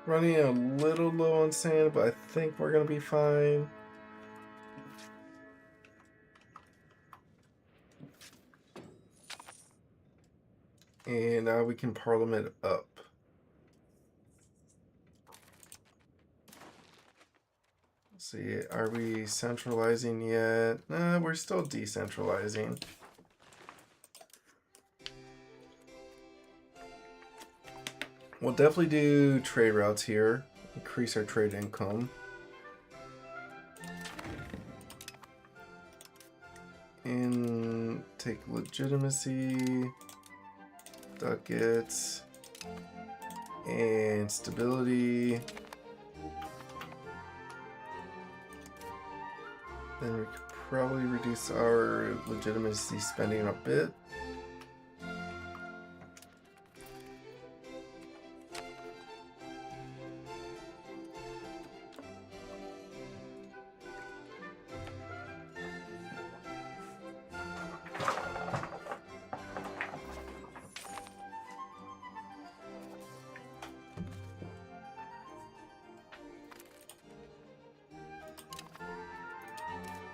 Speaker 1: Running a little low on sand, but I think we're gonna be fine. And now we can parliament up. Let's see, are we centralizing yet? Nah, we're still decentralizing. We'll definitely do trade routes here. Increase our trade income. And take legitimacy, ducats, and stability. Then we could probably reduce our legitimacy spending a bit.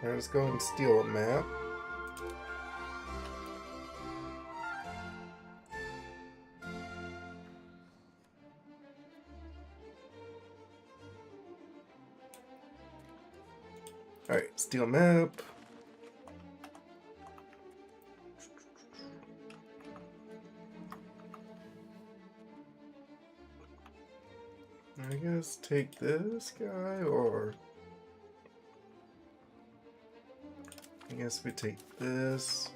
Speaker 1: Alright, let's go and steal a map. Alright, steal map. I guess take this guy, or I guess we take this.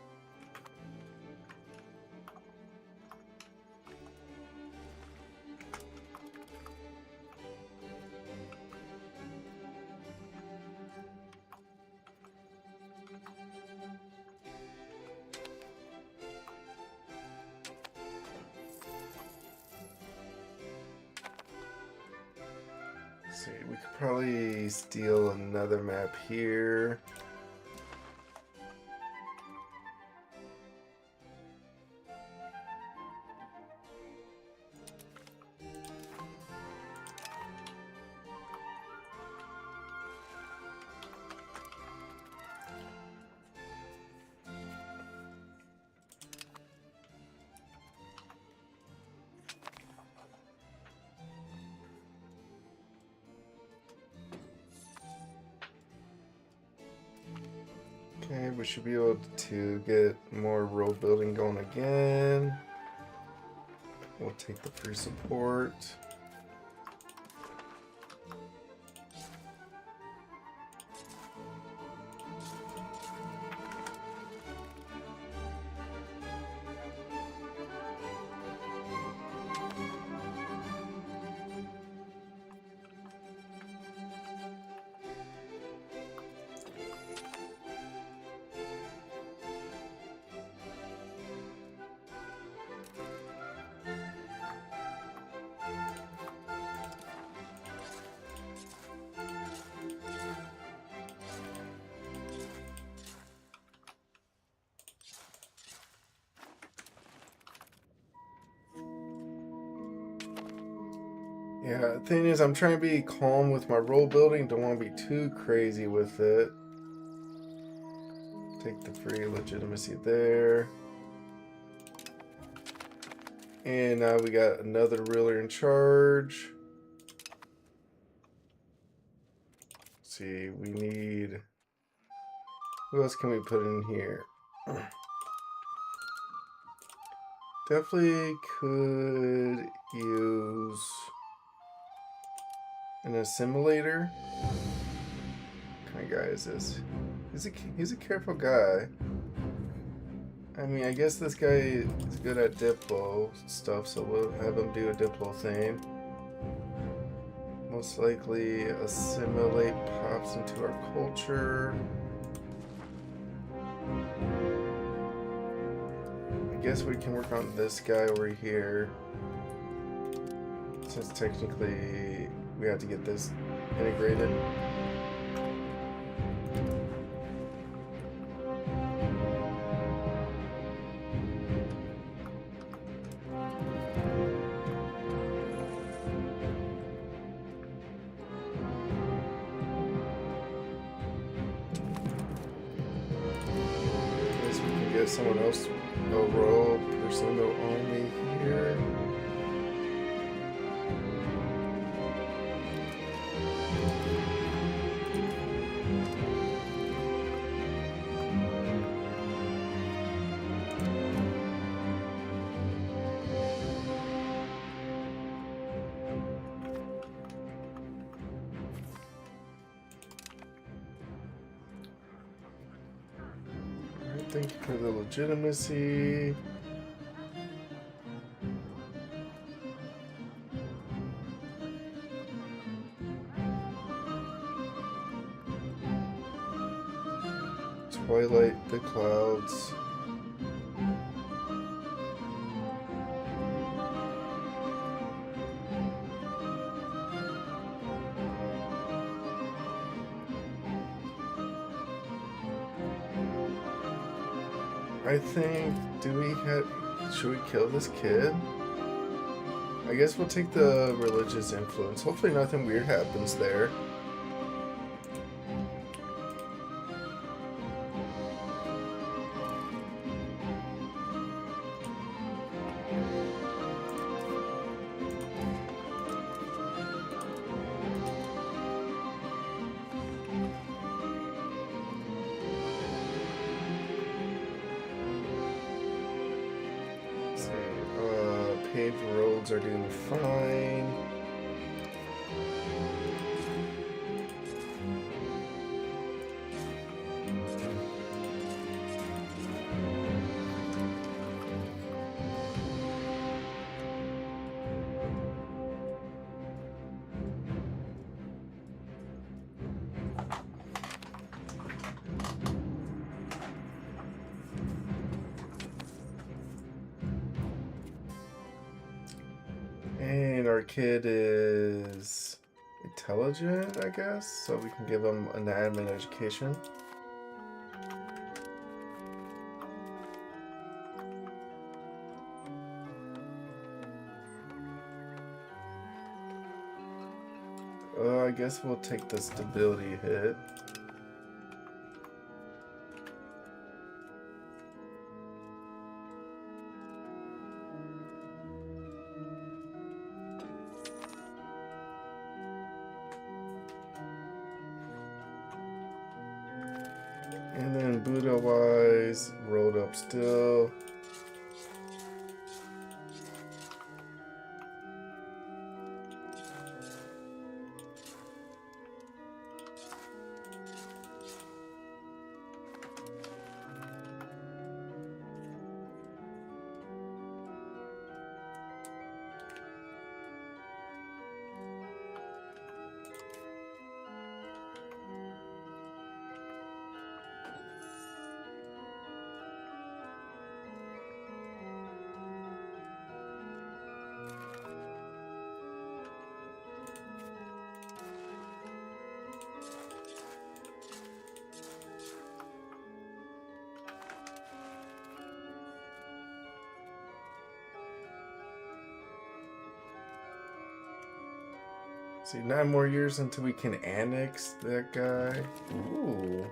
Speaker 1: See, we could probably steal another map here. Okay, we should be able to get more road building going again. We'll take the free support. Yeah, the thing is, I'm trying to be calm with my roll building. Don't want to be too crazy with it. Take the free legitimacy there. And now we got another ruler in charge. Let's see, we need... Who else can we put in here? Definitely could use an assimilator. What kind of guy is this? He's a careful guy. I mean, I guess this guy is good at Diplo stuff, so we'll have him do a Diplo thing. Most likely assimilate pops into our culture. I guess we can work on this guy over here. Since technically we have to get this integrated. Get someone else, a royal person to army here. Thank you for the legitimacy. Twilight the clouds. I think, should we kill this kid? I guess we'll take the religious influence. Hopefully nothing weird happens there. Paved roads are doing fine. And our kid is intelligent, I guess, so we can give him an admin education. I guess we'll take the stability hit. And then Buddha wise, rolled up still. See, 9 more years until we can annex that guy. Ooh.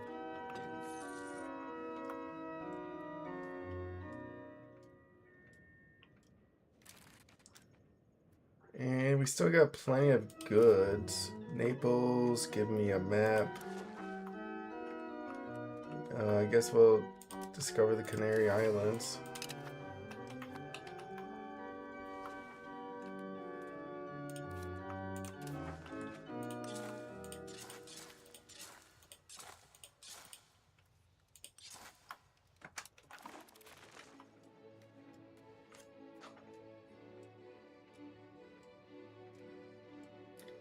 Speaker 1: And we still got plenty of goods. Naples, give me a map. I guess we'll discover the Canary Islands.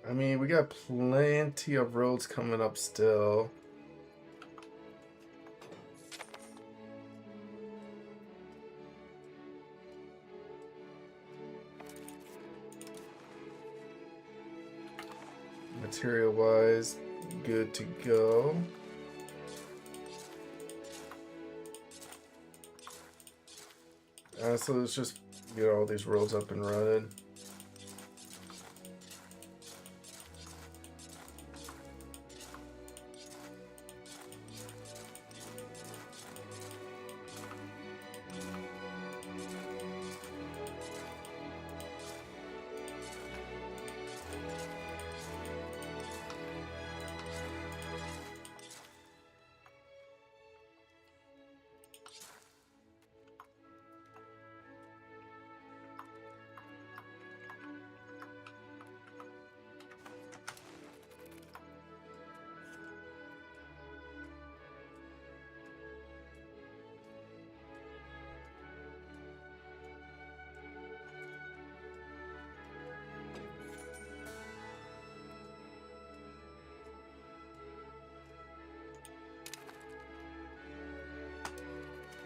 Speaker 1: I mean, we got plenty of roads coming up still. Material wise, good to go. So let's just get all these roads up and running.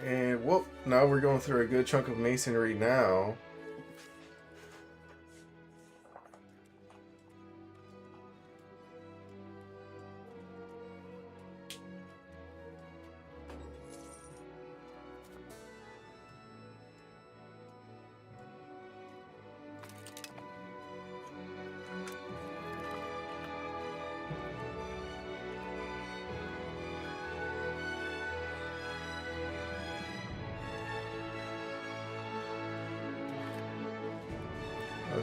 Speaker 1: And whoop, now we're going through a good chunk of masonry now.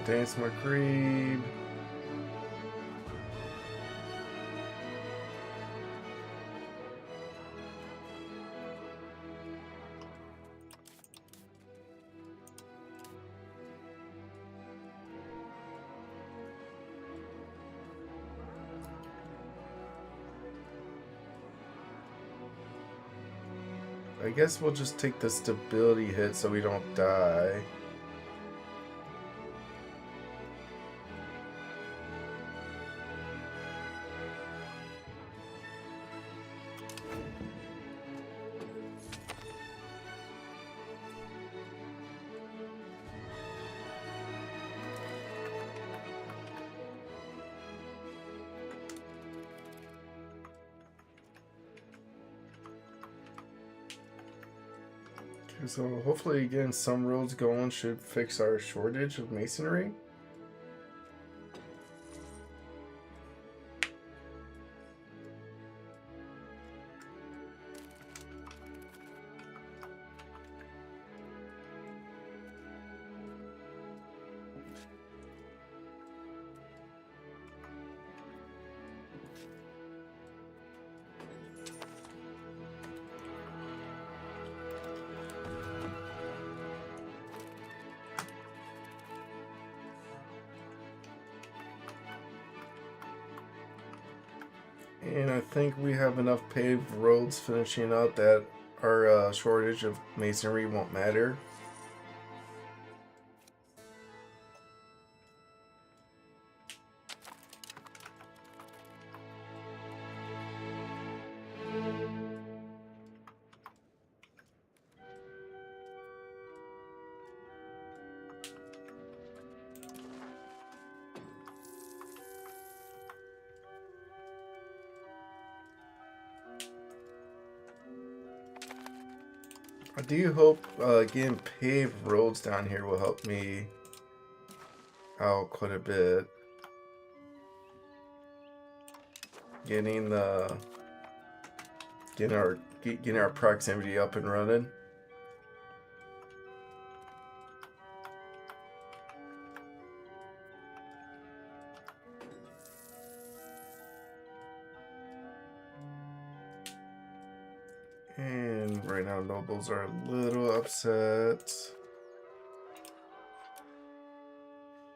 Speaker 1: Dance my creed. I guess we'll just take the stability hit so we don't die. So hopefully getting some roads going should fix our shortage of masonry. And I think we have enough paved roads finishing up that our shortage of masonry won't matter. I do hope getting paved roads down here will help me out quite a bit. Getting the getting our proximity up and running. And right now nobles are a little upset.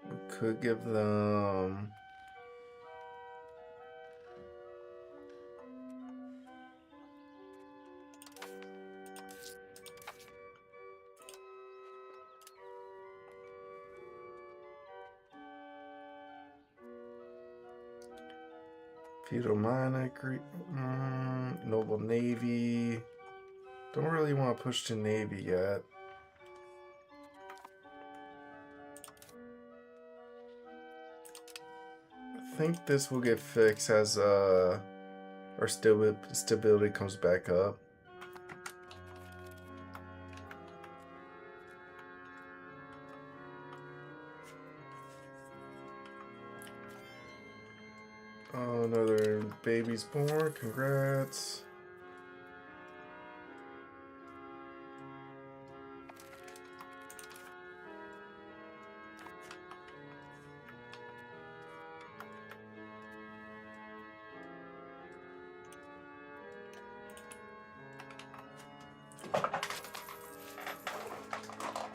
Speaker 1: We could give them feudal mine, I agree. Noble navy. Don't really want to push to navy yet. I think this will get fixed as our stability comes back up. Oh, another baby's born. Congrats.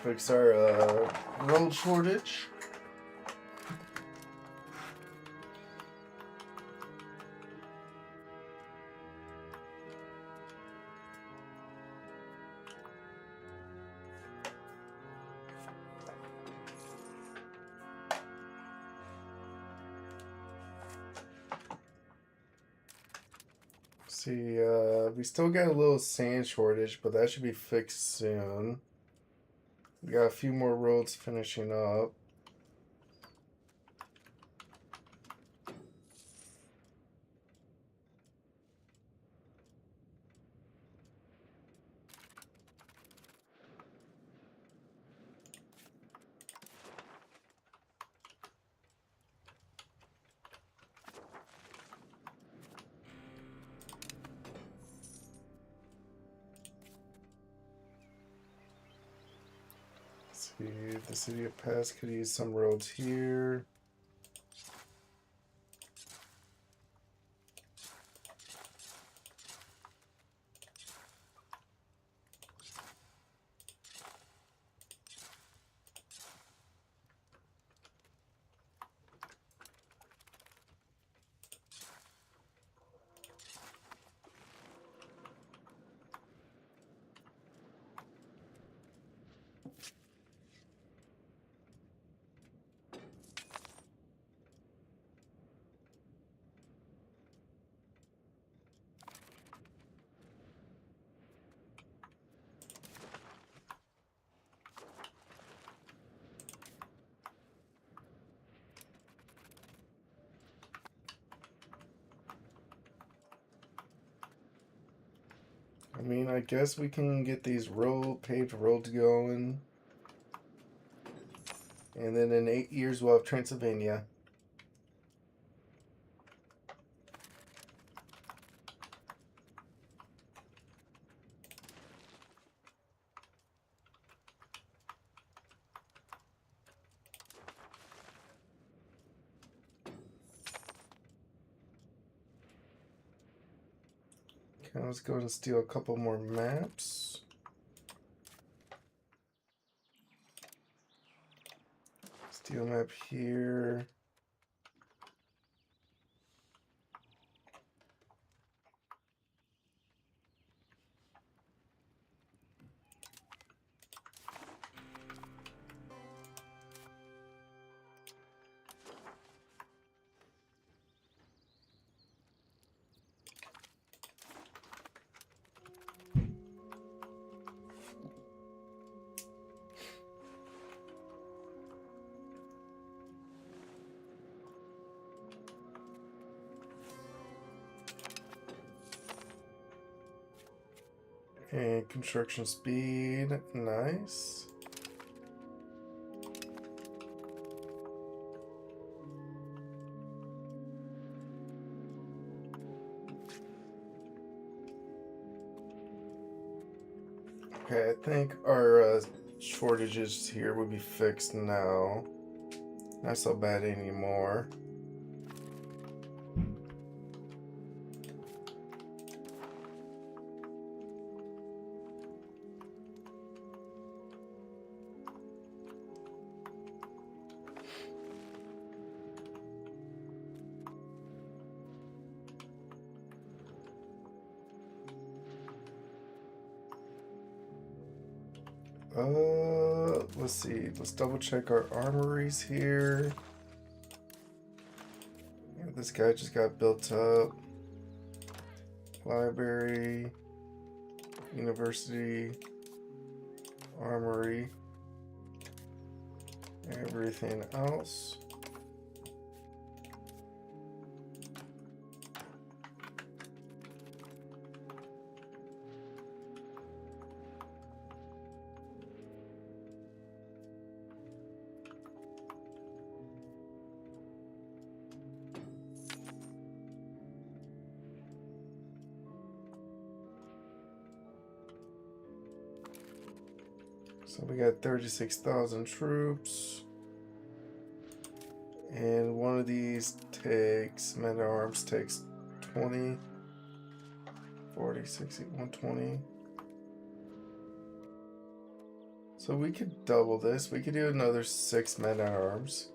Speaker 1: Fix our road shortage. See, we still got a little sand shortage, but that should be fixed soon. We got a few more roads finishing up. Let's see, the city of Pass could use some roads here. I mean, I guess we can get these paved roads going. And then in 8 years, we'll have Transylvania. Okay, let's go and steal a couple more maps. Steel map here. And construction speed, nice. Okay, I think our shortages here will be fixed now. Not so bad anymore. Let's see. Let's double check our armories here. Yeah, this guy just got built up. Library, university, armory, everything else. So we got 36,000 troops. And one of these takes, men at arms takes 20, 40, 60, 120. So we could double this. We could do another 6 men at arms.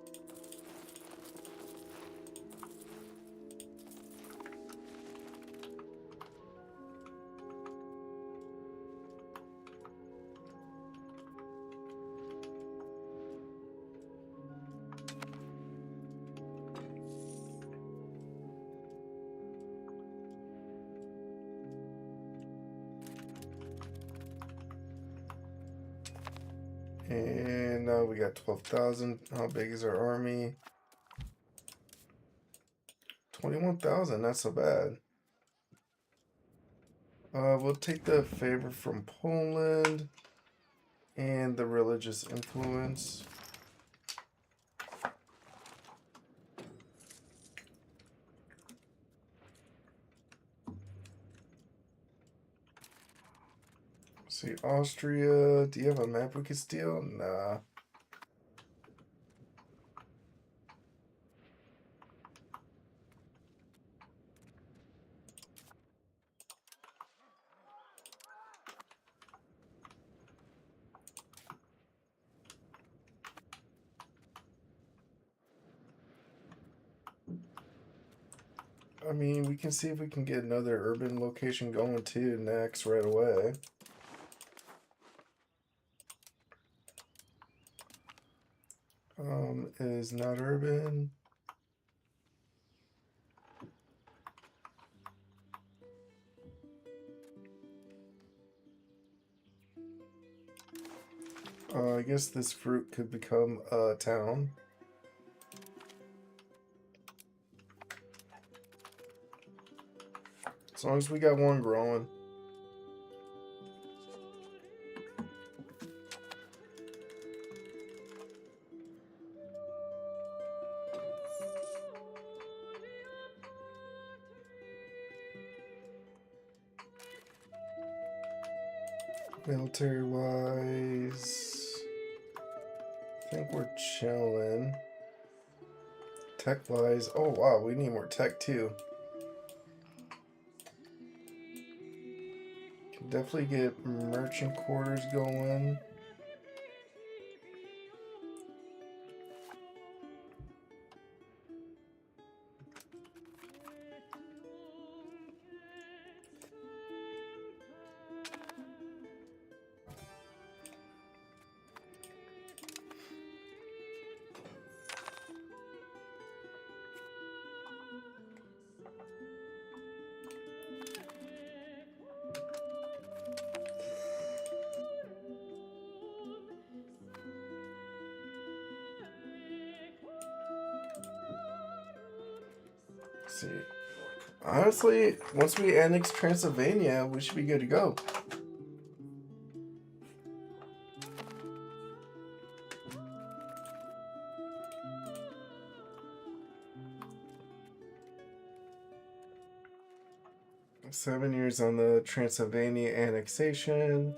Speaker 1: And now we got 12,000. How big is our army? 21,000. Not so bad. We'll take the favor from Poland and the religious influence. See, Austria. Do you have a map we could steal? Nah. I mean, we can see if we can get another urban location going too next right away. Is not urban. I guess this fruit could become a town. As long as we got one growing. Military wise, I think we're chilling. Tech wise, oh wow, we need more tech too. Can definitely get merchant quarters going. See, honestly, once we annex Transylvania, we should be good to go. 7 years on the Transylvania annexation.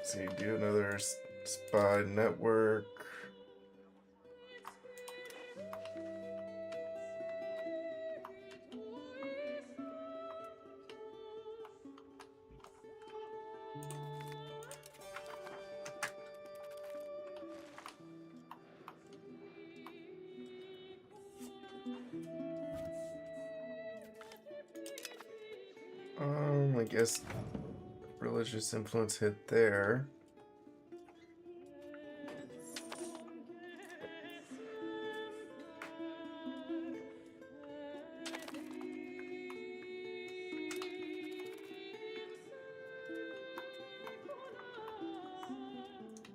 Speaker 1: So you do another spy network. I guess religious influence hit there.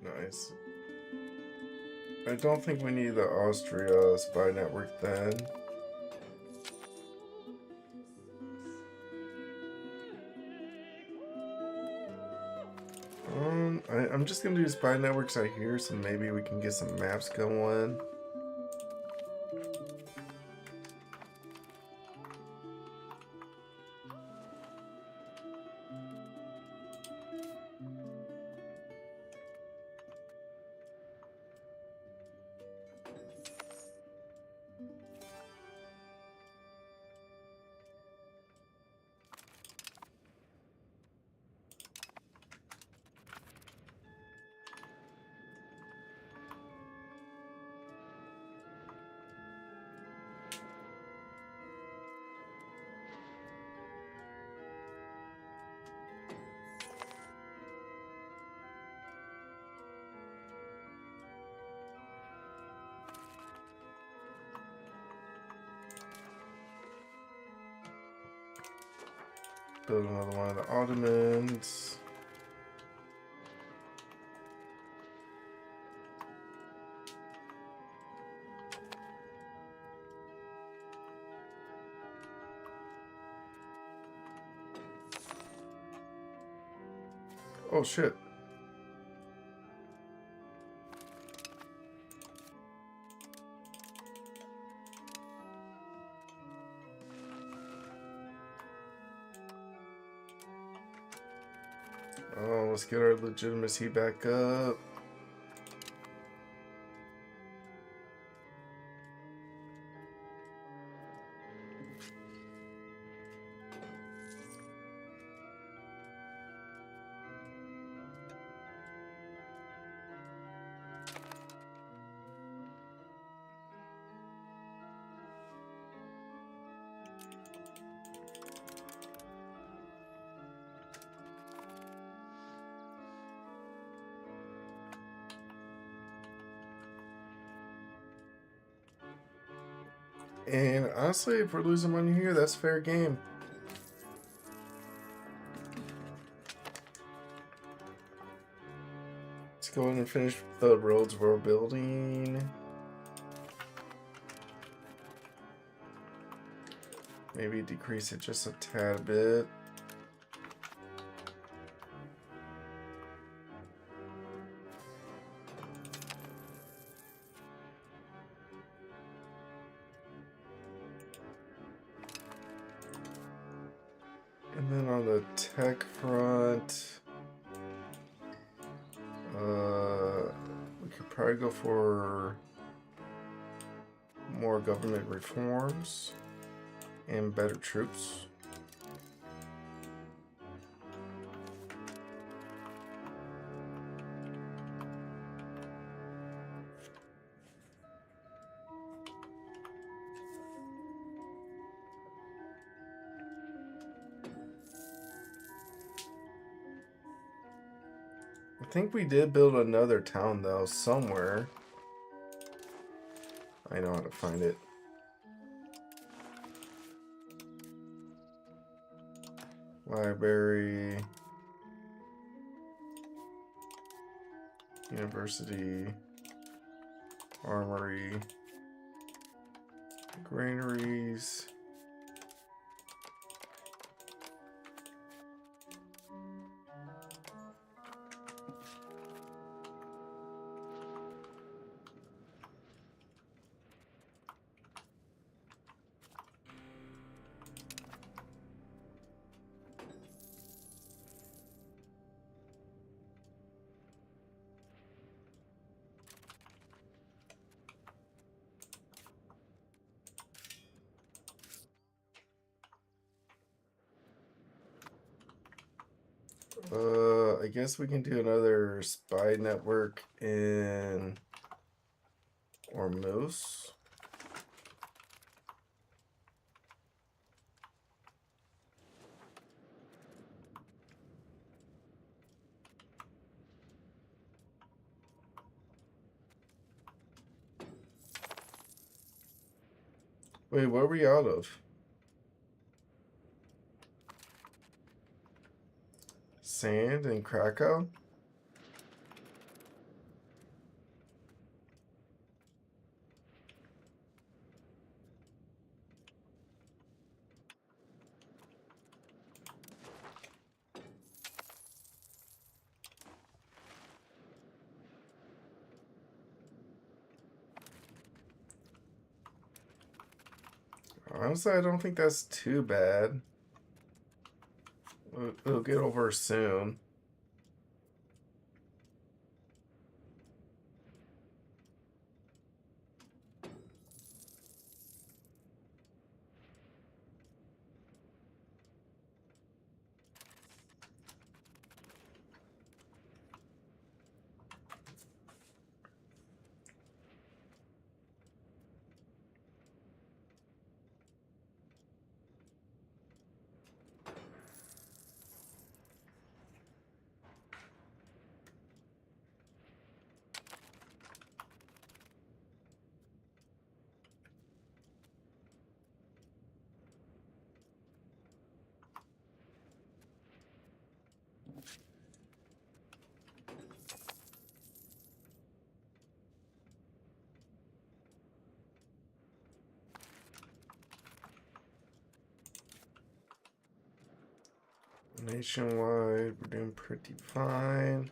Speaker 1: Nice. I don't think we need the Austria spy network then. I'm just gonna do spy networks out here, so maybe we can get some maps going. Build another one of the Ottomans. Oh shit. Oh, let's get our legitimacy back up. And honestly, if we're losing money here, that's fair game. Let's go in and finish the roads we're building. Maybe decrease it just a tad bit. And then on the tech front, we could probably go for more government reforms and better troops. I think we did build another town though, somewhere. I know how to find it. Library. University. Armory. Granaries. I guess we can do another spy network in Ormuz. Wait, what are we out of? Sand in Krakow? Honestly, I don't think that's too bad. It'll get over soon. Nationwide, we're doing pretty fine.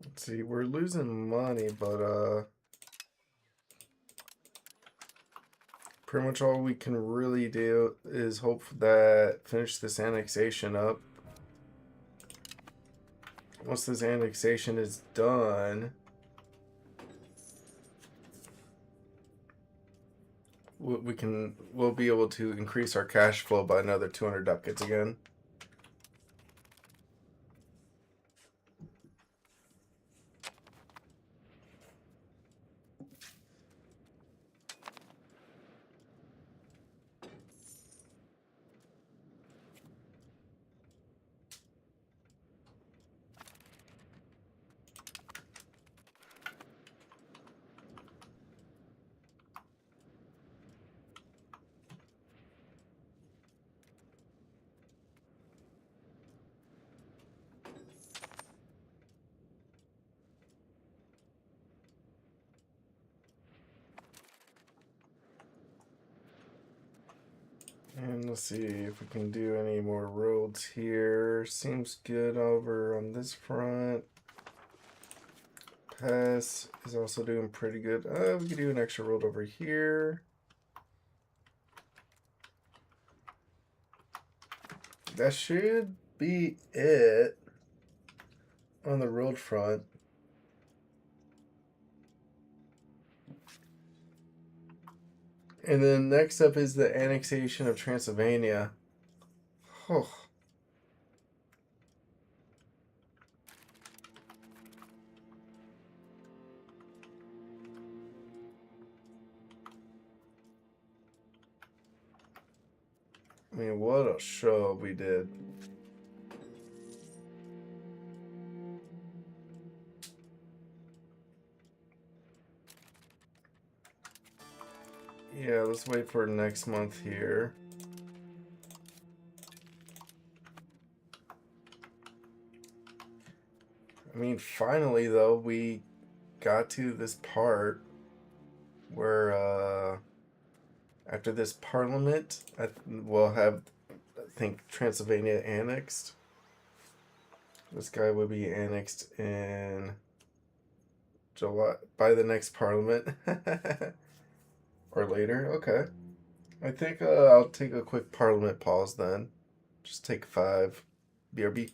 Speaker 1: Let's see, we're losing money, but pretty much all we can really do is hope that finish this annexation up. Once this annexation is done, we'll be able to increase our cash flow by another 200 ducats again. And let's see if we can do any more roads here. Seems good over on this front. Pass is also doing pretty good. We could do an extra road over here. That should be it on the road front. And then next up is the annexation of Transylvania. Oh. I mean, what a show we did. Yeah, let's wait for next month here. I mean, finally, though, we got to this part where, after this parliament, we'll have, I think, Transylvania annexed. This guy would be annexed in July by the next parliament. Or later. Okay. I think I'll take a quick parliament pause then. Just take 5. BRB.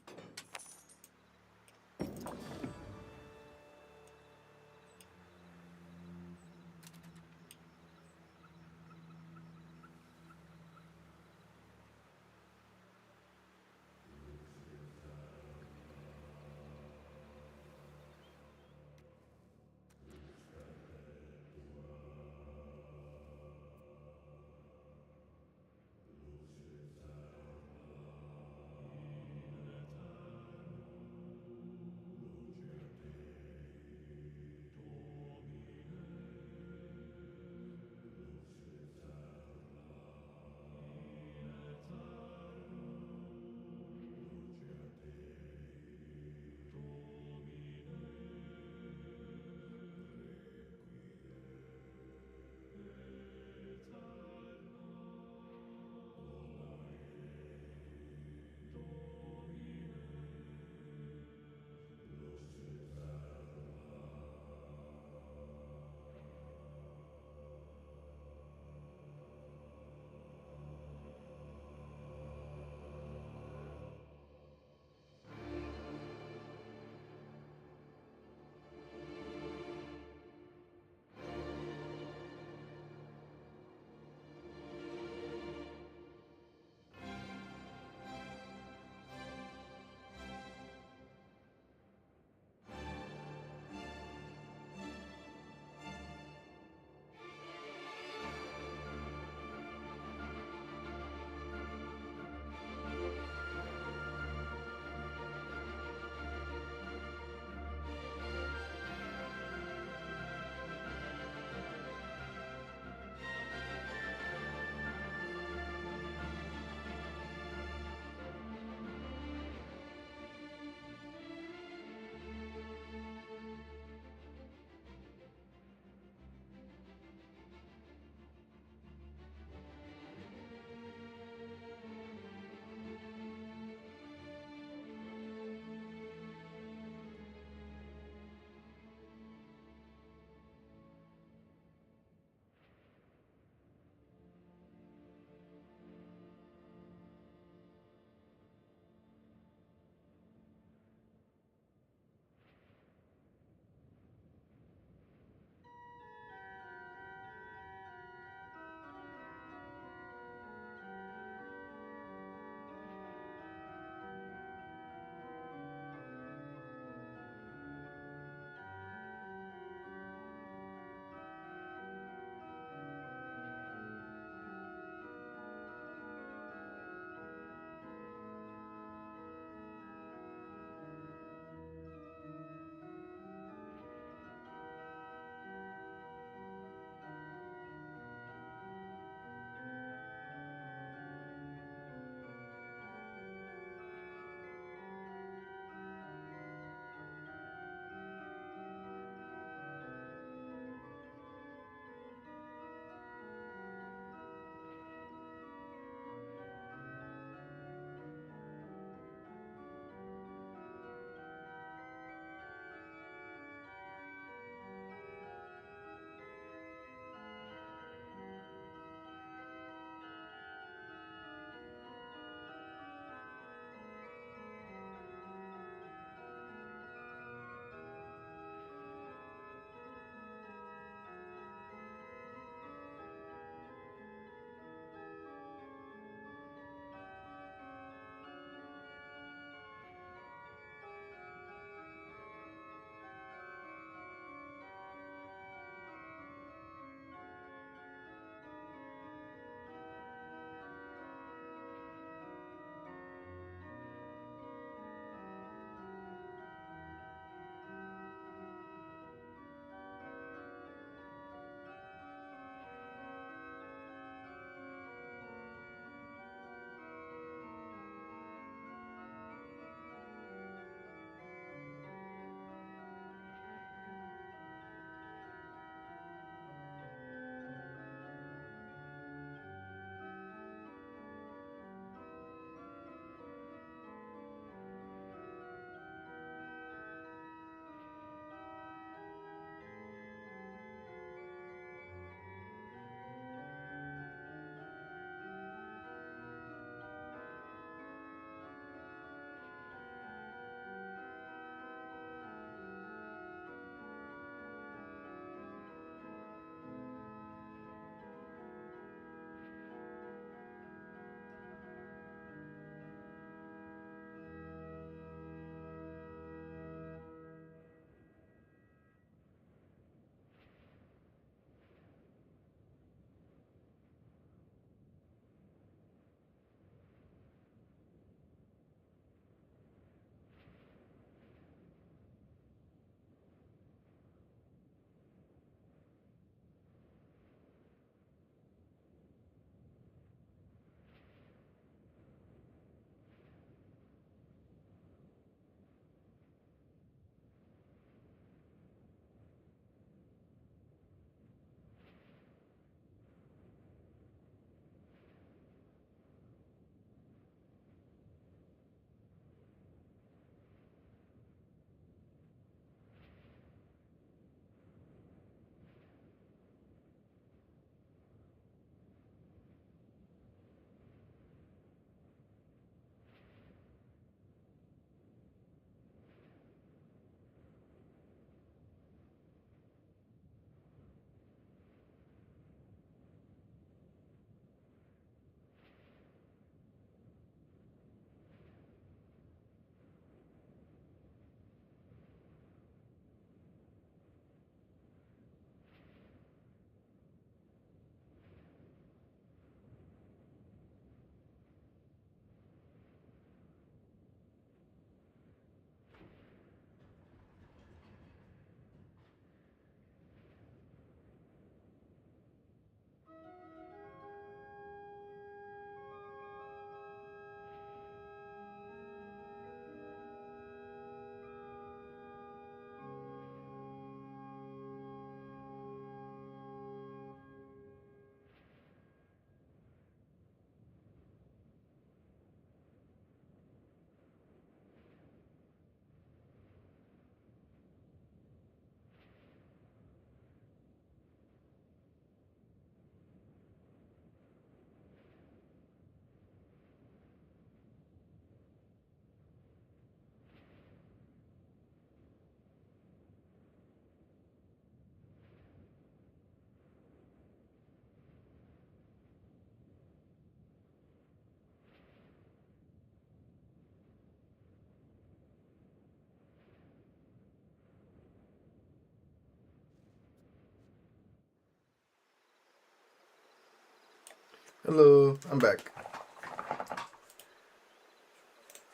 Speaker 1: Hello, I'm back.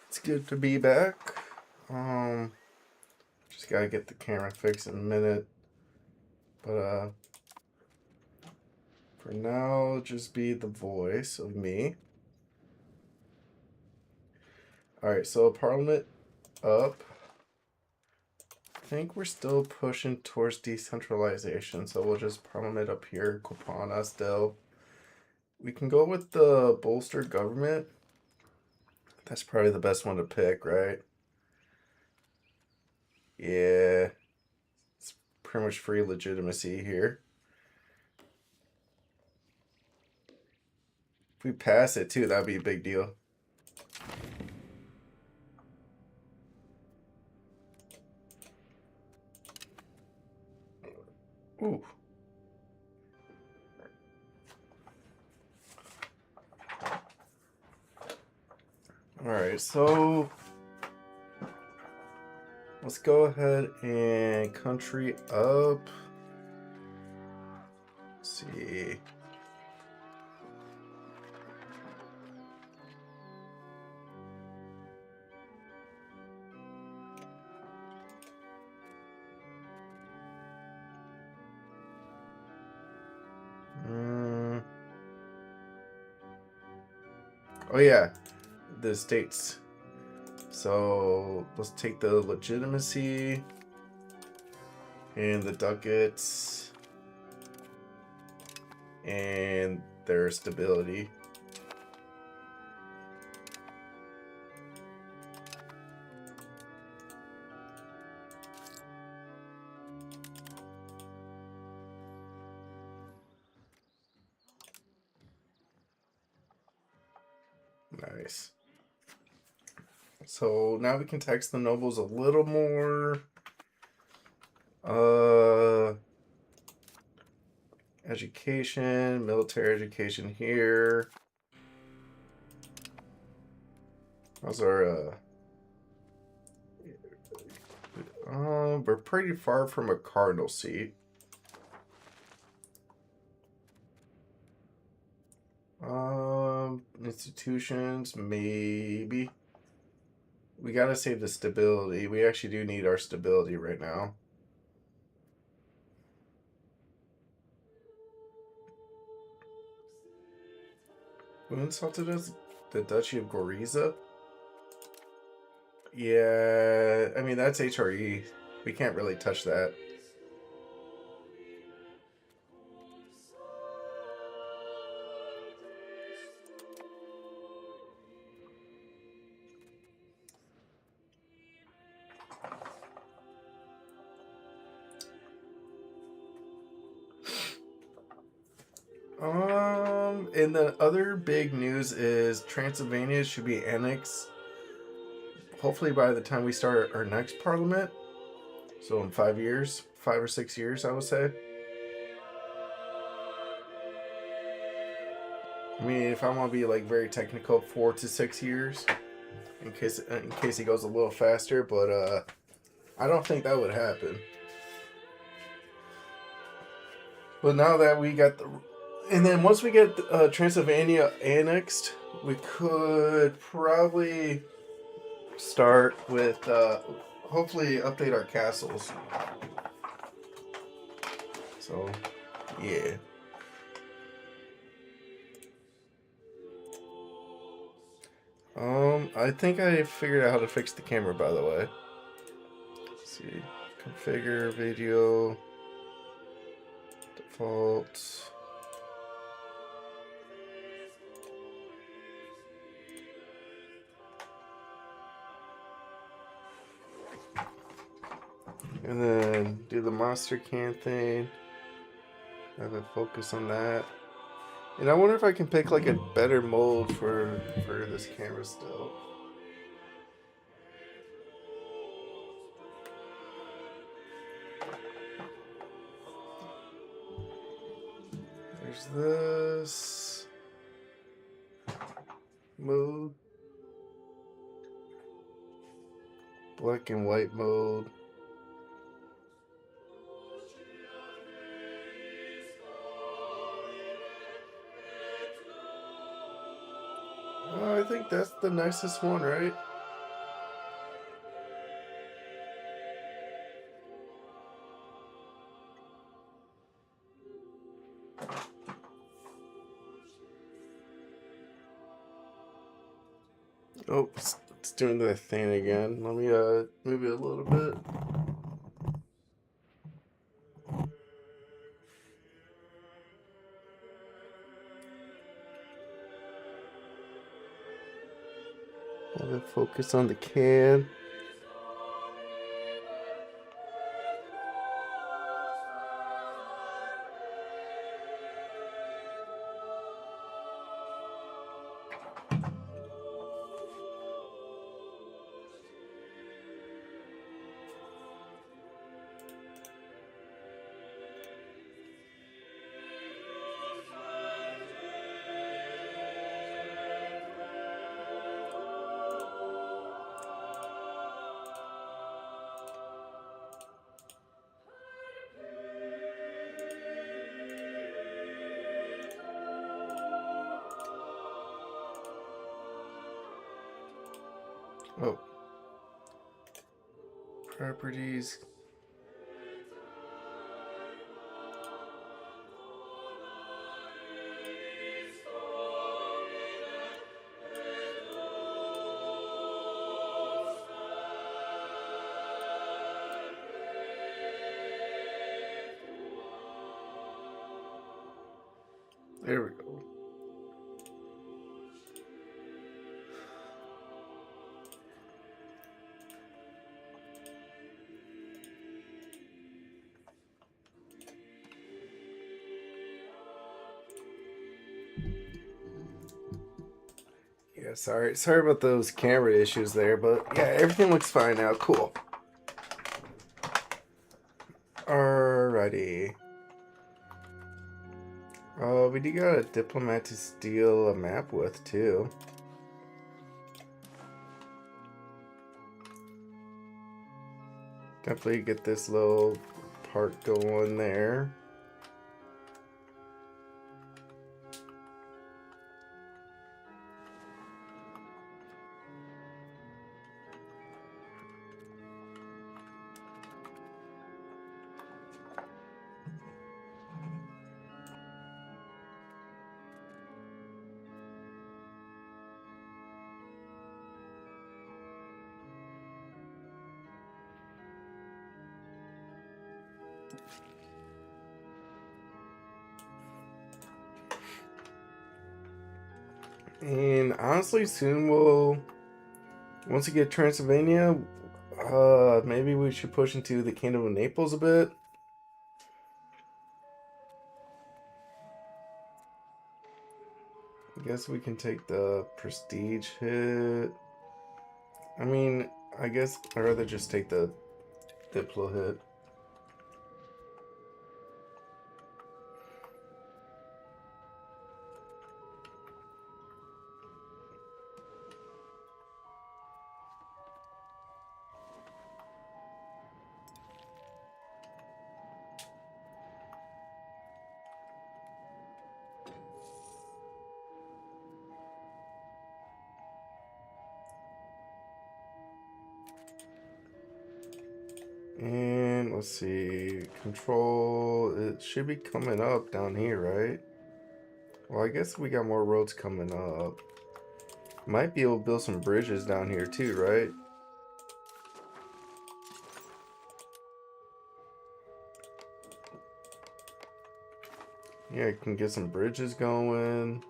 Speaker 1: It's good to be back. Just gotta get the camera fixed in a minute. But for now, just be the voice of me. Alright, so Parliament up. I think we're still pushing towards decentralization, so we'll just Parliament up here, Kopana still. We can go with the bolster government. That's probably the best one to pick, right? Yeah. It's pretty much free legitimacy here. If we pass it too, that'd be a big deal. Ooh. Alright, so let's go ahead and country up. Let's see. Oh yeah, the states. So let's take the legitimacy and the ducats and their stability. Nice. So now we can tax the nobles a little more. Education, military education here. How's our we're pretty far from a cardinal seat. Institutions, maybe. We gotta save the stability. We actually do need our stability right now. Who insulted us? The Duchy of Goriza? Yeah, I mean, that's HRE. We can't really touch that. And the other big news is Transylvania should be annexed hopefully by the time we start our next parliament. So in 5 years, 5 or 6 years, I would say. I mean, if I want to be like very technical, 4 to 6 years, in case he goes a little faster. But I don't think that would happen. But now that we got the, and then once we get Transylvania annexed, we could probably start with hopefully update our castles. So, yeah. I think I figured out how to fix the camera, by the way. Let's see. Configure video. Default. And then do the monster can thing. Have it focus on that. And I wonder if I can pick like a better mode for this camera still. There's this mode. Black and white mode. think that's the nicest one, right? Oh, it's doing the thing again. Let me move it a little bit. Have it focus on the can. Oh, properties. There we go. Yeah, sorry about those camera issues there, but yeah, everything looks fine now. Cool. Alrighty. We do got a diplomat to steal a map with too. Definitely get this little part going there. And honestly, soon once we get Transylvania, maybe we should push into the Kingdom of Naples a bit. I guess we can take the prestige hit. I mean, I guess I'd rather just take the Diplo hit. And let's see, control, it should be coming up down here, right? Well, I guess we got more roads coming up. Might be able to build some bridges down here too, right? Yeah, I can get some bridges going.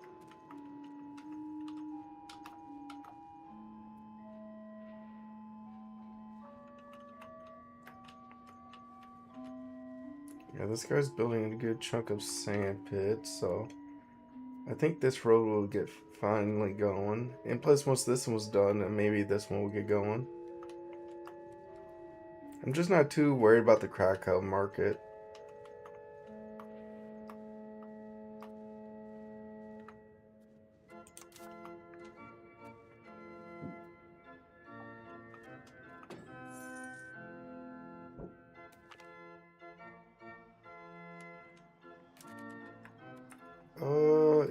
Speaker 1: Yeah, this guy's building a good chunk of sand pits, so I think this road will get finally going. And plus, once this one was done, and maybe this one will get going. I'm just not too worried about the Krakow market.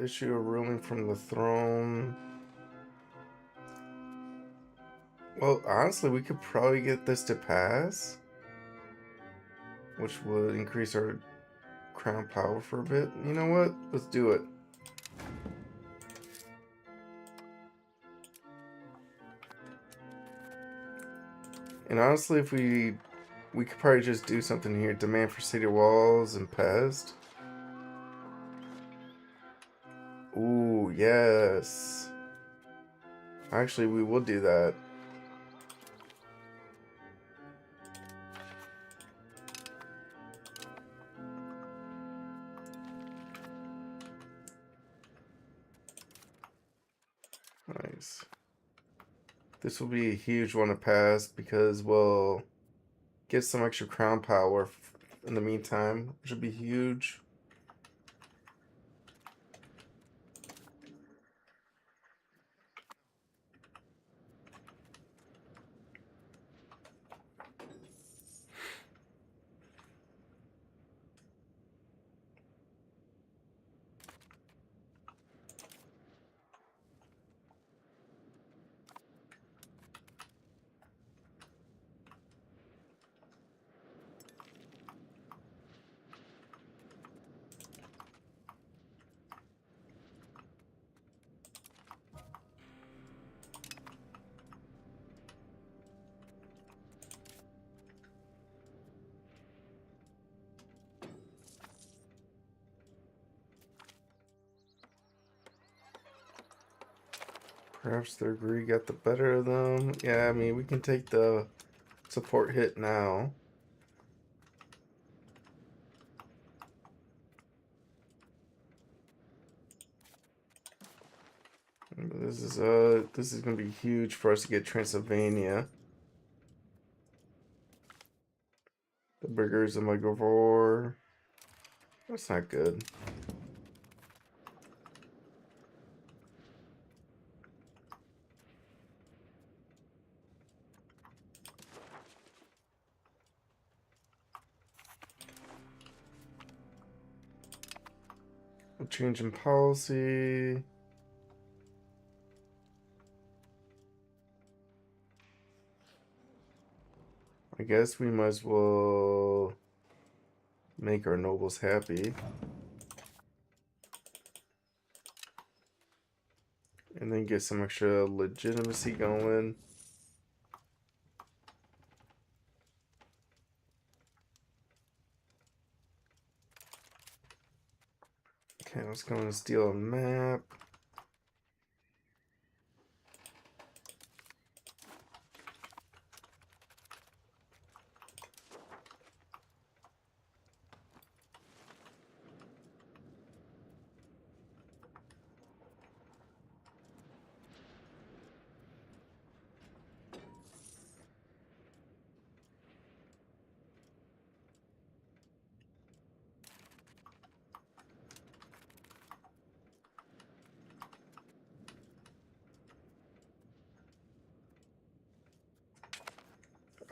Speaker 1: Issue a ruling from the throne. Well, honestly, we could probably get this to pass, which would increase our crown power for a bit. You know what? Let's do it. And honestly, if we could probably just do something here. Demand for city walls and pest. Ooh, yes. Actually, we will do that. Nice. This will be a huge one to pass because we'll get some extra crown power in the meantime, which would be huge. Perhaps their greed got the better of them. Yeah, I mean, we can take the support hit now. This is gonna be huge for us to get Transylvania. The burgers and Microvore. That's not good. A change in policy. I guess we might as well make our nobles happy. And then get some extra legitimacy going. Okay, let's go and steal a map.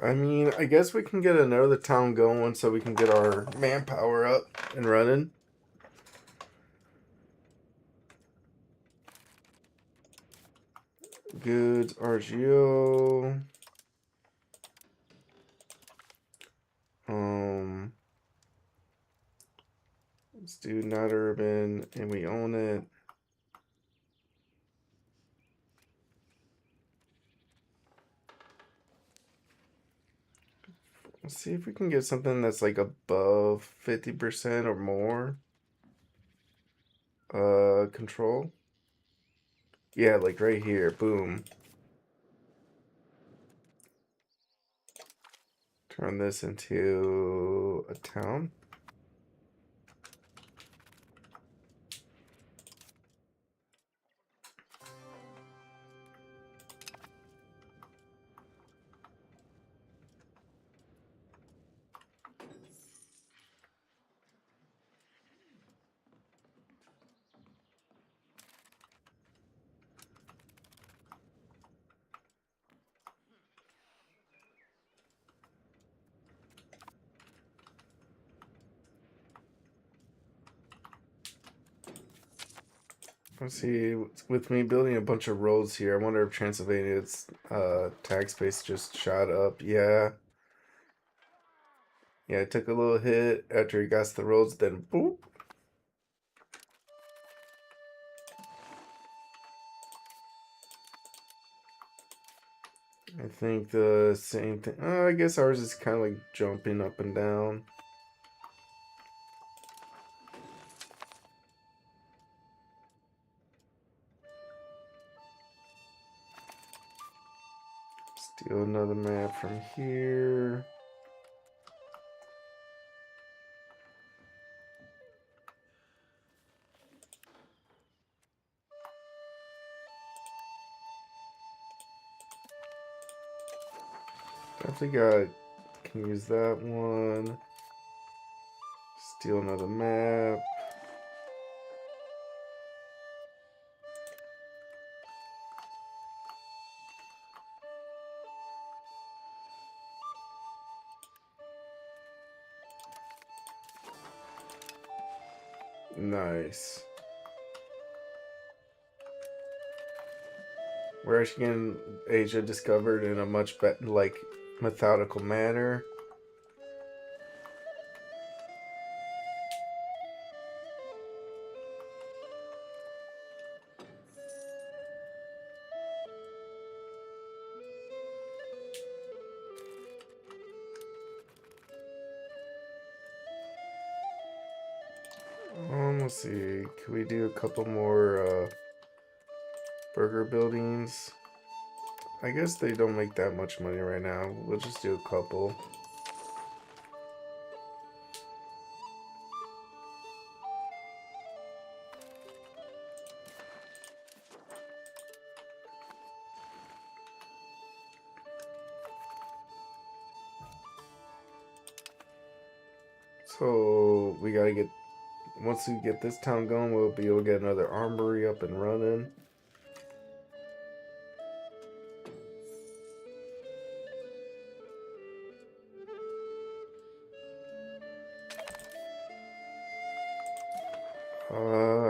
Speaker 1: I mean, I guess we can get another town going so we can get our manpower up and running. Goods, RGO. Let's do not urban, and we own it. Let's see if we can get something that's like above 50% or more. Control. Yeah, like right here. Boom. Turn this into a town. Let's see. With me building a bunch of roads here, I wonder if Transylvania's tax base just shot up. Yeah. Yeah, it took a little hit after he got the roads, then boop. I think the same thing. I guess ours is kind of like jumping up and down. Steal another map from here. Definitely got. Can use that one. Steal another map. Nice. We're actually getting Asia discovered in a much better, like, methodical manner. Let's see. Can we do a couple more burger buildings? I guess they don't make that much money right now. We'll just do a couple. So we gotta get, once we get this town going, we'll be able to get another armory up and running.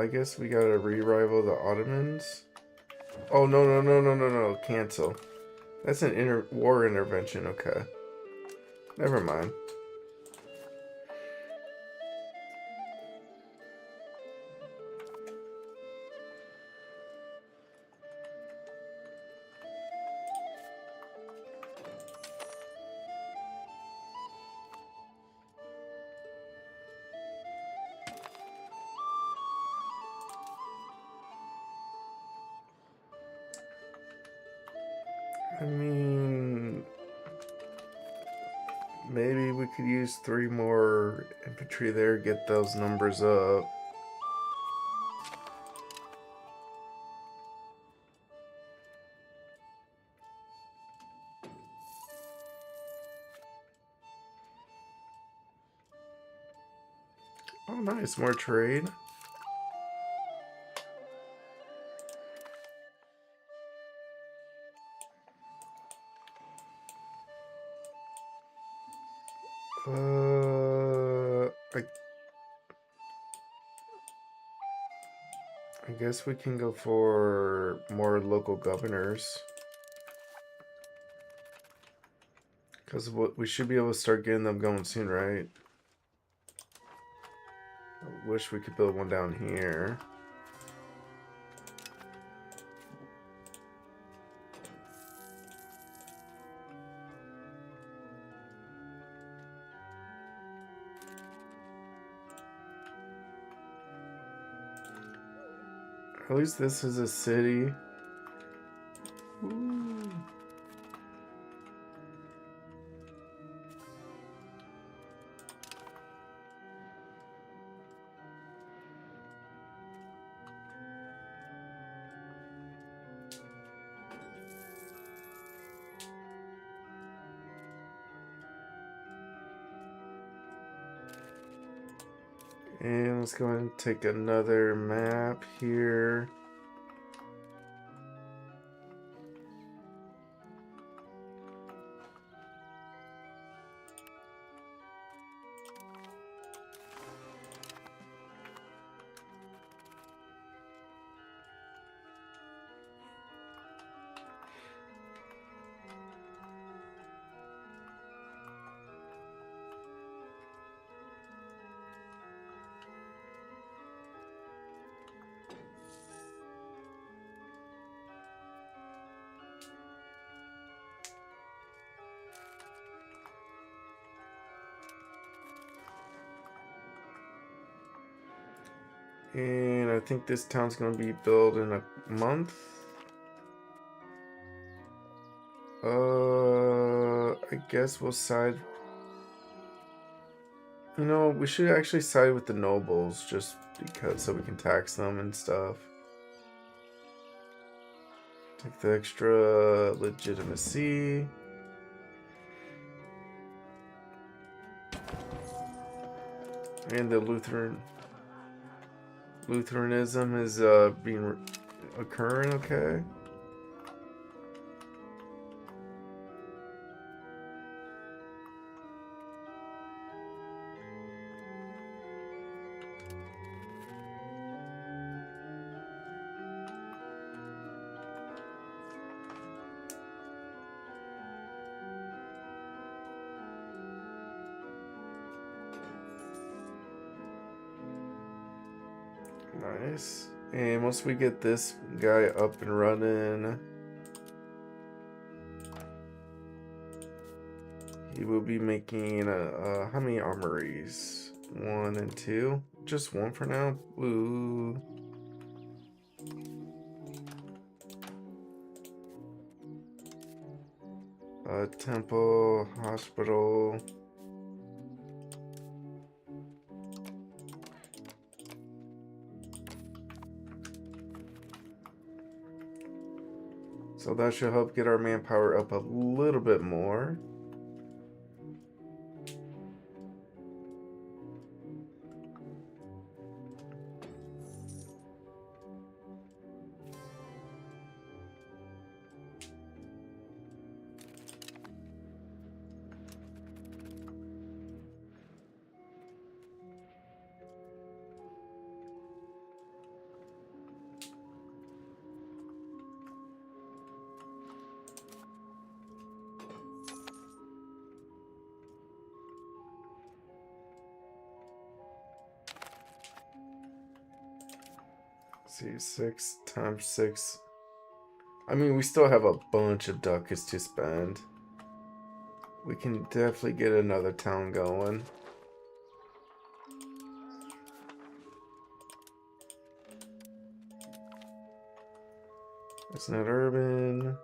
Speaker 1: I guess we gotta re-rival the Ottomans. Oh, no, no, no, no, no, no. Cancel. That's an war intervention. Okay. Never mind. I mean, maybe we could use 3 more infantry there, get those numbers up. Oh, nice. More trade. I guess we can go for more local governors. Because we should be able to start getting them going soon, right? I wish we could build one down here. At least this is a city. Ooh. And let's go ahead and take another map here. And I think this town's gonna be built in a month. I guess we'll side. You know, we should actually side with the nobles just because, so we can tax them and stuff. Take the extra legitimacy. And the Lutheranism is being occurring, okay? Nice. And once we get this guy up and running, he will be making how many armories? 1 and 2? Just one for now? Ooh. Temple, hospital. So that should help get our manpower up a little bit more. See, 6 times 6. I mean, we still have a bunch of ducats to spend. We can definitely get another town going. It's not urban.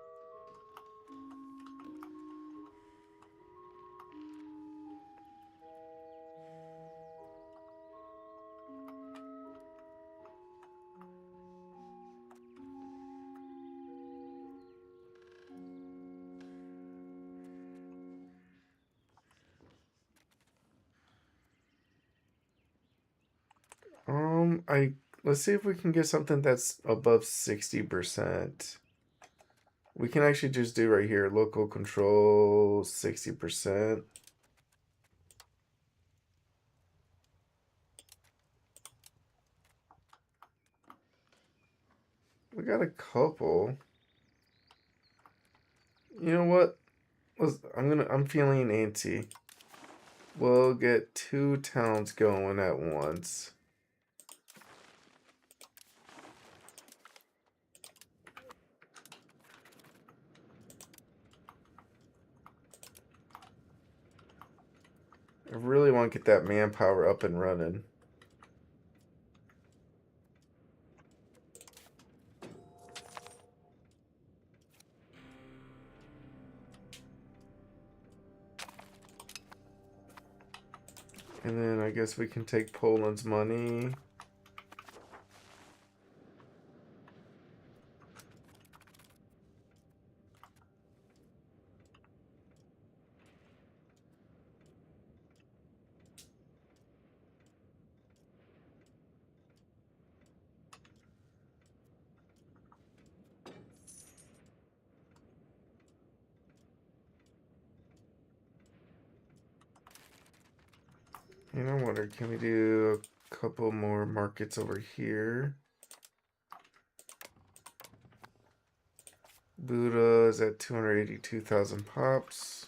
Speaker 1: Let's see if we can get something that's above 60%. We can actually just do right here, local control 60%. We got a couple. You know what? I'm feeling antsy. We'll get 2 towns going at once. I really want to get that manpower up and running. And then I guess we can take Poland's money. You know what? Or can we do a couple more markets over here? Buddha is at 282,000 pops.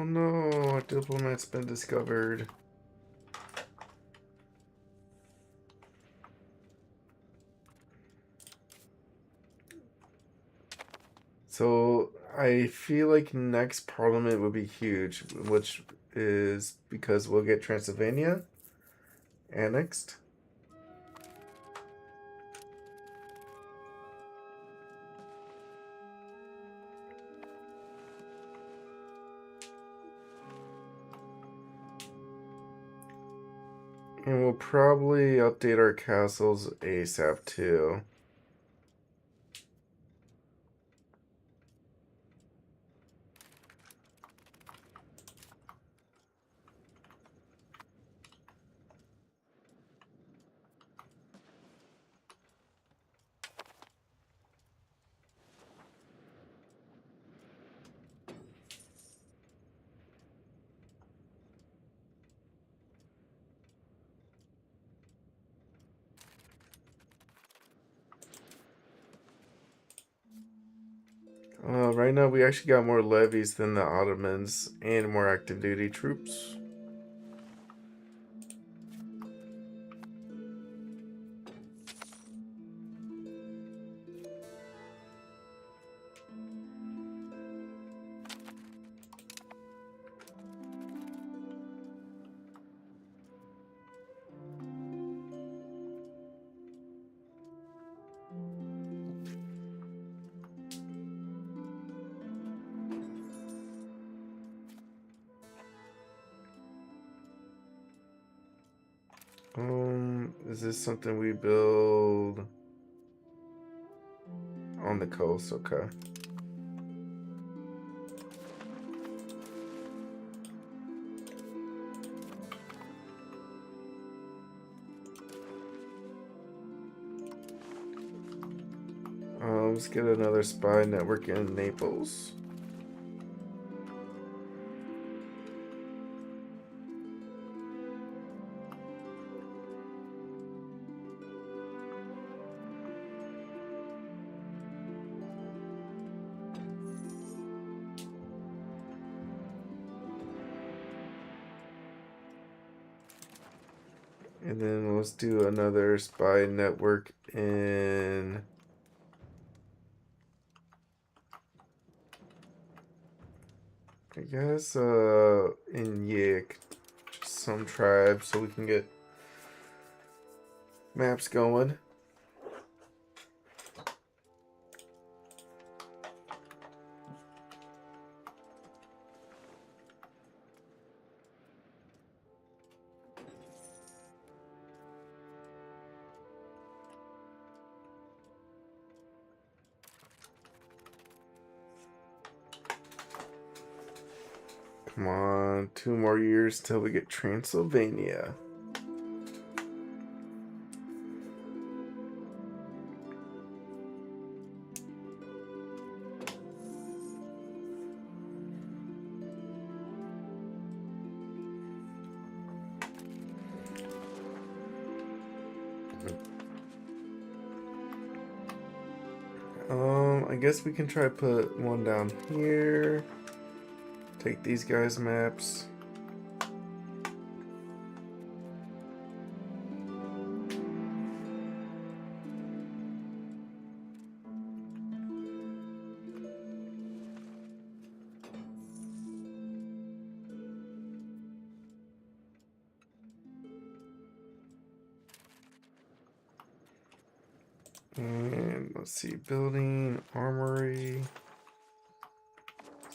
Speaker 1: Oh no, our diplomat's been discovered. So I feel like next parliament would be huge, which is because we'll get Transylvania annexed. And we'll probably update our castles ASAP too. Right now, we actually got more levies than the Ottomans and more active duty troops. Is this something we build on the coast? Okay. Let's get another spy network in Naples. And then let's do another spy network in I guess in Yik, just some tribes so we can get maps going. Come on, 2 more years till we get Transylvania. I guess we can try to put one down here. Take these guys' maps. And let's see, building, armory.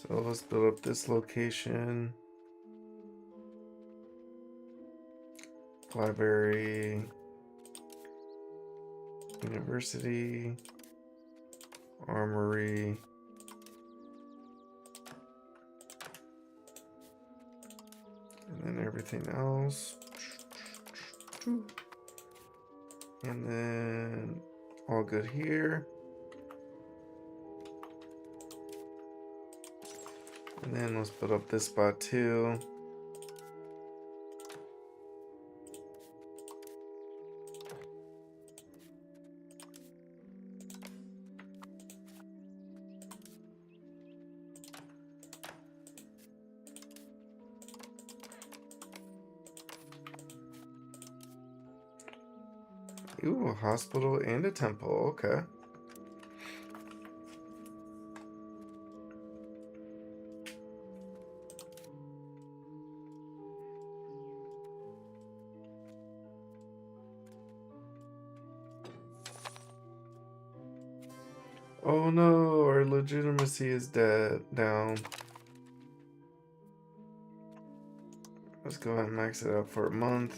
Speaker 1: So let's build up this location. Library. University. Armory. And then everything else. And then all good here. And then let's put up this spot too. Ooh, a hospital and a temple. Okay. Oh no, our legitimacy is dead down. Let's go ahead and max it out for a month.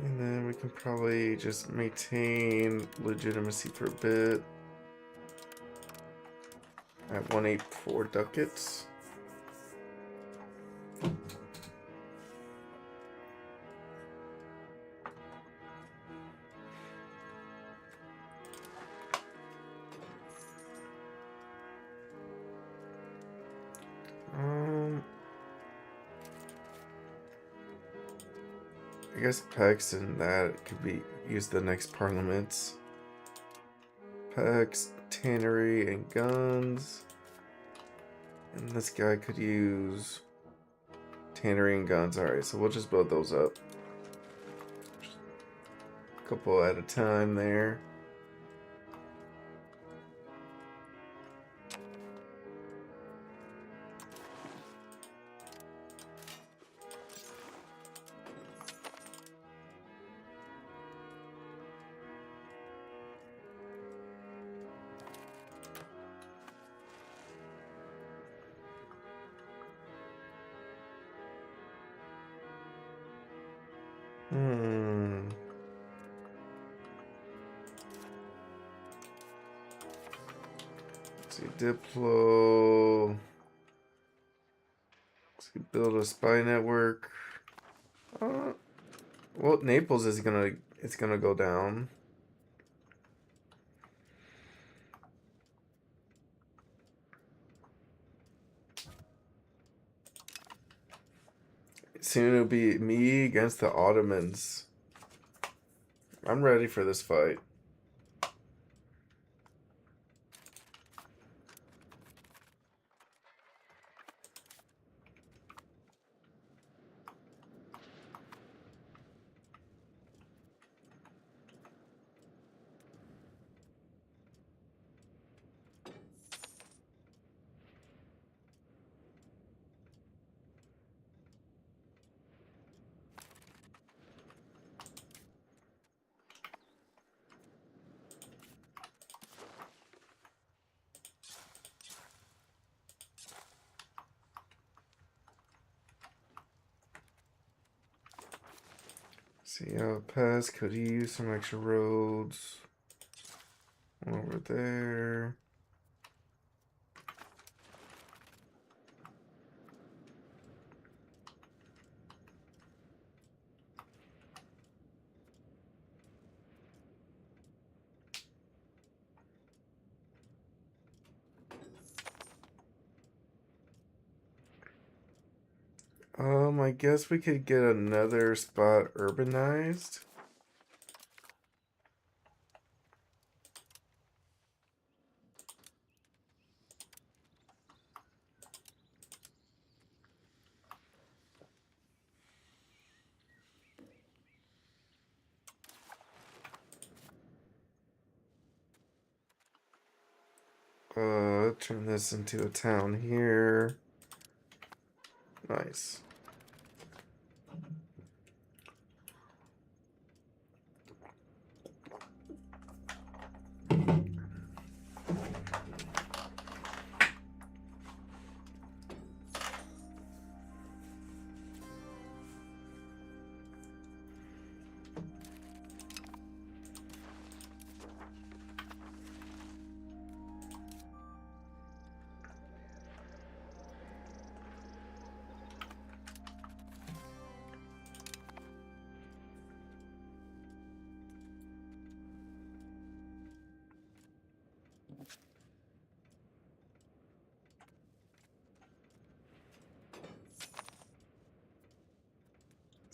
Speaker 1: And then we can probably just maintain legitimacy for a bit at 184 ducats. I guess Pex and that could be used the next parliaments. Pex, tannery, and guns. And this guy could use tannery and guns. Alright, so we'll just build those up. Just a couple at a time there. Let's see, Diplo. Let's see, build a spy network. Well, Naples is gonna go down. Soon it'll be me against the Ottomans. I'm ready for this fight. See, pass. Could he use some extra roads? One over there. I guess we could get another spot urbanized. Turn this into a town here. Nice.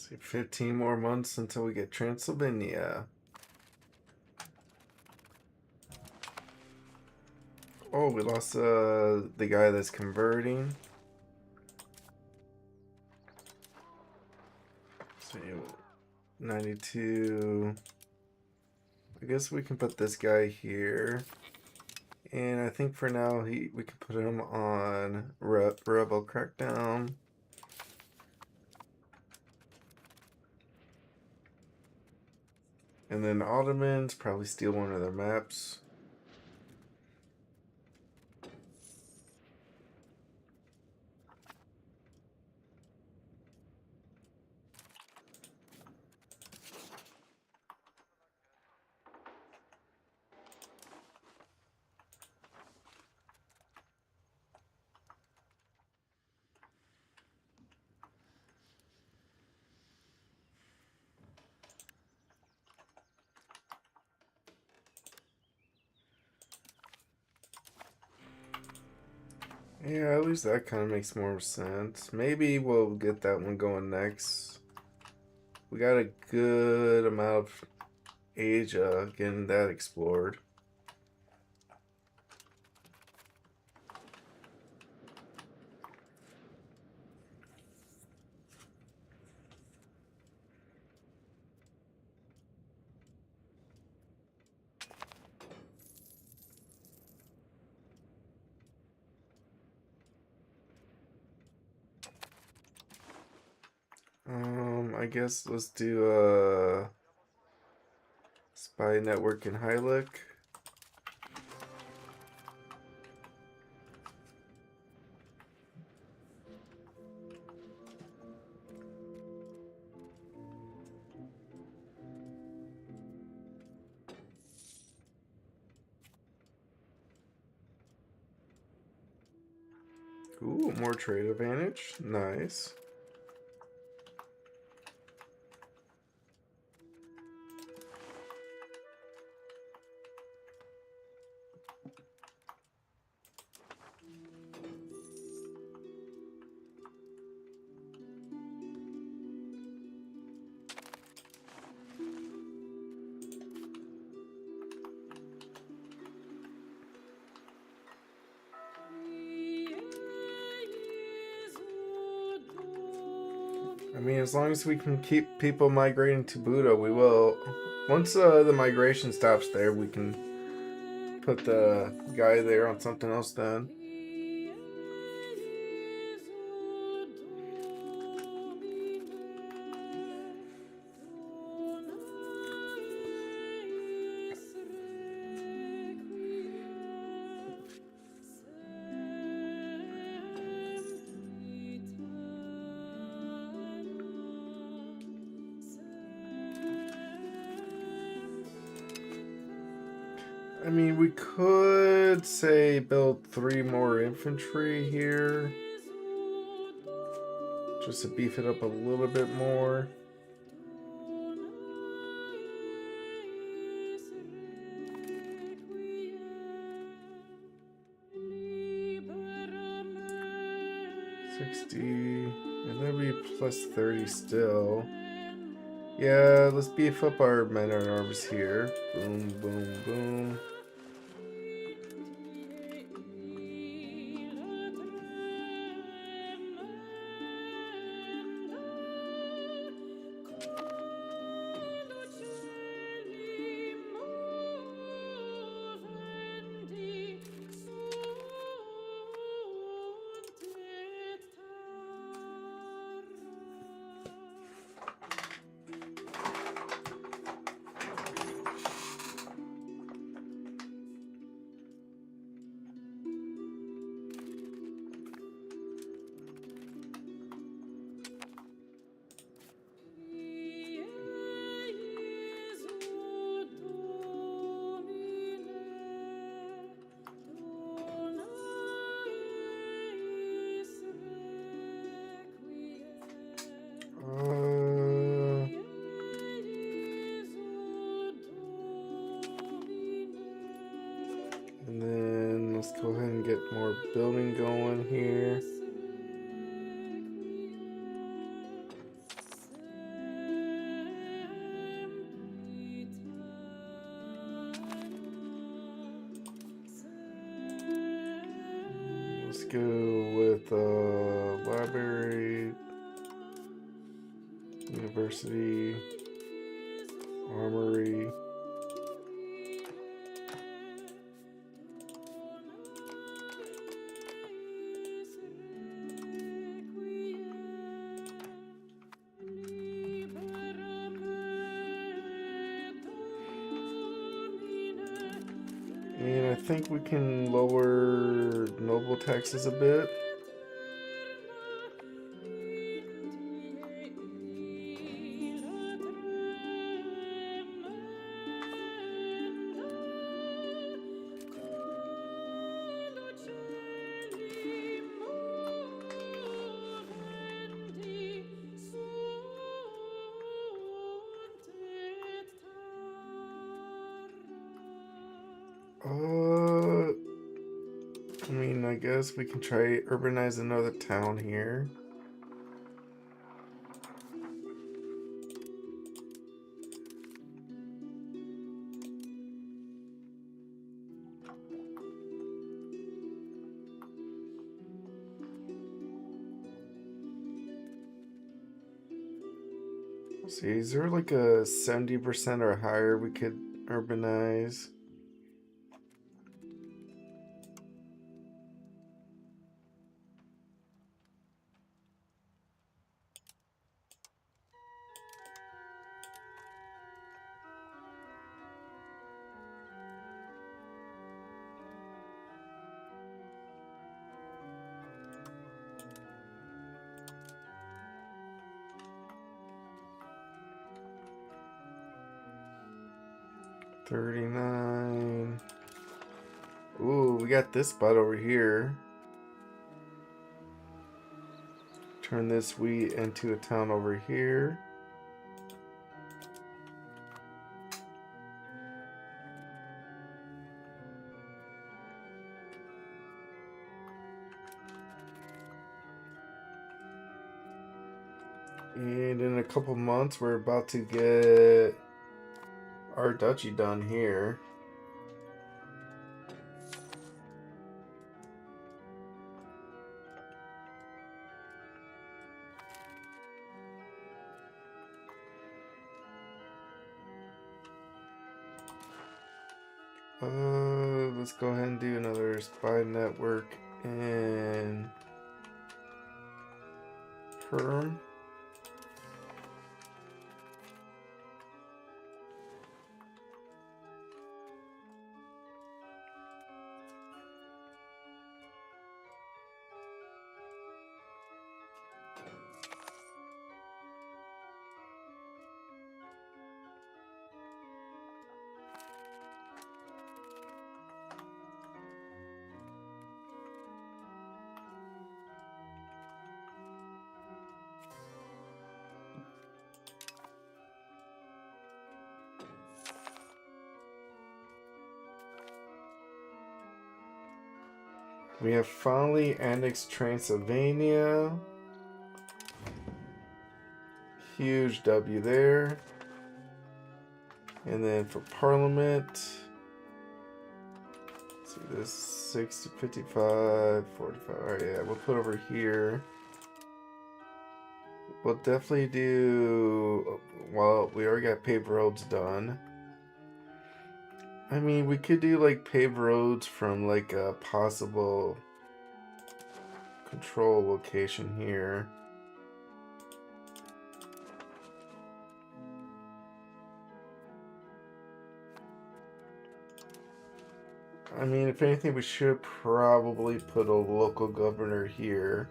Speaker 1: See, 15 more months until we get Transylvania. Oh, we lost the guy that's converting. So 92. I guess we can put this guy here. And I think for now we can put him on Rebel Crackdown. And then Ottomans probably steal one of their maps. Yeah, at least that kind of makes more sense. Maybe we'll get that one going next. We got a good amount of Asia getting that explored. I guess let's do a spy network in Hylic. Ooh, more trade advantage. Nice. I mean, as long as we can keep people migrating to Buddha, we will. Once the migration stops there, we can put the guy there on something else then. I mean, we could say build 3 more infantry here. Just to beef it up a little bit more. And that'd be plus 30 still. Yeah, let's beef up our men at arms here. Boom, boom, boom. And then let's go ahead and get more building going here. go with library, university, armory. And I think we can lower noble taxes a bit. I mean, I guess we can try urbanize another town here. See, is there like a 70% or higher we could urbanize? $39. Ooh, we got this spot over here. Turn this wheat into a town over here. And in a couple months, we're about to get our duchy done here. Let's go ahead and do another spy network in Perm. We have finally annexed Transylvania. Huge W there. And then for Parliament, let's see this 60, 55, 45. Alright, yeah, we'll put over here. We'll definitely do, well, we already got paved roads done. I mean, we could do like paved roads from like a possible control location here. I mean, if anything, we should probably put a local governor here.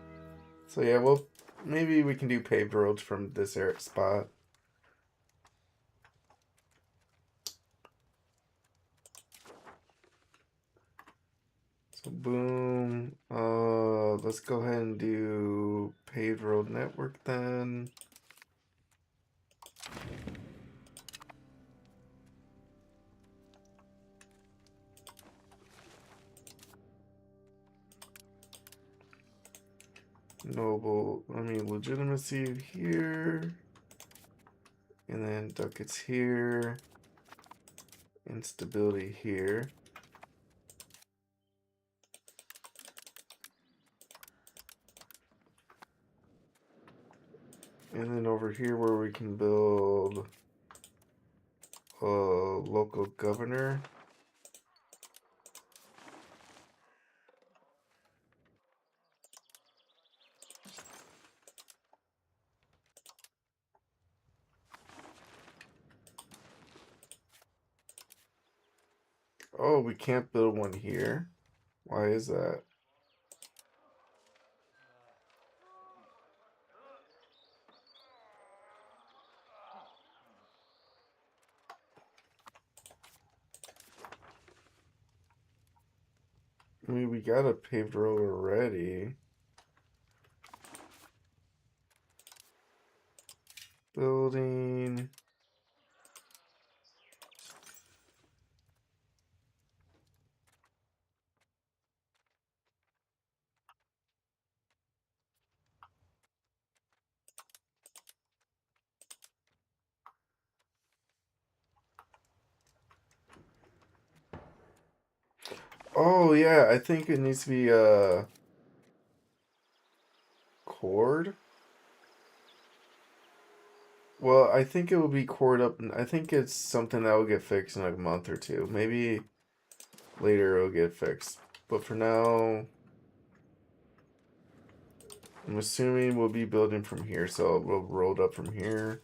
Speaker 1: So yeah, well, maybe we can do paved roads from this spot. So boom. Let's go ahead and do paved road network then. Noble, I mean, legitimacy here. And then ducats here. And stability here. And then over here where we can build a local governor. Oh, we can't build one here. Why is that? I mean, we got a paved road already. Building. Oh yeah, I think it needs to be a cord. Well, I think it will be cored up. I think it's something that will get fixed in like a month or two. Maybe later it'll get fixed. But for now, I'm assuming we'll be building from here, so we'll roll up from here.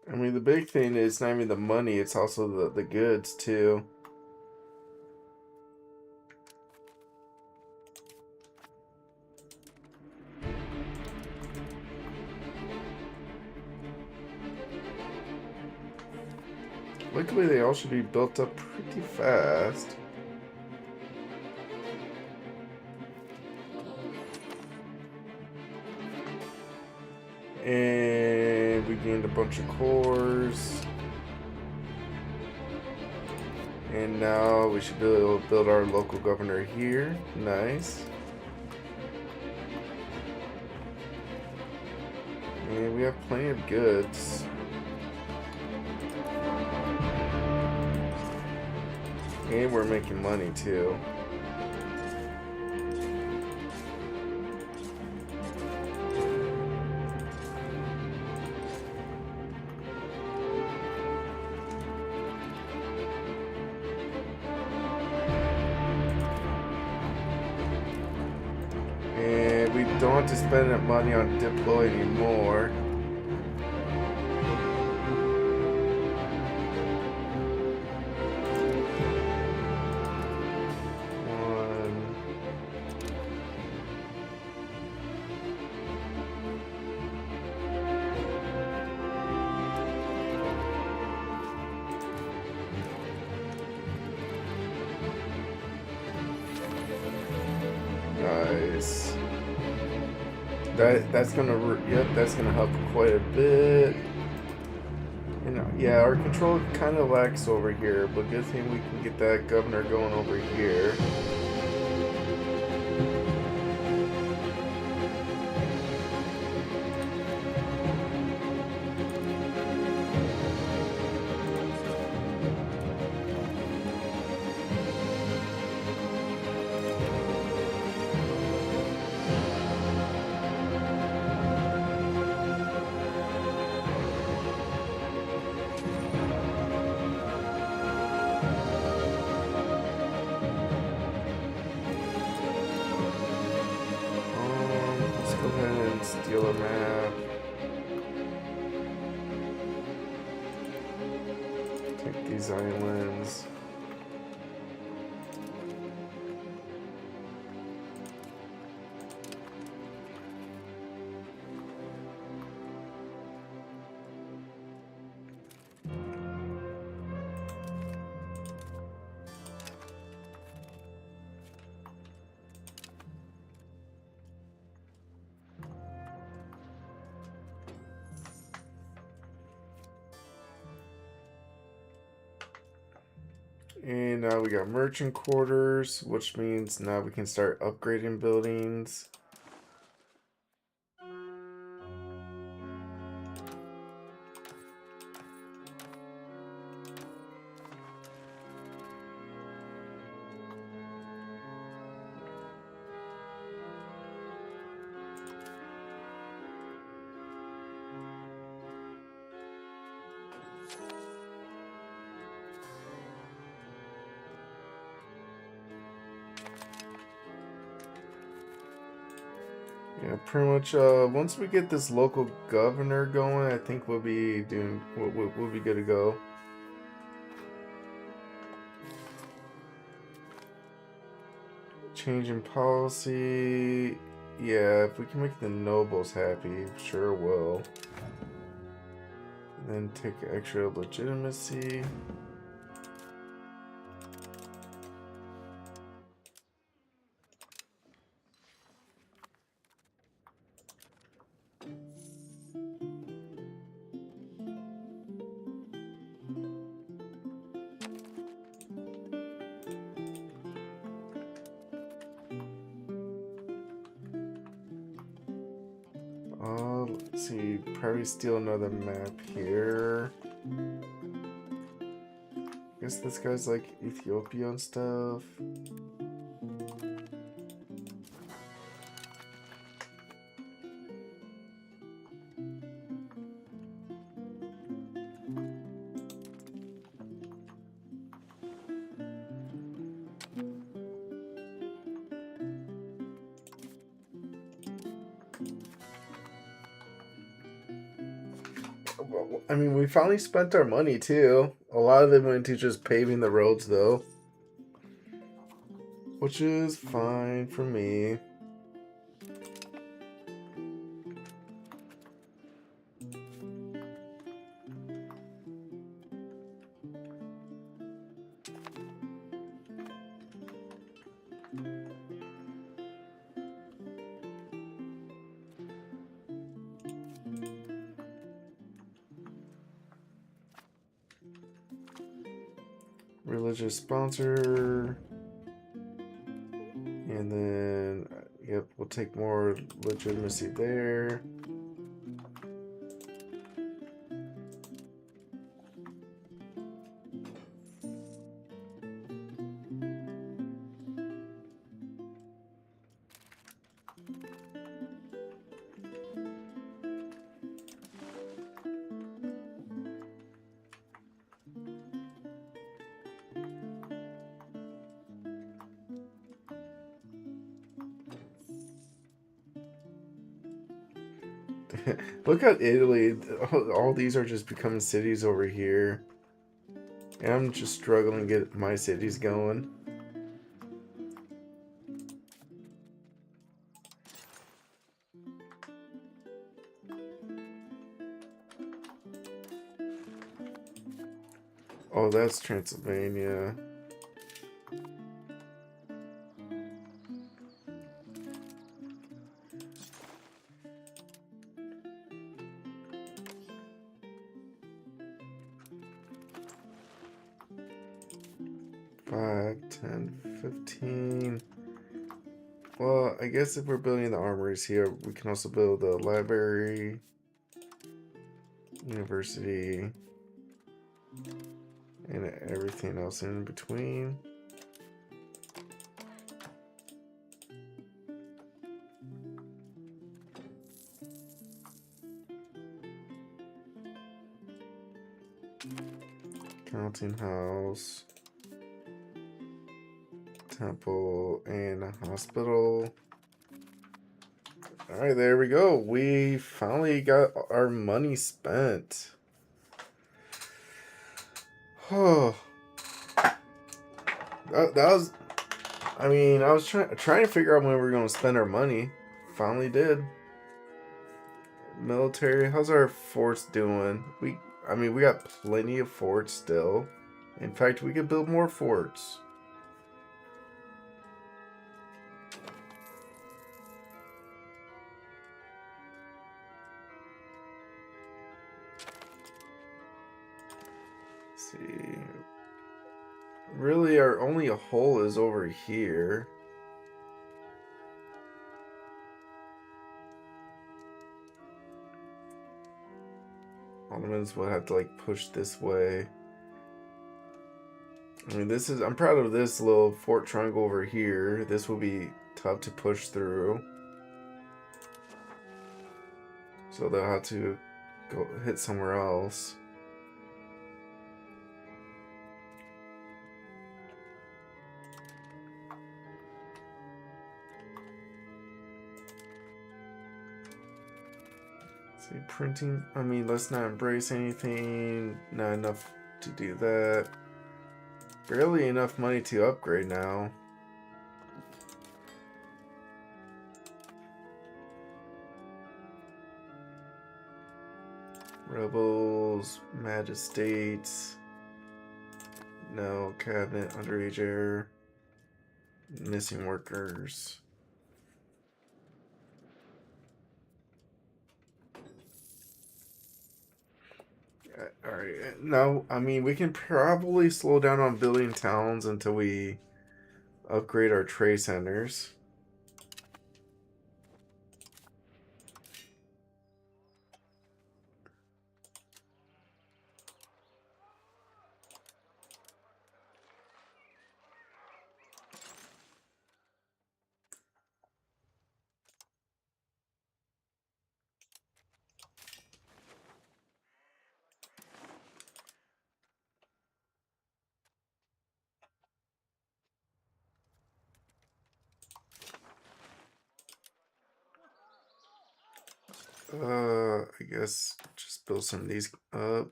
Speaker 1: I mean, the big thing is not even the money; it's also the goods too. Luckily, they all should be built up pretty fast. And we gained a bunch of cores. And now we should be able to build our local governor here. Nice. And we have plenty of goods. And we're making money too. And we don't have to spend that money on Diplo anymore. Nice. That's gonna help quite a bit. And yeah, our control kind of lacks over here, but good thing we can get that governor going over here. Let's go ahead and steal a map. Take these islands. And now we got merchant quarters, which means now we can start upgrading buildings. Yeah, pretty much. Once we get this local governor going, I think we'll be doing. We'll be good to go. Changing policy. Yeah, if we can make the nobles happy, sure will. And then take extra legitimacy. Let's see. Probably steal another map here. Guess this guy's like Ethiopia and stuff. I mean, we finally spent our money too. A lot of it went to just paving the roads though. Which is fine for me. Religious sponsor. And then, yep, we'll take more legitimacy there. Look at Italy. All these are just becoming cities over here. And I'm just struggling to get my cities going. Oh, that's Transylvania. Five, 10, 15. Well, I guess if we're building the armories here, we can also build the library, university, and everything else in between. Counting house, temple, and a hospital. Alright, there we go. We finally got our money spent. Oh, that was. I mean, I was trying to figure out when we were going to spend our money. Finally did. Military, how's our forts doing? I mean, we got plenty of forts still. In fact, we could build more forts. Let's see. really our only hole is over here. Ottomans will have to like push this way. I mean, I'm proud of this little fort triangle over here. This will be tough to push through. So they'll have to go hit somewhere else. See, printing, I mean, let's not embrace anything. Not enough to do that. Barely enough money to upgrade now. Rebels, Magistrates. No, cabinet, underage error. Missing workers. Alright, now, I mean, we can probably slow down on building towns until we upgrade our trade centers. I guess just build some of these up.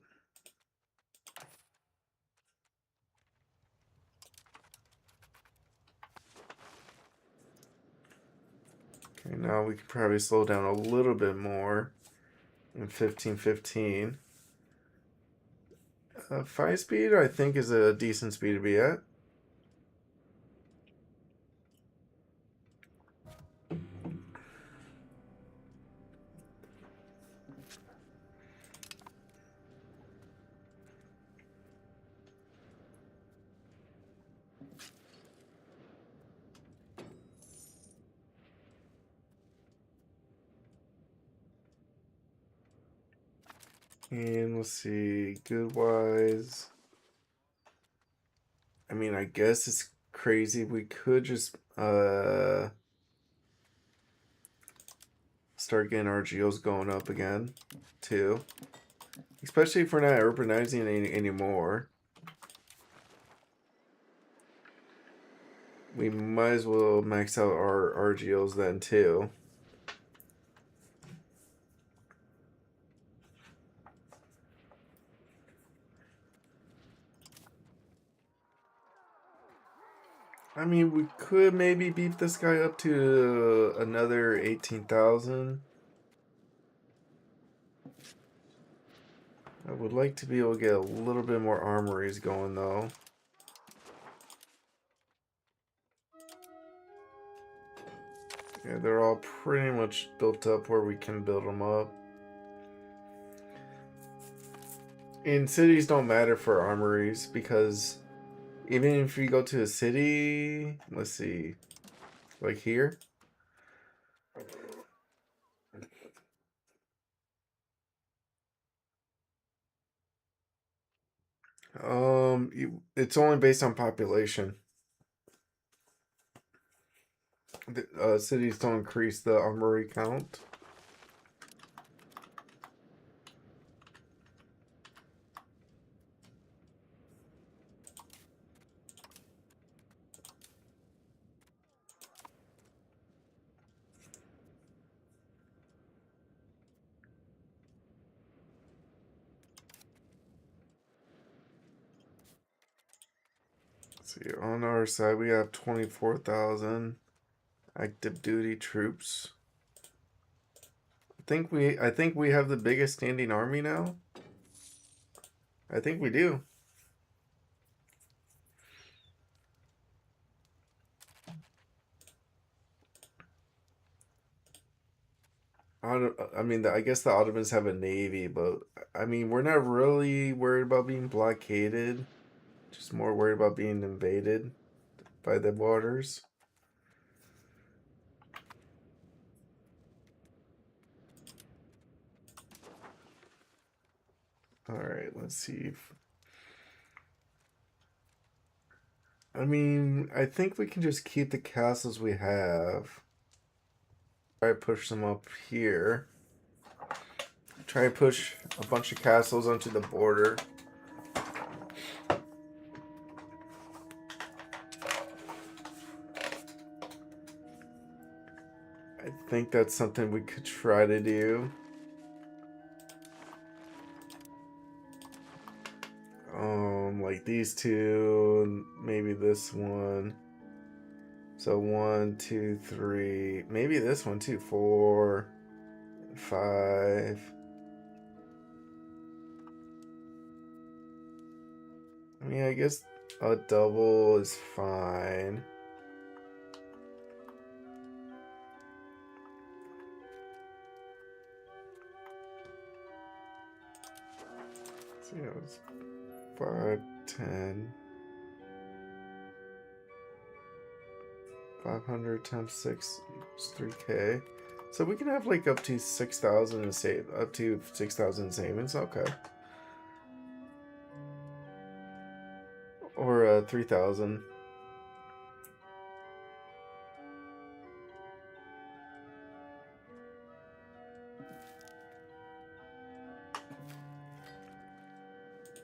Speaker 1: Okay, now we can probably slow down a little bit more in 1515. 5 speed, I think, is a decent speed to be at. And let's see, good wise. I mean, I guess it's crazy. We could just start getting our geos going up again, too. Especially if we're not urbanizing anymore. We might as well max out our geos then, too. I mean, we could maybe beef this guy up to another 18,000. I would like to be able to get a little bit more armories going, though. Yeah, they're all pretty much built up where we can build them up. And cities don't matter for armories because even if you go to a city, let's see, like here. It's only based on population. The cities don't increase the armory count. See, on our side we have 24,000 active duty troops. I think we have the biggest standing army now. I think we do. I mean, I guess the Ottomans have a navy, but I mean, we're not really worried about being blockaded. Just more worried about being invaded by the waters. Alright, let's see if... I mean, I think we can just keep the castles we have. Try to push them up here. Try to push a bunch of castles onto the border. I think that's something we could try to do. Like these two, maybe this one. So 1, 2, 3, maybe this one too. 4, 5. I mean, I guess a double is fine. So yeah, it's 5, 10. 500 times 6 is 3K. So we can have like up to 6,000 and save up to 6,000 savings. Okay. Or 3,000.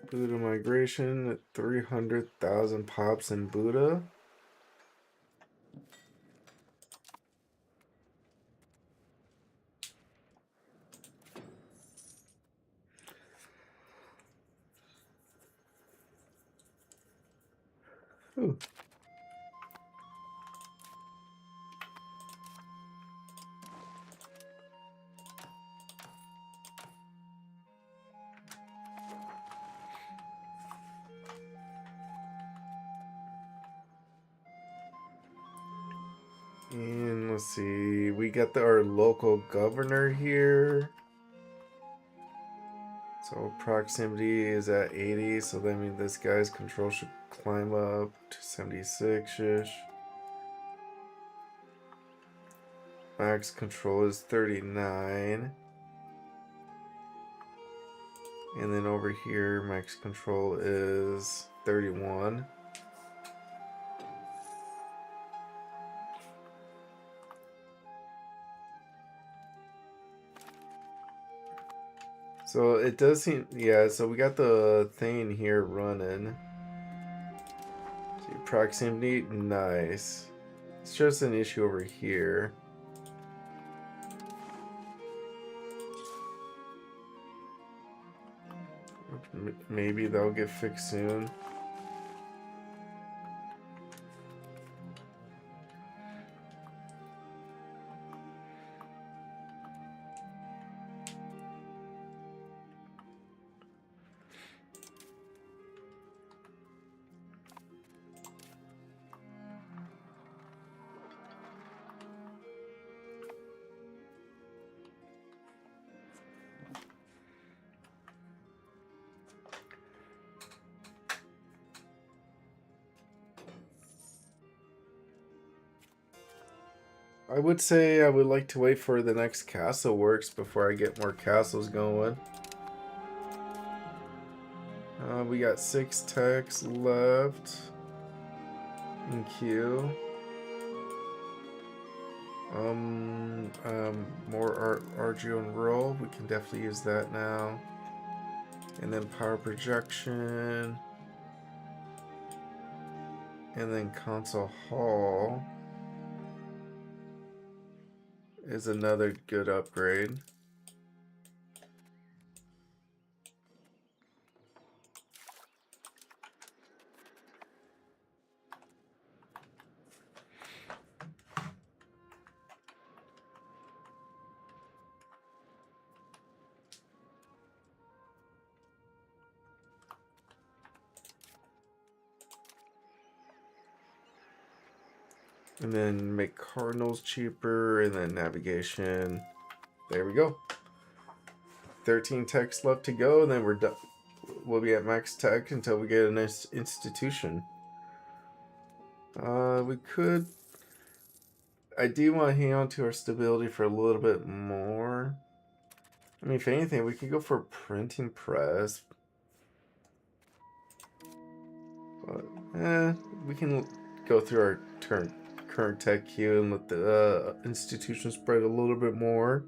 Speaker 1: Buddha migration, 300,000 pops in Buddha. Ooh. And let's see, we got our local governor here. So proximity is at 80, so that means this guy's control should climb up to 76-ish. Max control is 39. And then over here, max control is 31. So it does seem, yeah, so we got the thing here running. See, proximity, nice. It's just an issue over here. Maybe that'll get fixed soon. I would say I would like to wait for the next castle works before I get more castles going. We got 6 techs left in queue. More RGO and roll. We can definitely use that now. And then power projection. And then console hall is another good upgrade. And then make cardinals cheaper, and then navigation. There we go. 13 techs left to go, and then we're done. we'll be at max tech until we get an institution. We could. I do want to hang on to our stability for a little bit more. I mean, if anything, we could go for a printing press. But, we can go through our current tech queue and let the institution spread a little bit more.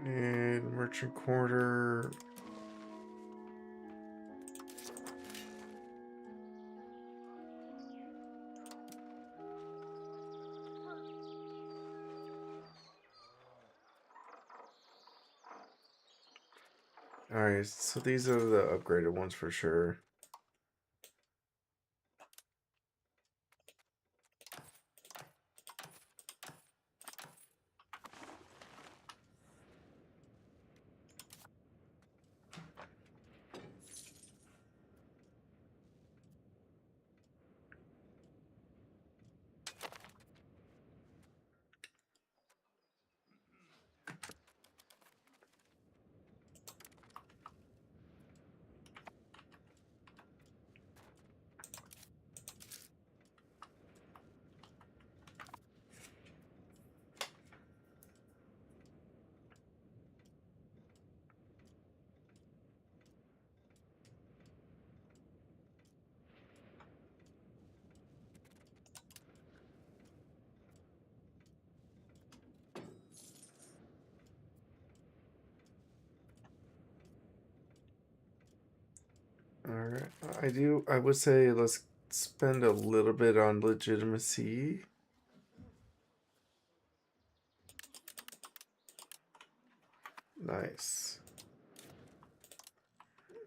Speaker 1: And merchant quarter. Alright, so these are the upgraded ones for sure. Alright, I would say let's spend a little bit on legitimacy. Nice.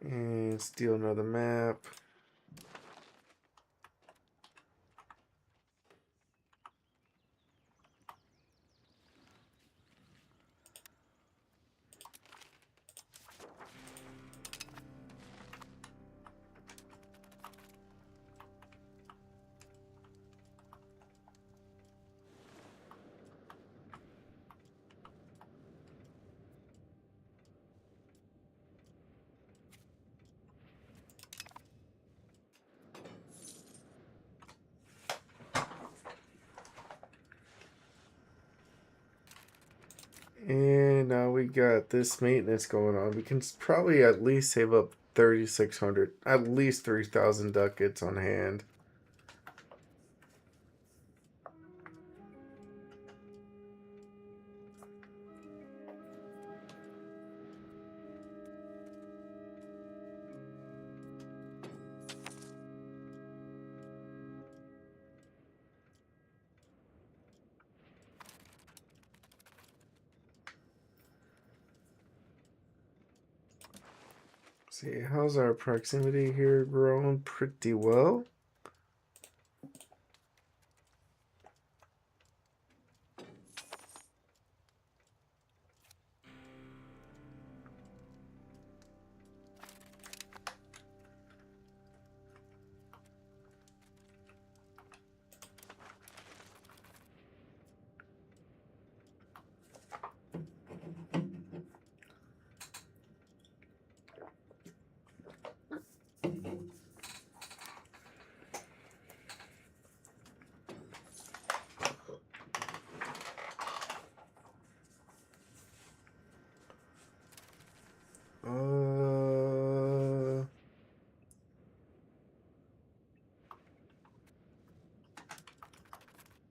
Speaker 1: And steal another map. And now we got this maintenance going on. We can probably at least save up 3,600, at least 3,000 ducats on hand. See, how's our proximity here growing? Pretty well.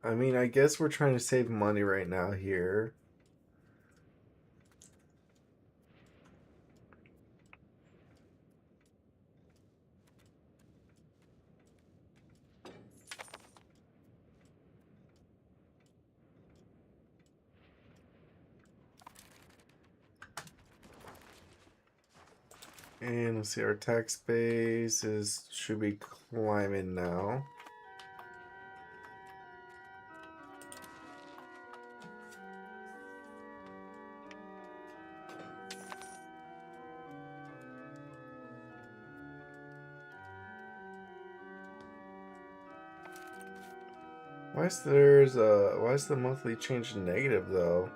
Speaker 1: I mean, I guess we're trying to save money right now here. And let's see, our tax base should be climbing now. Why is the monthly change negative though?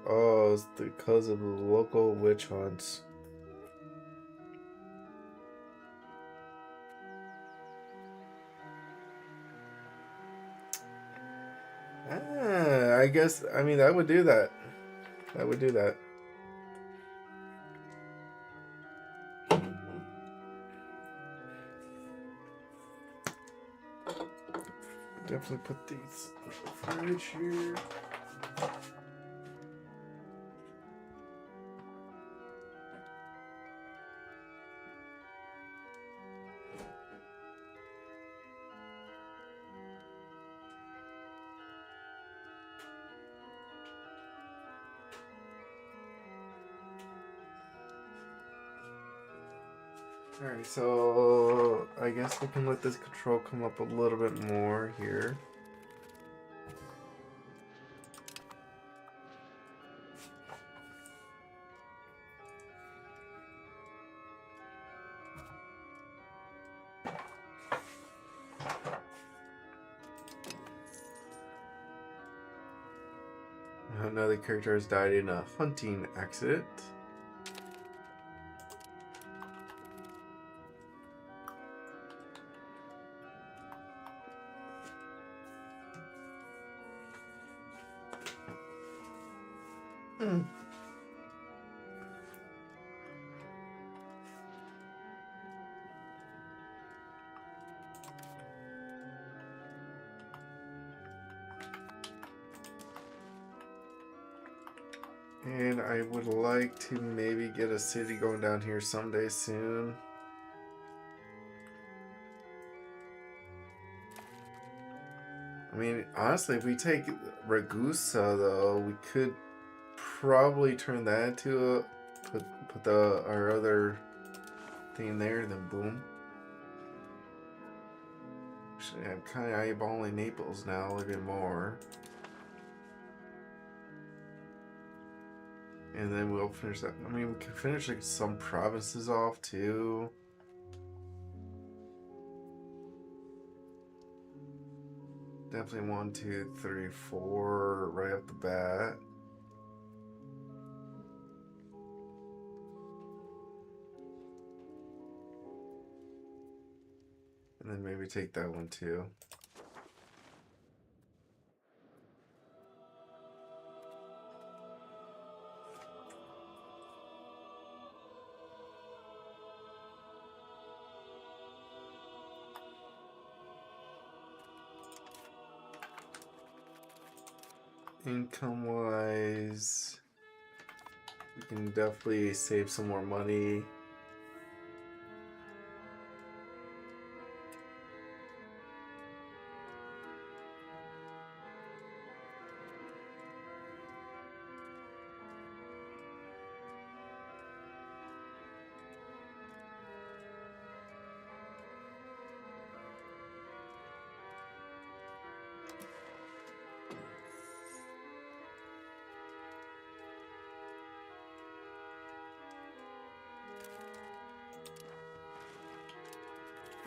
Speaker 1: Oh, it's because of the local witch hunts. I guess, I mean, that would do that. That would do that. Definitely put these in the fridge here. Alright, so I guess we can let this control come up a little bit more here. Another character has died in a hunting accident. And I would like to maybe get a city going down here someday soon. I mean, honestly, if we take Ragusa, though, we could probably turn that into put our other thing there, and then boom. Actually, I'm kind of eyeballing Naples now a little bit more. And then we'll finish that. I mean, we can finish like some provinces off too. Definitely 1, 2, 3, 4 right off the bat. And then maybe take that one too. Income wise, we can definitely save some more money.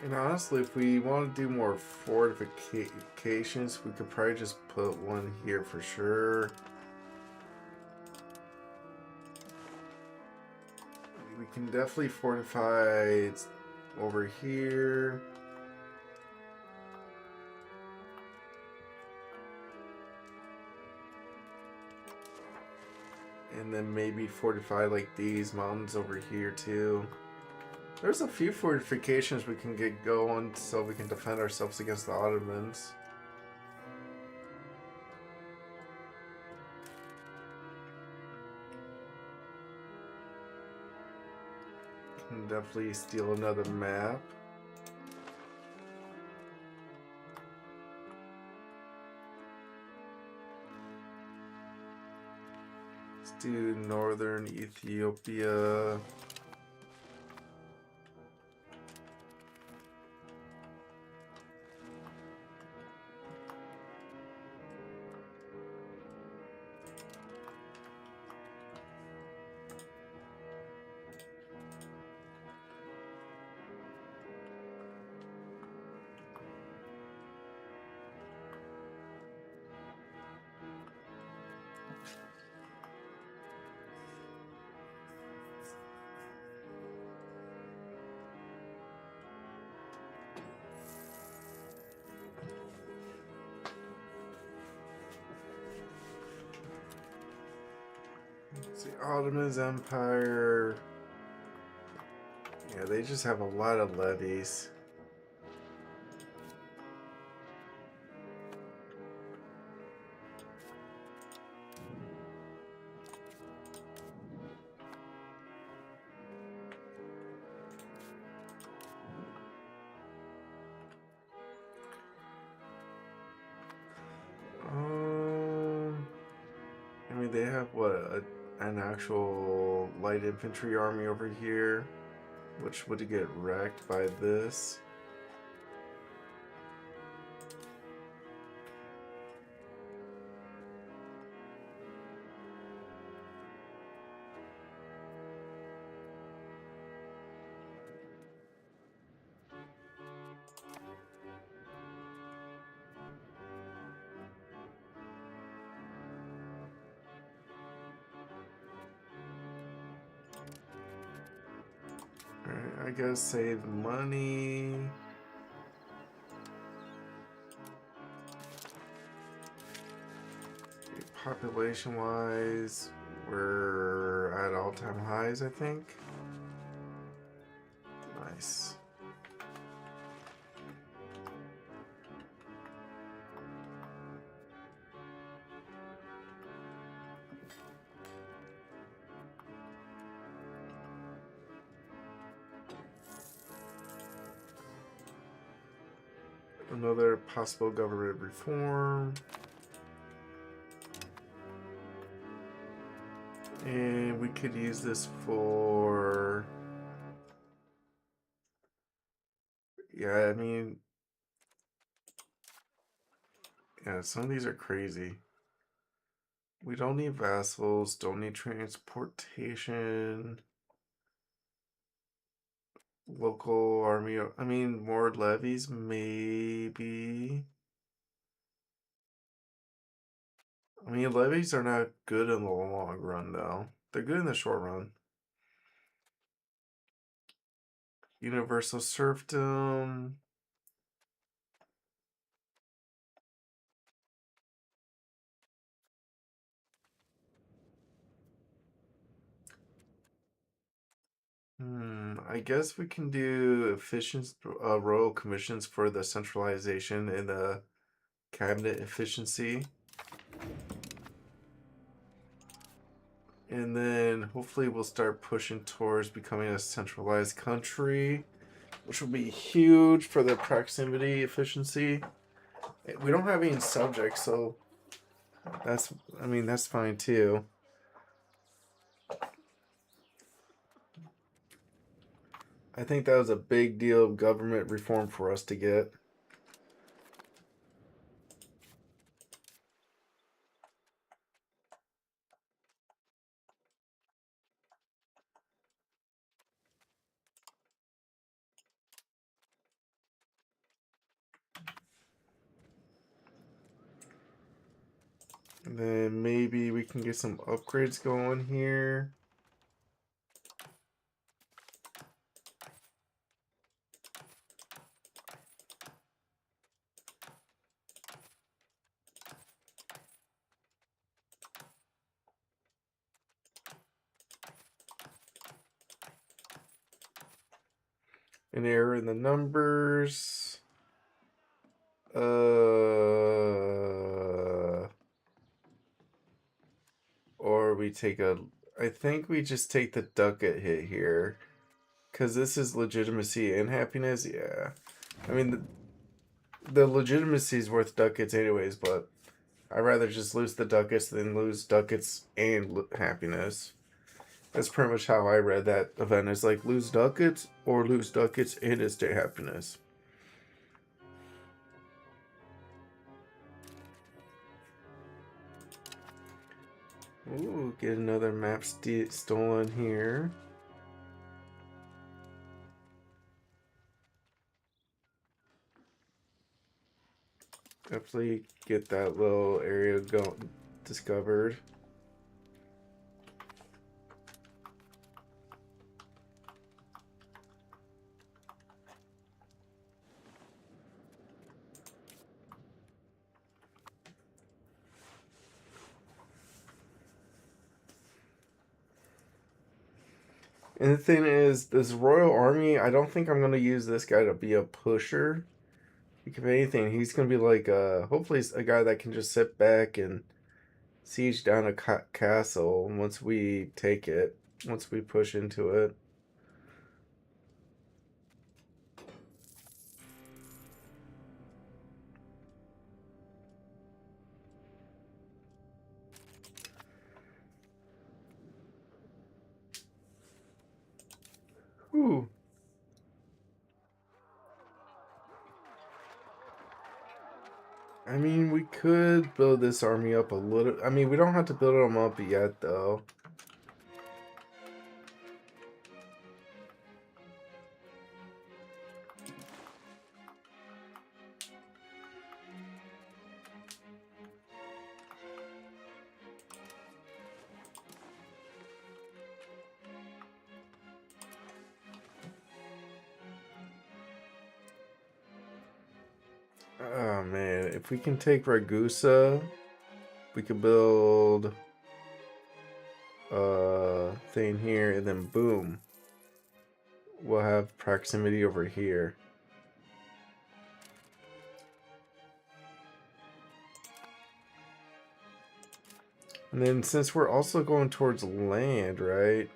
Speaker 1: And honestly, if we want to do more fortifications, we could probably just put one here for sure. We can definitely fortify over here. And then maybe fortify like these mountains over here too. There's a few fortifications we can get going so we can defend ourselves against the Ottomans. Can definitely steal another map. do northern Ethiopia. The Ottoman Empire. Yeah, they just have a lot of levies. I mean, they have what, an actual light infantry army over here, which would get wrecked by this. Alright, I gotta save money. Population wise, we're at all-time highs, I think. Nice. Another possible government reform. And we could use this for... Yeah, I mean... Yeah, some of these are crazy. We don't need vassals, don't need transportation. Local army, I mean, more levies, maybe. I mean, levies are not good in the long run, though. They're good in the short run. Universal serfdom. I guess we can do efficient royal commissions for the centralization and the cabinet efficiency. And then hopefully we'll start pushing towards becoming a centralized country, which will be huge for the proximity efficiency. We don't have any subjects, so that's, I mean, that's fine too. I think that was a big deal of government reform for us to get. And then maybe we can get some upgrades going here. An error in the numbers. Or we take a... I think we just take the ducat hit here. Because this is legitimacy and happiness. Yeah. I mean, the legitimacy is worth ducats anyways, but I'd rather just lose the ducats than lose ducats and happiness. That's pretty much how I read that event. It's like lose ducats or lose ducats and instant happiness. Ooh, get another map stolen here. Definitely get that little area discovered. And the thing is, this Royal Army, I don't think I'm going to use this guy to be a pusher. If anything, he's going to be like, hopefully a guy that can just sit back and siege down a castle once we take it, once we push into it. Ooh. I mean, we could build this army up a little. I mean, we don't have to build them up yet, though. Oh, man. If we can take Ragusa, we could build a thing here, and then boom. We'll have proximity over here. And then since we're also going towards land, right?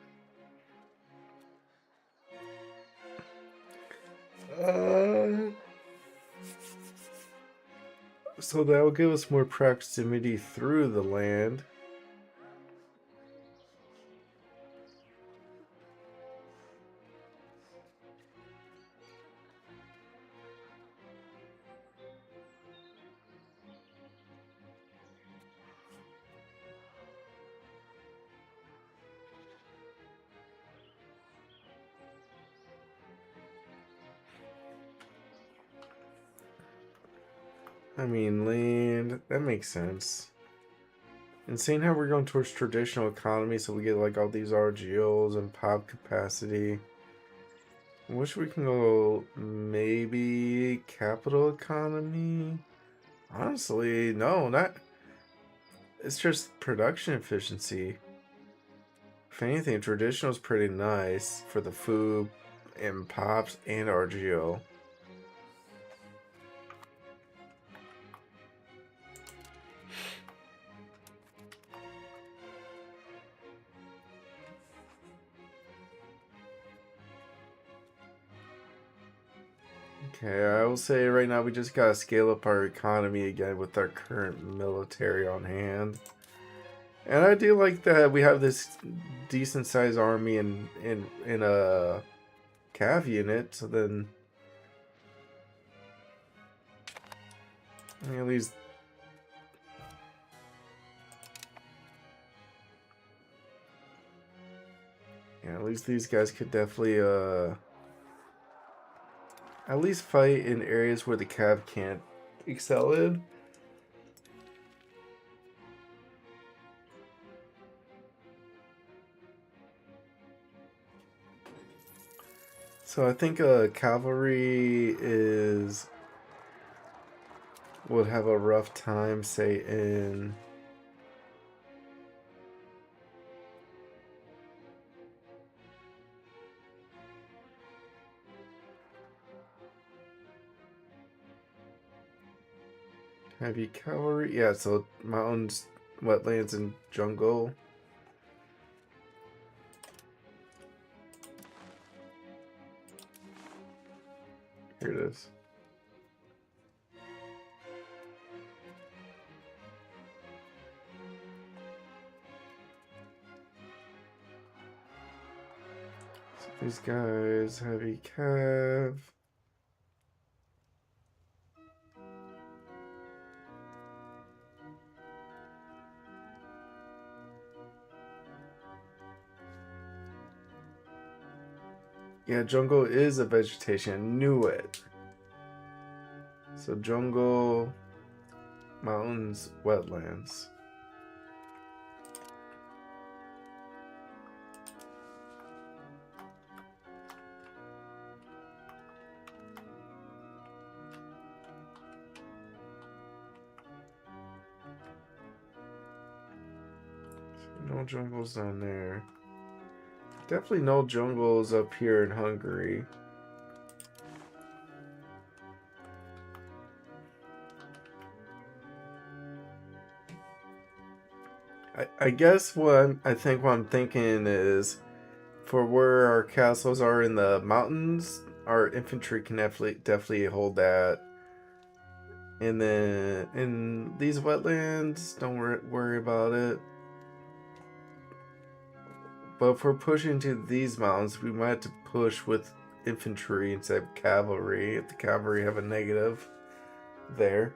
Speaker 1: So that will give us more proximity through the land. I mean, land, that makes sense. And seeing how we're going towards traditional economy, so we get like all these RGOs and pop capacity. I wish we can go maybe capital economy. Honestly, no, not. It's just production efficiency. If anything, traditional is pretty nice for the food and pops and RGO. Okay, I will say right now we just gotta scale up our economy again with our current military on hand. And I do like that we have this decent sized army in a cav unit, so then I mean, at least these guys could definitely at least fight in areas where the cav can't excel in. So I think cavalry would have a rough time, say in heavy cavalry. Yeah, so mountains, wetlands, and jungle. Here it is. These guys, heavy cav. Yeah, jungle is a vegetation. Knew it. So jungle, mountains, wetlands. No jungles down there. Definitely no jungles up here in Hungary. I guess I think what I'm thinking is for where our castles are in the mountains, our infantry can definitely hold that. And then in these wetlands, don't worry about it. But if we're pushing to these mountains, we might have to push with infantry instead of cavalry. If the cavalry have a negative there.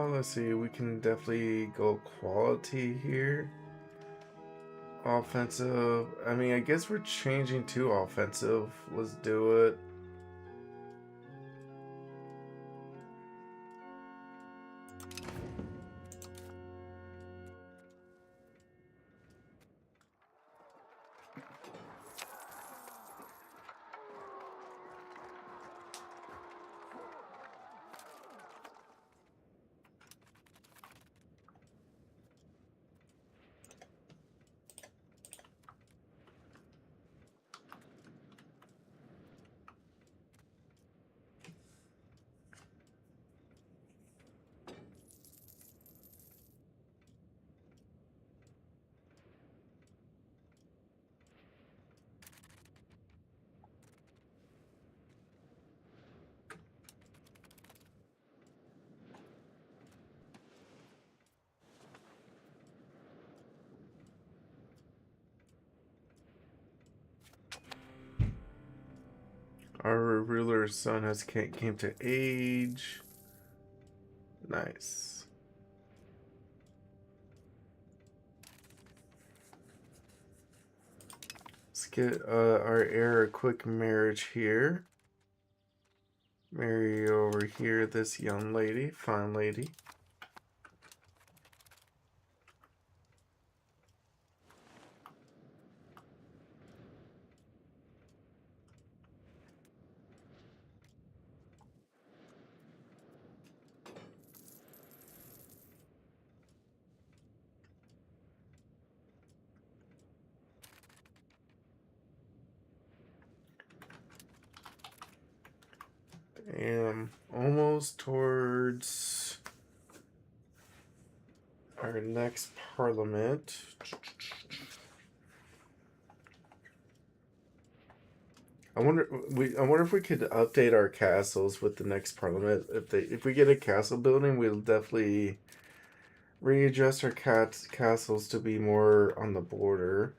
Speaker 1: Let's see. We can definitely go quality here. Offensive. I mean, I guess we're changing to offensive. Let's do it. Our ruler's son has came to age. Nice. Let's get our heir a quick marriage here. Marry over here this young lady, fine lady. And almost towards our next parliament. I wonder if we could update our castles with the next parliament. If we get a castle building, we'll definitely readjust our castles to be more on the border.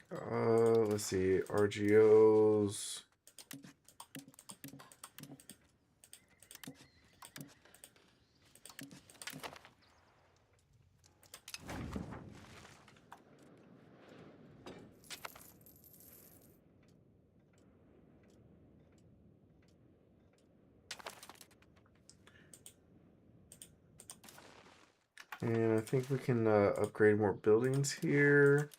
Speaker 1: Let's see, RGOs. And I think we can upgrade more buildings here.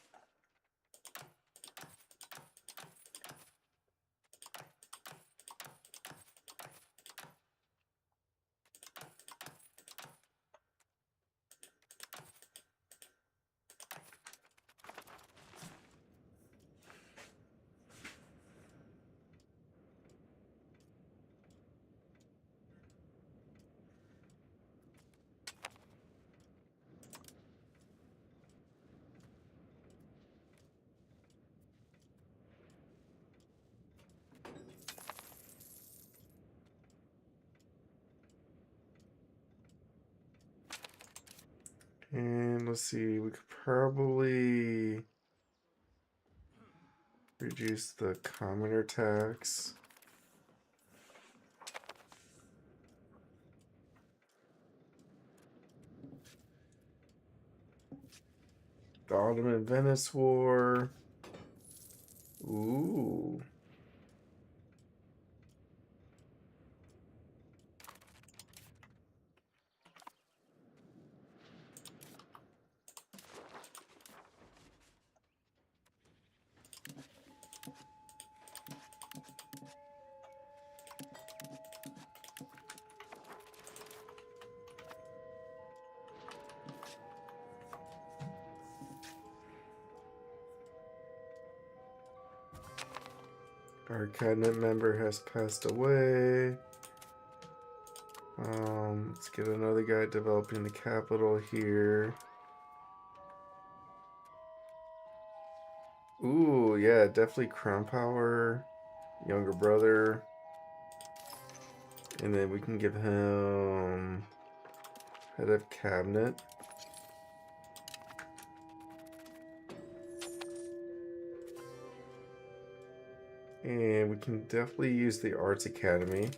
Speaker 1: And let's see, we could probably reduce the commoner tax. The Ottoman Venice War. Ooh. Our cabinet member has passed away. Let's get another guy developing the capital here. Ooh, yeah, definitely crown power. Younger brother. And then we can give him head of cabinet. And we can definitely use the Arts Academy.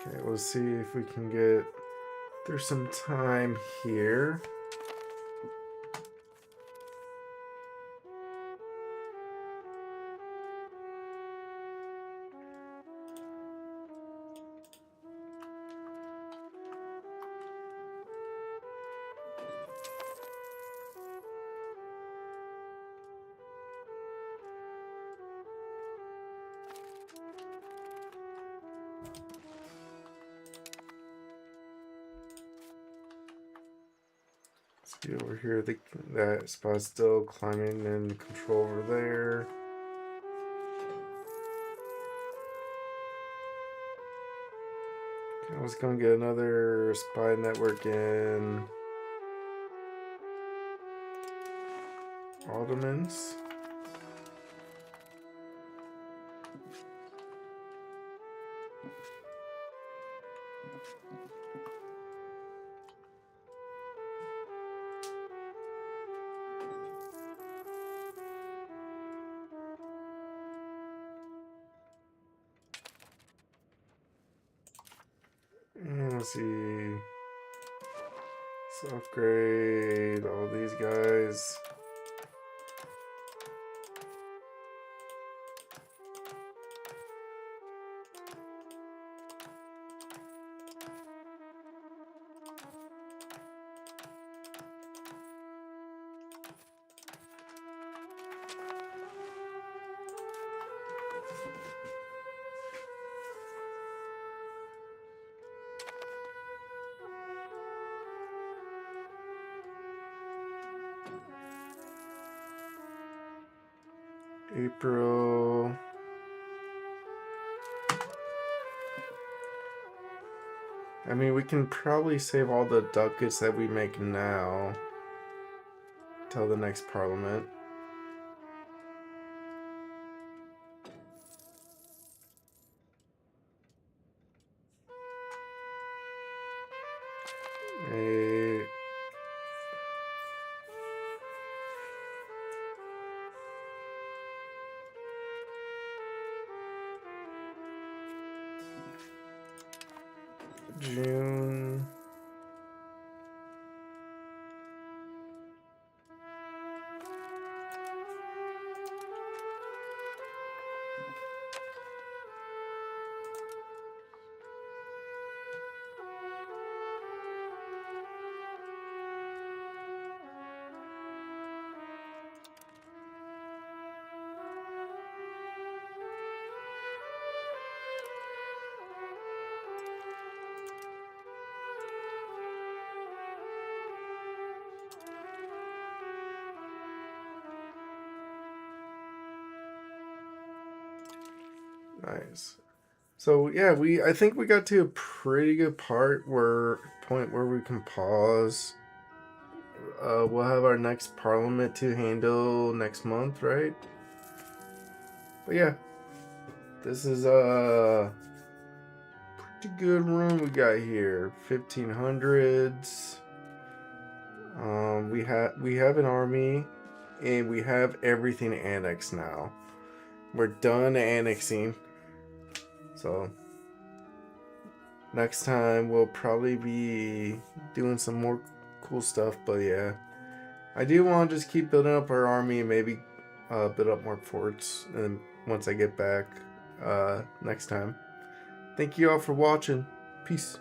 Speaker 1: Okay, we'll see if we can get through some time here. See over here, that spot's still climbing and control over there. Okay, I was gonna get another spy network in Ottomans. And let's see. Let's upgrade all these guys. April. I mean, we can probably save all the ducats that we make now till the next parliament. A June. Nice. So yeah, I think we got to a pretty good point where we can pause. We'll have our next parliament to handle next month, right? But yeah, this is a pretty good run we got here. 1500s. We have an army, and we have everything annexed now. We're done annexing. So next time we'll probably be doing some more cool stuff. But yeah, I do want to just keep building up our army and maybe build up more forts. And once I get back next time. Thank you all for watching. Peace.